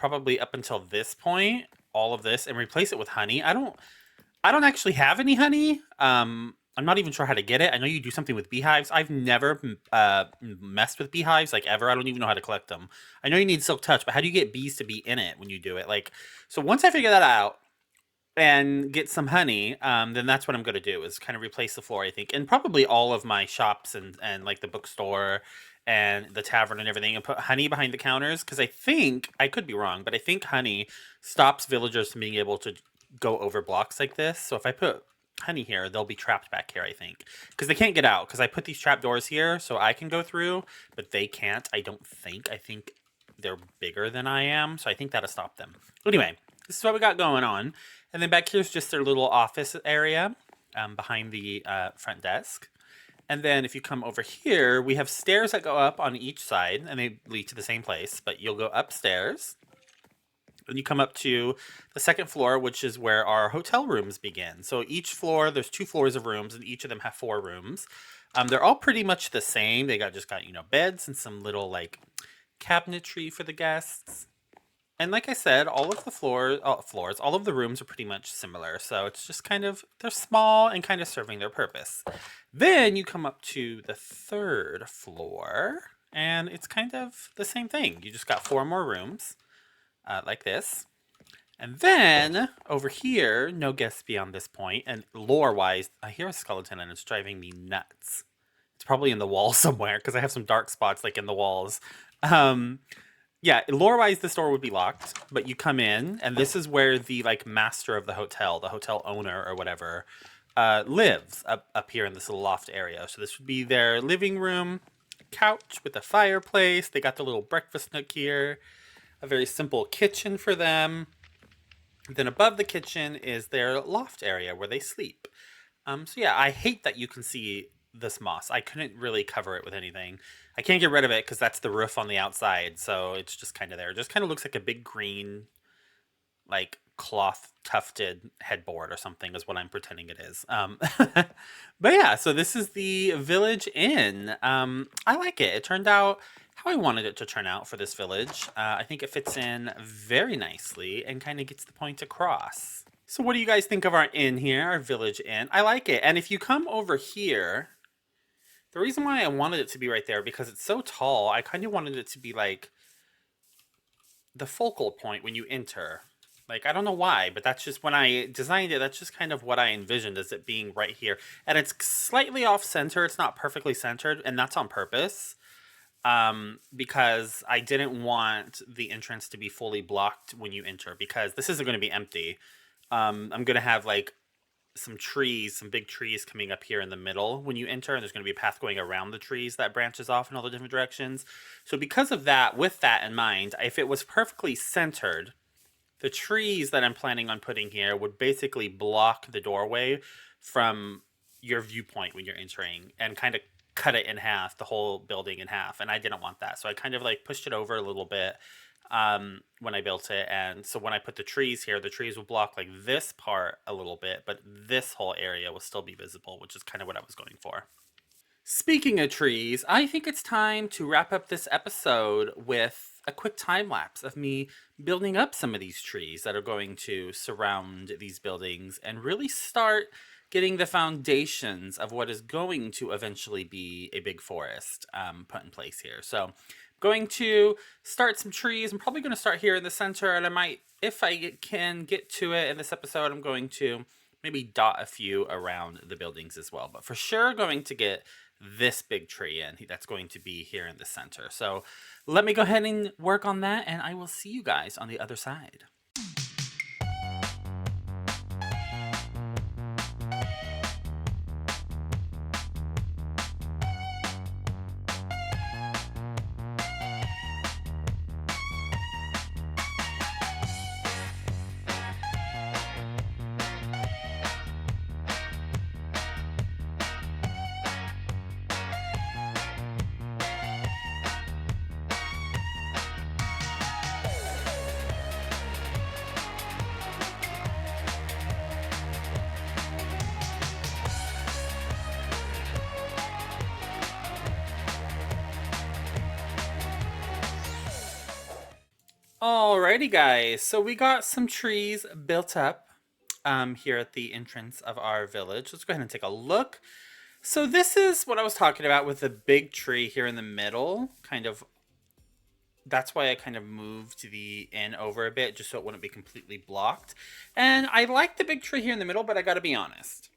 up until this point, all of this, and replace it with honey. I don't actually have any honey. I'm not even sure how to get it. I know you do something with beehives. I've never messed with beehives, like ever. I don't even know how to collect them. I know you need silk touch, but how do you get bees to be in it when you do it? So once I figure that out and get some honey, then that's what I'm going to do, is kind of replace the floor, I think. And probably all of my shops and like the bookstore and the tavern and everything, and put honey behind the counters. Because I think, I could be wrong, but I think honey stops villagers from being able to go over blocks like this. So if I put honey here, they'll be trapped back here, I think, because they can't get out, because I put these trap doors here so I can go through, but they can't. I think they're bigger than I am, so I think that'll stop them. Anyway, this is what we got going on. And then back here's just their little office area behind the front desk. And then if you come over here, we have stairs that go up on each side, and they lead to the same place, but you'll go upstairs. And you come up to the second floor, which is where our hotel rooms begin. So each floor, there's 2 floors of rooms, and each of them have 4 rooms. They're all pretty much the same. They got beds and some little like cabinetry for the guests. And like I said, all of the all of the rooms are pretty much similar. So it's just kind of, they're small and kind of serving their purpose. Then you come up to the 3rd floor, and it's kind of the same thing. You just got 4 more rooms. Like this. And then over here, no guests beyond this point. And lore-wise, I hear a skeleton and it's driving me nuts. It's probably in the wall somewhere because I have some dark spots like in the walls. Yeah, lore-wise, this door would be locked, but you come in, and this is where the like master of the hotel owner or whatever, lives up here in this little loft area. So this would be their living room, couch with a fireplace. They got the little breakfast nook here. A very simple kitchen for them. Then above the kitchen is their loft area where they sleep. So yeah, I hate that you can see this moss. I couldn't really cover it with anything. I can't get rid of it because that's the roof on the outside. So it's just kind of there. It just kind of looks like a big green, like cloth tufted headboard or something is what I'm pretending it is. But yeah, so this is the Village Inn. I like it. It turned out how I wanted it to turn out for this village. I think it fits in very nicely and kind of gets the point across. So what do you guys think of our inn here, our Village Inn? I like it. And if you come over here, the reason why I wanted it to be right there, because it's so tall, I kind of wanted it to be like the focal point when you enter. Like, I don't know why, but that's just when I designed it, that's just kind of what I envisioned as it being right here. And it's slightly off center. It's not perfectly centered, and that's on purpose. Because I didn't want the entrance to be fully blocked when you enter, because this isn't going to be empty. I'm going to have like some trees, some big trees coming up here in the middle when you enter, and there's going to be a path going around the trees that branches off in all the different directions. So because of that, with that in mind, if it was perfectly centered, the trees that I'm planning on putting here would basically block the doorway from your viewpoint when you're entering and kind of cut it in half, the whole building in half. And I didn't want that. So I kind of like pushed it over a little bit when I built it. And so when I put the trees here, the trees will block like this part a little bit, but this whole area will still be visible, which is kind of what I was going for. Speaking of trees, I think it's time to wrap up this episode with a quick time lapse of me building up some of these trees that are going to surround these buildings and really start getting the foundations of what is going to eventually be a big forest put in place here. So going to start some trees. I'm probably going to start here in the center, and I might, if I can get to it in this episode, I'm going to maybe dot a few around the buildings as well. But for sure going to get this big tree in. That's going to be here in the center. So let me go ahead and work on that, and I will see you guys on the other side. Alrighty guys, so we got some trees built up here at the entrance of our village. Let's go ahead and take a look. So this is what I was talking about with the big tree here in the middle. That's why I kind of moved the inn over a bit, just so it wouldn't be completely blocked. And I like the big tree here in the middle, but I gotta be honest.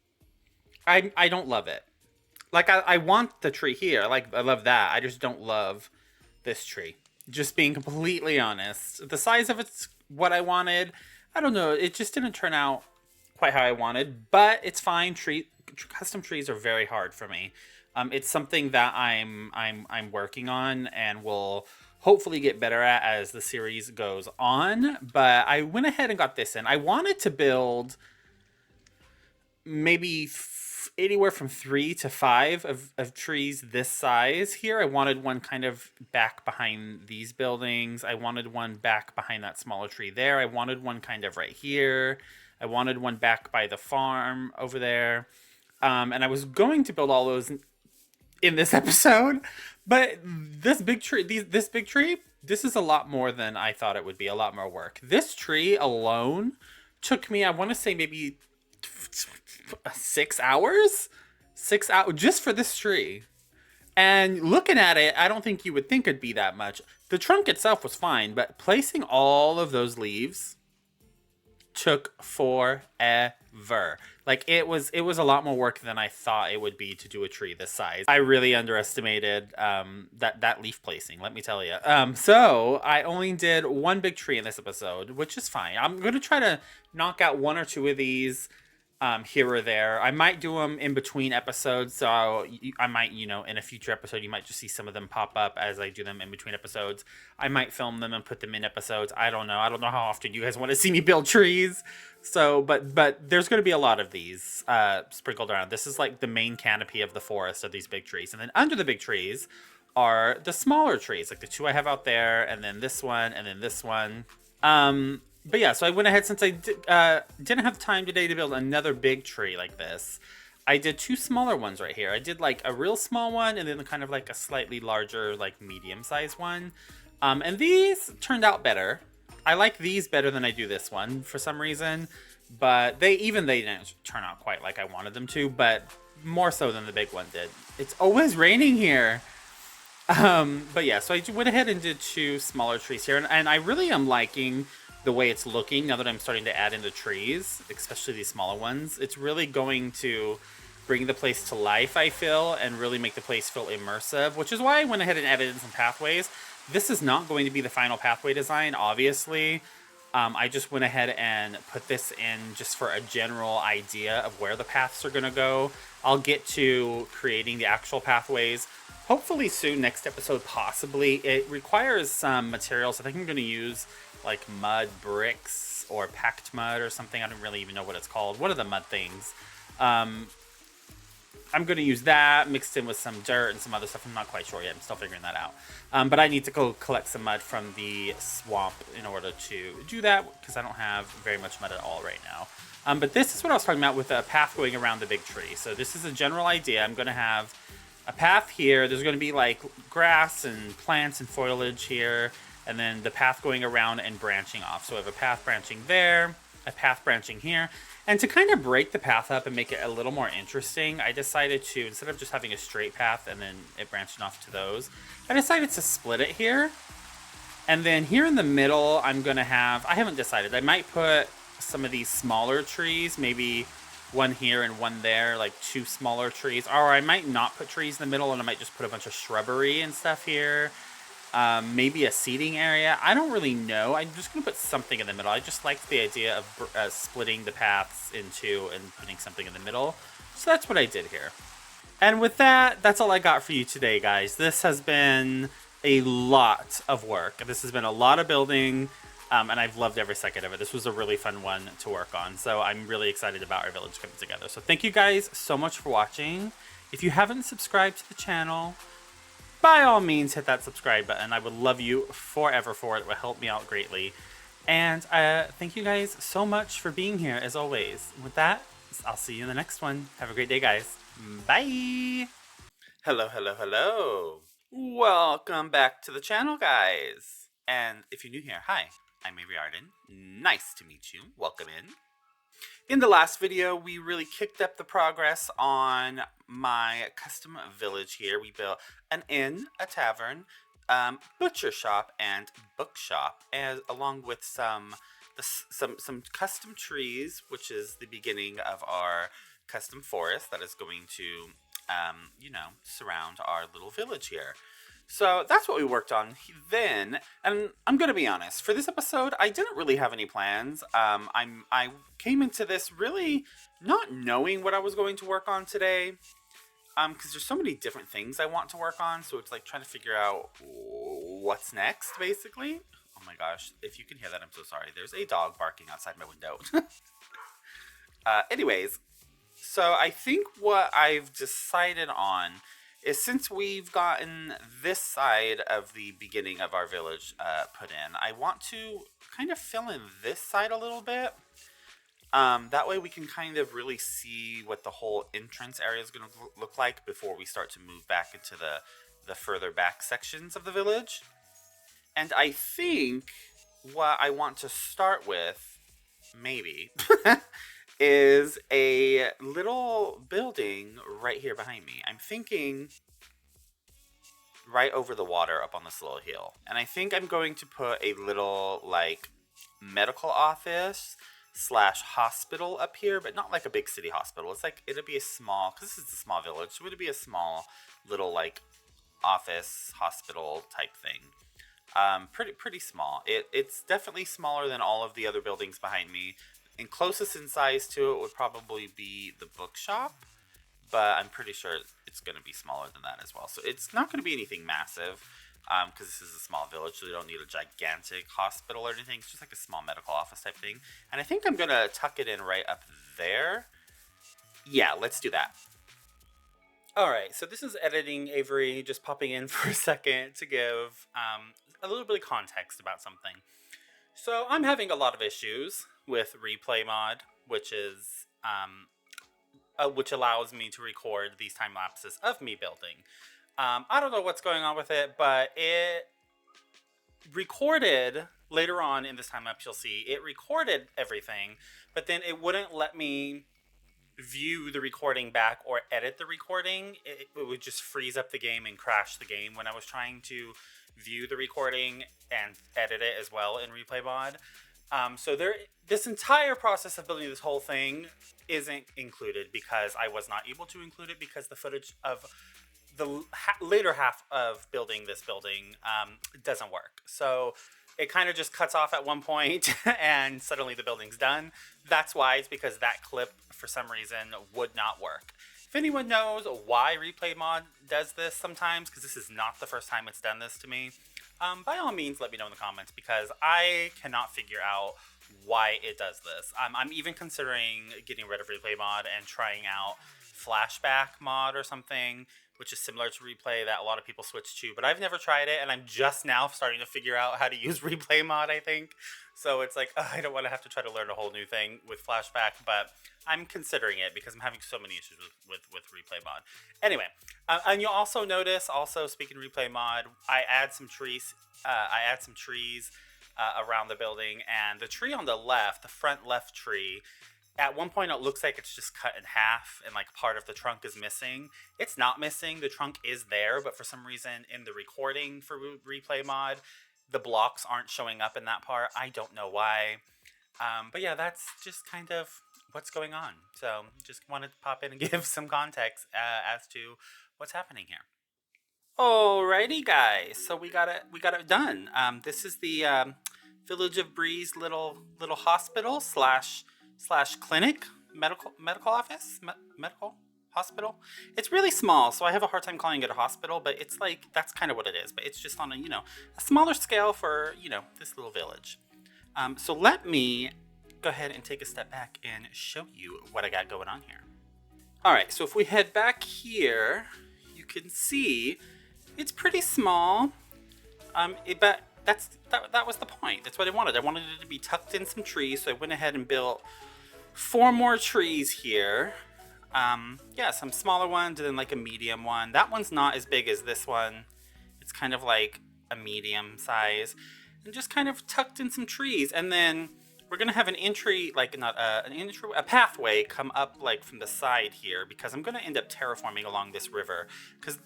I don't love it. Like, I want the tree here. I love that. I just don't love this tree. Just being completely honest. The size of it's what I wanted. I don't know. It just didn't turn out quite how I wanted, but it's fine. Custom trees are very hard for me. It's something that I'm working on and will hopefully get better at as the series goes on. But I went ahead and got this in. I wanted to build maybe anywhere from 3 to 5 of trees this size here. I wanted one kind of back behind these buildings. I wanted one back behind that smaller tree there. I wanted one kind of right here. I wanted one back by the farm over there. And I was going to build all those in this episode, but this big tree, this is a lot more than I thought it would be, a lot more work. This tree alone took me, I want to say maybe 6 hours? 6 hours just for this tree. And looking at it, I don't think you would think it'd be that much. The trunk itself was fine, but placing all of those leaves took forever. Like, it was a lot more work than I thought it would be to do a tree this size. I really underestimated that leaf placing, let me tell you. So I only did one big tree in this episode, which is fine. I'm going to try to knock out 1 or 2 of these here or there. I might do them in between episodes, so I might, in a future episode, you might just see some of them pop up as I do them in between episodes. I might film them and put them in episodes. I don't know how often you guys want to see me build trees. So, but there's going to be a lot of these sprinkled around. This is like the main canopy of the forest of these big trees. And then under the big trees are the smaller trees, like the 2 I have out there, and then this one, and then this one. But yeah, so I went ahead, since I didn't have time today to build another big tree like this. I did 2 smaller ones right here. I did like a real small one and then kind of like a slightly larger, like medium-sized one. And these turned out better. I like these better than I do this one for some reason. But they didn't turn out quite like I wanted them to, but more so than the big one did. It's always raining here. But yeah, so I went ahead and did 2 smaller trees here, and I really am liking the way it's looking now that I'm starting to add in the trees, especially these smaller ones. It's really going to bring the place to life, I feel, and really make the place feel immersive, which is why I went ahead and added in some pathways. This is not going to be the final pathway design, obviously. I just went ahead and put this in just for a general idea of where the paths are going to go. I'll get to creating the actual pathways hopefully soon, next episode possibly. It requires some materials. I think I'm going to use like mud bricks or packed mud or something. I don't really even know what it's called. What are the mud things? I'm going to use that mixed in with some dirt and some other stuff. I'm not quite sure yet. I'm still figuring that out. But I need to go collect some mud from the swamp in order to do that, because I don't have very much mud at all right now. But this is what I was talking about with a path going around the big tree. So this is a general idea. I'm going to have a path here. There's going to be like grass and plants and foliage here, and then the path going around and branching off. So I have a path branching there, a path branching here. And to kind of break the path up and make it a little more interesting, I decided to, instead of just having a straight path and then it branching off to those, I decided to split it here. And then here in the middle, I'm going to have, I haven't decided, I might put some of these smaller trees, maybe one here and one there, like 2 smaller trees. Or I might not put trees in the middle, and I might just put a bunch of shrubbery and stuff here. Maybe a seating area. I don't really know. I'm just going to put something in the middle. I just liked the idea of splitting the paths in 2 and putting something in the middle. So that's what I did here. And with that, that's all I got for you today, guys. This has been a lot of work. This has been a lot of building, and I've loved every second of it. This was a really fun one to work on. So I'm really excited about our village coming together. So thank you guys so much for watching. If you haven't subscribed to the channel, by all means, hit that subscribe button. I would love you forever for it. It would help me out greatly. And thank you guys so much for being here, as always. With that, I'll see you in the next one. Have a great day, guys. Bye! Hello, hello, hello. Welcome back to the channel, guys. And if you're new here, hi. I'm Avery Arden. Nice to meet you. Welcome in. In the last video, we really kicked up the progress on my custom village here. We built an inn, a tavern, butcher shop, and bookshop, along with some custom trees, which is the beginning of our custom forest that is going to, surround our little village here. So that's what we worked on then, and I'm gonna be honest, for this episode, I didn't really have any plans. I came into this really not knowing what I was going to work on today, because there's so many different things I want to work on, so it's like trying to figure out what's next, basically. Oh my gosh, if you can hear that, I'm so sorry. There's a dog barking outside my window. Anyways, so I think what I've decided on is, since we've gotten this side of the beginning of our village put in, I want to kind of fill in this side a little bit. That way we can kind of really see what the whole entrance area is going to look like before we start to move back into the further back sections of the village. And I think what I want to start with, maybe, is a little building right here behind me. I'm thinking right over the water up on this little hill. And I think I'm going to put a little, like, medical office / hospital up here, but not like a big city hospital. It's like, it'll be a small, because this is a small village, so it'll be a small little, like, office, hospital type thing. Pretty small. It's definitely smaller than all of the other buildings behind me. And closest in size to it would probably be the bookshop, but I'm pretty sure it's going to be smaller than that as well. So it's not going to be anything massive, because this is a small village, so we don't need a gigantic hospital or anything. It's just like a small medical office type thing. And I think I'm going to tuck it in right up there. Yeah, let's do that. Alright, so this is editing Avery, just popping in for a second to give a little bit of context about something. So I'm having a lot of issues with replay mod, which is which allows me to record these time lapses of me building. I don't know what's going on with it, but it recorded later on in this time lapse. You'll see it recorded everything, but then it wouldn't let me view the recording back or edit the recording. It would just freeze up the game and crash the game when I was trying to view the recording and edit it as well in replay mod. So this entire process of building this whole thing isn't included because I was not able to include it because the footage of the later half of building this building doesn't work. So it kind of just cuts off at one point and suddenly the building's done. That's why, it's because that clip for some reason would not work. If anyone knows why replay mod does this sometimes, because this is not the first time it's done this to me, by all means let me know in the comments, because I cannot figure out why it does this. I'm even considering getting rid of replay mod and trying out flashback mod or something, which is similar to replay that a lot of people switch to, but I've never tried it, and I'm just now starting to figure out how to use replay mod, I think. So it's like, I don't want to have to try to learn a whole new thing with flashback, but I'm considering it because I'm having so many issues with replay mod. Anyway, and you'll also notice, speaking of replay mod, I add some trees around the building, and the tree on the left, the front left tree, at one point it looks like it's just cut in half and like part of the trunk is missing. It's not missing, the trunk is there, but for some reason in the recording for replay mod, the blocks aren't showing up in that part. I don't know why. But yeah, that's just kind of what's going on. So just wanted to pop in and give some context as to what's happening here. Alrighty guys, so we got it done. This is the Village of Breeze little hospital slash clinic, medical office, medical hospital. It's really small, so I have a hard time calling it a hospital, but it's like, that's kind of what it is, but it's just on a smaller scale for, this little village. So let me go ahead and take a step back and show you what I got going on here. All right, so if we head back here, you can see it's pretty small, but that was the point. That's what I wanted. I wanted it to be tucked in some trees, so I went ahead and built 4 more trees here. Some smaller ones and then like a medium one. That one's not as big as this one. It's kind of like a medium size, and just kind of tucked in some trees. And then we're gonna have an entry, like a pathway come up like from the side here, because I'm gonna end up terraforming along this river, because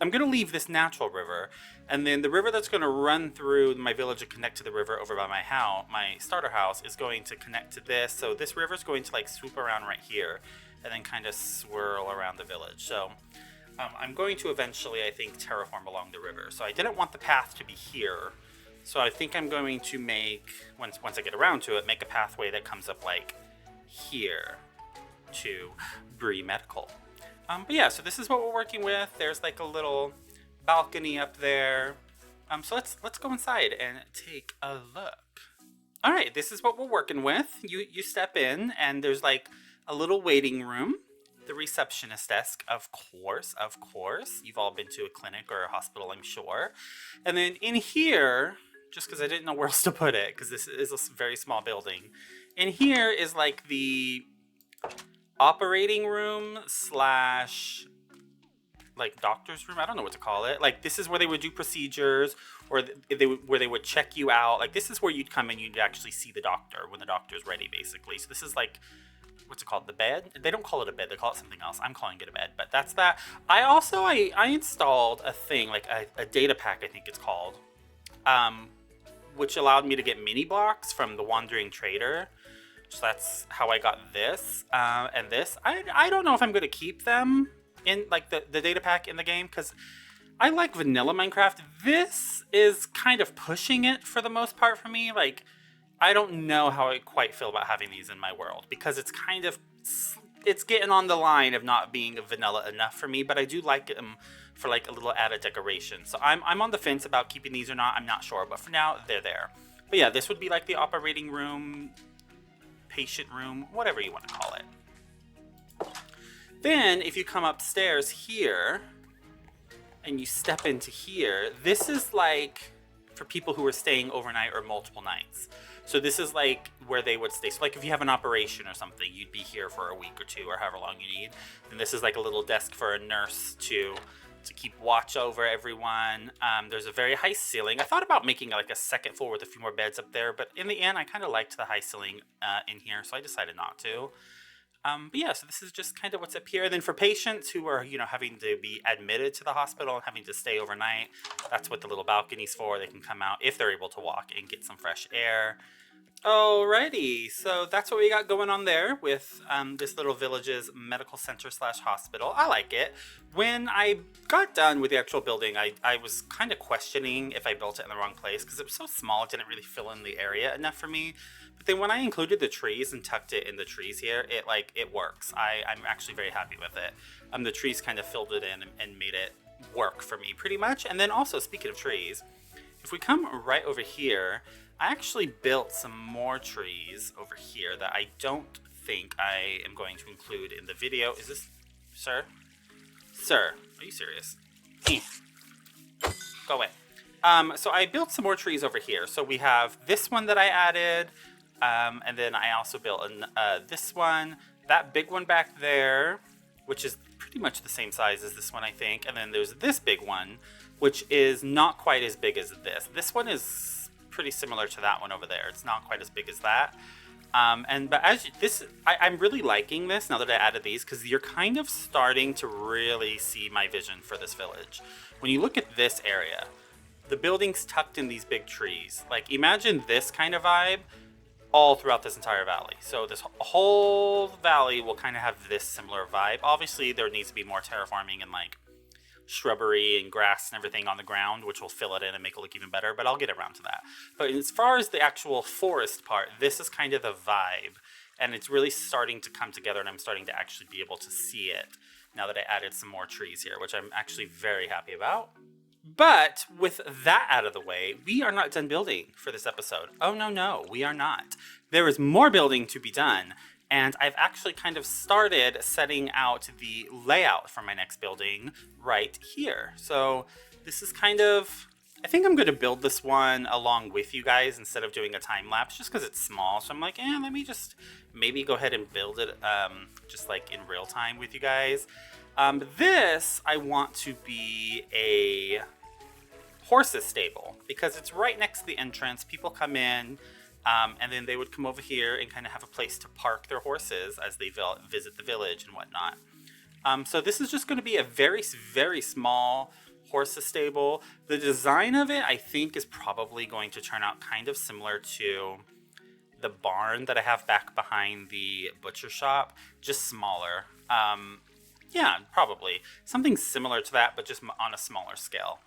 I'm going to leave this natural river, and then the river that's going to run through my village and connect to the river over by my house, my starter house, is going to connect to this. So this river is going to like swoop around right here and then kind of swirl around the village. So I'm going to eventually, I think, terraform along the river. So I didn't want the path to be here. So I think I'm going to make, once I get around to it, make a pathway that comes up like here to Bree Medical. But yeah, so this is what we're working with. There's like a little balcony up there. So let's go inside and take a look. All right, this is what we're working with. You step in and there's like a little waiting room. The receptionist desk, of course. You've all been to a clinic or a hospital, I'm sure. And then in here, just because I didn't know where else to put it, because this is a very small building. In here is like the operating room slash like doctor's room. I don't know what to call it. Like this is where they would do procedures, or where they would check you out. Like this is where you'd come and you'd actually see the doctor when the doctor's ready, basically. So this is like, what's it called? The bed? They don't call it a bed. They call it something else. I'm calling it a bed, but that's that. I installed a thing, like a data pack, I think it's called, which allowed me to get mini blocks from the Wandering Trader. So that's how I got this and this. I don't know if I'm going to keep them in like the data pack in the game, because I like vanilla Minecraft. This is kind of pushing it for the most part for me. Like, I don't know how I quite feel about having these in my world, because it's getting on the line of not being vanilla enough for me, but I do like them for like a little added decoration. So I'm on the fence about keeping these or not. I'm not sure, but for now they're there. But yeah, this would be like the operating room, patient room, whatever you want to call it. Then if you come upstairs here and you step into here, this is like for people who are staying overnight or multiple nights. So this is like where they would stay. So like if you have an operation or something, you'd be here for a week or two or however long you need. And this is like a little desk for a nurse to keep watch over everyone. There's a very high ceiling. I thought about making like a second floor with a few more beds up there, but in the end, I kind of liked the high ceiling in here, so I decided not to. But yeah, so this is just kind of what's up here. And then for patients who are, having to be admitted to the hospital and having to stay overnight, that's what the little balcony's for. They can come out if they're able to walk and get some fresh air. Alrighty, so that's what we got going on there with this little village's medical center / hospital. I like it. When I got done with the actual building, I was kind of questioning if I built it in the wrong place because it was so small, it didn't really fill in the area enough for me. But then when I included the trees and tucked it in the trees here, it works. I'm actually very happy with it. The trees kind of filled it in and made it work for me pretty much. And then also, speaking of trees, if we come right over here, I actually built some more trees over here that I don't think I am going to include in the video. Is this, sir? Sir, are you serious? Go away. So I built some more trees over here. So we have this one that I added, and then I also built this one, that big one back there, which is pretty much the same size as this one, I think. And then there's this big one, which is not quite as big as this. This one is pretty similar to that one over there. It's not quite as big as that. I'm really liking this now that I added these, because you're kind of starting to really see my vision for this village. When you look at this area, the building's tucked in these big trees. Like, imagine this kind of vibe all throughout this entire valley. So this whole valley will kind of have this similar vibe. Obviously, there needs to be more terraforming and like shrubbery and grass and everything on the ground, which will fill it in and make it look even better, but I'll get around to that. But as far as the actual forest part, this is kind of the vibe, and it's really starting to come together, and I'm starting to actually be able to see it now that I added some more trees here, which I'm actually very happy about. But with that out of the way, we are not done building for this episode. Oh, no, we are not. There is more building to be done. And I've actually kind of started setting out the layout for my next building right here. So this is kind of, I think I'm going to build this one along with you guys instead of doing a time lapse, just because it's small. So I'm like, let me just maybe go ahead and build it just like in real time with you guys. This I want to be a horses stable because it's right next to the entrance. People come in. And then they would come over here and kind of have a place to park their horses as they visit the village and whatnot. So this is just going to be a very, very small horses stable. The design of it, I think, is probably going to turn out kind of similar to the barn that I have back behind the butcher shop, just smaller. Yeah, probably. Something similar to that, but just on a smaller scale.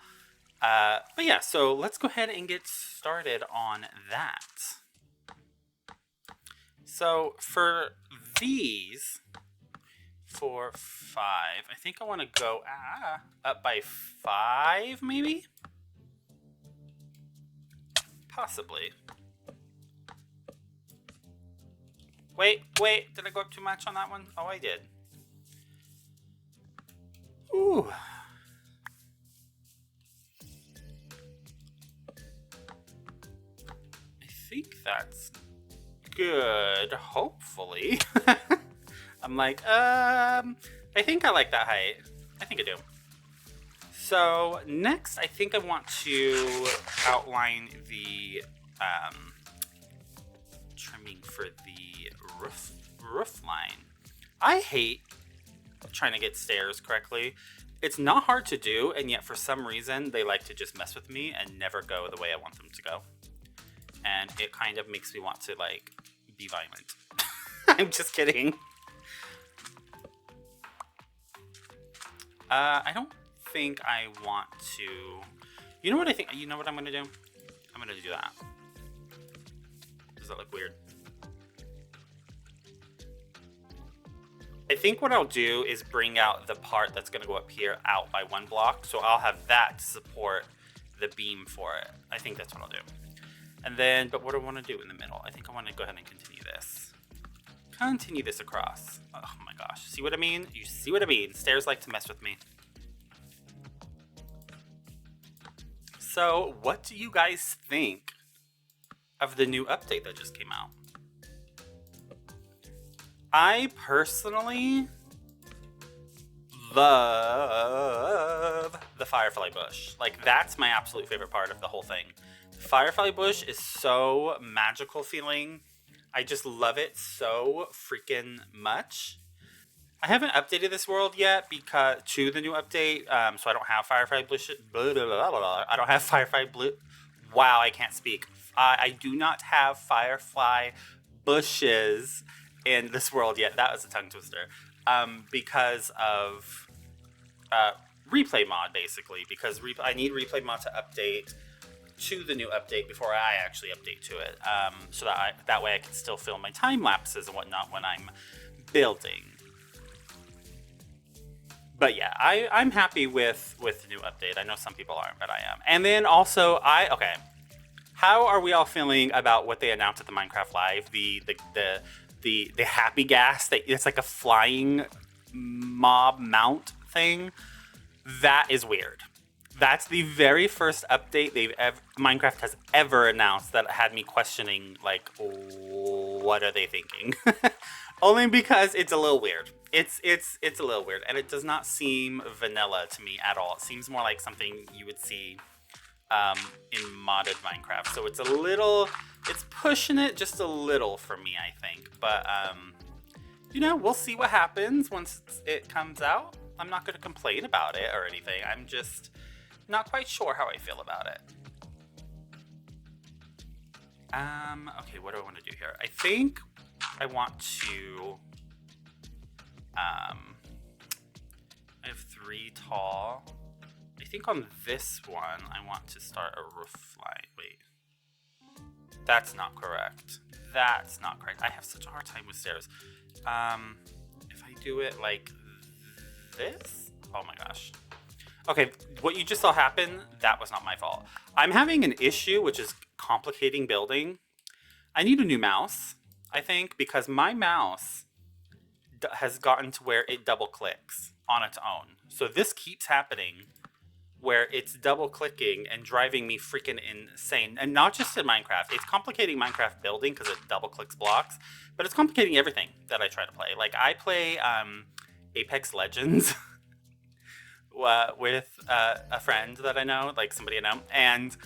But yeah, so let's go ahead and get started on that. So for these, for 5, I think I want to go up by 5, maybe? Possibly. Wait, did I go up too much on that one? Oh, I did. Ooh. I think that's good, hopefully. I'm like, I think I like that height. I think I do. So next, I think I want to outline the trimming for the roof line. I hate trying to get stairs correctly. It's not hard to do, and yet for some reason, they like to just mess with me and never go the way I want them to go. And it kind of makes me want to, like, be violent. I'm just kidding. I don't think I want to... You know what I think? You know what I'm going to do? I'm going to do that. Does that look weird? I think what I'll do is bring out the part that's going to go up here out by 1 block. So I'll have that to support the beam for it. I think that's what I'll do. And then, but what do I want to do in the middle? I think I want to go ahead and continue this. Continue this across. Oh my gosh. See what I mean? You see what I mean? Stairs like to mess with me. So, what do you guys think of the new update that just came out? I personally love the Firefly Bush. Like, that's my absolute favorite part of the whole thing. The Firefly Bush is so magical feeling. I just love it so freaking much. I haven't updated this world yet because to the new update, so I don't have Firefly Bush. I don't have Firefly Blue. Wow, I can't speak. I do not have Firefly bushes in this world yet. That was a tongue twister. Because of replay mod, basically. Because I need replay mod to update to the new update before I actually update to it. So that way I can still film my time lapses and whatnot when I'm building. But yeah, I'm happy with the new update. I know some people aren't, but I am. And then also, okay. How are we all feeling about what they announced at the Minecraft Live? The happy gas, it's like a flying mob mount thing. That is weird. That's the very first update Minecraft has ever announced that had me questioning, like, what are they thinking? Only because it's a little weird. It's a little weird, and it does not seem vanilla to me at all. It seems more like something you would see in modded Minecraft. So it's pushing it just a little for me, I think. But, we'll see what happens once it comes out. I'm not going to complain about it or anything. I'm just not quite sure how I feel about it. Okay, what do I want to do here? I think I want to, I have 3 tall. I think on this one, I want to start a roof line. Wait. That's not correct. That's not correct. I have such a hard time with stairs. If I do it like this? Oh my gosh. Okay, what you just saw happen, that was not my fault. I'm having an issue, which is complicating building. I need a new mouse, I think, because my mouse has gotten to where it double clicks on its own. So this keeps happening where it's double clicking and driving me freaking insane. And not just in Minecraft. It's complicating Minecraft building because it double clicks blocks, but it's complicating everything that I try to play. Like, I play Apex Legends with a friend that I know, like somebody I know, and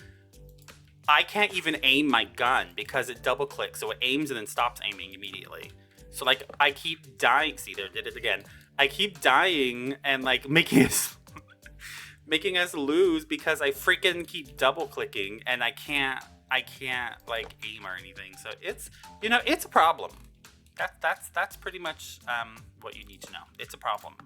I can't even aim my gun because it double clicks, so it aims and then stops aiming immediately. So, like, I keep dying. See, there, did it again. I keep dying and, like, making us lose because I freaking keep double clicking and I can't like aim or anything. So it's a problem. That's pretty much what you need to know. It's a problem.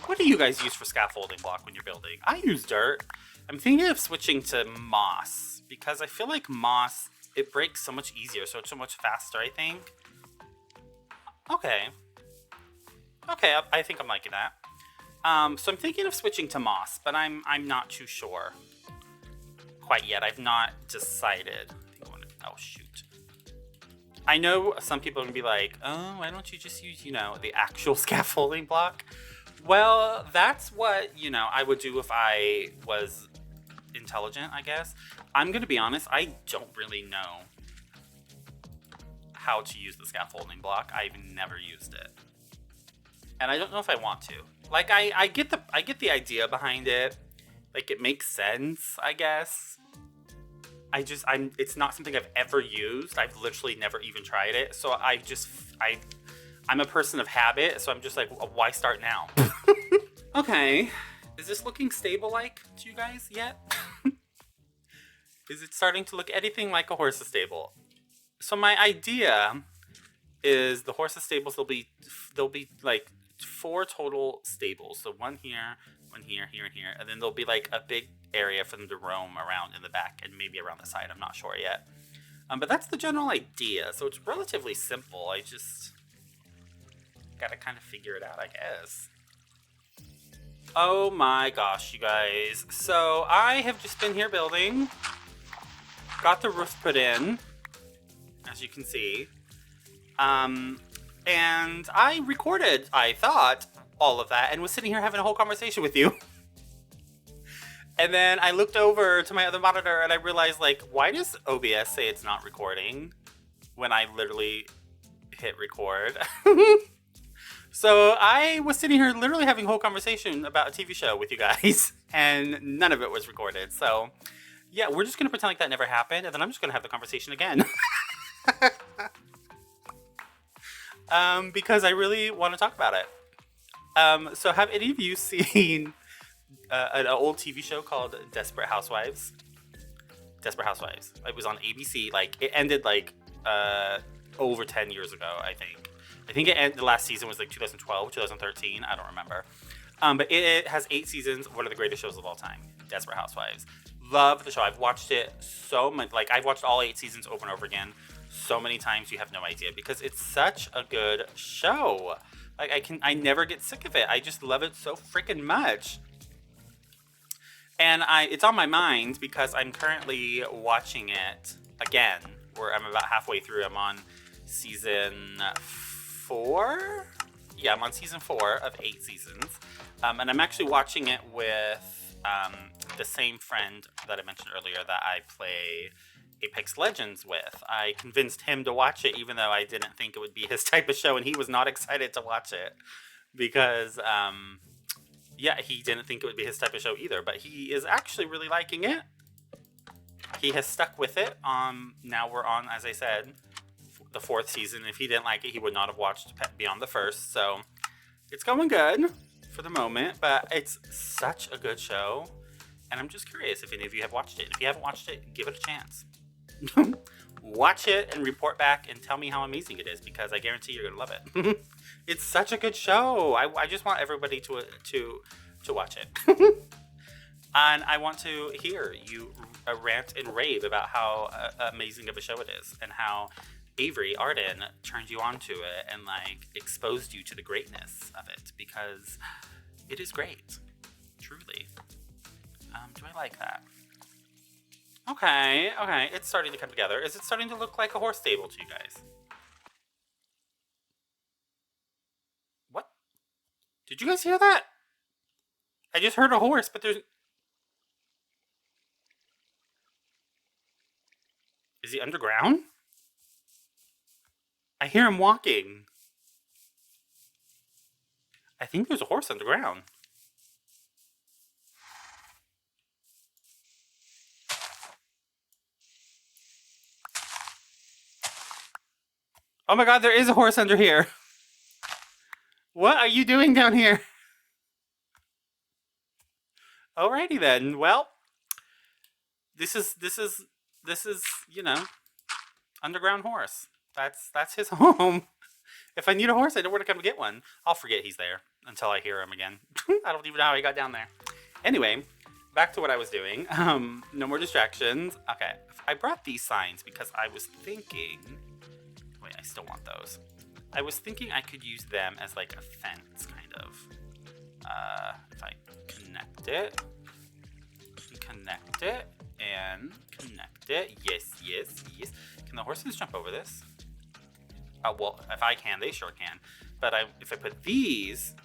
What do you guys use for scaffolding block when you're building? I use dirt. I'm thinking of switching to moss because I feel like moss, it breaks so much easier, so it's so much faster, I think. Okay, I think I'm liking that. So I'm thinking of switching to moss, but I'm not too sure quite yet. I've not decided. Oh shoot. I know some people are gonna be like, oh, why don't you just use, the actual scaffolding block? Well, that's what, I would do if I was intelligent, I guess. I'm gonna be honest, I don't really know how to use the scaffolding block. I've never used it. And I don't know if I want to. Like, I get the idea behind it. Like, it makes sense, I guess. It's not something I've ever used. I've literally never even tried it. So I'm a person of habit, so I'm just like, why start now? Okay. Is this looking stable-like to you guys yet? Is it starting to look anything like a horse's stable? So my idea is the horse's stables, there'll be like 4 total stables. So one here, here, and here. And then there'll be like a big area for them to roam around in the back and maybe around the side. I'm not sure yet. But that's the general idea. So it's relatively simple. I just gotta kind of figure it out, I guess. Oh my gosh, you guys. So I have just been here building. Got the roof put in, as you can see. And I recorded, I thought, all of that and was sitting here having a whole conversation with you. And then I looked over to my other monitor and I realized, like, why does OBS say it's not recording when I literally hit record? So I was sitting here literally having a whole conversation about a TV show with you guys, and none of it was recorded. So yeah, we're just going to pretend like that never happened, and then I'm just going to have the conversation again. Because I really want to talk about it. So have any of you seen an old TV show called Desperate Housewives? Desperate Housewives. It was on ABC. Like, it ended like over 10 years ago, I think. I think the last season was like 2012, 2013. I don't remember. But it has 8 seasons. One of the greatest shows of all time. Desperate Housewives. Love the show. I've watched it so much. Like, I've watched all 8 seasons over and over again so many times you have no idea, because it's such a good show. Like, I never get sick of it. I just love it so freaking much. And it's on my mind because I'm currently watching it again, where I'm about halfway through. I'm on season 4. Yeah, I'm on season 4 of 8 seasons. And I'm actually watching it with the same friend that I mentioned earlier that I play Apex Legends with. I convinced him to watch it, even though I didn't think it would be his type of show, and he was not excited to watch it because, yeah, he didn't think it would be his type of show either. But he is actually really liking it. He has stuck with it. Now we're on, as I said, the 4th season. If he didn't like it, he would not have watched beyond the 1st. So it's going good for the moment, but it's such a good show. And I'm just curious if any of you have watched it. If you haven't watched it, give it a chance. Watch it and report back and tell me how amazing it is, because I guarantee you're gonna love it. It's such a good show. I just want everybody to watch it. And I want to hear you rant and rave about how amazing of a show it is, and how Avery Arden turned you onto it and like exposed you to the greatness of it, because it is great, truly. Do I like that? Okay, it's starting to come together. Is it starting to look like a horse stable to you guys? What? Did you guys hear that? I just heard a horse, but there's... Is he underground? I hear him walking. I think there's a horse underground. Oh my god, there is a horse under here. What are you doing down here? Alrighty then. Well, this is you know, underground horse. That's his home. If I need a horse, I know where to come to get one. I'll forget he's there until I hear him again. I don't even know how he got down there. Anyway, back to what I was doing. No more distractions. Okay, I brought these signs because I was thinking... Wait, I still want those. I was thinking I could use them as like a fence, kind of. If I connect it, and connect it. Yes. Can the horses jump over this? Well, if I can, they sure can. But if I put these,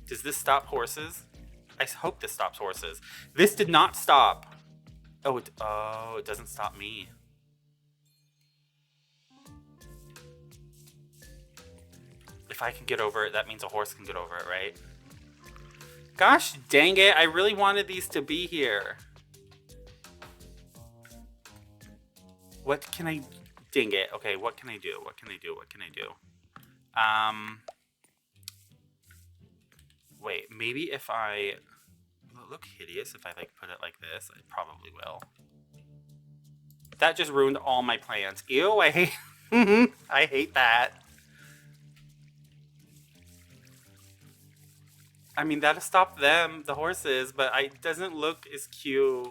does this stop horses? I hope this stops horses. This did not stop. Oh, it doesn't stop me. If I can get over it, that means a horse can get over it, right? Gosh dang it, I really wanted these to be here. What can I... Dang it. Okay, what can I do? What can I do? Wait, maybe if I... Will it look hideous if I, like, put it like this? I probably will. That just ruined all my plans. Ew, I hate... I hate that. I mean, that'll stop them, the horses, but it doesn't look as cute.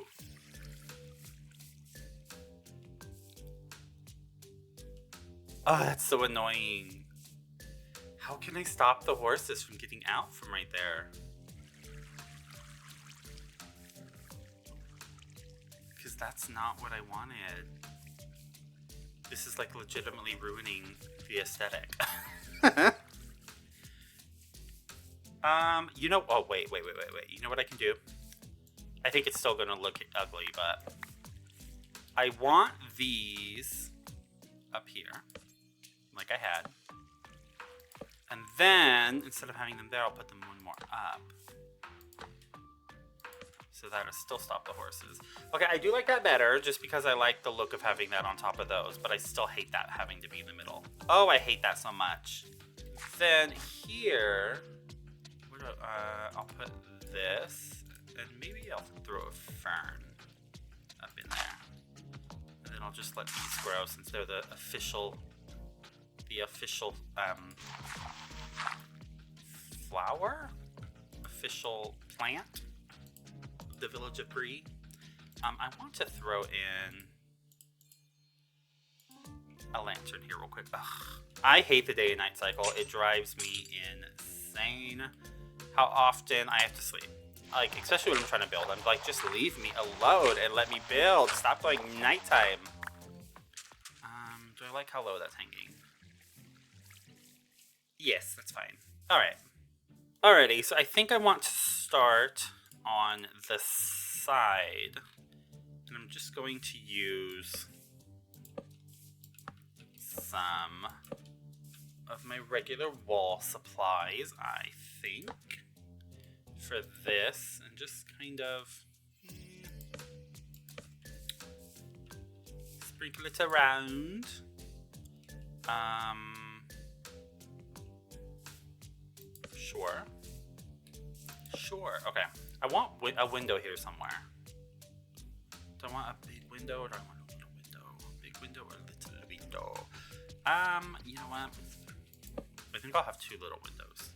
Oh, that's so annoying. How can I stop the horses from getting out from right there? Because that's not what I wanted. This is like legitimately ruining the aesthetic. You know, oh, wait. You know what I can do? I think it's still going to look ugly, but I want these up here, like I had. And then, instead of having them there, I'll put them one more up. So that'll still stop the horses. Okay, I do like that better, just because I like the look of having that on top of those, but I still hate that having to be in the middle. Oh, I hate that so much. Then here, I'll put this, and maybe I'll throw a fern up in there. And then I'll just let these grow, since they're the official flower? Official plant? The village of Bree. I want to throw in a lantern here real quick. Ugh. I hate the day and night cycle. It drives me insane how often I have to sleep. Like, especially when I'm trying to build. I'm like, just leave me alone and let me build. Stop going nighttime. Do I like how low that's hanging? Yes, that's fine. Alright. Alrighty, so I think I want to start on the side. And I'm just going to use some of my regular wall supplies, I think, for this, and just kind of sprinkle it around. Sure, okay. I want a window here somewhere. Do I want a big window, or do I want a little window? Big window or a little window? You know what? I think I'll have two little windows.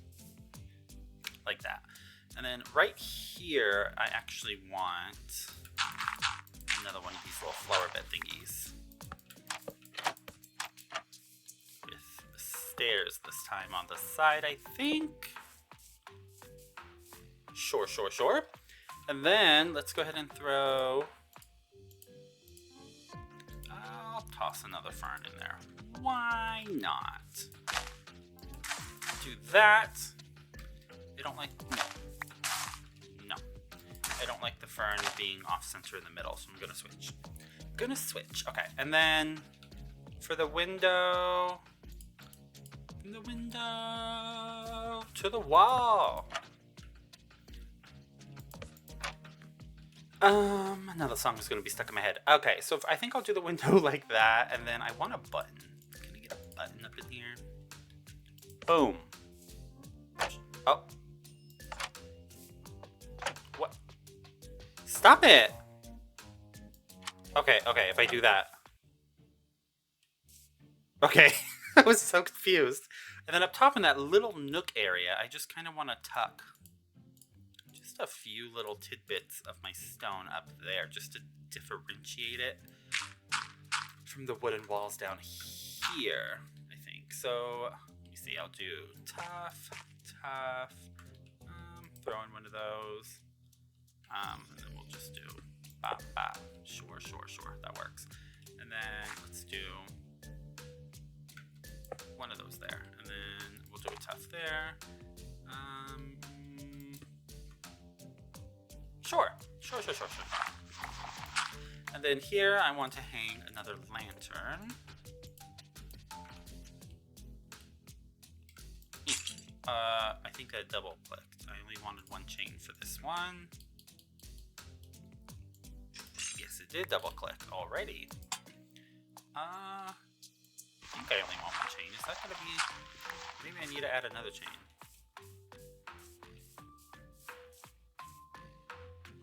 Like that. And then right here, I actually want another one of these little flower bed thingies. With stairs this time on the side, I think. Sure. And then let's go ahead and throw... I'll toss another fern in there. Why not? Do that. I don't like... No. I don't like the fern being off-center in the middle, so I'm gonna switch. Okay, and then for the window... to the wall. Another song is gonna be stuck in my head. Okay, so I think I'll do the window like that, and then I want a button. Can I get a button up in here? Boom. Oh. What? Stop it! Okay, if I do that. Okay, I was so confused. And then up top in that little nook area, I just kind of want to tuck just a few little tidbits of my stone up there, just to differentiate it from the wooden walls down here, I think. So, let me see, I'll do tough, throw in one of those, and then we'll just do bop, bop, sure, that works. And then let's do one of those there, and then we'll do a tough there. Sure. And then here I want to hang another lantern. I think I double clicked. I only wanted one chain for this one. Yes, it did double click already. I think I only want one chain. Is that gonna be... Maybe I need to add another chain.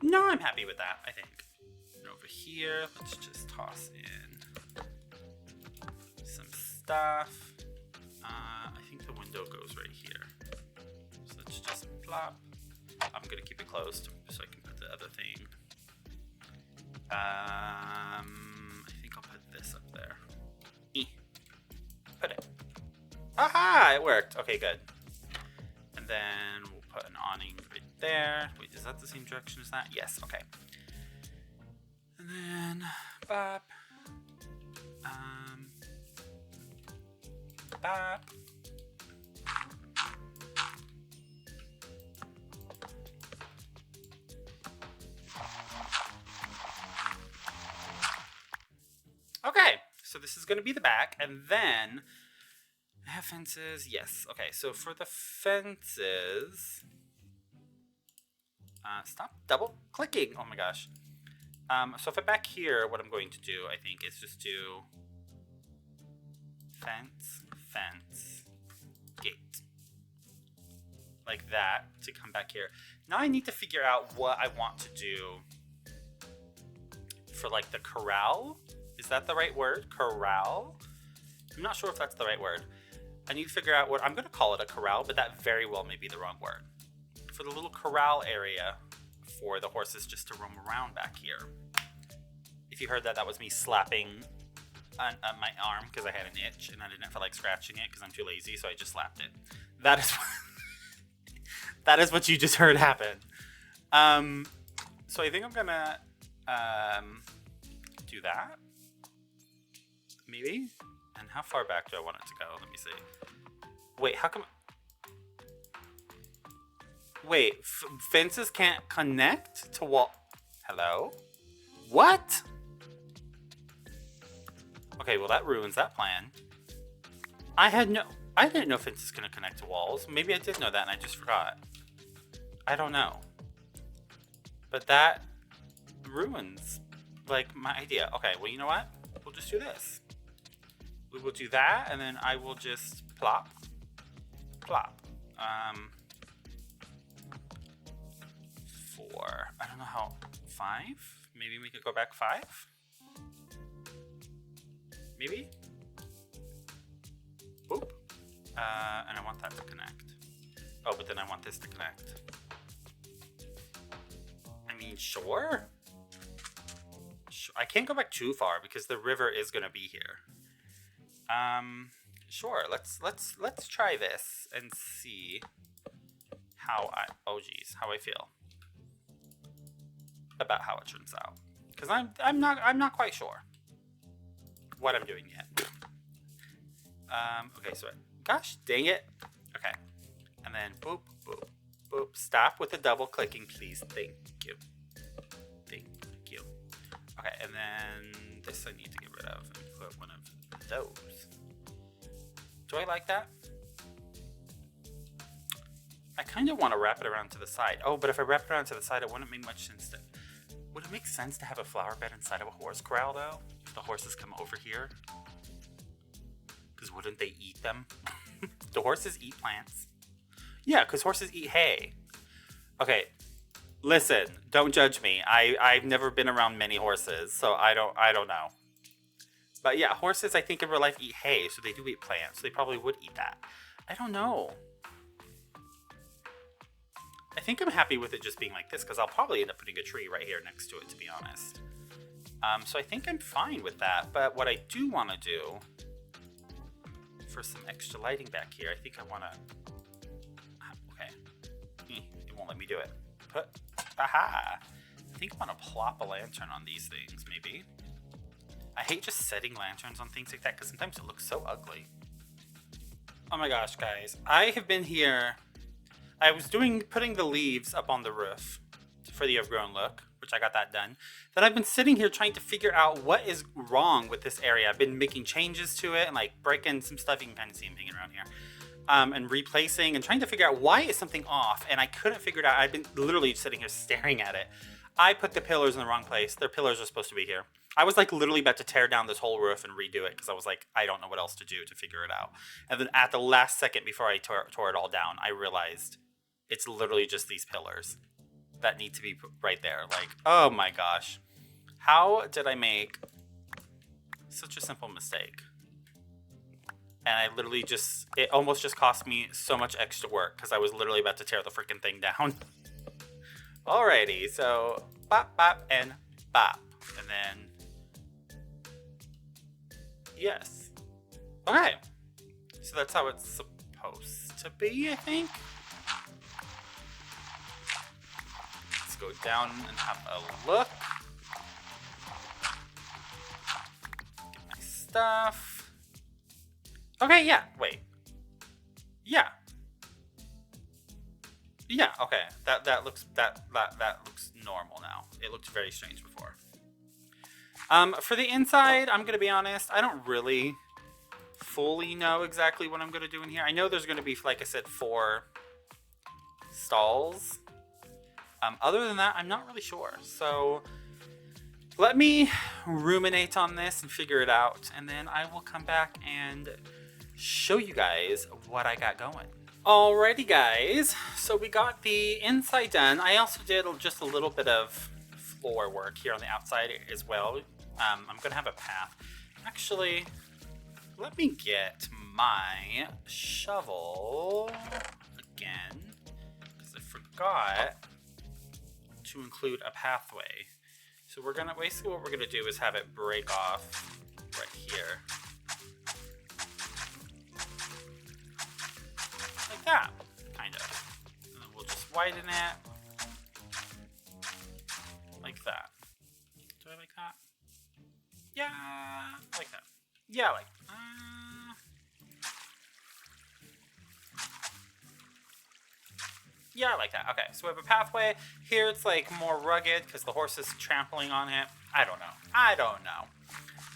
No, I'm happy with that, I think. And over here, let's just toss in some stuff. I think the window goes right here. So let's just plop. I'm gonna keep it closed so I can put the other thing. I think I'll put this up there. Put it. Aha! It worked. Okay, good. And then we'll put an awning right there. Wait, is that the same direction as that? Yes, okay. And then bop. Bop. So this is going to be the back, and then I have fences. Yes. Okay. So for the fences, stop double clicking. Oh my gosh. So if I back here, what I'm going to do, I think, is just do fence, fence, gate. Like that to come back here. Now I need to figure out what I want to do for like the corral. Is that the right word? Corral? I'm not sure if that's the right word. I need to figure out what I'm going to call it, a corral, but that very well may be the wrong word. For the little corral area for the horses just to roam around back here. If you heard that, that was me slapping on my arm because I had an itch and I didn't feel like scratching it because I'm too lazy, so I just slapped it. That is that is what you just heard happen. So I think I'm gonna do that. Maybe? And how far back do I want it to go? Let me see. Wait, how come... Wait, fences can't connect to wall... Hello? What? Okay, well that ruins that plan. I didn't know fences couldn't connect to walls. Maybe I did know that and I just forgot. I don't know. But that ruins, like, my idea. Okay, well, you know what? We'll just do this. We will do that, and then I will just plop. Plop. 4. I don't know how... 5? Maybe we could go back 5? Maybe? Oop. And I want that to connect. Oh, but then I want this to connect. I mean, sure. I can't go back too far because the river is gonna be here. Sure. Let's try this and see how how I feel about how it turns out. Because I'm not quite sure what I'm doing yet. Okay, so gosh dang it. Okay. And then boop, boop, boop. Stop with the double clicking, please. Thank you. Thank you. Okay, and then this I need to get rid of and put one of those. Do I like that? I kind of want to wrap it around to the side. Oh, but if I wrap it around to the side, it wouldn't make much sense to... Would it make sense to have a flower bed inside of a horse corral, though? If the horses come over here? Because wouldn't they eat them? Do horses eat plants? Yeah, because horses eat hay. Okay, listen, don't judge me. I've never been around many horses, so I don't know. But yeah, horses, I think in real life eat hay, so they do eat plants. So they probably would eat that. I don't know. I think I'm happy with it just being like this, because I'll probably end up putting a tree right here next to it, to be honest. So I think I'm fine with that. But what I do want to do, for some extra lighting back here, I think I want to... Okay. It won't let me do it. Aha! I think I want to plop a lantern on these things, maybe. I hate just setting lanterns on things like that, because sometimes it looks so ugly. Oh my gosh, guys. I have been here... I was putting the leaves up on the roof for the overgrown look, which I got that done. Then I've been sitting here trying to figure out what is wrong with this area. I've been making changes to it and like breaking some stuff. You can kind of see them hanging around here. And replacing and trying to figure out why is something off. And I couldn't figure it out. I've been literally sitting here staring at it. I put the pillars in the wrong place. Their pillars are supposed to be here. I was like literally about to tear down this whole roof and redo it because I was like, I don't know what else to do to figure it out. And then at the last second before I tore it all down, I realized it's literally just these pillars that need to be put right there. Like, oh my gosh. How did I make such a simple mistake? And I literally it almost just cost me so much extra work because I was literally about to tear the freaking thing down. Alrighty, so bop, bop, and bop. And then, yes. Okay. So that's how it's supposed to be, I think. Let's go down and have a look. Get my stuff. Okay, yeah, wait. Yeah. Yeah, okay. That looks normal now. It looked very strange before. For the inside, I'm gonna be honest, I don't really fully know exactly what I'm gonna do in here. I know there's gonna be, like I said, 4 stalls. Other than that, I'm not really sure. So let me ruminate on this and figure it out, and then I will come back and show you guys what I got going. Alrighty guys, so we got the inside done. I also did just a little bit of floor work here on the outside as well. I'm gonna have a path. Actually, let me get my shovel again, because I forgot to include a pathway. So we're gonna, basically what we're gonna do is have it break off right here. Like that, kind of. And then we'll just widen it. Like that. Do I like that? Yeah, like that. Yeah, like yeah, like that. Okay, so we have a pathway. Here it's like more rugged because the horse is trampling on it. I don't know.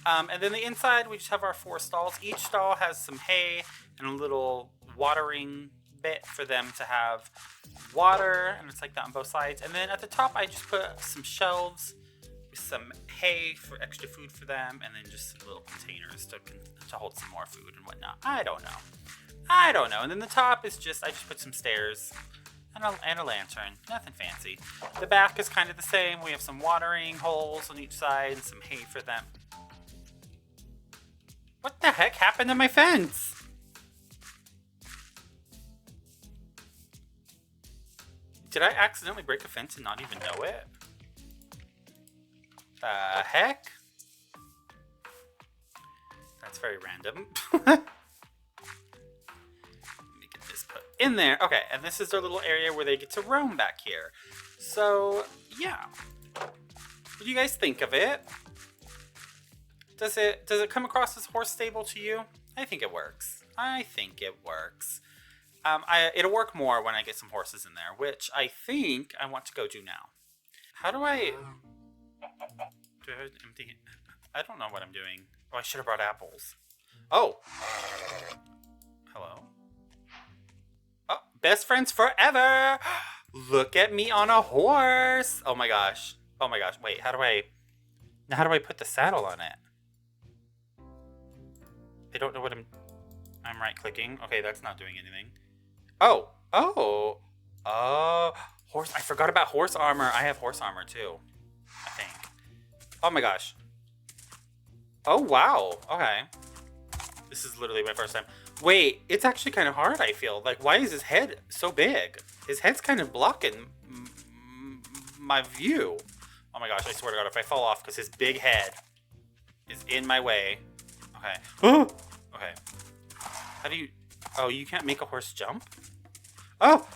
And then the inside, we just have our 4 stalls. Each stall has some hay and a little watering bit for them to have water, and it's like that on both sides. And then at the top, I just put some shelves with some hay for extra food for them, and then just some little containers to hold some more food and whatnot. I don't know. And then the top is just, I just put some stairs and a lantern. Nothing fancy. The back is kind of the same. We have some watering holes on each side and some hay for them. What the heck happened to my fence? Did I accidentally break a fence and not even know it? The heck? That's very random. In there. Okay, and this is their little area where they get to roam back here. So, yeah. What do you guys think of it? Does it come across as horse stable to you? I think it works. It'll work more when I get some horses in there, which I think I want to go do now. How do I have empty? I don't know what I'm doing. Oh, I should have brought apples. Oh. Hello. Oh, best friends forever. Look at me on a horse. Oh my gosh. Wait, how do I put the saddle on it? I don't know what I'm right clicking. Okay, that's not doing anything. Oh, horse. I forgot about horse armor. I have horse armor too, I think. Oh my gosh. Oh wow. Okay. This is literally my first time. Wait, it's actually kind of hard, I feel. Like, why is his head so big? His head's kind of blocking my view. Oh my gosh, I swear to God, if I fall off because his big head is in my way. Okay. Oh! Okay. How do you... Oh, you can't make a horse jump? Oh,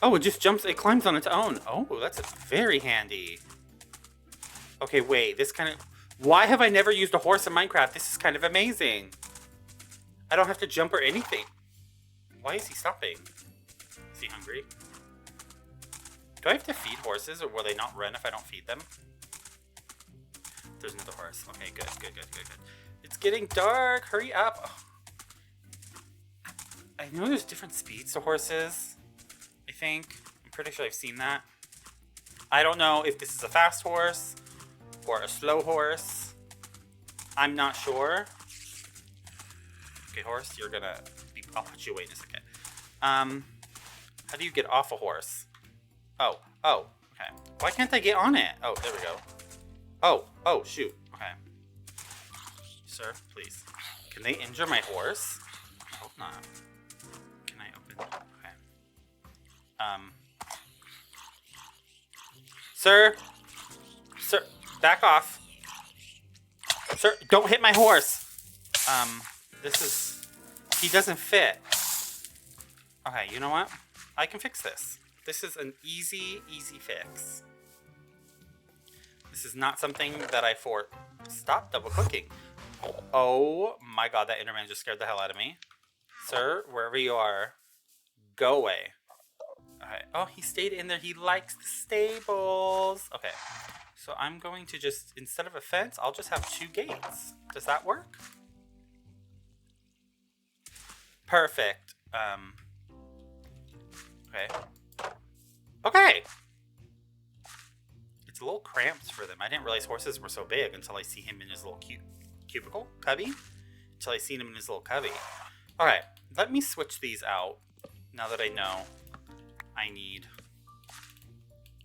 it just jumps, it climbs on its own. Oh, that's very handy. Okay, wait, this kind of... Why have I never used a horse in Minecraft? This is kind of amazing. I don't have to jump or anything. Why is he stopping? Is he hungry? Do I have to feed horses, or will they not run if I don't feed them? There's another horse. Okay, good. It's getting dark. Hurry up. Oh. I know there's different speeds to horses, I think. I'm pretty sure I've seen that. I don't know if this is a fast horse or a slow horse. I'm not sure. Okay, horse, you're gonna be... I'll put you away in a second. How do you get off a horse? Oh, okay. Why can't I get on it? Oh, there we go. Oh, shoot. Okay. Sir, please. Can they injure my horse? I hope not. Can I open? Okay. Sir, back off. Sir, don't hit my horse. He doesn't fit. Okay, you know what? I can fix this. This is an easy fix. This is not something that Stop double clicking. Oh my God, that Enderman just scared the hell out of me. Sir, wherever you are, go away. Okay. Oh, he stayed in there. He likes the stables. Okay. So I'm going to just, instead of a fence, I'll just have 2 gates. Does that work? Perfect. Okay. Okay. It's a little cramped for them. I didn't realize horses were so big until I see him in his little cubicle, cubby. Until I seen him in his little cubby. Alright, let me switch these out. Now that I know I need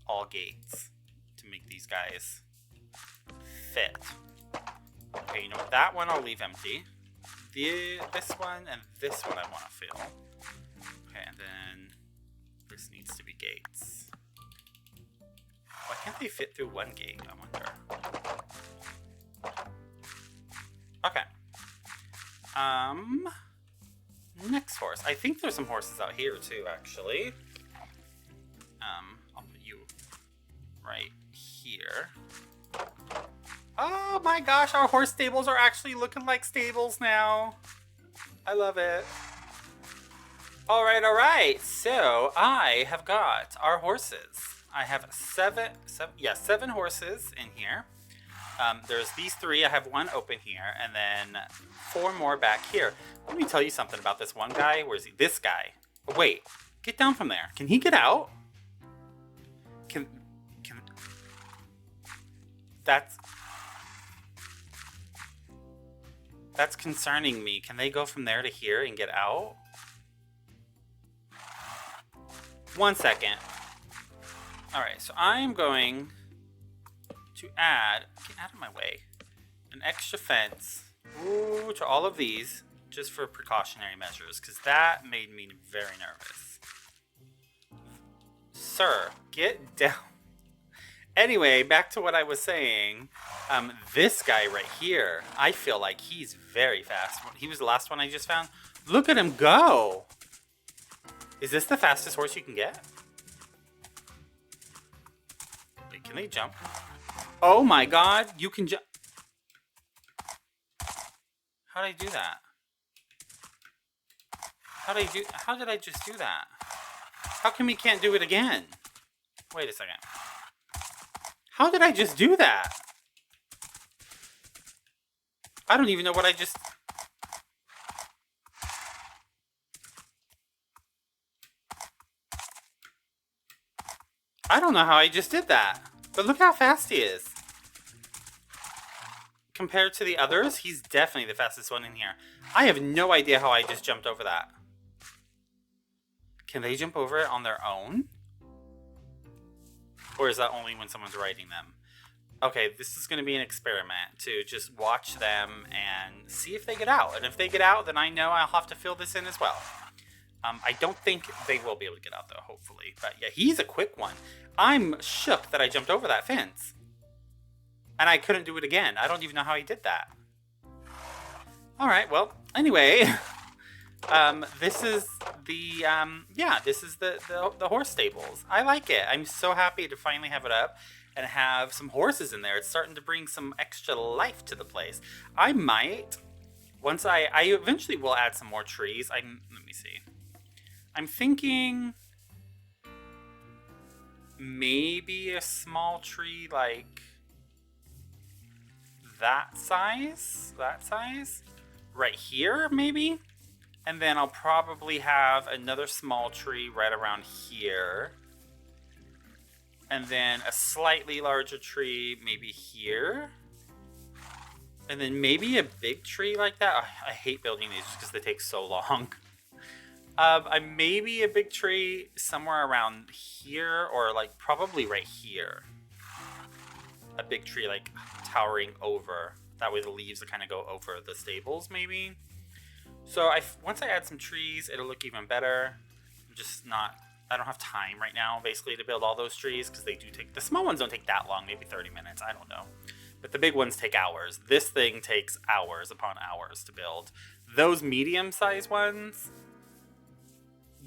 all gates to make these guys fit. Okay, you know what? That one I'll leave empty. This one and this one I want to fill. Okay, and then this needs to be gates. Why can't they fit through one gate, I wonder? Okay. Next horse. I think there's some horses out here too, actually. I'll put you right here. Oh my gosh, our horse stables are actually looking like stables now. I love it. All right. So I have got our horses. I have seven horses in here. There's these 3. I have 1 open here, and then 4 more back here. Let me tell you something about this one guy. Where is he? This guy. Oh, wait, get down from there. Can he get out? Can That's concerning me. Can they go from there to here and get out? 1 second. All right, so I'm going to add, get out of my way, an extra fence to all of these just for precautionary measures, because that made me very nervous. Sir, get down. Anyway, back to what I was saying. This guy right here, I feel like he's very fast. He was the last one I just found. Look at him go. Is this the fastest horse you can get? Wait, can they jump? Oh my god, you can jump. How did I do that? How did I just do that? How come we can't do it again? Wait a second. How did I just do that? I don't even know what I just... I don't know how I just did that. But look how fast he is. Compared to the others, he's definitely the fastest one in here. I have no idea how I just jumped over that. Can they jump over it on their own? Or is that only when someone's riding them? Okay, this is going to be an experiment to just watch them and see if they get out. And if they get out, then I know I'll have to fill this in as well. I don't think they will be able to get out, though, hopefully. But yeah, he's a quick one. I'm shook that I jumped over that fence. And I couldn't do it again. I don't even know how he did that. All right, well, anyway... this is the, this is the horse stables. I like it. I'm so happy to finally have it up and have some horses in there. It's starting to bring some extra life to the place. I might, once I eventually will add some more trees. Let me see. I'm thinking maybe a small tree like that size, right here, maybe? And then I'll probably have another small tree right around here. And then a slightly larger tree maybe here. And then maybe a big tree like that. I hate building these just because they take so long. Maybe a big tree somewhere around here or like probably right here. A big tree like towering over. That way the leaves will kind of go over the stables maybe. So once I add some trees, it'll look even better. I don't have time right now, basically, to build all those trees, because they do take, the small ones don't take that long, maybe 30 minutes, I don't know. But the big ones take hours. This thing takes hours upon hours to build. Those medium-sized ones,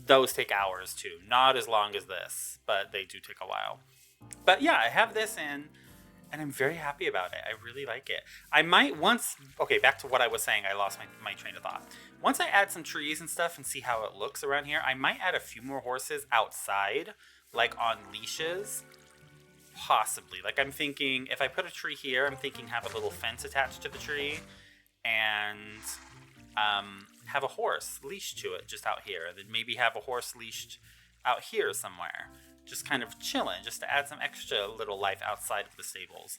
those take hours too. Not as long as this, but they do take a while. But yeah, I have this in, and I'm very happy about it. I really like it. I might okay, back to what I was saying. I lost my train of thought. Once I add some trees and stuff and see how it looks around here, I might add a few more horses outside, like on leashes. possibly. Like, I'm thinking if I put a tree here, I'm thinking have a little fence attached to the tree and have a horse leashed to it just out here. Then maybe have a horse leashed out here somewhere, just kind of chilling, just to add some extra little life outside of the stables.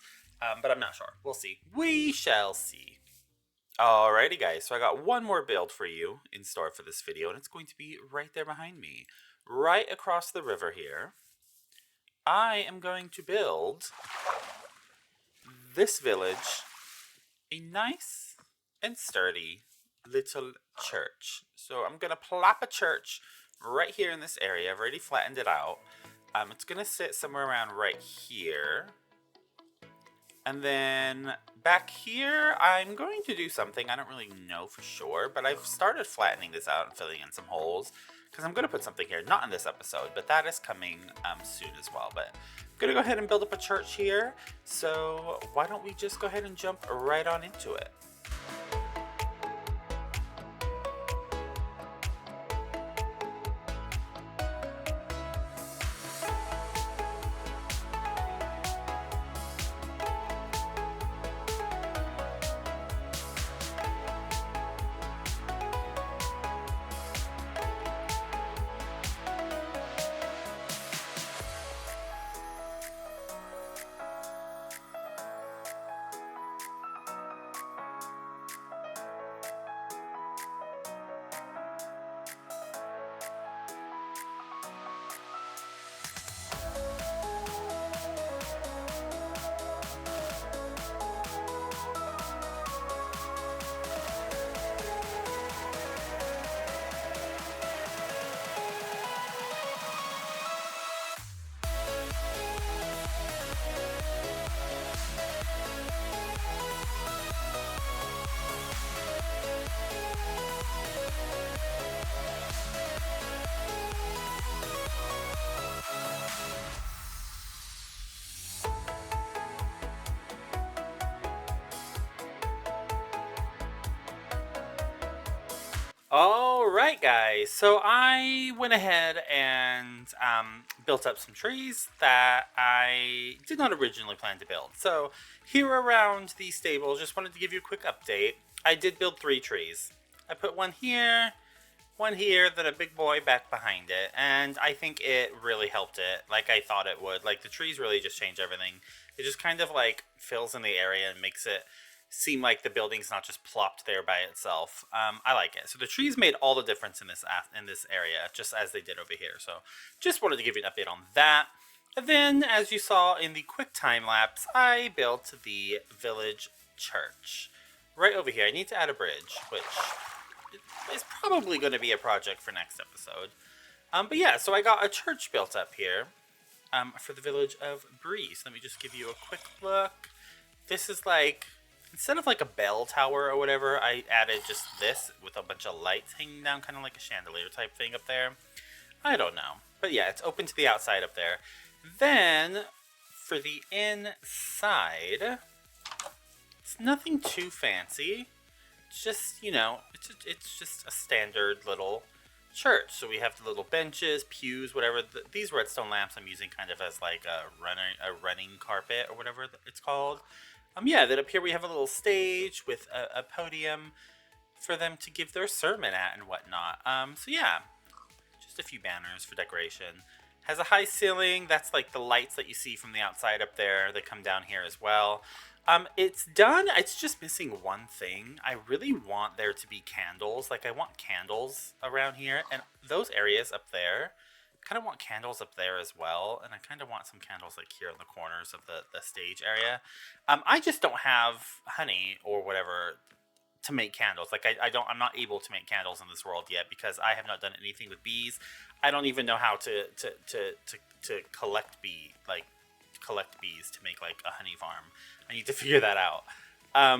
But I'm not sure. We'll see. We shall see. Alrighty, guys. So I got one more build for you in store for this video, and it's going to be right there behind me, right across the river here. I am going to build this village a nice and sturdy little church. So I'm going to plop a church right here in this area. I've already flattened it out. It's going to sit somewhere around right here. And then back here, I'm going to do something I don't really know for sure, but I've started flattening this out and filling in some holes because I'm going to put something here, not in this episode, but that is coming soon as well. But I'm going to go ahead and build up a church here, so why don't we just go ahead and jump right on into it. Alright guys, so I went ahead and built up some trees that I did not originally plan to build. So here around the stable, just wanted to give you a quick update. I did build 3 trees. I put one here, then a big boy back behind it, and I think it really helped it like I thought it would. Like the trees really just change everything. It just kind of like fills in the area and makes it seem like the building's not just plopped there by itself. I like it. So the trees made all the difference in this area, just as they did over here. So just wanted to give you an update on that. And then, as you saw in the quick time lapse, I built the village church right over here. I need to add a bridge, which is probably going to be a project for next episode. But yeah, so I got a church built up here for the village of Breeze. Let me just give you a quick look. This is like, instead of like a bell tower or whatever, I added just this with a bunch of lights hanging down, kind of like a chandelier type thing up there. I don't know. But yeah, it's open to the outside up there. Then, for the inside, it's nothing too fancy. It's just, you know, it's just a standard little church. So we have the little benches, pews, whatever. These redstone lamps I'm using kind of as like a running carpet or whatever it's called. Yeah, then up here we have a little stage with a podium for them to give their sermon at and whatnot. So yeah, just a few banners for decoration. Has a high ceiling. That's like the lights that you see from the outside up there. They come down here as well. It's done. It's just missing one thing. I really want there to be candles. Like I want candles around here, and those areas up there. Kind of want candles up there as well, and I kind of want some candles like here in the corners of the stage area. I just don't have honey or whatever to make candles. Like I'm not able to make candles in this world yet because I have not done anything with bees. I don't even know how to collect bees to make like a honey farm. I need to figure that out.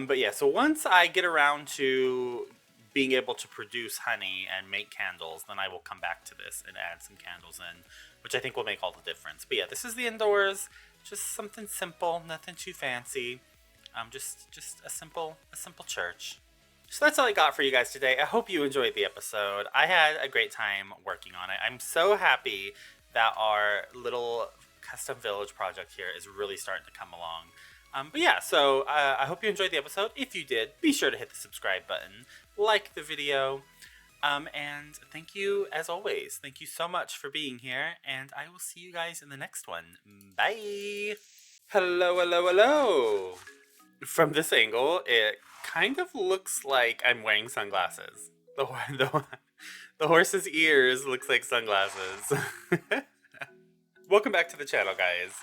But yeah, so once I get around to being able to produce honey and make candles, then I will come back to this and add some candles in, which I think will make all the difference. But yeah, this is the indoors, just something simple, nothing too fancy. Just a simple church. So that's all I got for you guys today. I hope you enjoyed the episode. I had a great time working on it. I'm so happy that our little custom village project here is really starting to come along. But yeah, so I hope you enjoyed the episode. If you did, be sure to hit the subscribe button, like the video, and thank you as always. Thank you so much for being here, and I will see you guys in the next one. Bye! Hello, hello, hello! From this angle, it kind of looks like I'm wearing sunglasses. The horse's ears looks like sunglasses. Welcome back to the channel, guys.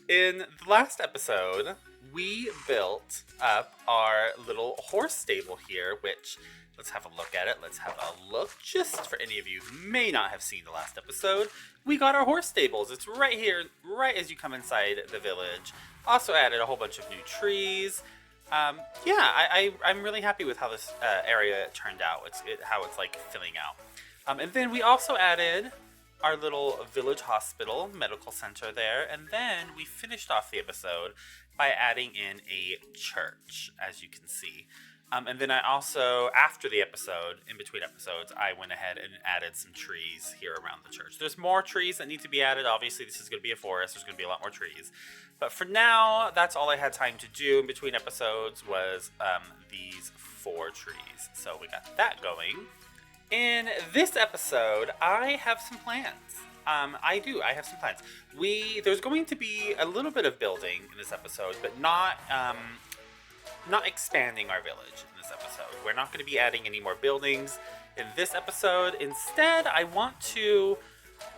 In the last episode, we built up our little horse stable here, which, let's have a look at it. Let's have a look. Just for any of you who may not have seen the last episode, we got our horse stables. It's right here, right as you come inside the village. Also added a whole bunch of new trees. I'm really happy with how this area turned out. How it's like filling out. And then we also added our little village hospital medical center there, and then we finished off the episode by adding in a church, as you can see. And then I also, after the episode, in between episodes, I went ahead and added some trees here around the church. There's more trees that need to be added. Obviously, this is going to be a forest. There's going to be a lot more trees. But for now, that's all I had time to do in between episodes was these 4 trees. So we got that going. In this episode, I have some plans. I have some plans. There's going to be a little bit of building in this episode, but not expanding our village in this episode. We're not going to be adding any more buildings in this episode. Instead, I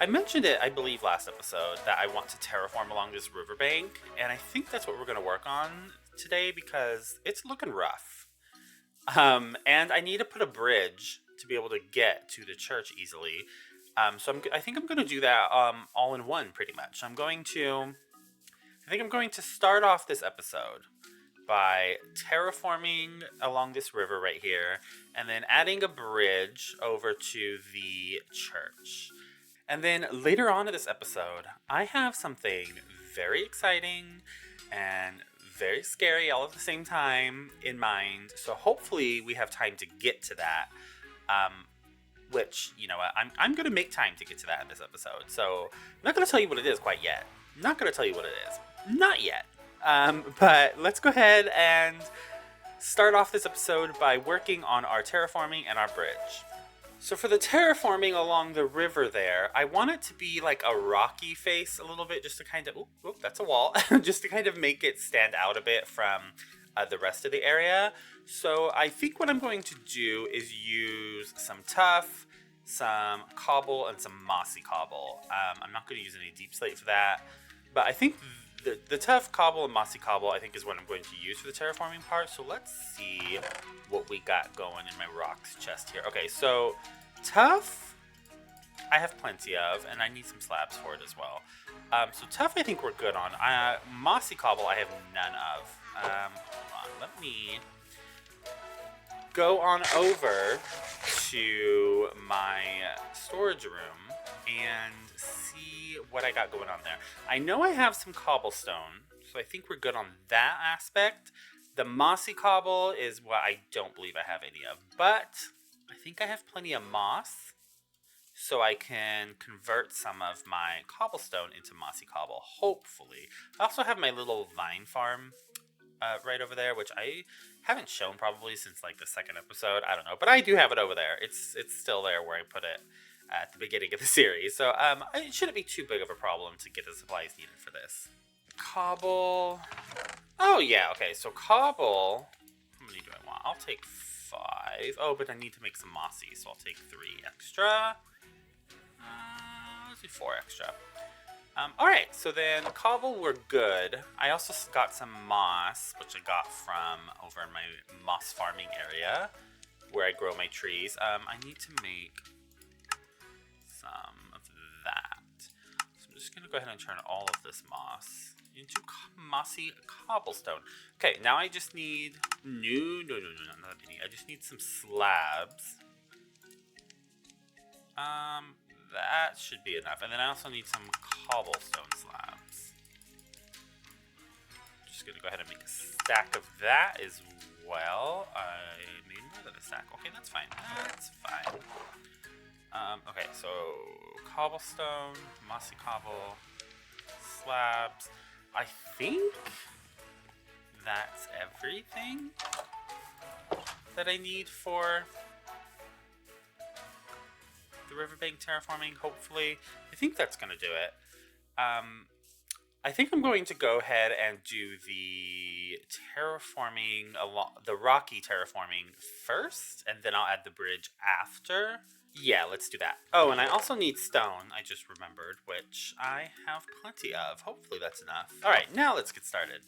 mentioned it, I believe, last episode, that I want to terraform along this riverbank, and I think that's what we're going to work on today because it's looking rough. And I need to put a bridge to be able to get to the church easily. So I think I'm going to do that all in one, pretty much. I think I'm going to start off this episode by terraforming along this river right here, and then adding a bridge over to the church. And then later on in this episode, I have something very exciting and very scary all at the same time in mind. So hopefully we have time to get to that. Which, you know, I'm going to make time to get to that in this episode. So I'm not going to tell you what it is quite yet. Not yet. But let's go ahead and start off this episode by working on our terraforming and our bridge. So for the terraforming along the river there, I want it to be like a rocky face a little bit, just to kind of, that's a wall, just to kind of make it stand out a bit from the rest of the area. So I think what I'm going to do is use some tuff, some cobble, and some mossy cobble. I'm not going to use any deep slate for that, but I think the tough cobble and mossy cobble, I think, is what I'm going to use for the terraforming part. So let's see what we got going in my rocks chest here. Okay, so tough, I have plenty of, and I need some slabs for it as well. So tough, I think we're good on. Mossy cobble, I have none of. Hold on, let me go on over to my storage room and see what I got going on there. I know I have some cobblestone, so I think we're good on that aspect. The mossy cobble is what I don't believe I have any of, but I think I have plenty of moss, so I can convert some of my cobblestone into mossy cobble, hopefully. I also have my little vine farm right over there, which I haven't shown probably since like the second episode. I don't know, but I do have it over there. It's still there where I put it at the beginning of the series. So it shouldn't be too big of a problem to get the supplies needed for this. Cobble. Oh yeah, okay, so cobble. How many do I want? I'll take 5. Oh, but I need to make some mossy, so I'll take 3 extra. Let's do 4 extra. Alright, so then cobble, we're good. I also got some moss, which I got from over in my moss farming area, where I grow my trees. I need to make some of that. So I'm just going to go ahead and turn all of this moss into mossy cobblestone. Okay, now I just need... No, not any. I just need some slabs. That should be enough. And then I also need some cobblestone slabs. Just gonna go ahead and make a stack of that as well. I made more than a stack. Okay, that's fine. That's fine. Okay, so cobblestone, mossy cobble. slabs. I think that's everything that I need for the riverbank terraforming, hopefully. I think that's going to do it. I think I'm going to go ahead and do the terraforming, the rocky terraforming first, and then I'll add the bridge after. Yeah, let's do that. Oh, and I also need stone, I just remembered, which I have plenty of. Hopefully that's enough. All right, now let's get started.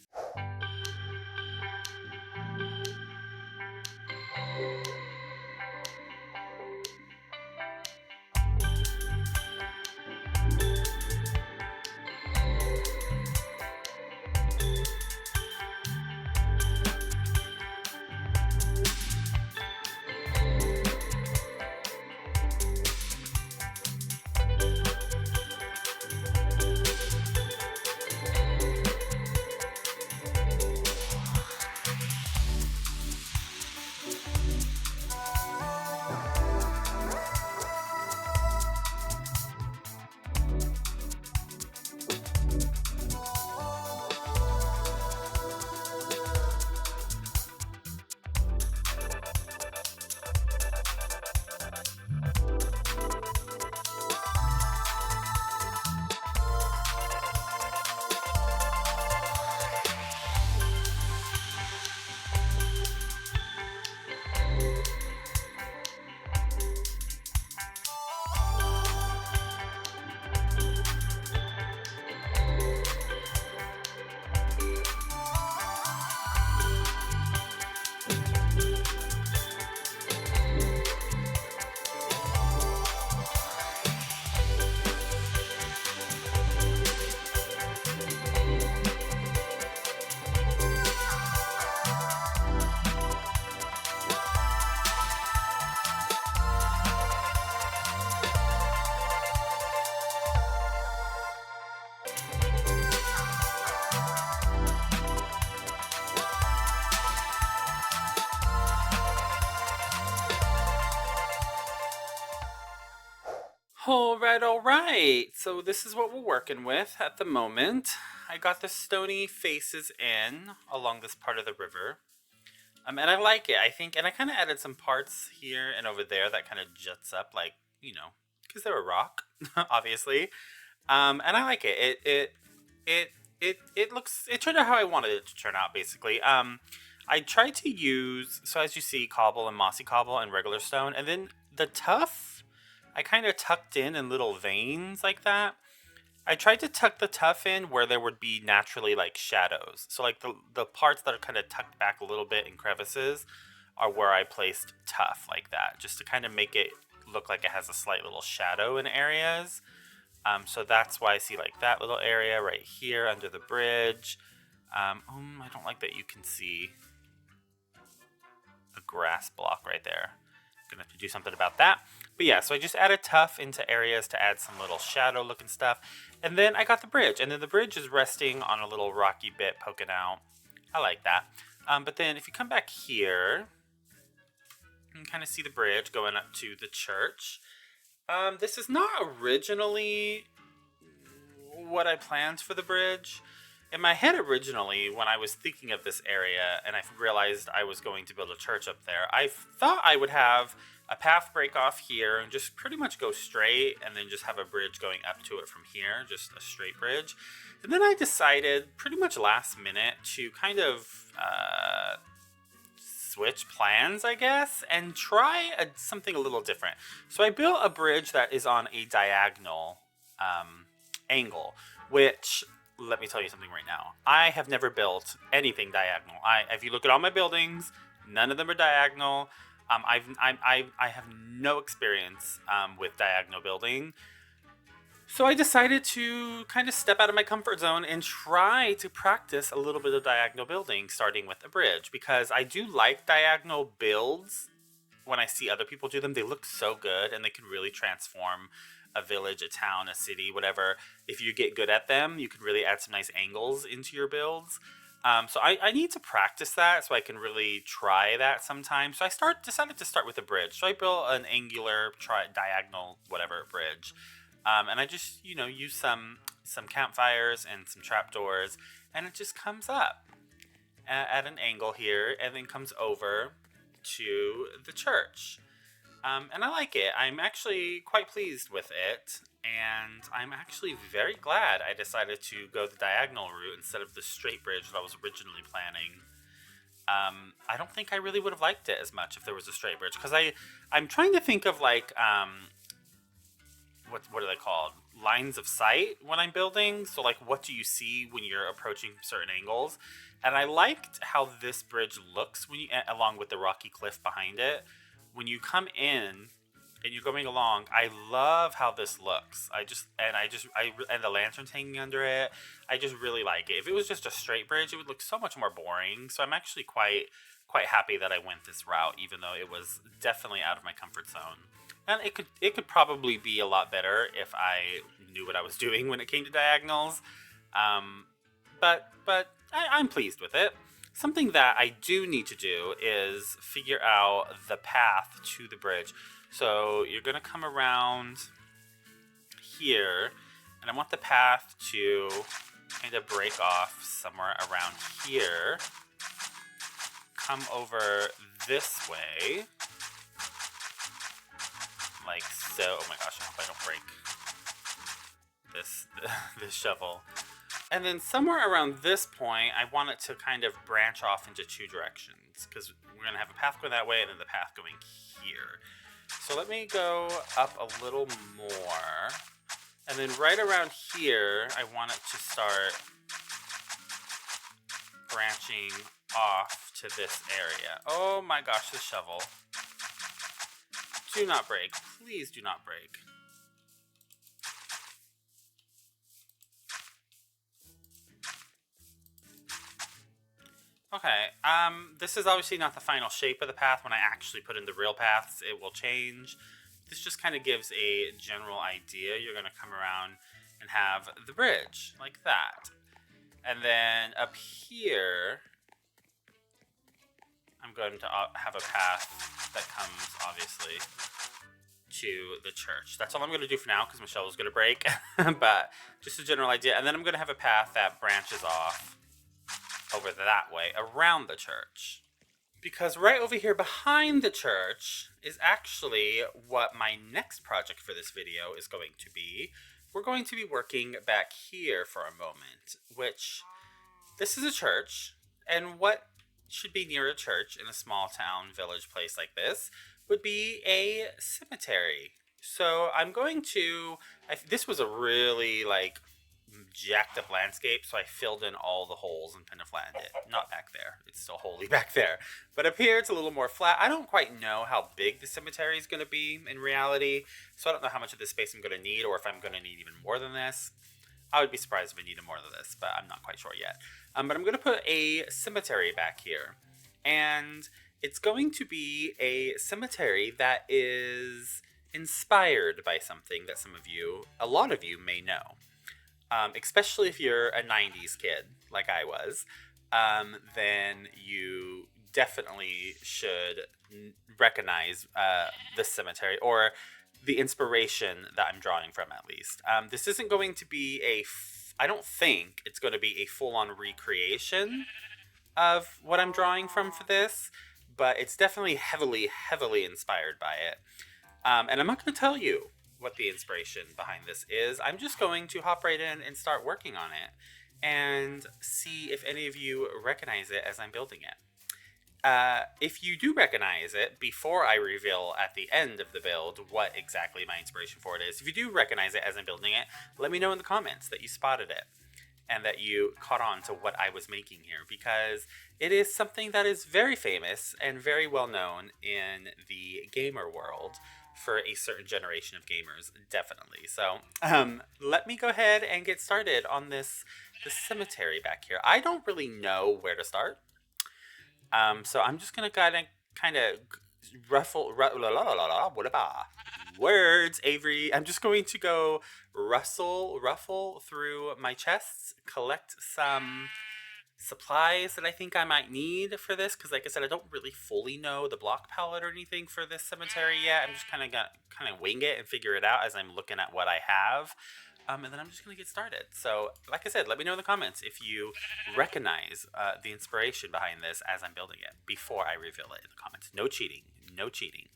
All right. So this is what we're working with at the moment. I got the stony faces in along this part of the river. And I like it, I think. And I kind of added some parts here and over there that kind of juts up, like, because they're a rock, obviously. And I like it. It turned out how I wanted it to turn out, basically. I tried to use, so as you see, cobble and mossy cobble and regular stone. And then the tuff, I kind of tucked in little veins like that. I tried to tuck the tuff in where there would be naturally like shadows. So like the parts that are kind of tucked back a little bit in crevices are where I placed tuff like that, just to kind of make it look like it has a slight little shadow in areas. So that's why I see like that little area right here under the bridge. I don't like that you can see a grass block right there. Gonna have to do something about that. But yeah, so I just added tuff into areas to add some little shadow looking stuff. And then I got the bridge. And then the bridge is resting on a little rocky bit poking out. I like that. But then if you come back here, you can kind of see the bridge going up to the church. This is not originally what I planned for the bridge. In my head originally, when I was thinking of this area and I realized I was going to build a church up there, I thought I would have a path break off here and just pretty much go straight and then just have a bridge going up to it from here, just a straight bridge. And then I decided pretty much last minute to kind of switch plans, I guess, and try something a little different. So I built a bridge that is on a diagonal angle, which... Let me tell you something right now. I have never built anything diagonal. If you look at all my buildings, none of them are diagonal. I have no experience with diagonal building. So I decided to kind of step out of my comfort zone and try to practice a little bit of diagonal building, starting with a bridge, because I do like diagonal builds. When I see other people do them, they look so good and they can really transform a village, a town, a city, whatever. If you get good at them, you can really add some nice angles into your builds. So I need to practice that so I can really try that sometime. So I decided to start with a bridge. So I built an angular, diagonal, whatever bridge. And I just, use some some campfires and some trapdoors, and it just comes up at an angle here and then comes over to the church. And I like it. I'm actually quite pleased with it, and I'm actually very glad I decided to go the diagonal route instead of the straight bridge that I was originally planning. I don't think I really would have liked it as much if there was a straight bridge, because I'm trying to think of like what are they called? Lines of sight when I'm building. So like, what do you see when you're approaching certain angles? And I liked how this bridge looks when you, along with the rocky cliff behind it. When you come in and you're going along, I love how this looks. And the lanterns hanging under it. I just really like it. If it was just a straight bridge, it would look so much more boring. So I'm actually quite happy that I went this route, even though it was definitely out of my comfort zone. And it could probably be a lot better if I knew what I was doing when it came to diagonals. But I'm pleased with it. Something that I do need to do is figure out the path to the bridge. So you're going to come around here, and I want the path to kind of break off somewhere around here. Come over this way. Like so. Oh my gosh, I hope I don't break this shovel. And then somewhere around this point, I want it to kind of branch off into two directions, because we're going to have a path going that way and then the path going here. So let me go up a little more. And then right around here, I want it to start branching off to this area. Oh my gosh, the shovel. Do not break. Please do not break. Okay, this is obviously not the final shape of the path. When I actually put in the real paths, it will change. This just kind of gives a general idea. You're going to come around and have the bridge, like that. And then up here, I'm going to have a path that comes, obviously, to the church. That's all I'm going to do for now, because my shovel's going to break. But just a general idea. And then I'm going to have a path that branches off over that way, around the church. Because right over here behind the church is actually what my next project for this video is going to be. We're going to be working back here for a moment, which, this is a church, and what should be near a church in a small town, village, place like this would be a cemetery. So I'm going to, this was a really like jacked up landscape, so I filled in all the holes and kind of flattened it. Not back there, it's still wholly back there, but up here it's a little more flat. I don't quite know how big the cemetery is going to be in reality, so I don't know how much of this space I'm going to need, or if I'm going to need even more than this. I would be surprised if I needed more than this, but I'm not quite sure yet. But I'm going to put a cemetery back here, and it's going to be a cemetery that is inspired by something that a lot of you may know. Especially if you're a 90s kid, like I was, then you definitely should recognize this cemetery, or the inspiration that I'm drawing from, at least. This isn't going to be I don't think it's going to be a full-on recreation of what I'm drawing from for this, but it's definitely heavily, heavily inspired by it. And I'm not going to tell you what the inspiration behind this is. I'm just going to hop right in and start working on it and see if any of you recognize it as I'm building it. If you do recognize it before I reveal at the end of the build what exactly my inspiration for it is, if you do recognize it as I'm building it, let me know in the comments that you spotted it and that you caught on to what I was making here, because it is something that is very famous and very well known in the gamer world for a certain generation of gamers, definitely. So let me go ahead and get started on this cemetery back here. I don't really know where to start. So I'm just going to kind of words, Avery. I'm just going to go ruffle through my chests, collect some supplies that I think I might need for this, because like I said, I don't really fully know the block palette or anything for this cemetery yet. I'm just kind of wing it and figure it out as I'm looking at what I have. And then I'm just going to get started. So, like I said, let me know in the comments if you recognize the inspiration behind this as I'm building it before I reveal it in the comments. No cheating. No cheating.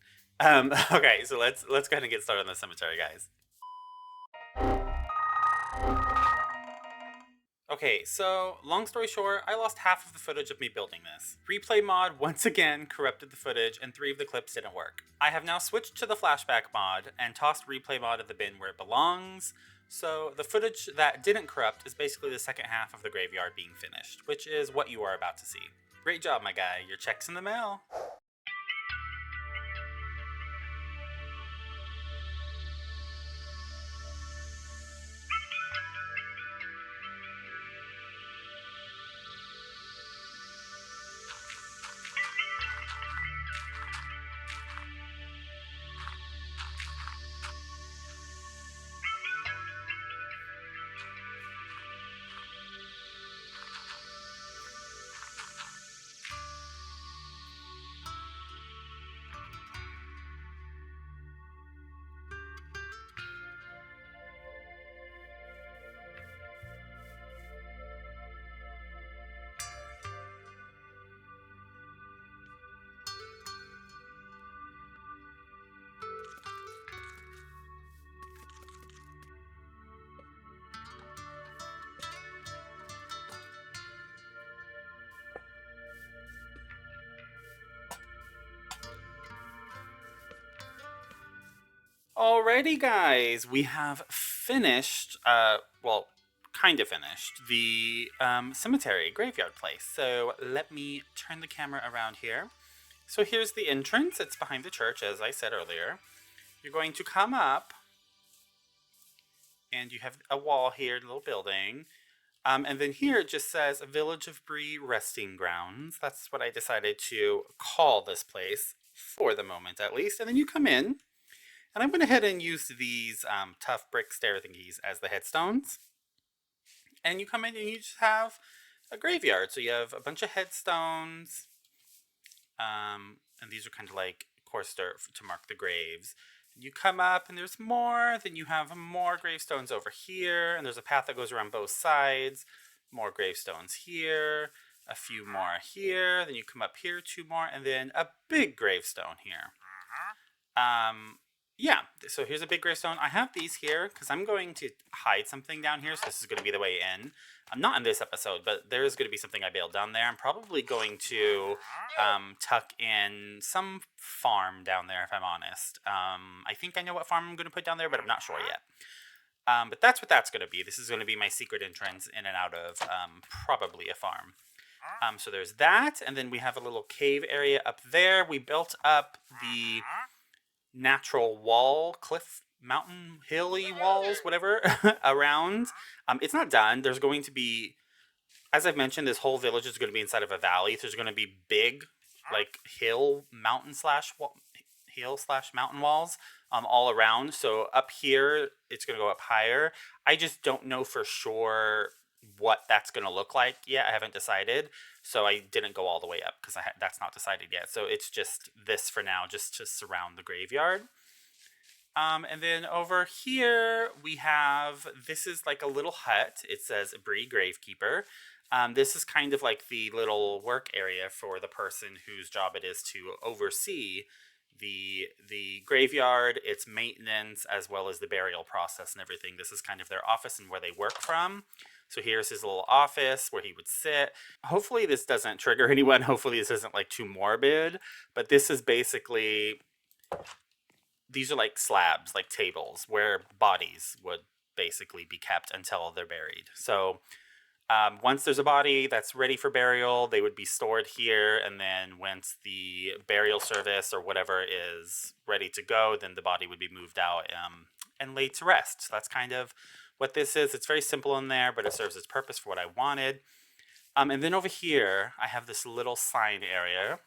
Okay, so let's go ahead and get started on the cemetery, guys. Okay, so long story short, I lost half of the footage of me building this. Replay mod once again corrupted the footage and 3 of the clips didn't work. I have now switched to the flashback mod and tossed replay mod in the bin where it belongs. So the footage that didn't corrupt is basically the second half of the graveyard being finished, which is what you are about to see. Great job, my guy. Your check's in the mail. Alrighty, guys, we have finished, well, kind of finished, the cemetery graveyard place. So let me turn the camera around here. So here's the entrance. It's behind the church, as I said earlier. You're going to come up, and you have a wall here, a little building. And then here it just says Village of Bree Resting Grounds. That's what I decided to call this place, for the moment at least. And then you come in. And I went ahead and used these tough brick stair thingies as the headstones. And you come in and you just have a graveyard. So you have a bunch of headstones. And these are kind of like coarse dirt to mark the graves. And you come up and there's more. Then you have more gravestones over here. And there's a path that goes around both sides. More gravestones here. A few more here. Then you come up here, 2 more. And then a big gravestone here. Yeah, so here's a big gravestone. I have these here because I'm going to hide something down here. So this is going to be the way in. I'm not in this episode, but there is going to be something I bailed down there. I'm probably going to tuck in some farm down there, if I'm honest. I think I know what farm I'm going to put down there, but I'm not sure yet. But that's what that's going to be. This is going to be my secret entrance in and out of probably a farm. So there's that. And then we have a little cave area up there. We built up the natural wall, cliff, mountain, hilly walls, whatever, around. It's not done. There's going to be, as I've mentioned, this whole village is going to be inside of a valley. So there's going to be big, like, mountain slash mountain walls all around. So up here, it's going to go up higher. I just don't know for sure what that's going to look like yet. I haven't decided. So I didn't go all the way up because that's not decided yet. So it's just this for now, just to surround the graveyard. And then over here we have, this is like a little hut. It says Bree Gravekeeper. This is kind of like the little work area for the person whose job it is to oversee the graveyard, its maintenance, as well as the burial process and everything. This is kind of their office and where they work from. So here's his little office where he would sit. Hopefully this doesn't trigger anyone. Hopefully this isn't like too morbid. But this is basically, these are like slabs, like tables, where bodies would basically be kept until they're buried. So once there's a body that's ready for burial, they would be stored here. And then once the burial service or whatever is ready to go, then the body would be moved out and laid to rest. So that's kind of what this is. It's very simple in there, but it serves its purpose for what I wanted. And then over here, I have this little sign area,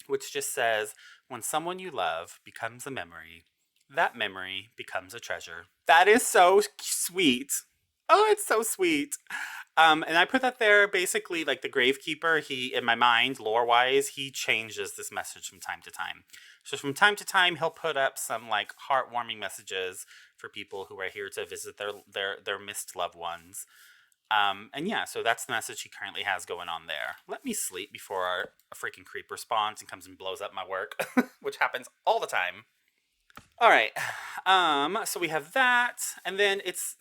which just says, when someone you love becomes a memory, that memory becomes a treasure. That is so sweet. Oh, it's so sweet. And I put that there basically like the gravekeeper, he, in my mind, lore-wise, he changes this message from time to time. So from time to time, he'll put up some like heartwarming messages for people who are here to visit their missed loved ones. And yeah, so that's the message he currently has going on there. Let me sleep before a freaking creeper spawns and comes and blows up my work, which happens all the time. All right, so we have that, and then it's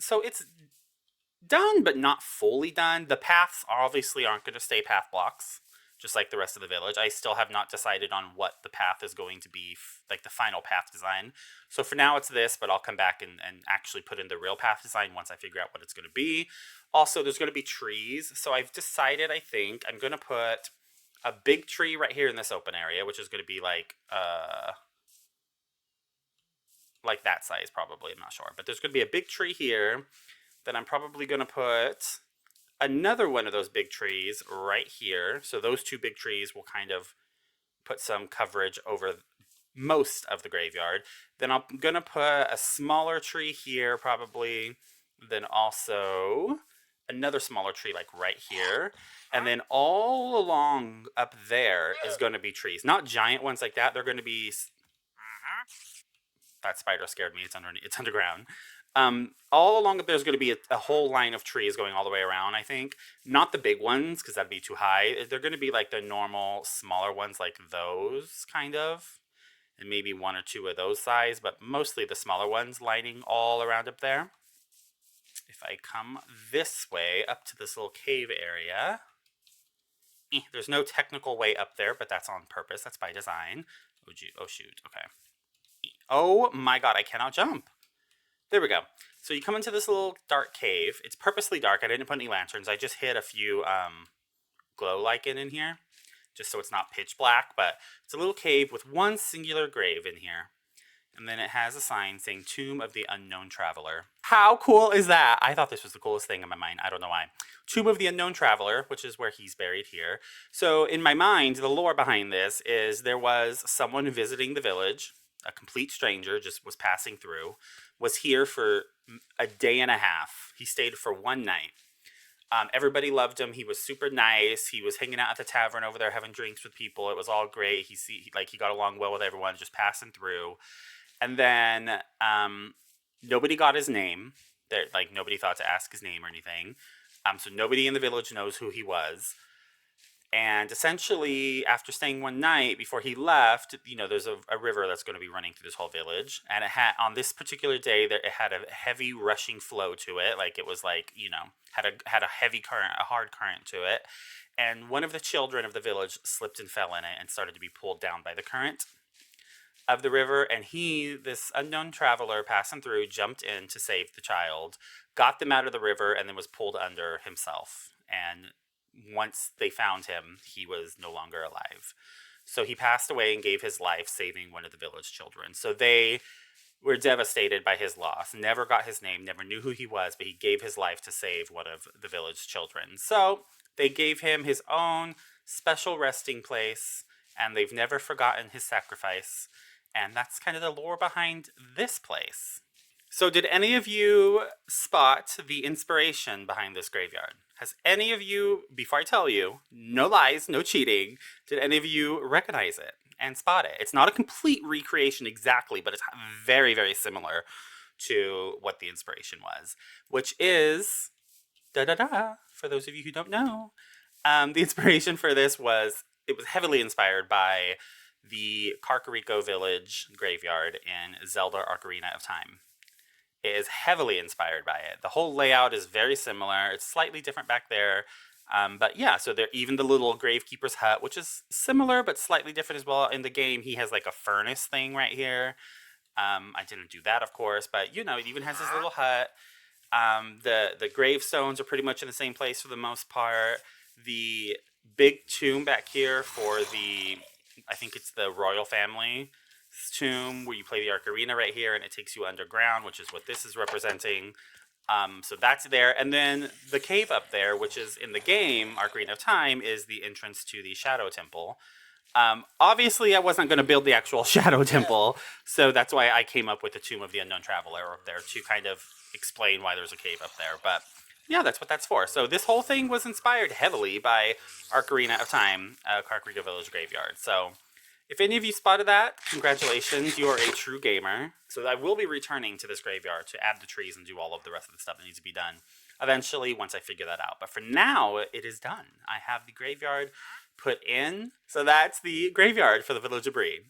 done, but not fully done. The paths obviously aren't going to stay path blocks, just like the rest of the village. I still have not decided on what the path is going to be, like the final path design. So for now it's this, but I'll come back and actually put in the real path design once I figure out what it's going to be. Also, there's going to be trees. So I've decided, I think, I'm going to put a big tree right here in this open area, which is going to be like that size probably, I'm not sure. But there's going to be a big tree here. Then I'm probably going to put another one of those big trees right here. So those two big trees will kind of put some coverage over most of the graveyard. Then I'm going to put a smaller tree here probably. Then also another smaller tree like right here. And then all along up there is going to be trees. Not giant ones like that. They're going to be... That spider scared me. It's underground. All along there's going to be a whole line of trees going all the way around, I think. Not the big ones, because that'd be too high. They're going to be like the normal, smaller ones, like those, kind of. And maybe one or two of those size, but mostly the smaller ones lining all around up there. If I come this way, up to this little cave area... There's no technical way up there, but that's on purpose. That's by design. Oh, shoot. Okay. Oh, my God. I cannot jump. There we go. So you come into this little dark cave. It's purposely dark. I didn't put any lanterns. I just hid a few glow lichen in here, just so it's not pitch black. But it's a little cave with one singular grave in here. And then it has a sign saying Tomb of the Unknown Traveler. How cool is that? I thought this was the coolest thing in my mind. I don't know why. Tomb of the Unknown Traveler, which is where he's buried here. So in my mind, the lore behind this is there was someone visiting the village. A complete stranger just was passing through, was here for a day and a half. He stayed for one night. Everybody loved him. He was super nice. He was hanging out at the tavern over there having drinks with people. It was all great. He got along well with everyone, just passing through. And then nobody got his name. Nobody thought to ask his name or anything. So nobody in the village knows who he was. And essentially, after staying one night before he left, there's a river that's going to be running through this whole village. And it had, on this particular day, it had a heavy rushing flow to it. Like it was had a heavy current, a hard current to it. And one of the children of the village slipped and fell in it and started to be pulled down by the current of the river. And this unknown traveler passing through, jumped in to save the child, got them out of the river, and then was pulled under himself. And once they found him, he was no longer alive. So he passed away and gave his life saving one of the village children. So they were devastated by his loss, never got his name, never knew who he was, but he gave his life to save one of the village children. So they gave him his own special resting place, and they've never forgotten his sacrifice. And that's kind of the lore behind this place. So did any of you spot the inspiration behind this graveyard? Has any of you, before I tell you, no lies, no cheating, did any of you recognize it and spot it? It's not a complete recreation exactly, but it's very, very similar to what the inspiration was, which is, for those of you who don't know, the inspiration for this was heavily inspired by the Kakariko Village graveyard in Zelda Ocarina of Time. It is heavily inspired by it. The whole layout is very similar. It's slightly different back there. But yeah, so even the little gravekeeper's hut, which is similar but slightly different as well. In the game, he has like a furnace thing right here. I didn't do that, of course, but it even has his little hut. The gravestones are pretty much in the same place for the most part. The big tomb back here for I think it's the royal family tomb, where you play the ocarina right here, and it takes you underground, which is what this is representing. So that's there. And then the cave up there, which is in the game, Ocarina of Time, is the entrance to the Shadow Temple. Obviously, I wasn't going to build the actual Shadow Temple, so that's why I came up with the Tomb of the Unknown Traveler up there, to kind of explain why there's a cave up there. But yeah, that's what that's for. So this whole thing was inspired heavily by Ocarina of Time, Kakariko Village Graveyard. So If any of you spotted that, congratulations, you are a true gamer. So I will be returning to this graveyard to add the trees and do all of the rest of the stuff that needs to be done eventually once I figure that out. But for now, it is done. I have the graveyard put in. So that's the graveyard for the Village of Bree.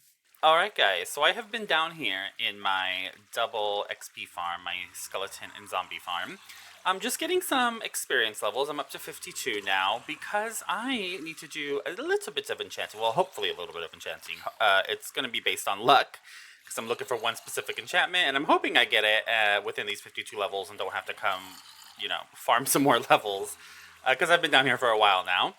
Alright guys, so I have been down here in my double XP farm, my skeleton and zombie farm. I'm just getting some experience levels. I'm up to 52 now because I need to do a little bit of enchanting. Well, hopefully a little bit of enchanting. It's going to be based on luck because I'm looking for one specific enchantment and I'm hoping I get it within these 52 levels and don't have to come, farm some more levels because I've been down here for a while now.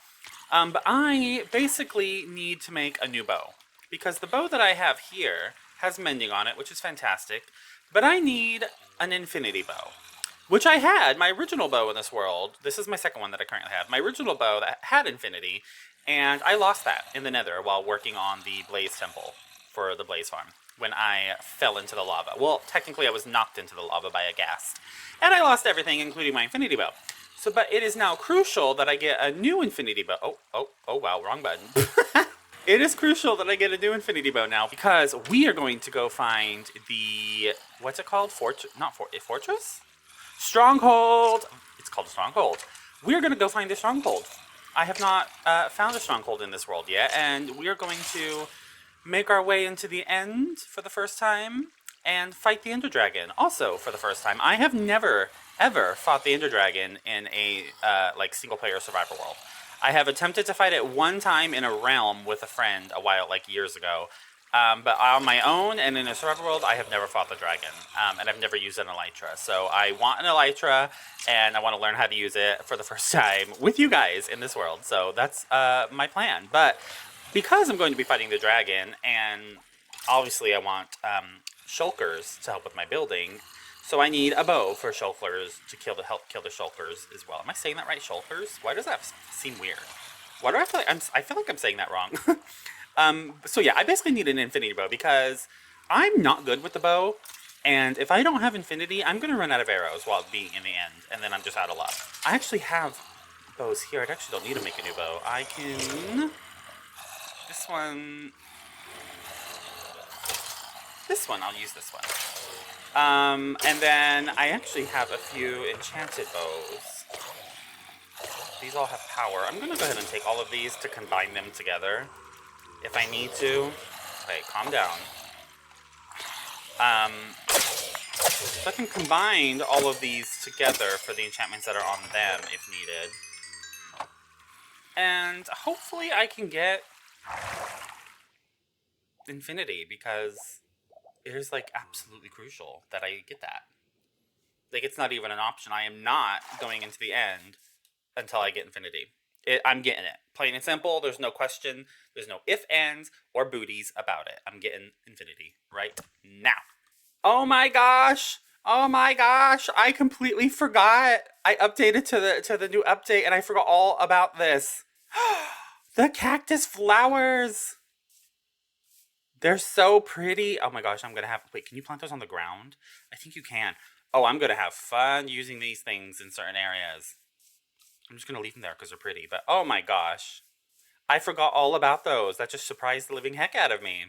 But I basically need to make a new bow because the bow that I have here has mending on it, which is fantastic, but I need an infinity bow. Which I had, my original bow in this world. This is my second one that I currently have. My original bow that had infinity, and I lost that in the nether while working on the blaze temple for the blaze farm when I fell into the lava. Well, technically I was knocked into the lava by a ghast. And I lost everything, including my infinity bow. So, but it is now crucial that I get a new infinity bow. Oh, wow, wrong button. It is crucial that I get a new infinity bow now because we are going to go find the, what's it called? Fortress? Stronghold! It's called a stronghold. We're going to go find a stronghold. I have not found a stronghold in this world yet, and we are going to make our way into the end for the first time and fight the Ender Dragon also for the first time. I have never, ever fought the Ender Dragon in a single-player survival world. I have attempted to fight it one time in a realm with a friend years ago. But on my own and in a survival world, I have never fought the dragon, and I've never used an elytra. So I want an elytra, and I want to learn how to use it for the first time with you guys in this world. So that's my plan. But because I'm going to be fighting the dragon, and obviously I want shulkers to help with my building, so I need a bow for shulkers to help kill the shulkers as well. Am I saying that right, shulkers? Why does that seem weird? Why do I feel like I feel like I'm saying that wrong? So yeah, I basically need an infinity bow because I'm not good with the bow, and if I don't have infinity, I'm going to run out of arrows while being in the end, and then I'm just out of luck. I actually have bows here. I actually don't need to make a new bow. I can... This one, I'll use this one. And then I actually have a few enchanted bows. These all have power. I'm going to go ahead and take all of these to combine them together. If I need to. Okay, calm down. So I can combine all of these together for the enchantments that are on them if needed. And hopefully I can get infinity because it is absolutely crucial that I get that. It's not even an option. I am not going into the end until I get infinity. I'm getting it. Plain and simple. There's no question. There's no ifs, ands, or booties about it. I'm getting infinity right now. Oh my gosh. Oh my gosh. I completely forgot. I updated to the new update and I forgot all about this. The cactus flowers. They're so pretty. Oh my gosh. I'm going to have... Wait, can you plant those on the ground? I think you can. Oh, I'm going to have fun using these things in certain areas. I'm just going to leave them there because they're pretty. But oh my gosh. I forgot all about those. That just surprised the living heck out of me.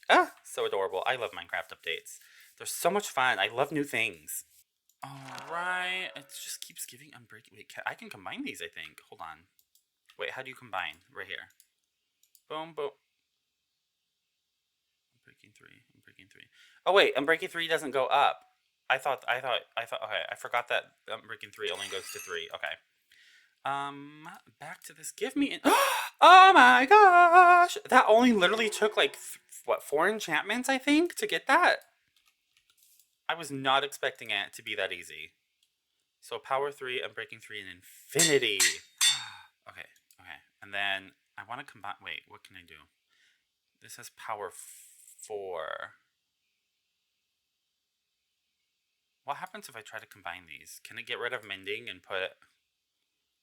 Ah, so adorable. I love Minecraft updates. They're so much fun. I love new things. Alright. It just keeps giving unbreaking. Wait, I can combine these, I think. Hold on. Wait, how do you combine? Right here. Boom, boom. Unbreaking 3. Unbreaking 3. Oh wait, Unbreaking 3 doesn't go up. I thought, okay, I forgot that Unbreaking 3 only goes to 3. Okay. Back to this. Give me an... Oh my gosh! That only literally took 4 enchantments, I think, to get that? I was not expecting it to be that easy. So power 3, Unbreaking 3, and infinity. Okay. And then I want to combine... Wait, what can I do? This has power 4. What happens if I try to combine these? Can it get rid of mending and put...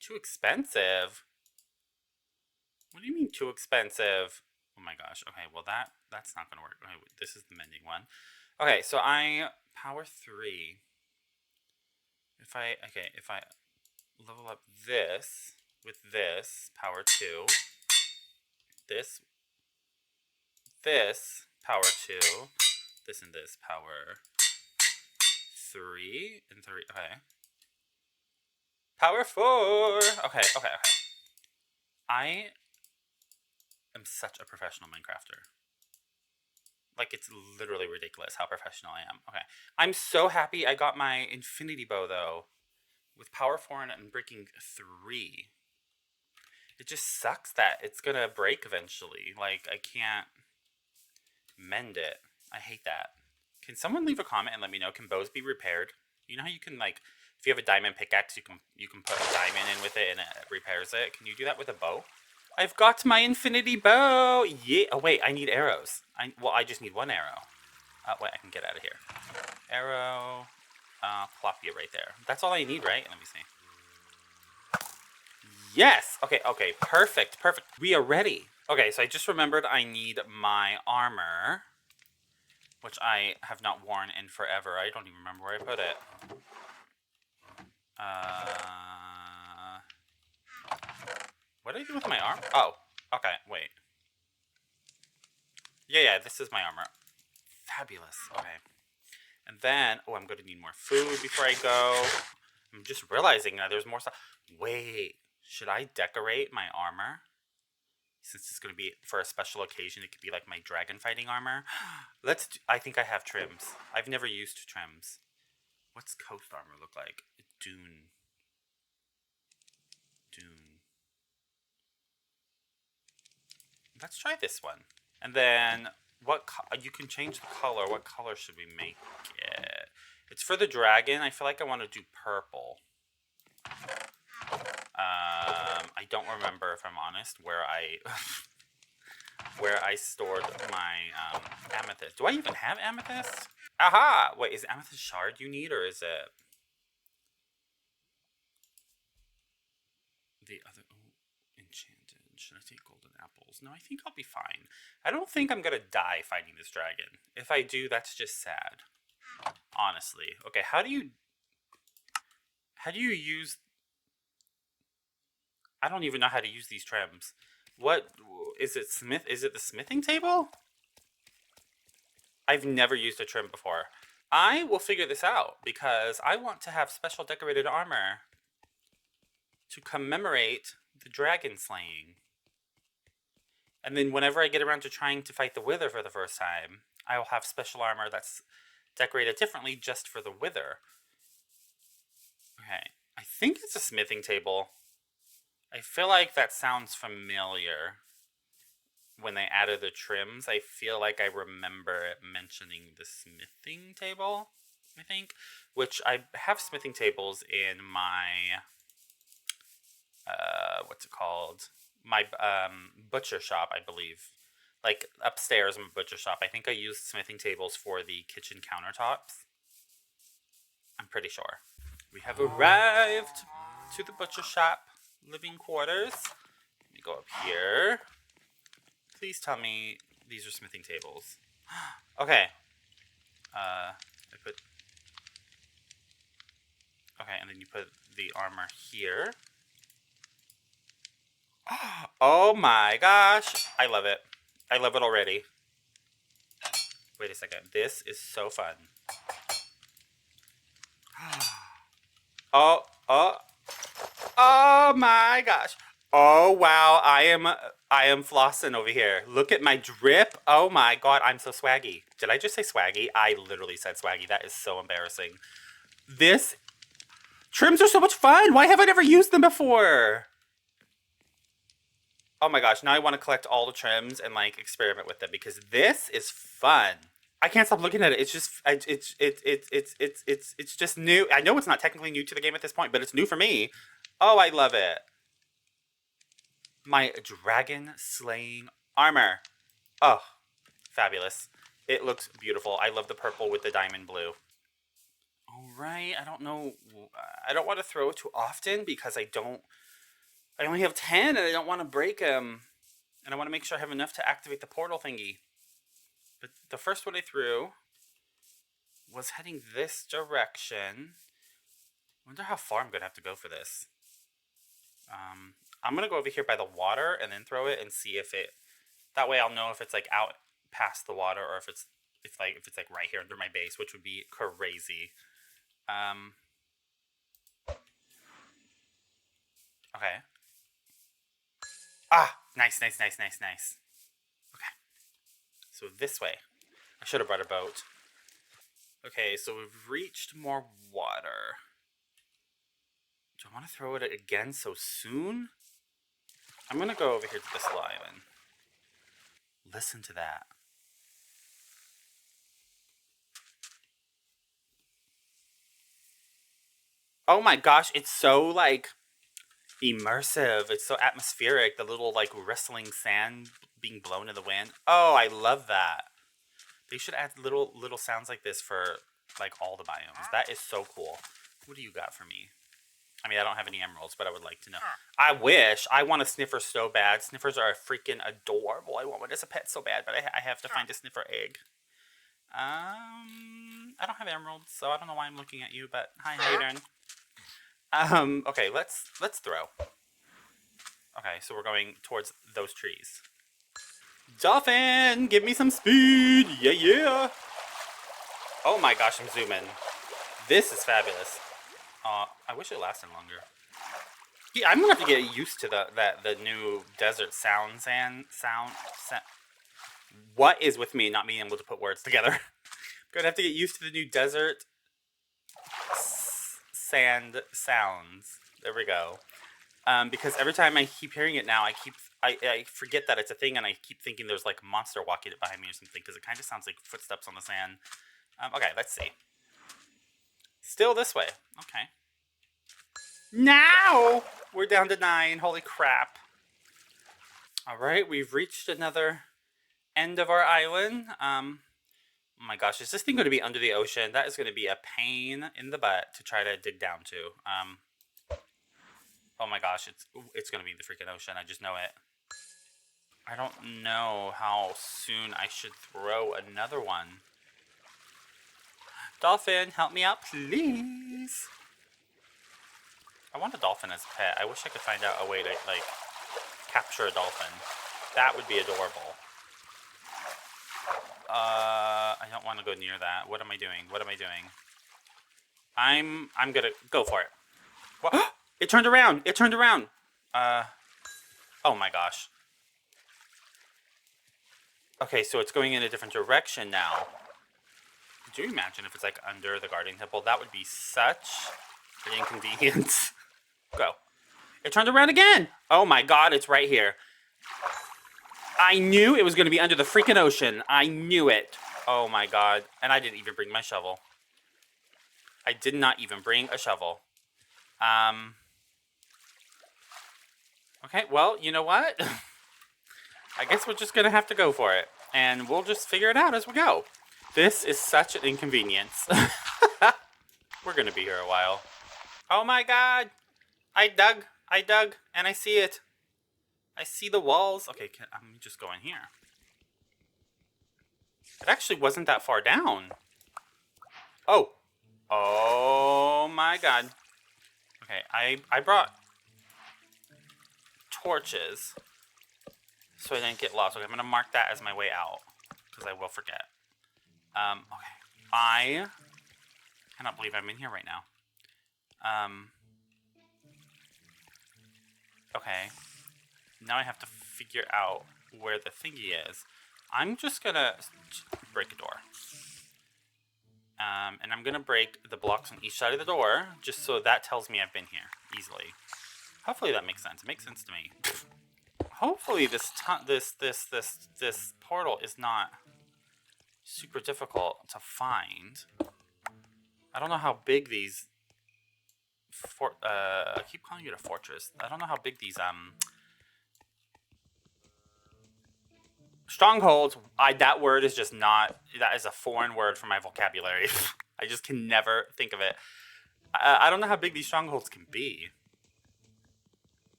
Too expensive? What do you mean too expensive? Oh my gosh. Okay, well that's not gonna work. Okay, this is the mending one. Okay, so I power 3. If I level up this with this power 2, this this, power 2. This and this, power 3. And 3, okay. Power 4! Okay. I am such a professional Minecrafter. Like, it's literally ridiculous how professional I am. Okay. I'm so happy I got my infinity bow, though. With power 4 and breaking 3. It just sucks that it's gonna break eventually. Like, I can't mend it. I hate that. Can someone leave a comment and let me know, can bows be repaired? You know how you can, like, if you have a diamond pickaxe, you can put a diamond in with it and it repairs it? Can you do that with a bow? I've got my infinity bow! Yeah. Oh, wait, I need arrows. I just need one arrow. Wait, I can get out of here. Arrow. Plop you right there. That's all I need, right? Let me see. Yes! Okay, perfect. We are ready. Okay, so I just remembered I need my armor, which I have not worn in forever. I don't even remember where I put it. What did I do with my armor? Oh, okay, wait. Yeah, this is my armor. Fabulous. Okay. And then, I'm going to need more food before I go. I'm just realizing that there's more stuff. Wait, should I decorate my armor? Since it's going to be for a special occasion, it could be like my dragon fighting armor. I think I have trims. I've never used trims. What's coast armor look like? Dune. Let's try this one. And then, you can change the color. What color should we make it? It's for the dragon. I feel like I want to do purple. I don't remember, if I'm honest, where I stored my amethyst. Do I even have amethyst? Aha! Wait, is amethyst shard you need, or is it the other? Oh, enchanted. Should I take golden apples? No, I think I'll be fine. I don't think I'm gonna die fighting this dragon. If I do, that's just sad. Honestly. Okay, how do you use... I don't even know how to use these trims. What is it? Is it the smithing table? I've never used a trim before. I will figure this out because I want to have special decorated armor to commemorate the dragon slaying. And then whenever I get around to trying to fight the Wither for the first time, I will have special armor that's decorated differently just for the Wither. Okay, I think it's a smithing table. I feel like that sounds familiar. When they added the trims, I feel like I remember mentioning the smithing table, I think. Which I have smithing tables in my... what's it called? My butcher shop, I believe. Like, upstairs in my butcher shop. I think I used smithing tables for the kitchen countertops. I'm pretty sure. We have arrived to the butcher shop living quarters. Let me go up here. Please tell me these are smithing tables. Okay. Okay, and then you put the armor here. Oh my gosh. I love it. I love it already. Wait a second. This is so fun. Oh my gosh. Oh wow, I am flossing over here. Look at my drip. Oh my god, I'm so swaggy. Did I just say swaggy? I literally said swaggy. That is so embarrassing. Trims are so much fun. Why have I never used them before? Oh my gosh, now I want to collect all the trims and like experiment with them because this is fun. I can't stop looking at it. It's just it's just new. I know it's not technically new to the game at this point, but it's new for me. Oh, I love it. My dragon slaying armor. Oh, fabulous. It looks beautiful. I love the purple with the diamond blue. All right, I don't know. I don't want to throw it too often because I only have 10 and I don't want to break them. And I want to make sure I have enough to activate the portal thingy. But the first one I threw was heading this direction. I wonder how far I'm going to have to go for this. I'm going to go over here by the water and then throw it and see if it... That way I'll know if it's like out past the water, or if it's like right here under my base, which would be crazy. Okay. Ah, nice. Okay. So this way. I should have brought a boat. Okay, so we've reached more water. Do I want to throw it again so soon? I'm going to go over here to this little island. Listen to that. Oh my gosh, it's so, like, immersive. It's so atmospheric. The little, like, rustling sand being blown in the wind. Oh, I love that. They should add little sounds like this for, like, all the biomes. That is so cool. What do you got for me? I mean, I don't have any emeralds, but I would like to know. I wish. I want a sniffer so bad. Sniffers are freaking adorable. I want one as a pet so bad, but I have to find a sniffer egg. I don't have emeralds, so I don't know why I'm looking at you, but hi, how you doing? Okay, let's throw. Okay, so we're going towards those trees. Dolphin, give me some speed. Yeah. Oh my gosh, I'm zooming. This is fabulous. I wish it lasted longer. Yeah, I'm gonna have to get used to the new desert sound. What is with me not being able to put words together? I'm gonna have to get used to the new desert sand sounds. There we go. Because every time I keep hearing it now, I forget that it's a thing, and I keep thinking there's like a monster walking behind me or something, because it kind of sounds like footsteps on the sand. Okay, let's see. Still this way. Okay. Now we're down to 9. Holy crap. All right, we've reached another end of our island. Oh my gosh, is this thing going to be under the ocean? That is going to be a pain in the butt to try to dig down to. Oh my gosh, it's going to be the freaking ocean. I just know it. I don't know how soon I should throw another one. Dolphin, help me out, please. I want a dolphin as a pet. I wish I could find out a way to, like, capture a dolphin. That would be adorable. I don't want to go near that. What am I doing? I'm gonna go for it. What? It turned around. Oh my gosh. Okay, so it's going in a different direction now. Could you imagine if it's like under the guardian temple? That would be such an inconvenience. Go. It turned around again. Oh my god, it's right here. I knew it was going to be under the freaking ocean. I knew it. Oh my god. And I didn't even bring my shovel. I did not even bring a shovel. Okay, well, you know what? I guess we're just going to have to go for it. And we'll just figure it out as we go. This is such an inconvenience. We're going to be here a while. Oh my god. I dug, and I see it. I see the walls. Okay, I'm just going here. It actually wasn't that far down. Oh. Oh my god. Okay, I brought torches so I didn't get lost. Okay, I'm going to mark that as my way out, because I will forget. Okay. I cannot believe I'm in here right now. Okay. Now I have to figure out where the thingy is. I'm just gonna break a door. And I'm gonna break the blocks on each side of the door, just so that tells me I've been here easily. Hopefully that makes sense. It makes sense to me. Hopefully this portal is not super difficult to find. I don't know how big these I keep calling it a fortress. I don't know how big these strongholds. That word is just not. That is a foreign word for my vocabulary. I just can never think of it. I don't know how big these strongholds can be.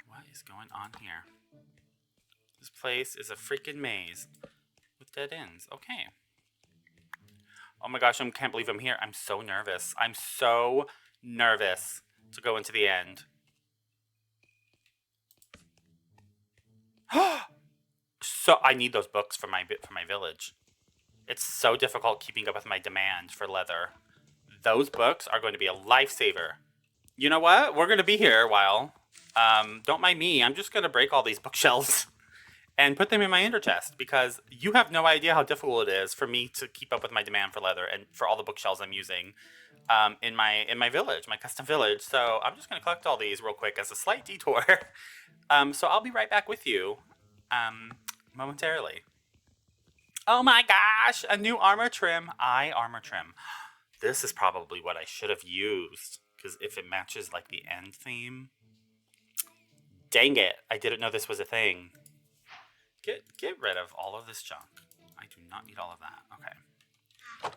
What is going on here? This place is a freaking maze with dead ends. Okay. Oh my gosh, I can't believe I'm here. I'm so nervous. I'm so nervous to go into the end. so I need those books for my village. It's so difficult keeping up with my demand for leather. Those books are going to be a lifesaver. You know what? We're going to be here a while. Don't mind me. I'm just going to break all these bookshelves and put them in my ender chest because you have no idea how difficult it is for me to keep up with my demand for leather and for all the bookshelves I'm using in my village, my custom village. So I'm just going to collect all these real quick as a slight detour. So I'll be right back with you momentarily. Oh my gosh, a new armor trim. Armor trim. This is probably what I should have used because if it matches like the end theme. Dang it, I didn't know this was a thing. Get rid of all of this junk. I do not need all of that. Okay.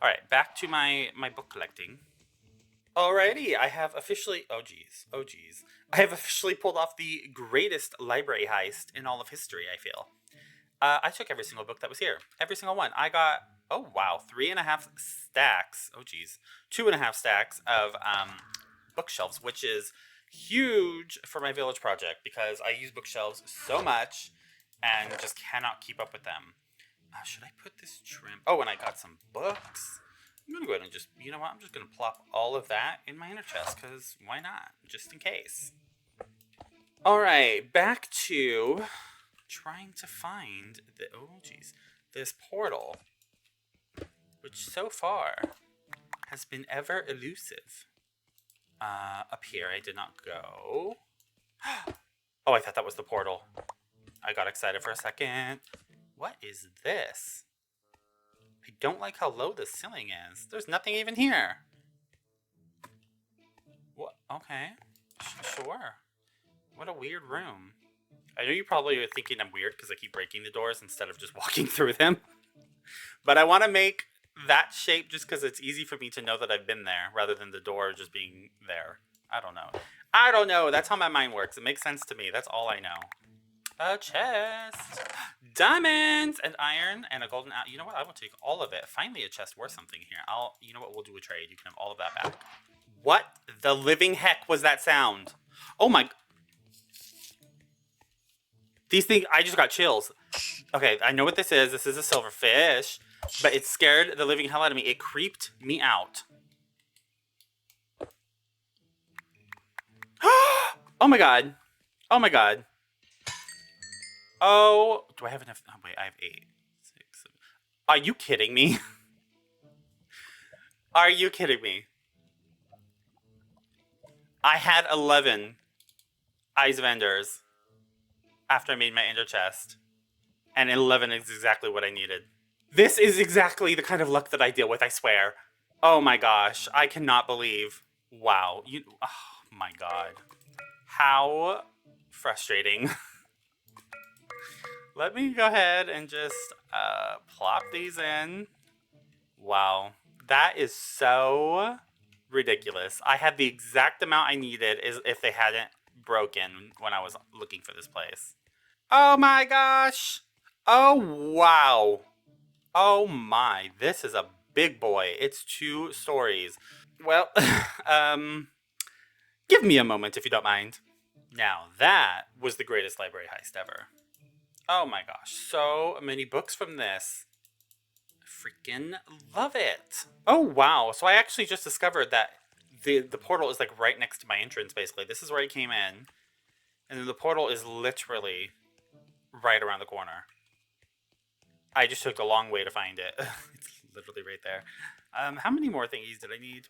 All right, back to my book collecting. Alrighty, I have officially... Oh geez. I have officially pulled off the greatest library heist in all of history, I feel. I took every single book that was here. Every single one. I got... Oh, wow. 3.5 stacks. Oh geez. 2.5 stacks of bookshelves, which is huge for my village project because I use bookshelves so much and just cannot keep up with them. Should I put this trim? Oh, and I got some books. I'm going to go ahead and just, you know what? I'm just going to plop all of that in my inner chest because why not? Just in case. All right, back to trying to find the, oh geez, this portal, which so far has been ever elusive. Up here, I did not go. Oh, I thought that was the portal. I got excited for a second. What is this? I don't like how low the ceiling is. There's nothing even here. What? Okay. Sure. What a weird room. I know you probably are thinking I'm weird because I keep breaking the doors instead of just walking through them. But I want to make that shape just because it's easy for me to know that I've been there rather than the door just being there. I don't know. That's how my mind works. It makes sense to me. That's all I know. A chest. Diamonds and iron and a golden apple. You know what? I will take all of it. Finally a chest worth something here. You know what? We'll do a trade. You can have all of that back. What the living heck was that sound? Oh my... These things, I just got chills. Okay, I know what this is. This is a silverfish. But it scared the living hell out of me. It creeped me out. Oh my god. Oh my god. Oh, do I have enough? Oh, wait, I have 8, 6, 7. Are you kidding me? Are you kidding me? I had 11 Eyes of Enders after I made my Ender chest. And 11 is exactly what I needed. This is exactly the kind of luck that I deal with, I swear. Oh my gosh, I cannot believe. Wow. Oh my god. How frustrating. Let me go ahead and just plop these in. Wow. That is so ridiculous. I had the exact amount I needed if they hadn't broken when I was looking for this place. Oh my gosh. Oh, wow. Oh my. This is a big boy. It's 2 stories. Well, give me a moment if you don't mind. Now, that was the greatest library heist ever. Oh my gosh, so many books from this. I freaking love it. Oh wow, so I actually just discovered that the portal is like right next to my entrance basically. This is where I came in. And then the portal is literally right around the corner. I just took a long way to find it. It's literally right there. How many more thingies did I need?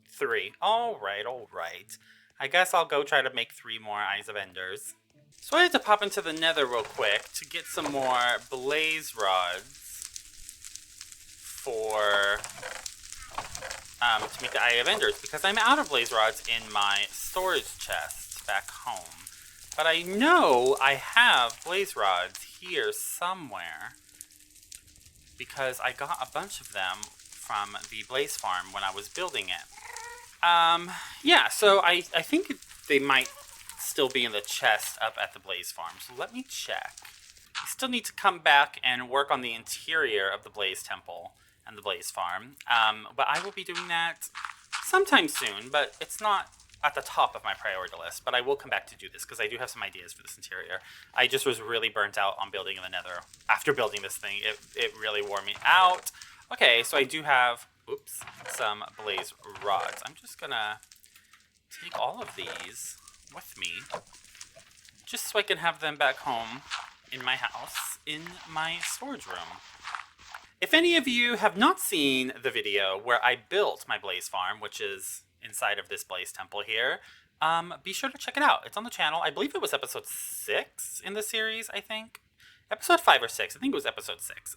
3. All right. I guess I'll go try to make 3 more Eyes of Enders. So I had to pop into the nether real quick to get some more blaze rods for to make the Eye of Enders because I'm out of blaze rods in my storage chest back home. But I know I have blaze rods here somewhere because I got a bunch of them from the blaze farm when I was building it. Yeah, so I think they might still be in the chest up at the blaze farm. So let me check. I still need to come back and work on the interior of the blaze temple and the blaze farm. But I will be doing that sometime soon, but it's not at the top of my priority list, but I will come back to do this because I do have some ideas for this interior. I just was really burnt out on building in the nether. After building this thing, it really wore me out. Okay, so I do have, oops, some blaze rods. I'm just gonna take all of these with me just so I can have them back home in my house, in my storage room. If any of you have not seen the video where I built my blaze farm, which is inside of this blaze temple here, be sure to check it out. It's on the channel. I believe it was episode 6 in the series, I think. Episode 5 or 6. I think it was episode 6.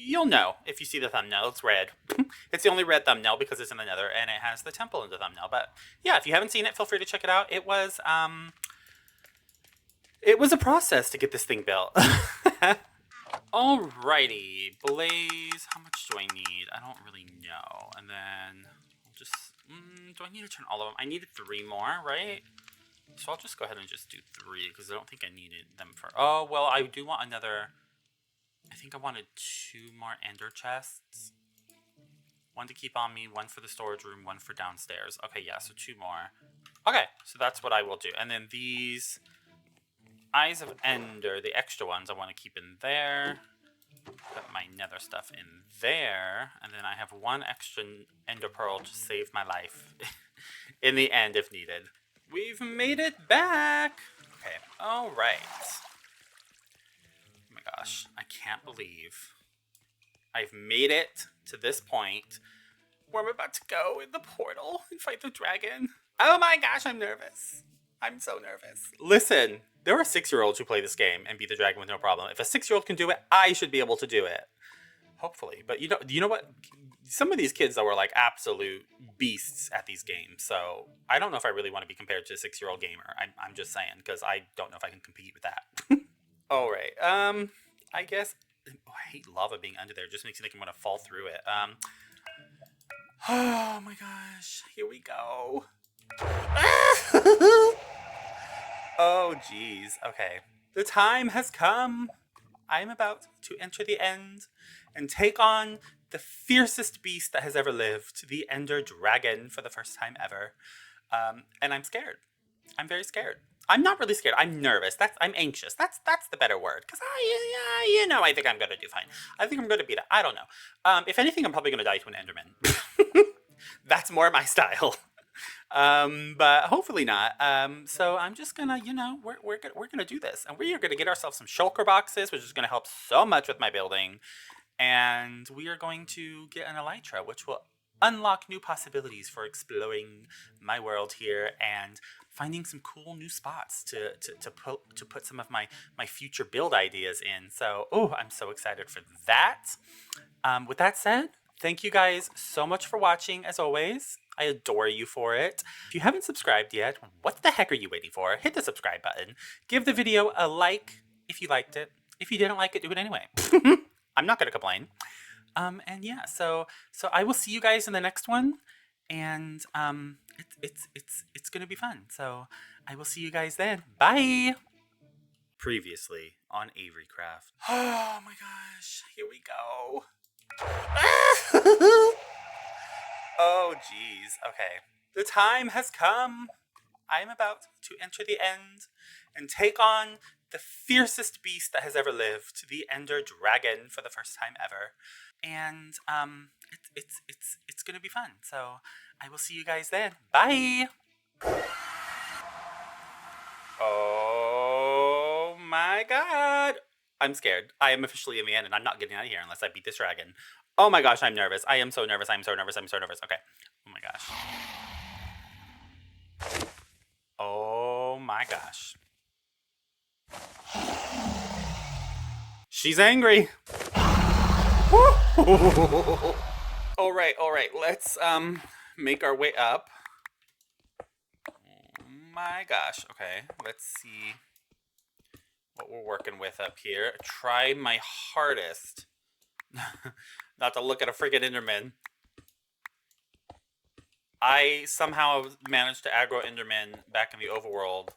You'll know if you see the thumbnail. It's red. It's the only red thumbnail because it's in the nether, and it has the temple in the thumbnail. But yeah, if you haven't seen it, feel free to check it out. It was a process to get this thing built. Alrighty, blaze, how much do I need? I don't really know. And then I'll just, do I need to turn all of them? I needed 3 more, right? So I'll just go ahead and just do 3 because I don't think I needed them for, oh, well, I do want another, I think I wanted 2 more ender chests. 1 to keep on me, 1 for the storage room, 1 for downstairs. Okay, yeah, so 2 more. Okay, so that's what I will do. And then these Eyes of Ender, the extra ones, I want to keep in there. Put my nether stuff in there. And then I have 1 extra ender pearl to save my life in the end if needed. We've made it back! Okay, alright. Oh my gosh, I can't believe I've made it to this point where I'm about to go in the portal and fight the dragon. Oh my gosh, I'm nervous. I'm so nervous. Listen, there are 6-year-olds who play this game and beat the dragon with no problem. If a 6-year-old can do it, I should be able to do it. Hopefully. But you know what? Some of these kids, though, are like absolute beasts at these games. So I don't know if I really want to be compared to a 6-year-old gamer. I'm just saying, because I don't know if I can compete with that. All right. I guess... Oh, I hate lava being under there. It just makes me think I'm going to fall through it. Oh my gosh. Here we go. Oh, geez. Okay. The time has come. I'm about to enter the end and take on the fiercest beast that has ever lived, the Ender Dragon, for the first time ever. And I'm scared. I'm very scared. I'm not really scared. I'm nervous. I'm anxious. That's the better word. Because I think I'm going to do fine. I think I'm going to beat it. I don't know. If anything, I'm probably going to die to an Enderman. That's more my style. But hopefully not. So I'm just gonna, we're gonna do this, and we are gonna get ourselves some shulker boxes, which is gonna help so much with my building, and we are going to get an elytra, which will unlock new possibilities for exploring my world here and finding some cool new spots to put some of my future build ideas in. So, I'm so excited for that. With that said, thank you guys so much for watching, as always. I adore you for it. If you haven't subscribed yet, what the heck are you waiting for? Hit the subscribe button. Give the video a like if you liked it. If you didn't like it, do it anyway. I'm not going to complain. And yeah, so I will see you guys in the next one. And it's going to be fun. So I will see you guys then. Bye! Previously on AvryCraft. Oh my gosh. Here we go. Oh, geez. Okay. The time has come. I'm about to enter the end and take on the fiercest beast that has ever lived, the Ender Dragon, for the first time ever. And it's gonna be fun. So I will see you guys then. Bye. Oh my god. I'm scared. I am officially in the end, and I'm not getting out of here unless I beat this dragon. Oh my gosh, I'm nervous. I am so nervous. I'm so nervous. I'm so nervous. Okay. Oh my gosh. Oh my gosh. She's angry. All right. Let's make our way up. Oh my gosh. Okay. Let's see what we're working with up here. Try my hardest not to look at a friggin' Enderman. I somehow managed to aggro Enderman back in the overworld,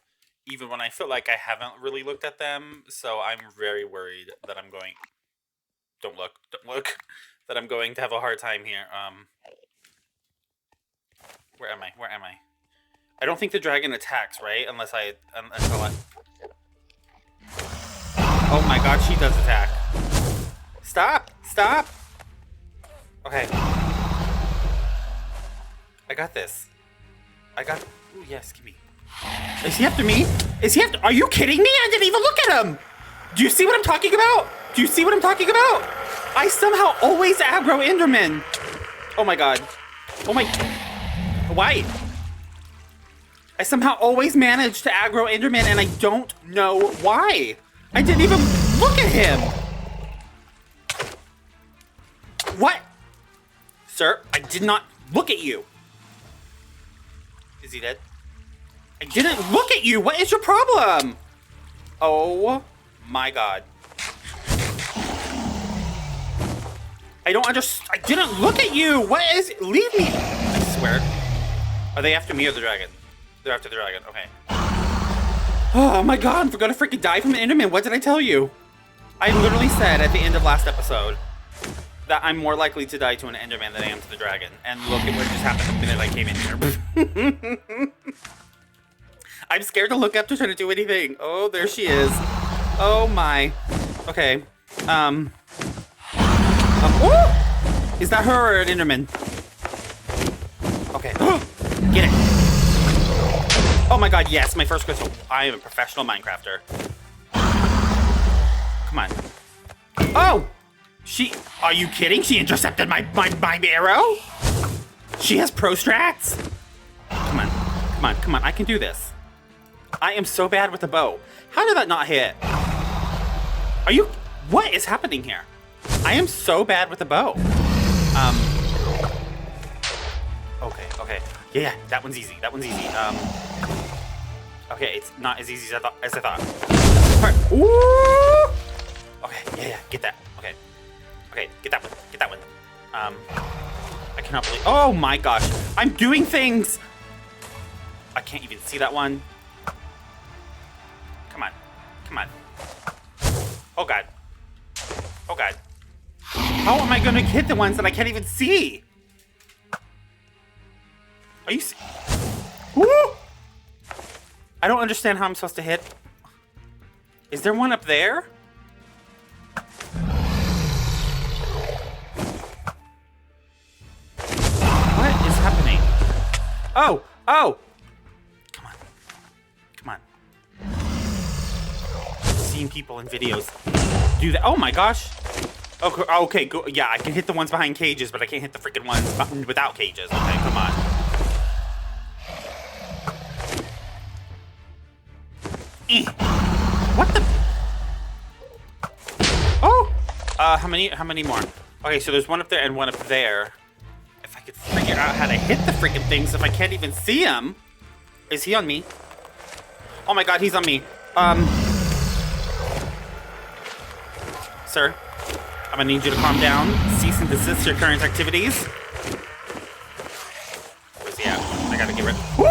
even when I feel like I haven't really looked at them. So I'm very worried that I'm going... Don't look. That I'm going to have a hard time here. Where am I? I don't think the dragon attacks, right? Until I... Oh my god, she does attack. Stop! Stop! Okay. I got this. Ooh, yes, give me. Is he after me? Are you kidding me? I didn't even look at him! Do you see what I'm talking about? I somehow always aggro Enderman. Oh my god. Why? I somehow always manage to aggro Enderman and I don't know why. I didn't even look at him. What? Sir, I did not look at you. Is he dead? I didn't look at you. What is your problem? Oh my god. I don't understand. I didn't look at you. What is it? Leave me. I swear. Are they after me or the dragon? They're after the dragon. Okay. Oh my god. I'm gonna freaking die from an Enderman. What did I tell you? I literally said at the end of last episode that I'm more likely to die to an Enderman than I am to the dragon. And look at what just happened the minute I came in here. I'm scared to look up to try to do anything. Oh, there she is. Oh my. Okay. Oh! Is that her or an Enderman? Okay. Get it. Oh my god, yes, my first crystal. I am a professional Minecrafter. Come on. Oh! Are you kidding? She intercepted my arrow? She has pro strats? Come on, I can do this. I am so bad with the bow. How did that not hit? What is happening here? I am so bad with the bow. Okay. Yeah, that one's easy. Okay, it's not as easy as I thought. Alright. Ooh! Okay, yeah, get that. Okay, get that one. I cannot believe. Oh my gosh, I'm doing things. I can't even see that one. Come on. Oh god. How am I gonna hit the ones that I can't even see? Are you Woo! I don't understand how I'm supposed to hit. Is there one up there? What is happening? Oh! Come on. I've seen people in videos do that. Oh my gosh. Okay, go. Yeah, I can hit the ones behind cages, but I can't hit the freaking ones without cages. Okay, come on. What the? Oh! How many more? Okay, so there's one up there and one up there. If I could figure out how to hit the freaking things, if I can't even see him. Is he on me? Oh my god, he's on me. Sir, I'm gonna need you to calm down. Cease and desist your current activities. Where's he at? I gotta get rid. Woo!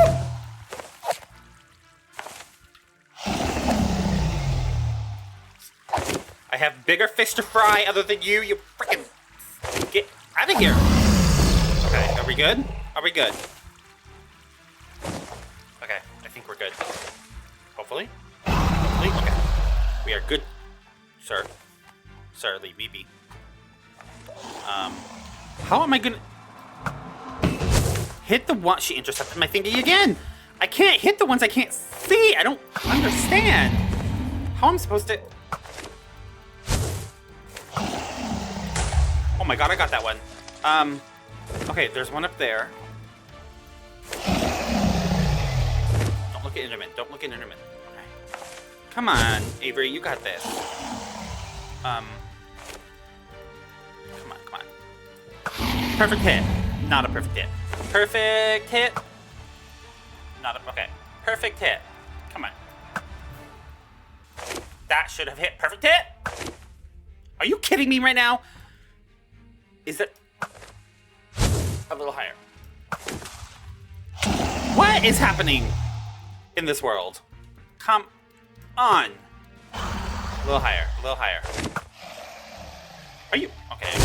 I have bigger fish to fry other than you. You freaking get out of here. Okay, are we good? Okay, I think we're good. Hopefully. Okay. We are good, sir. Sir, leave me be. How am I gonna hit the one? She intercepted my thingy again. I can't hit the ones I can't see. I don't understand how I'm supposed to. Oh my god, I got that one. Okay, there's one up there. Don't look at Enderman. Okay. Come on, Avery, you got this. Come on. Perfect hit. Not a perfect hit. Perfect hit. Okay. Perfect hit. Come on. That should have hit. Perfect hit. Are you kidding me right now? Is it a little higher? What is happening in this world? Come on. A little higher. Are you okay?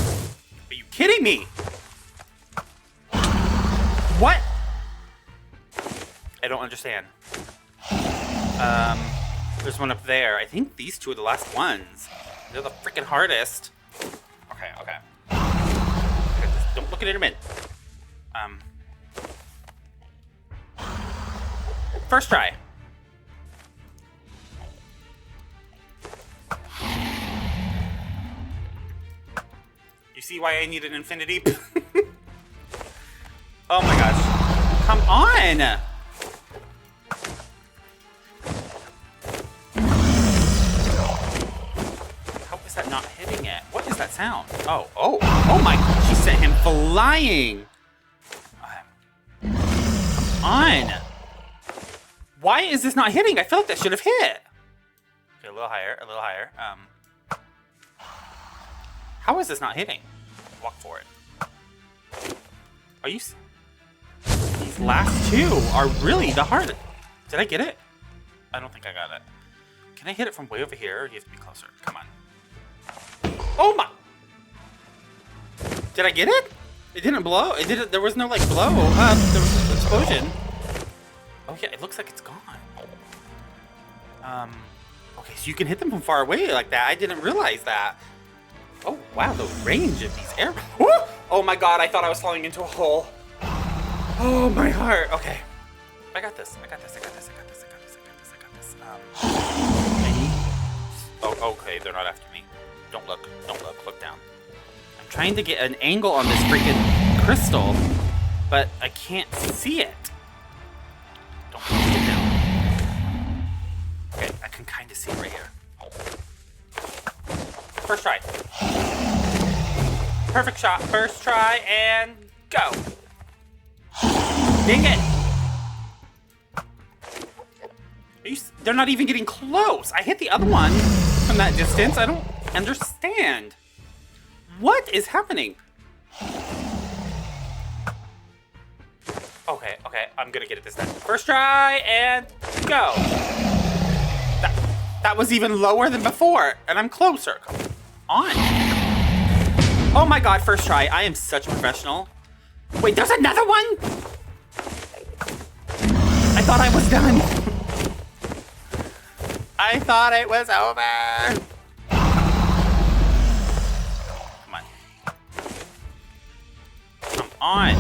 Are you kidding me? What? I don't understand. There's one up there. I think these two are the last ones. They're the freaking hardest. Okay. Don't look at intermittent. First try. You see why I need an infinity? Oh my gosh. Come on! How is that not hitting it? What is that sound? Oh my, she sent him flying! Come on! Why is this not hitting? I feel like that should have hit! Okay, a little higher. How is this not hitting? Walk for it. Are you... These last two are really the hardest. Did I get it? I don't think I got it. Can I hit it from way over here, or do you have to be closer? Come on. Oh my! Did I get it? It didn't blow? It didn't... There was no, like, blow up. There was an explosion. Oh yeah, it looks like it's gone. Okay, so you can hit them from far away like that. I didn't realize that. Oh, wow, the range of these arrows. Oh my god, I thought I was falling into a hole. Oh, my heart. Okay. I got this. Oh, okay, they're not after me. Don't look. Look down. I'm trying to get an angle on this freaking crystal, but I can't see it. Don't look down. Okay, I can kind of see it right here. First try. Perfect shot. First try and go. Dang it. They're not even getting close. I hit the other one from that distance. I don't understand. What is happening? Okay. I'm gonna get it this time. First try and go. That was even lower than before, and I'm closer. Come on. Oh my god, first try. I am such a professional. Wait, there's another one? I thought I was done. I thought it was over. Come on.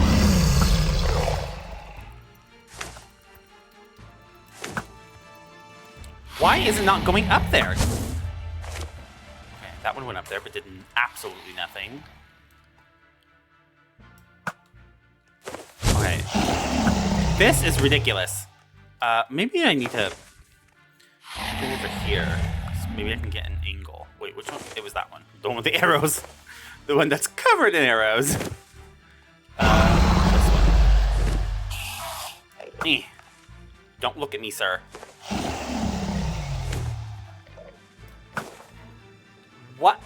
Why is it not going up there? Okay, that one went up there, but did absolutely nothing. Okay. This is ridiculous. Maybe I need to go over here. So maybe I can get an angle. Wait, which one? It was that one. The one with the arrows. The one that's covered in arrows. This one. Don't look at me, sir. What?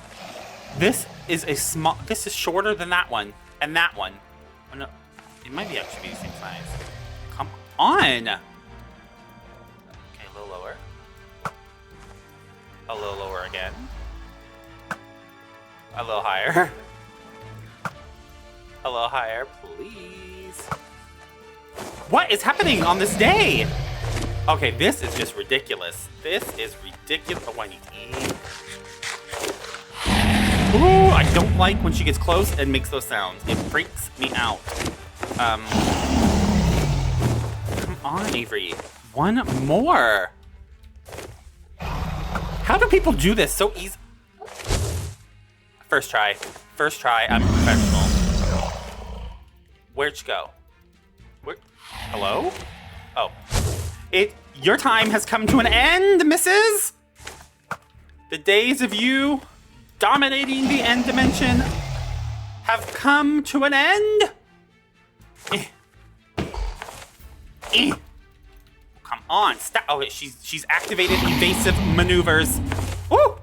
This is a small... This is shorter than that one. And that one. Oh, no. It might be actually the same size. Come on! Okay, a little lower. A little lower again. A little higher. A little higher, please. What is happening on this day? Okay, this is just ridiculous. This is ridiculous. Oh, I need to eat. Ooh, I don't like when she gets close and makes those sounds. It freaks me out. Come on, Avery. One more. How do people do this so easy? First try. I'm a professional. Where'd you go? Where? Hello? Oh. Your time has come to an end, missus! The days of you dominating the end dimension have come to an end. Come on, stop. Oh, she's activated evasive maneuvers. Woo!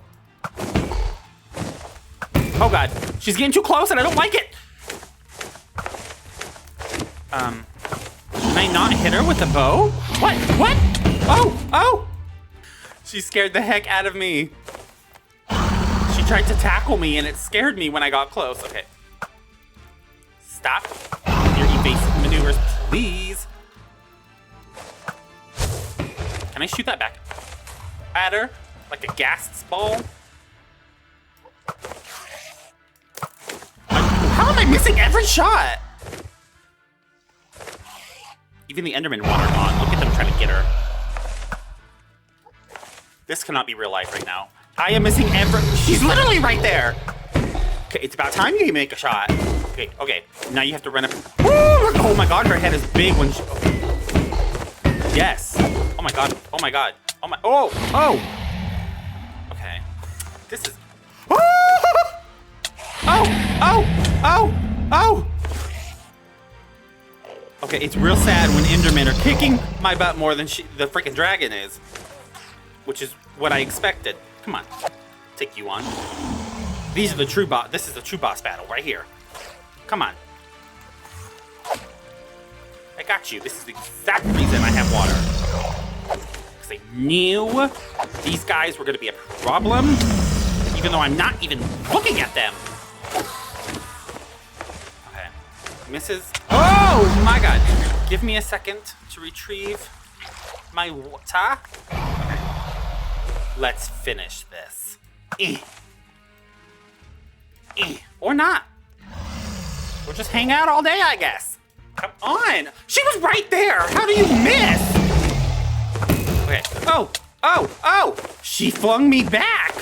Oh god, she's getting too close and I don't like it. Can I not hit her with a bow? What? Oh! She scared the heck out of me. She tried to tackle me and it scared me when I got close. Okay. Stop your evasive maneuvers, please. Can I shoot that back at her? Like a gas ball? How am I missing every shot? Even the Enderman wandered on. Look at them trying to get her. This cannot be real life right now. I am missing every... She's literally right there. Okay, it's about time you make a shot. Okay. Now you have to run up. Woo! Oh my god, her head is big when she... Yes. Oh my god. Oh my god. Oh my... Oh! Okay. This is... Oh! Okay, it's real sad when Endermen are kicking my butt more than the freaking dragon is. Which is what I expected. Come on. Take you on. These are the true boss. This is the true boss battle right here. Come on. I got you. This is the exact reason I have water. Because I knew these guys were going to be a problem, even though I'm not even looking at them. Okay. Misses. Oh my god. Give me a second to retrieve my water. Okay. Let's finish this. Or not. We'll just hang out all day, I guess. Come on. She was right there. How do you miss? Okay. Oh. She flung me back.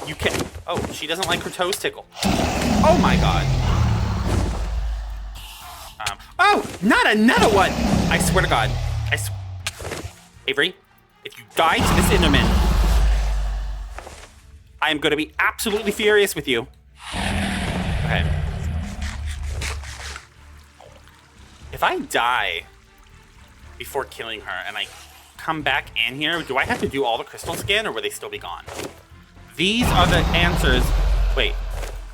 You can't. Oh, she doesn't like her toes tickle. Oh my god. Oh, not another one. I swear to god. Avery, if you die to this Enderman, I am going to be absolutely furious with you. Okay. If I die before killing her and I come back in here, do I have to do all the crystals again or will they still be gone? These are the answers. Wait,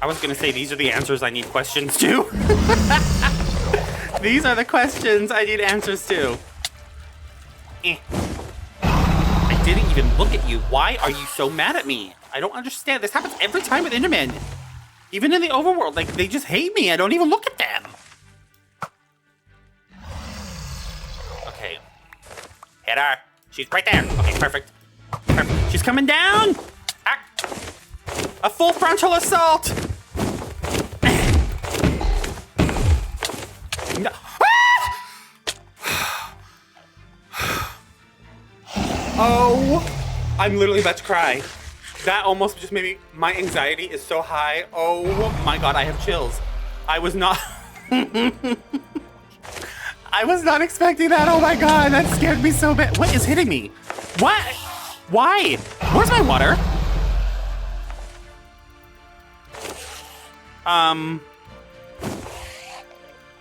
I was going to say these are the answers I need questions to. These are the questions I need answers to. I didn't even look at you. Why are you so mad at me? I don't understand. This happens every time with Endermen. Even in the overworld, like, they just hate me. I don't even look at them. Okay. Hit her. She's right there. Okay, perfect. Perfect. She's coming down. A full frontal assault. No. Oh, I'm literally about to cry. That almost just made me, my anxiety is so high. Oh my god, I have chills. I was not, I was not expecting that. Oh my god, that scared me so bad. What is hitting me? What? Why? Where's my water?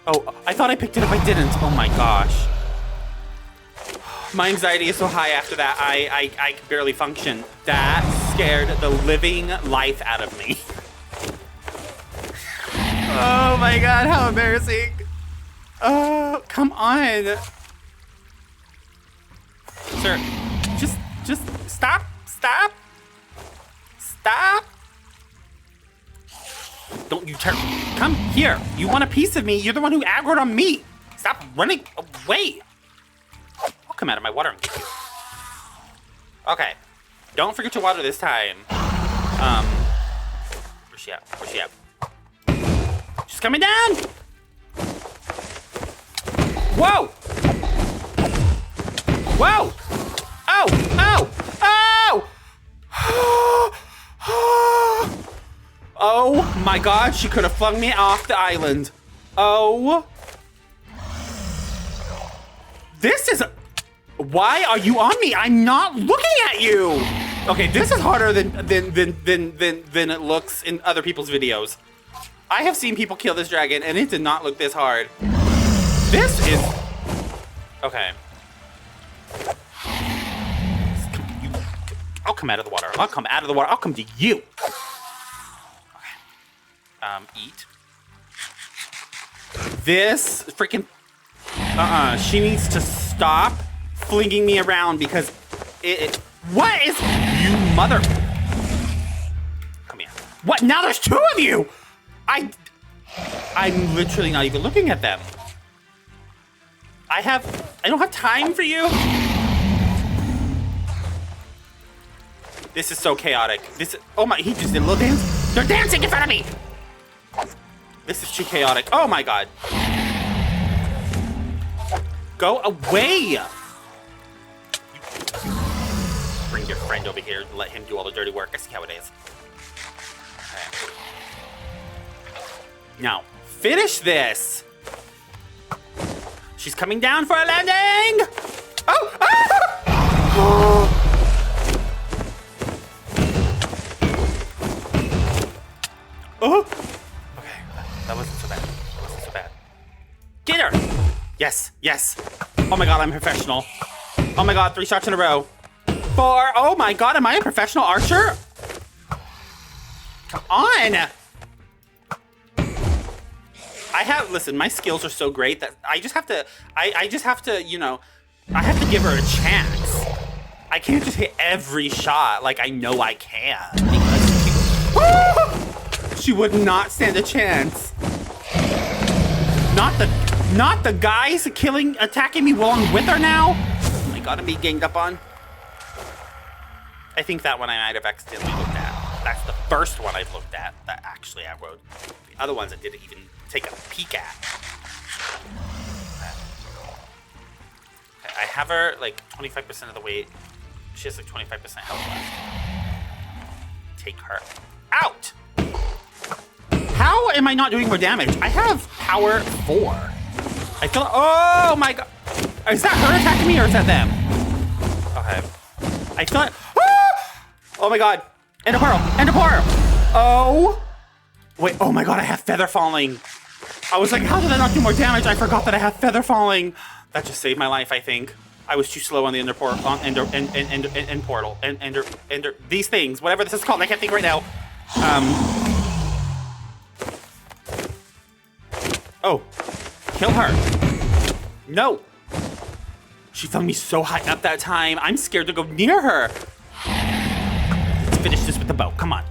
Oh, I thought I picked it up. I didn't. Oh my gosh. My anxiety is so high after that, I could barely function. That scared the living life out of me. Oh my god, how embarrassing. Oh, come on. Sir, just stop. Don't you turn. Come here. You want a piece of me. You're the one who aggroed on me. Stop running away. I'll come out of my water and get you. Okay. Don't forget to water this time. Where's she at? She's coming down. Whoa. Oh my god, she could have flung me off the island. Oh. This is... Why are you on me? I'm not looking at you. Okay, this is harder than it looks in other people's videos. I have seen people kill this dragon and it did not look this hard. This is... Okay. I'll come out of the water. I'll come to you. Eat. This freaking... she needs to stop flinging me around because what is... You mother... Come here. What? Now there's two of you! I'm literally not even looking at them. I don't have time for you. This is so chaotic. Oh my, he just did a little dance. They're dancing in front of me. This is too chaotic. Oh my god. Go away. Bring your friend over here and let him do all the dirty work. I see how it is. Okay. Now, finish this. She's coming down for a landing. Oh! Ah! Oh! Okay, that wasn't so bad. That wasn't so bad. Get her! Yes, yes. Oh my god, I'm professional. Oh my god, 3 shots in a row. 4. Oh my god, am I a professional archer? Come on! Listen, my skills are so great that I just have to, you know, I have to give her a chance. I can't just hit every shot like I know I can. Because she would not stand a chance. Not the guys attacking me while I'm with her now. Oh my god, I'm being ganged up on. I think that one I might have accidentally looked at. That's the first one I've looked at that actually I wrote. The other ones I didn't even take a peek at. Okay, I have her like 25% of the weight. She has like 25% health left. Take her out. How am I not doing more damage? I have power 4. I feel. Oh my god. Is that her attacking me or is that them? Okay. I feel like. Oh my god. End of pearl. End of pearl. Oh. Wait. Oh my god. I have feather falling. I was like, how did I not do more damage? I forgot that I have feather falling. That just saved my life, I think. I was too slow on the ender portal. These things. Whatever this is called. I can't think right now. Oh. Kill her. No. She flung me so high up that time. I'm scared to go near her. Let's finish this with the bow. Come on.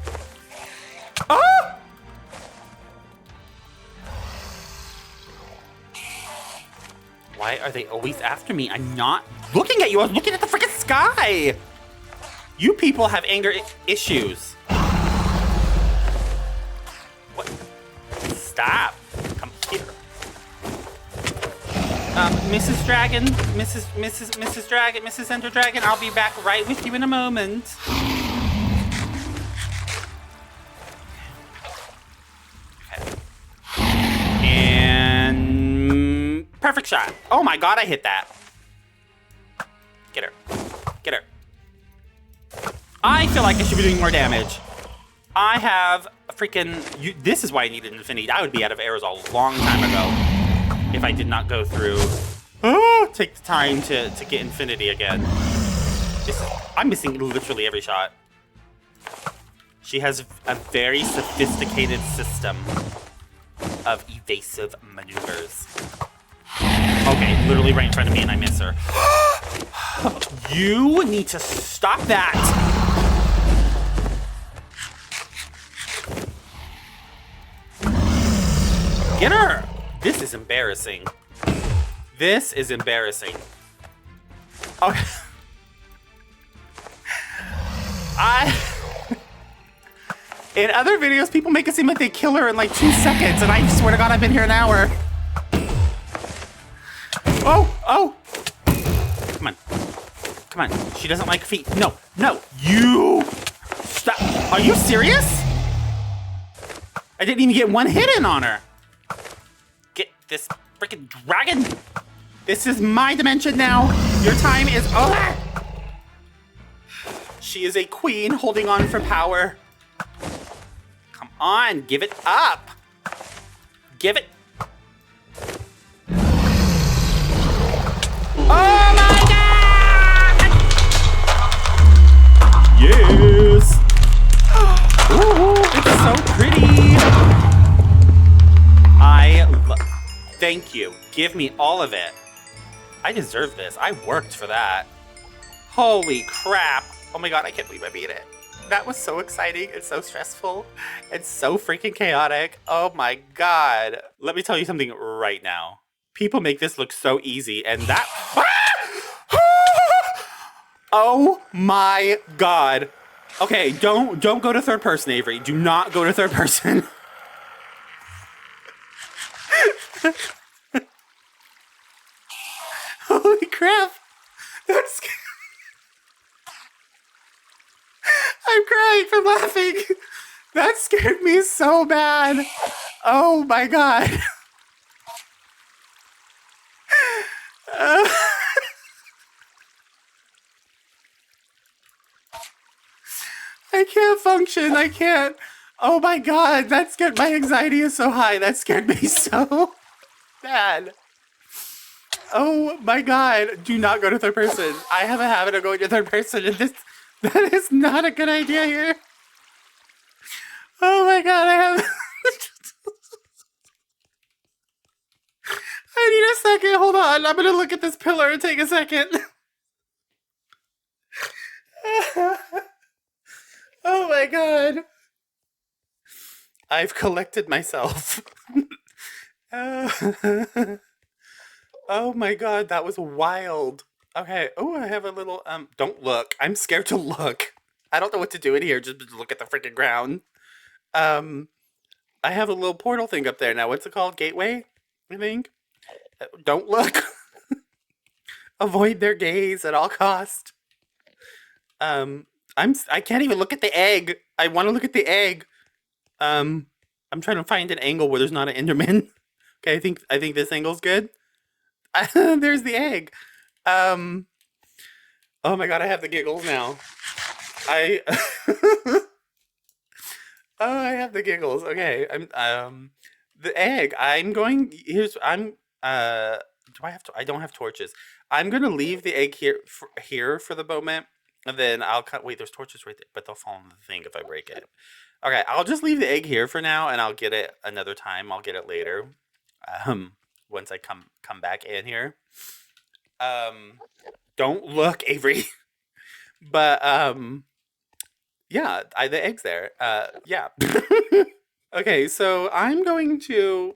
Oh! Why are they always after me? I'm not looking at you. I was looking at the freaking sky. You people have anger issues. What? Stop. Come here. Mrs. Dragon, Mrs. Dragon, Mrs. Ender Dragon, I'll be back right with you in a moment. Okay. And perfect shot. Oh my god, I hit that. Get her. Get her. I feel like I should be doing more damage. I have a freaking... this is why I needed Infinity. I would be out of arrows a long time ago if I did not go through... take the time to get Infinity again. I'm missing literally every shot. She has a very sophisticated system of evasive maneuvers. Okay, literally right in front of me and I miss her. You need to stop that! Get her! This is embarrassing. This is embarrassing. Okay. In other videos, people make it seem like they kill her in like 2 seconds, and I swear to God, I've been here an hour. Oh! Come on. Come on. She doesn't like feet. No. You! Stop. Are you serious? I didn't even get one hit in on her. Get this freaking dragon. This is my dimension now. Your time is over. She is a queen holding on for power. Come on, give it up. Give it. Oh my god! Yes. Ooh, it's so pretty. Thank you. Give me all of it. I deserve this. I worked for that. Holy crap. Oh my god, I can't believe I beat it. That was so exciting and so stressful and so freaking chaotic. Oh my god. Let me tell you something right now. People make this look so easy and that... Ah! Oh my god. Okay, don't go to third person, Avery. Do not go to third person. Holy crap! That's. I'm crying from laughing. That scared me so bad. Oh my god. I can't function. I can't. Oh my god, that scared. My anxiety is so high. That scared me so bad. Oh my god, do not go to third person. I have a habit of going to third person, and that is not a good idea here. Oh my god, I have. I need a second. Hold on. I'm gonna look at this pillar and take a second. Oh my god. I've collected myself. Oh my god, that was wild. Okay. Oh, I have a little don't look. I'm scared to look. I don't know what to do in here. Just look at the freaking ground. I have a little portal thing up there now. What's it called? Gateway, I think. Don't look. Avoid their gaze at all cost. I can't even look at the egg. I want to look at the egg. I'm trying to find an angle where there's not an Enderman. Okay, I think this angle's good. There's the egg. Oh my god, I have the giggles now. Oh, I have the giggles. Okay, the egg. I don't have torches. I'm gonna leave the egg here for the moment, and then I'll cut. Wait, there's torches right there, but they'll fall on the thing if I break it. Okay, I'll just leave the egg here for now, and I'll get it another time. I'll get it later, once I come back in here. Don't look, Avery. But yeah, the egg's there. Yeah. Okay, so I'm going to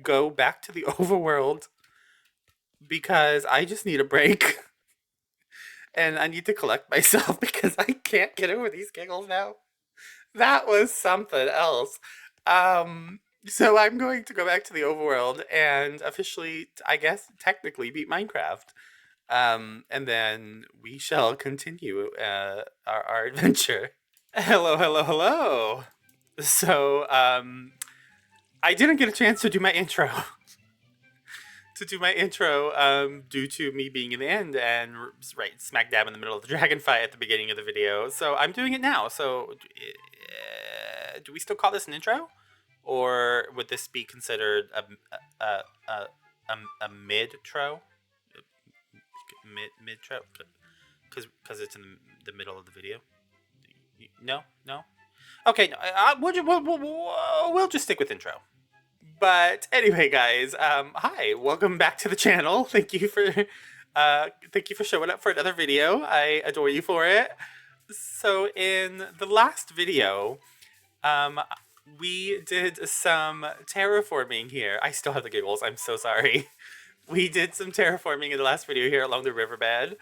go back to the overworld because I just need a break. And I need to collect myself because I can't get over these giggles now. That was something else. So I'm going to go back to the overworld and officially, I guess, technically beat Minecraft. And then we shall continue our adventure. Hello, hello, hello. So, I didn't get a chance to do my intro. Due to me being in the end and right smack dab in the middle of the dragon fight at the beginning of the video. So I'm doing it now. So do we still call this an intro? Or would this be considered a mid-tro? Mid-tro? Because it's in the middle of the video? No? Okay, no, we'll just stick with intro. But anyway, guys, hi, welcome back to the channel. Thank you for showing up for another video. I adore you for it. So in the last video, we did some terraforming here. I still have the giggles. I'm so sorry. We did some terraforming in the last video here along the riverbed.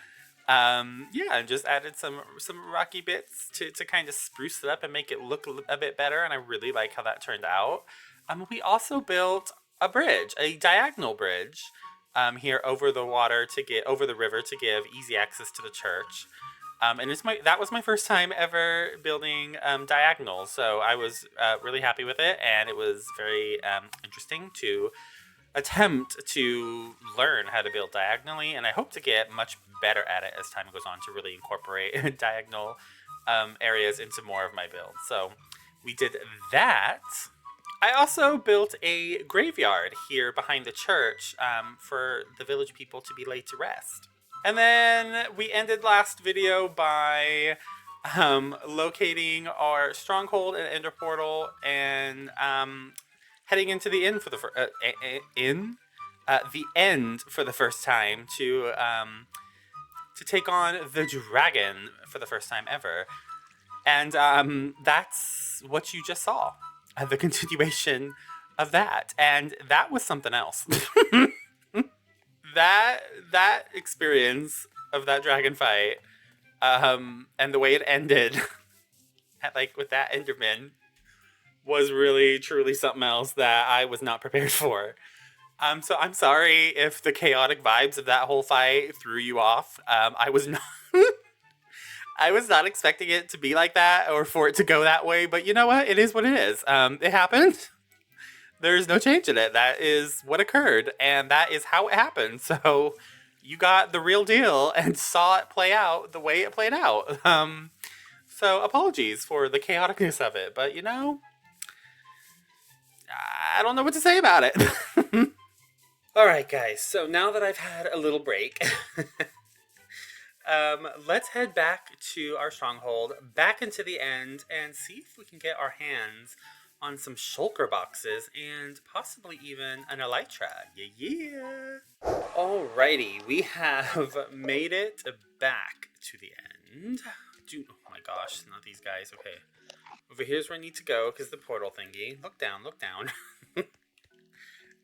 Yeah, and just added some rocky bits to kind of spruce it up and make it look a bit better. And I really like how that turned out. We also built a bridge, a diagonal bridge, here over the river to give easy access to the church. And that was my first time ever building diagonals, so I was really happy with it, and it was very interesting to attempt to learn how to build diagonally, and I hope to get much better at it as time goes on to really incorporate diagonal areas into more of my build. So we did that. I also built a graveyard here behind the church for the village people to be laid to rest. And then we ended last video by locating our stronghold and ender portal and heading into the inn for the end for the first time to take on the dragon for the first time ever. And that's what you just saw. The continuation of that, and that was something else. that experience of that dragon fight And the way it ended, like with that Enderman, was really truly something else that I was not prepared for. So I'm sorry if the chaotic vibes of that whole fight threw you off. I was not I was not expecting it to be like that or for it to go that way, but you know what? It is what it is. It happened. There's no change in it. That is what occurred, and that is how it happened. So you got the real deal and saw it play out the way it played out. So apologies for the chaoticness of it, but you know, I don't know what to say about it. All right, guys. So now that I've had a little break, let's head back to our stronghold, back into the end, and see if we can get our hands on some shulker boxes and possibly even an elytra. Yeah. Alrighty, we have made it back to the end. Oh my gosh, not these guys. Okay. Over here's where I need to go, because the portal thingy. Look down, look down.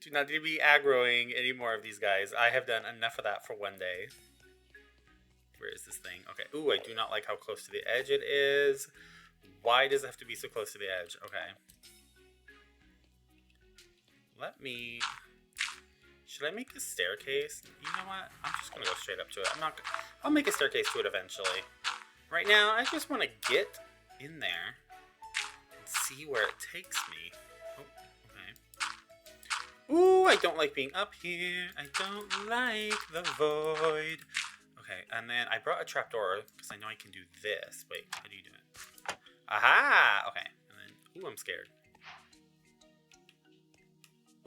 Do not need to be aggroing any more of these guys. I have done enough of that for one day. Where is this thing? Okay. Ooh, I do not like how close to the edge it is. Why does it have to be so close to the edge? Okay. Should I make a staircase? You know what? I'm just going to go straight up to it. I'll make a staircase to it eventually. Right now, I just want to get in there and see where it takes me. Oh, okay. Ooh, I don't like being up here. I don't like the void. Okay, and then I brought a trapdoor because I know I can do this. Wait, how do you do it? Aha! Okay, and then, ooh, I'm scared.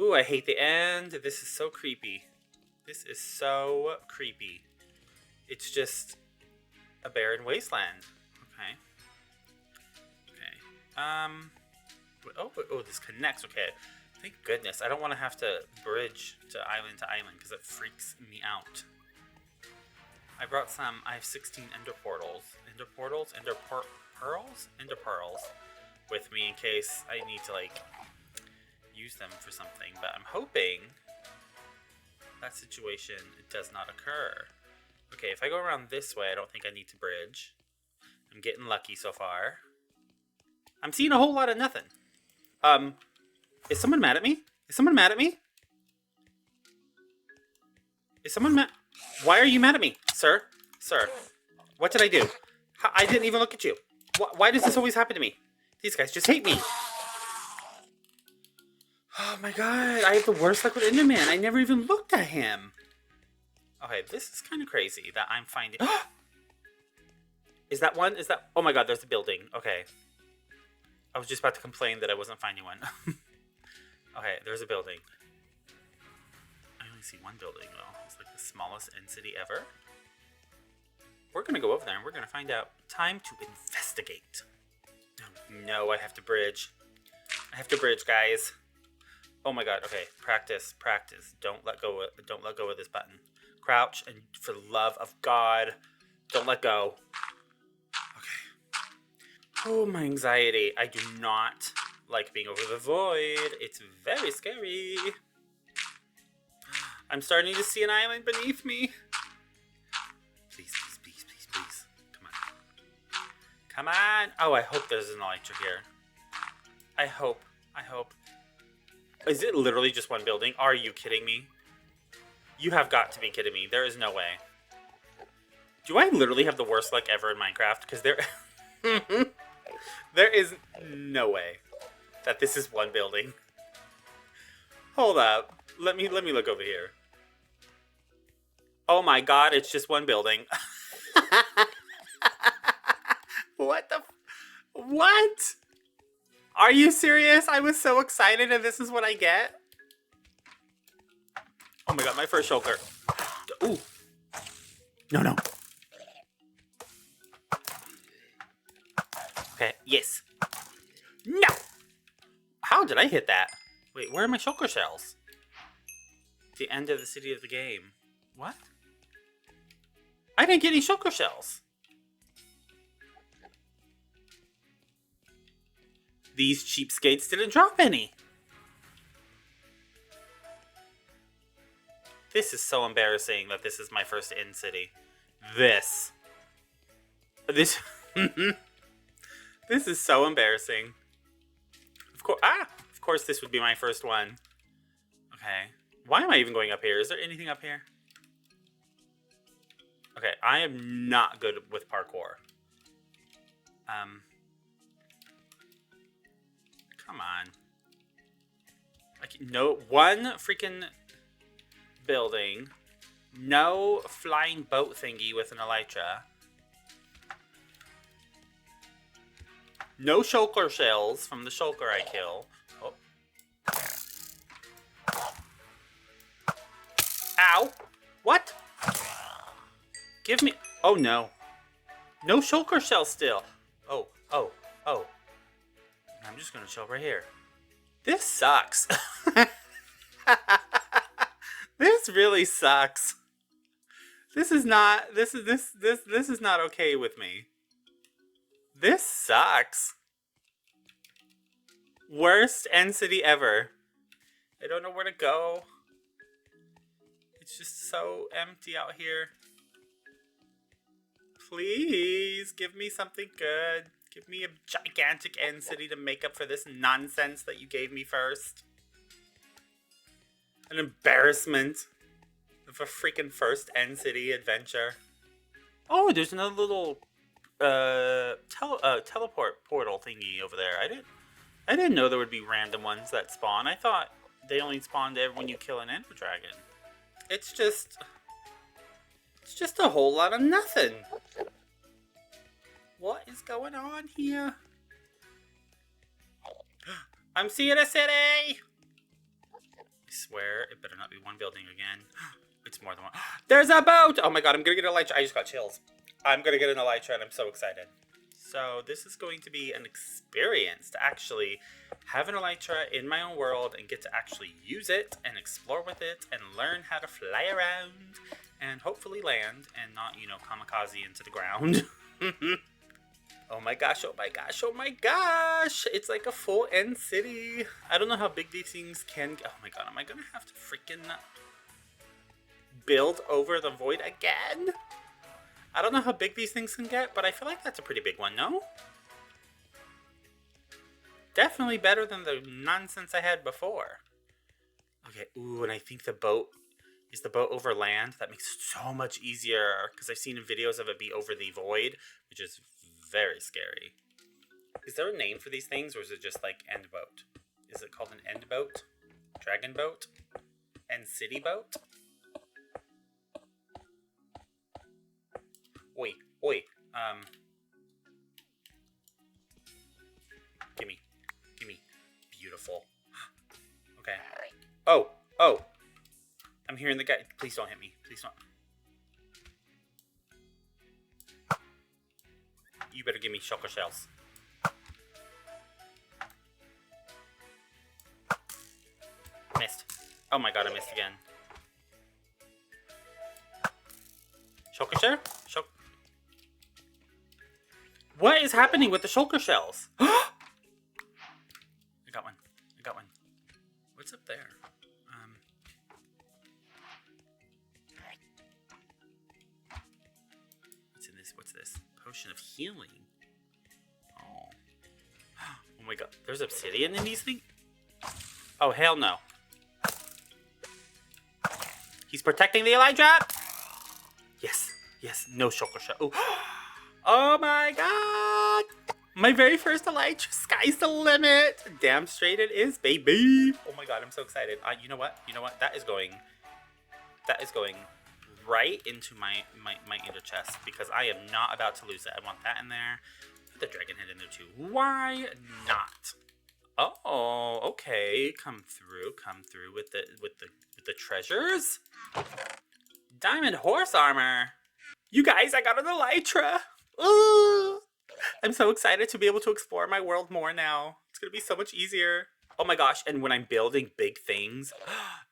Ooh, I hate the end. This is so creepy. This is so creepy. It's just a barren wasteland. Okay. Okay. Oh, this connects. Okay. Thank goodness. I don't want to have to bridge to island because it freaks me out. I brought some. I have 16 ender pearls with me in case I need to, like, use them for something, but I'm hoping that situation does not occur. Okay, if I go around this way, I don't think I need to bridge. I'm getting lucky so far. I'm seeing a whole lot of nothing. Is someone mad at me? Is someone mad at me? Is someone mad? Why are you mad at me, sir? Sir, what did I do? I didn't even look at you. Why does this always happen to me? These guys just hate me. Oh my god, I have the worst luck with Enderman. I never even looked at him. Okay, this is kind of crazy that I'm finding... Is that one? Is that... Oh my god, there's a building. Okay. I was just about to complain that I wasn't finding one. Okay, there's a building. I only see one building, though. It's like the smallest end city ever. We're gonna go over there and we're gonna find out. Time to investigate. Oh, no, I have to bridge. I have to bridge, guys. Oh my god, okay. Practice, practice. Don't let go of this button. Crouch, and for the love of God, don't let go. Okay. Oh, my anxiety. I do not like being over the void. It's very scary. I'm starting to see an island beneath me. Please, please, please, please, please. Come on. Come on. Oh, I hope there's an elytra here. I hope. Is it literally just one building? Are you kidding me? You have got to be kidding me. There is no way. Do I literally have the worst luck ever in Minecraft? Because there... there is no way that this is one building. Hold up. Let me look over here. Oh my god, it's just one building. What the... What? Are you serious? I was so excited and this is what I get? Oh my god, my first shulker. Ooh. No. Okay, yes. No! How did I hit that? Wait, where are my shulker shells? The end of the city of the game. What? I didn't get any shulker shells. These cheapskates didn't drop any. This is so embarrassing that this is my first end city. This. This this is so embarrassing. Of course this would be my first one. Okay. Why am I even going up here? Is there anything up here? Okay, I am not good with parkour. Come on. No, one freaking building. No flying boat thingy with an elytra. No shulker shells from the shulker I kill. Oh. Ow! What? Give me... Oh, no. No shulker shell still. Oh. I'm just gonna chill right here. This sucks. This really sucks. This is not okay with me. This sucks. Worst end city ever. I don't know where to go. It's just so empty out here. Please give me something good. Give me a gigantic end city to make up for this nonsense that you gave me first. An embarrassment of a freaking first end city adventure. Oh, there's another little teleport portal thingy over there. I didn't know there would be random ones that spawn. I thought they only spawned when you kill an ender dragon. It's just a whole lot of nothing. What is going on here? I'm seeing a city! I swear it better not be one building again. It's more than one. There's a boat! Oh my god, I'm gonna get an elytra. I just got chills. I'm gonna get an elytra and I'm so excited. So this is going to be an experience to actually have an elytra in my own world and get to actually use it and explore with it and learn how to fly around and hopefully land and not, kamikaze into the ground. Oh my gosh, oh my gosh, oh my gosh! It's like a full end city. I don't know how big these things can get. Oh my god, am I gonna have to freaking build over the void again? I don't know how big these things can get, but I feel like that's a pretty big one, no? Definitely better than the nonsense I had before. Okay, ooh, and I think the boat... Is the boat over land? That makes it so much easier, because I've seen videos of it be over the void, which is very scary. Is there a name for these things, or is it just like end boat? Is it called an end boat? Dragon boat? End city boat? Oi. Gimme. Beautiful. Okay. Oh. I'm hearing the guy. Please don't hit me. Please don't. You better give me shulker shells. Missed. Oh my god, I missed again. Shulker shell? What is happening with the shulker shells? I got one. What's up there? What's this? Potion of healing. Oh my god. There's obsidian in these things? Oh, hell no. He's protecting the elytra! Yes. No shulker shell. Oh my god! My very first elytra. Sky's the limit. Damn straight it is, baby. Oh my god, I'm so excited. You know what? That is going right into my inner chest, because I am not about to lose it. I want that in there. Put the dragon head in there too. Why not? Oh, okay. Come through with the treasures. Diamond horse armor. You guys, I got an elytra. Ooh. I'm so excited to be able to explore my world more now. It's gonna be so much easier. Oh my gosh, and when I'm building big things,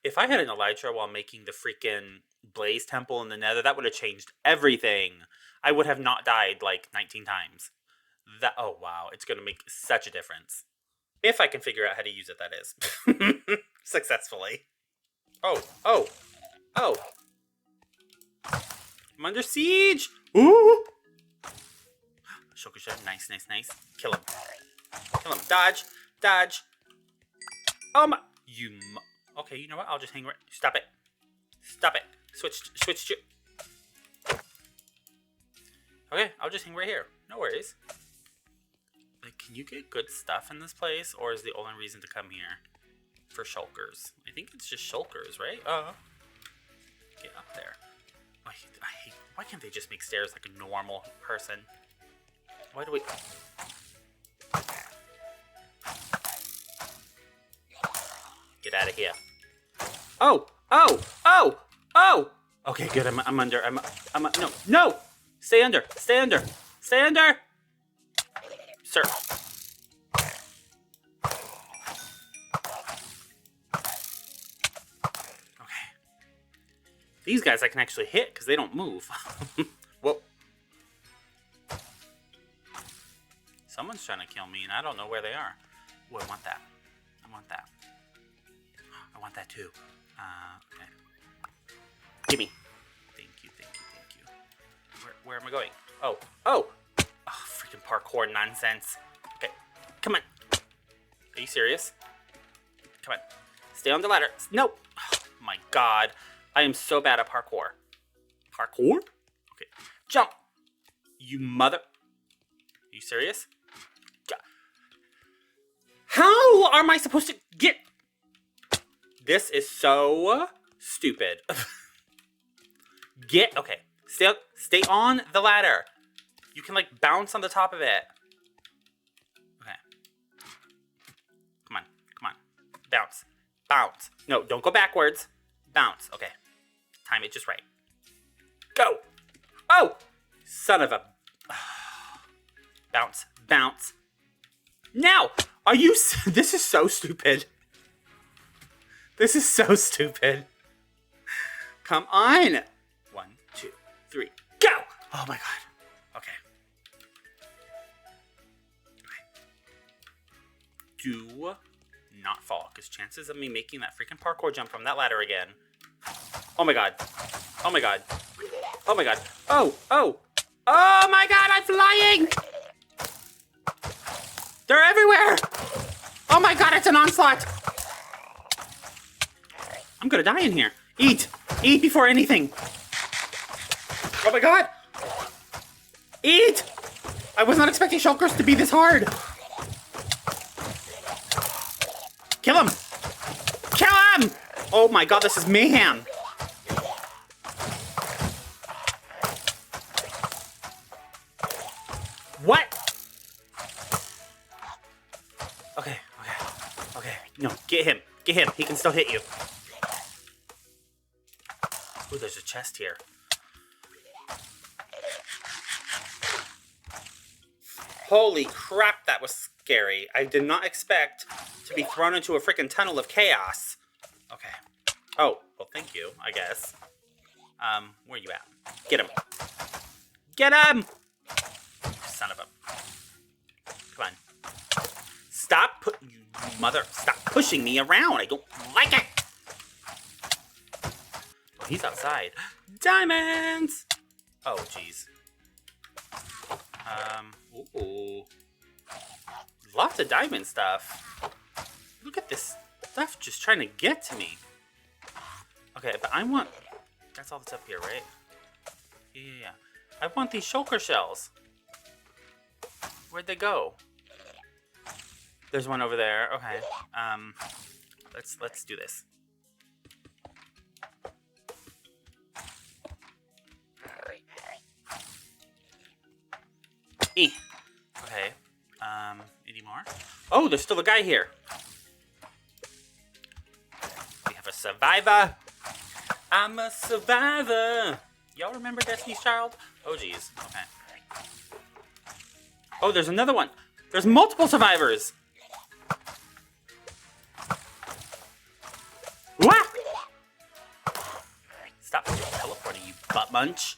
if I had an elytra while making the freaking Blaze Temple in the Nether, that would have changed everything. I would have not died like 19 times. Oh wow, it's gonna make such a difference. If I can figure out how to use it, that is. Successfully. Oh. I'm under siege! Ooh! Shulker shell. Nice. Kill him. Dodge. Oh my. Okay, you know what? I'll just hang right. Stop it. Switch to. Okay, I'll just hang right here. No worries. Like, can you get good stuff in this place, or is the only reason to come here for shulkers? I think it's just shulkers, right? Get up there. I hate. Why can't they just make stairs like a normal person? Why do we? Get out of here. Oh! Okay, good. I'm under. No! Stay under. Sir. Okay. These guys I can actually hit because they don't move. Whoa. Someone's trying to kill me and I don't know where they are. Oh, I want that. I want that too. Okay. Gimme. Thank you. Where am I going? Oh, freaking parkour nonsense. Okay, come on. Are you serious? Come on. Stay on the ladder. Nope. Oh, my God. I am so bad at parkour. Parkour? Okay. Jump. You mother... Are you serious? How am I supposed to get... This is so stupid. Okay. Stay on the ladder. You can, like, bounce on the top of it. Okay. Come on. Bounce. No, don't go backwards. Bounce. Okay. Time it just right. Go. Oh! Son of a... Bounce. Now! Are you... This is so stupid. Come on. 1, 2, 3, go! Oh my God. Okay. Do not fall, because chances of me making that freaking parkour jump from that ladder again. Oh my God. Oh my God. Oh my God, I'm flying! They're everywhere! Oh my God, it's an onslaught! I'm gonna die in here. Eat before anything. Oh my God! Eat! I was not expecting shulkers to be this hard. Kill him! Oh my God, this is mayhem. What? Okay. No, get him. He can still hit you. Ooh, there's a chest here. Holy crap, that was scary. I did not expect to be thrown into a freaking tunnel of chaos. Okay. Oh, well, thank you, I guess. Where you at? Get him. Son of a... Come on. Stop pushing me around. I don't like it. Oh, he's outside. Diamonds! Oh, jeez. Ooh. Lots of diamond stuff. Look at this stuff just trying to get to me. Okay, but I want... That's all that's up here, right? Yeah. I want these shulker shells. Where'd they go? There's one over there. Okay. Let's do this. Okay. Any more? Oh, there's still a guy here. We have a survivor. I'm a survivor. Y'all remember Destiny's Child? Oh, geez. Okay. Oh, there's another one. There's multiple survivors. What? Stop teleporting, you butt munch.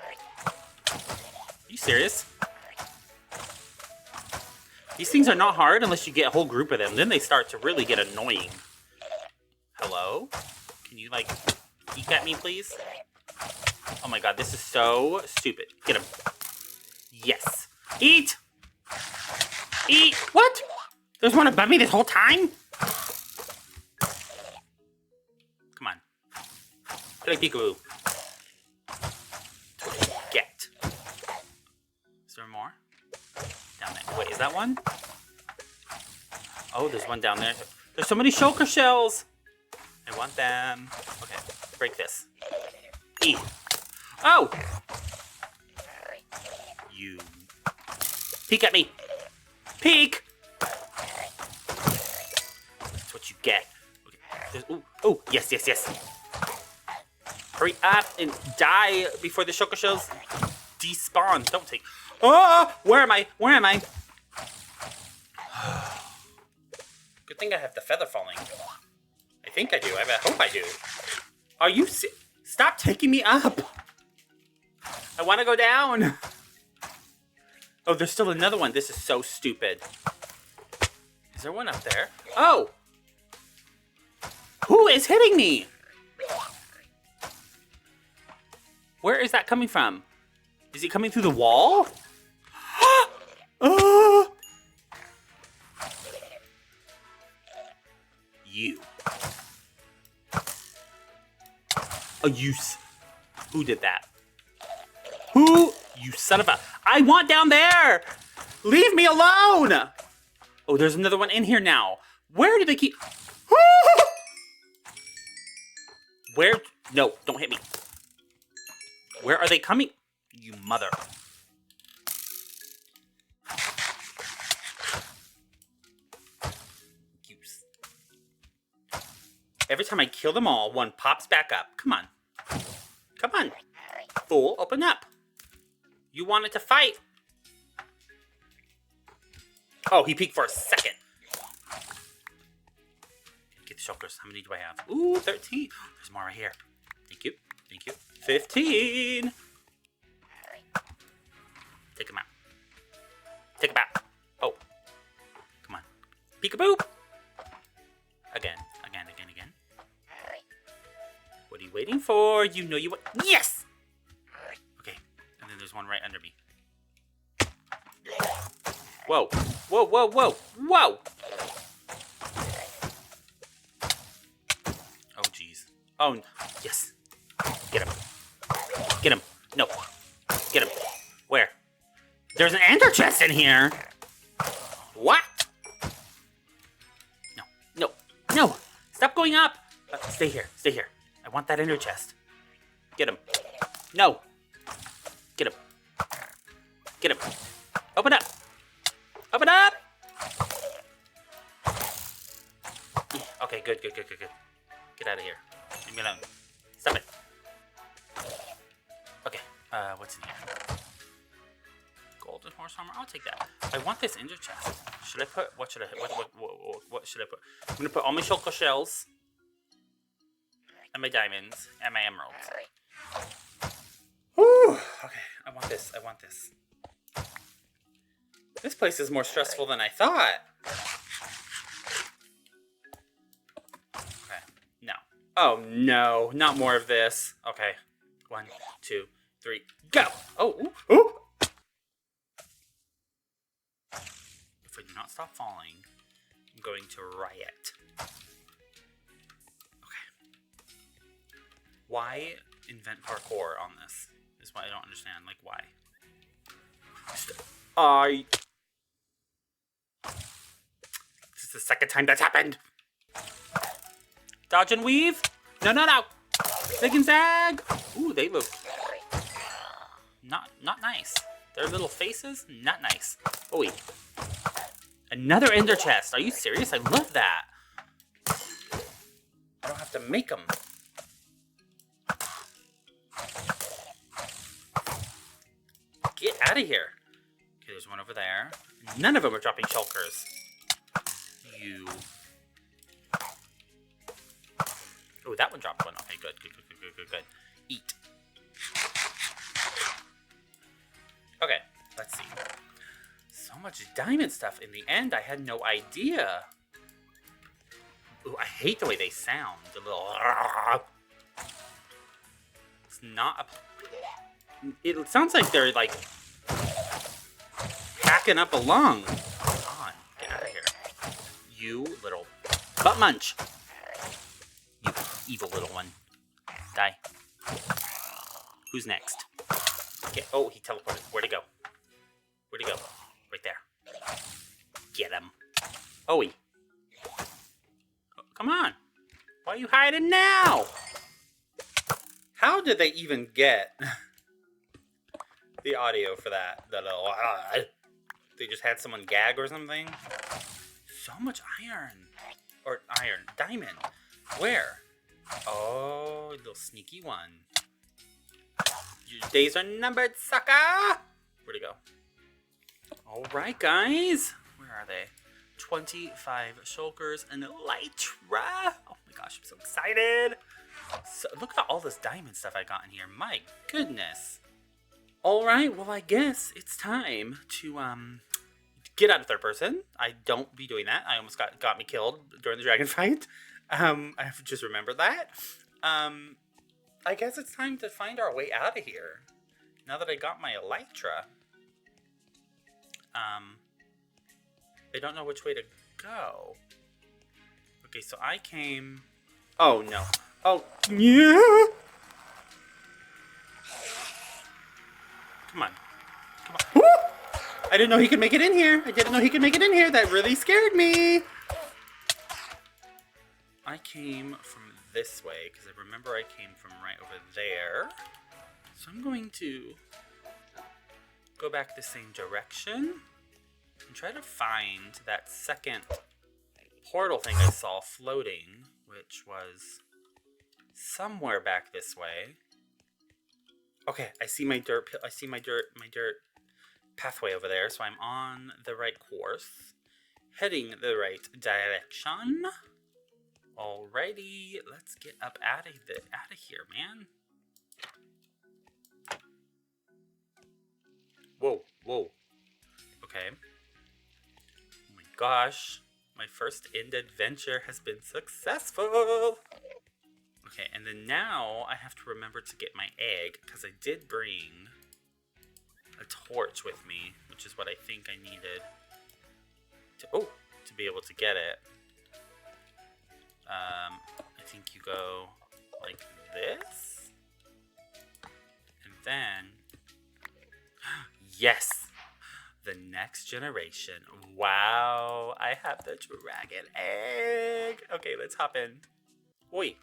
Are you serious? These things are not hard unless you get a whole group of them. Then they start to really get annoying. Hello? Can you, like, peek at me, please? Oh my God, this is so stupid. Get him. Yes. Eat! Eat! What? There's one above me this whole time? Come on. Play peekaboo. Get. Is there more? Down there. Wait, is that one? Oh, there's one down there. There's so many shulker shells. I want them. Okay, break this. Eat. Oh! You. Peek at me. Peek! That's what you get. Okay. Oh, yes, yes, yes. Hurry up and die before the shulker shells despawn. Don't take... Oh! Where am I? Where am I? Good thing I have the feather falling. I think I do. I hope I do. Are you... Stop taking me up! I want to go down! Oh, there's still another one. This is so stupid. Is there one up there? Oh! Who is hitting me? Where is that coming from? Is he coming through the wall? Oh! You. Oh, who did that? Who? You son of a... I want down there! Leave me alone! Oh, there's another one in here now. Where do they keep... Where... No, don't hit me. Where are they coming? You mother. Goose. Every time I kill them all, one pops back up. Come on. Come on. Fool, open up. You wanted to fight. Oh, he peeked for a second. Get the shulkers. How many do I have? Ooh, 13. There's more right here. Thank you. Thank you. 15. Take him out. Take him out. Oh. Come on. Peekaboo. Again. Again, again, again. What are you waiting for? You know you want... Yes! Okay. And then there's one right under me. Whoa. Whoa, whoa, whoa. Whoa! Oh, jeez. Oh, yes. Get him. Get him. No. Get him. Where? There's an ender chest in here. What? No. No. No. Stop going up. Stay here. Stay here. I want that ender chest. Get him. No. Get him. Get him. Open up. Open up. Okay, good, good, good, good, good. Get out of here. Leave me alone. Stop it. Okay, what's in here? Golden horse armor. I'll take that. I want this ender chest. Should I put? What should I? What should I put? I'm gonna put all my shulker shells, and my diamonds, and my emeralds. Whew. Okay, I want this. I want this. This place is more stressful than I thought. Okay. No. Oh no! Not more of this. Okay. 1, 2, 3, go! Oh, ooh, ooh. If I do not stop falling, I'm going to riot. Okay. Why invent parkour on this? Is what I don't understand. Like, why? This is the second time that's happened. Dodge and weave? No, no, no. Zig and zag. Ooh, they look not nice. Their little faces, not nice. Oh wait. Another ender chest. Are you serious? I love that. I don't have to make them. Get out of here. Okay, there's one over there. None of them are dropping shulkers. You. Oh, that one dropped one. Okay, good, good, good, good, good, good, good. Eat. Okay, let's see. So much diamond stuff. In the end, I had no idea. Ooh, I hate the way they sound. The little... It's not a... It sounds like they're, like, backing up along. Come on, get out of here. You little butt munch. You evil little one. Die. Who's next? Okay. Oh, he teleported. Where'd he go? Where'd he go? Right there. Get him. Oh, come on. Why are you hiding now? How did they even get the audio for that? The little, they just had someone gag or something? So much iron. Or diamond. Where? Oh, little sneaky one. Your days are numbered, sucker! Where'd he go? Alright, guys. Where are they? 25 shulkers and elytra. Oh my gosh, I'm so excited. So, look at all this diamond stuff I got in here. My goodness. Alright, well, I guess it's time to, get out of third person. I don't be doing that. I almost got me killed during the dragon fight. I have to just remember that. I guess it's time to find our way out of here. Now that I got my elytra. I don't know which way to go. Okay, so I came... Oh, no. Oh, yeah! Come on. Come on. Woo! I didn't know he could make it in here. That really scared me. I came from this way, because I remember I came from right over there. So I'm going to go back the same direction and try to find that second portal thing I saw floating, which was somewhere back this way. Okay, I see my dirt pathway over there, so I'm on the right course, heading the right direction. Alrighty, let's get up out of here, man. Whoa. Okay. Oh my gosh, my first end adventure has been successful. Okay, and then now I have to remember to get my egg, because I did bring a torch with me, which is what I think I needed to be able to get it. I think you go like this, and then yes, the next generation. Wow, I have the dragon egg. Okay, let's hop in. Wait,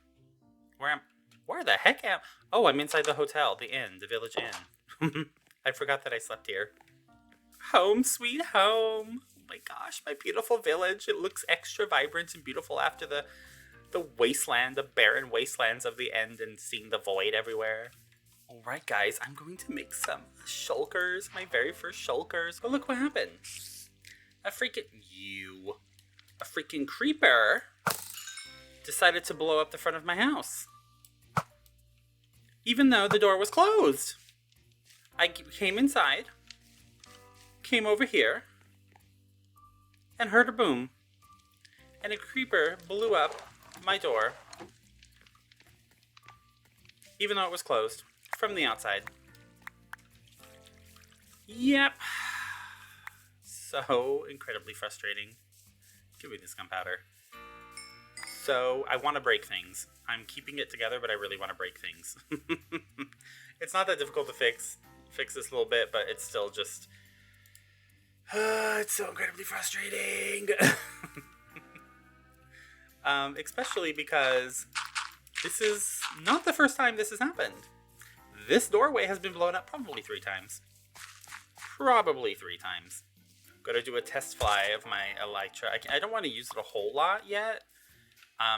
where the heck am? Oh, I'm inside the hotel, the inn, the village inn. I forgot that I slept here. Home sweet home. Oh my gosh, my beautiful village. It looks extra vibrant and beautiful after the wasteland, the barren wastelands of the end and seeing the void everywhere. Alright guys, I'm going to make some shulkers, my very first shulkers. Oh, look what happened. A freaking creeper decided to blow up the front of my house. Even though the door was closed. I came inside, came over here, and heard a boom. And a creeper blew up my door, even though it was closed, from the outside. Yep. So incredibly frustrating. Give me this gunpowder. So I want to break things. I'm keeping it together, but I really want to break things. It's not that difficult to fix this a little bit, but it's still just... it's so incredibly frustrating. Especially because this is not the first time this has happened. This doorway has been blown up probably 3 times. Gotta do a test fly of my elytra. I don't want to use it a whole lot yet,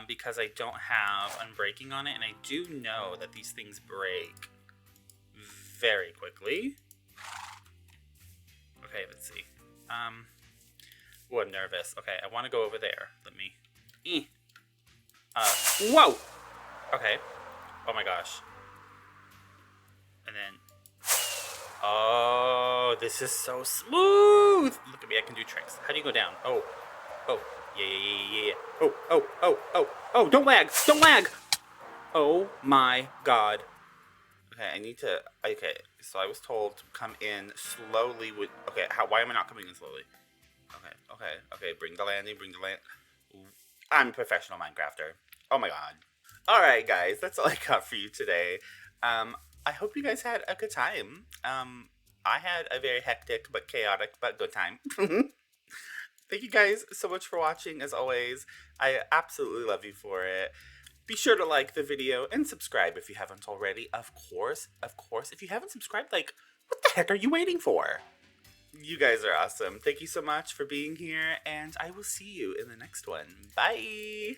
because I don't have unbreaking on it, and I do know that these things break very quickly. Okay, let's see. I'm nervous. Okay, I want to go over there. Let me... whoa! Okay. Oh my gosh. And then... Oh, this is so smooth! Look at me, I can do tricks. How do you go down? Oh. Yeah. Oh, don't lag! Oh my god. Okay, I need to. Okay, so I was told to come in slowly with. Okay, why am I not coming in slowly? Okay. Bring the landing. Bring the land. I'm a professional Minecrafter. Oh my god. All right, guys, that's all I got for you today. I hope you guys had a good time. I had a very hectic but chaotic but good time. Thank you guys so much for watching. As always, I absolutely love you for it. Be sure to like the video and subscribe if you haven't already. Of course. If you haven't subscribed, like, what the heck are you waiting for? You guys are awesome. Thank you so much for being here, and I will see you in the next one. Bye!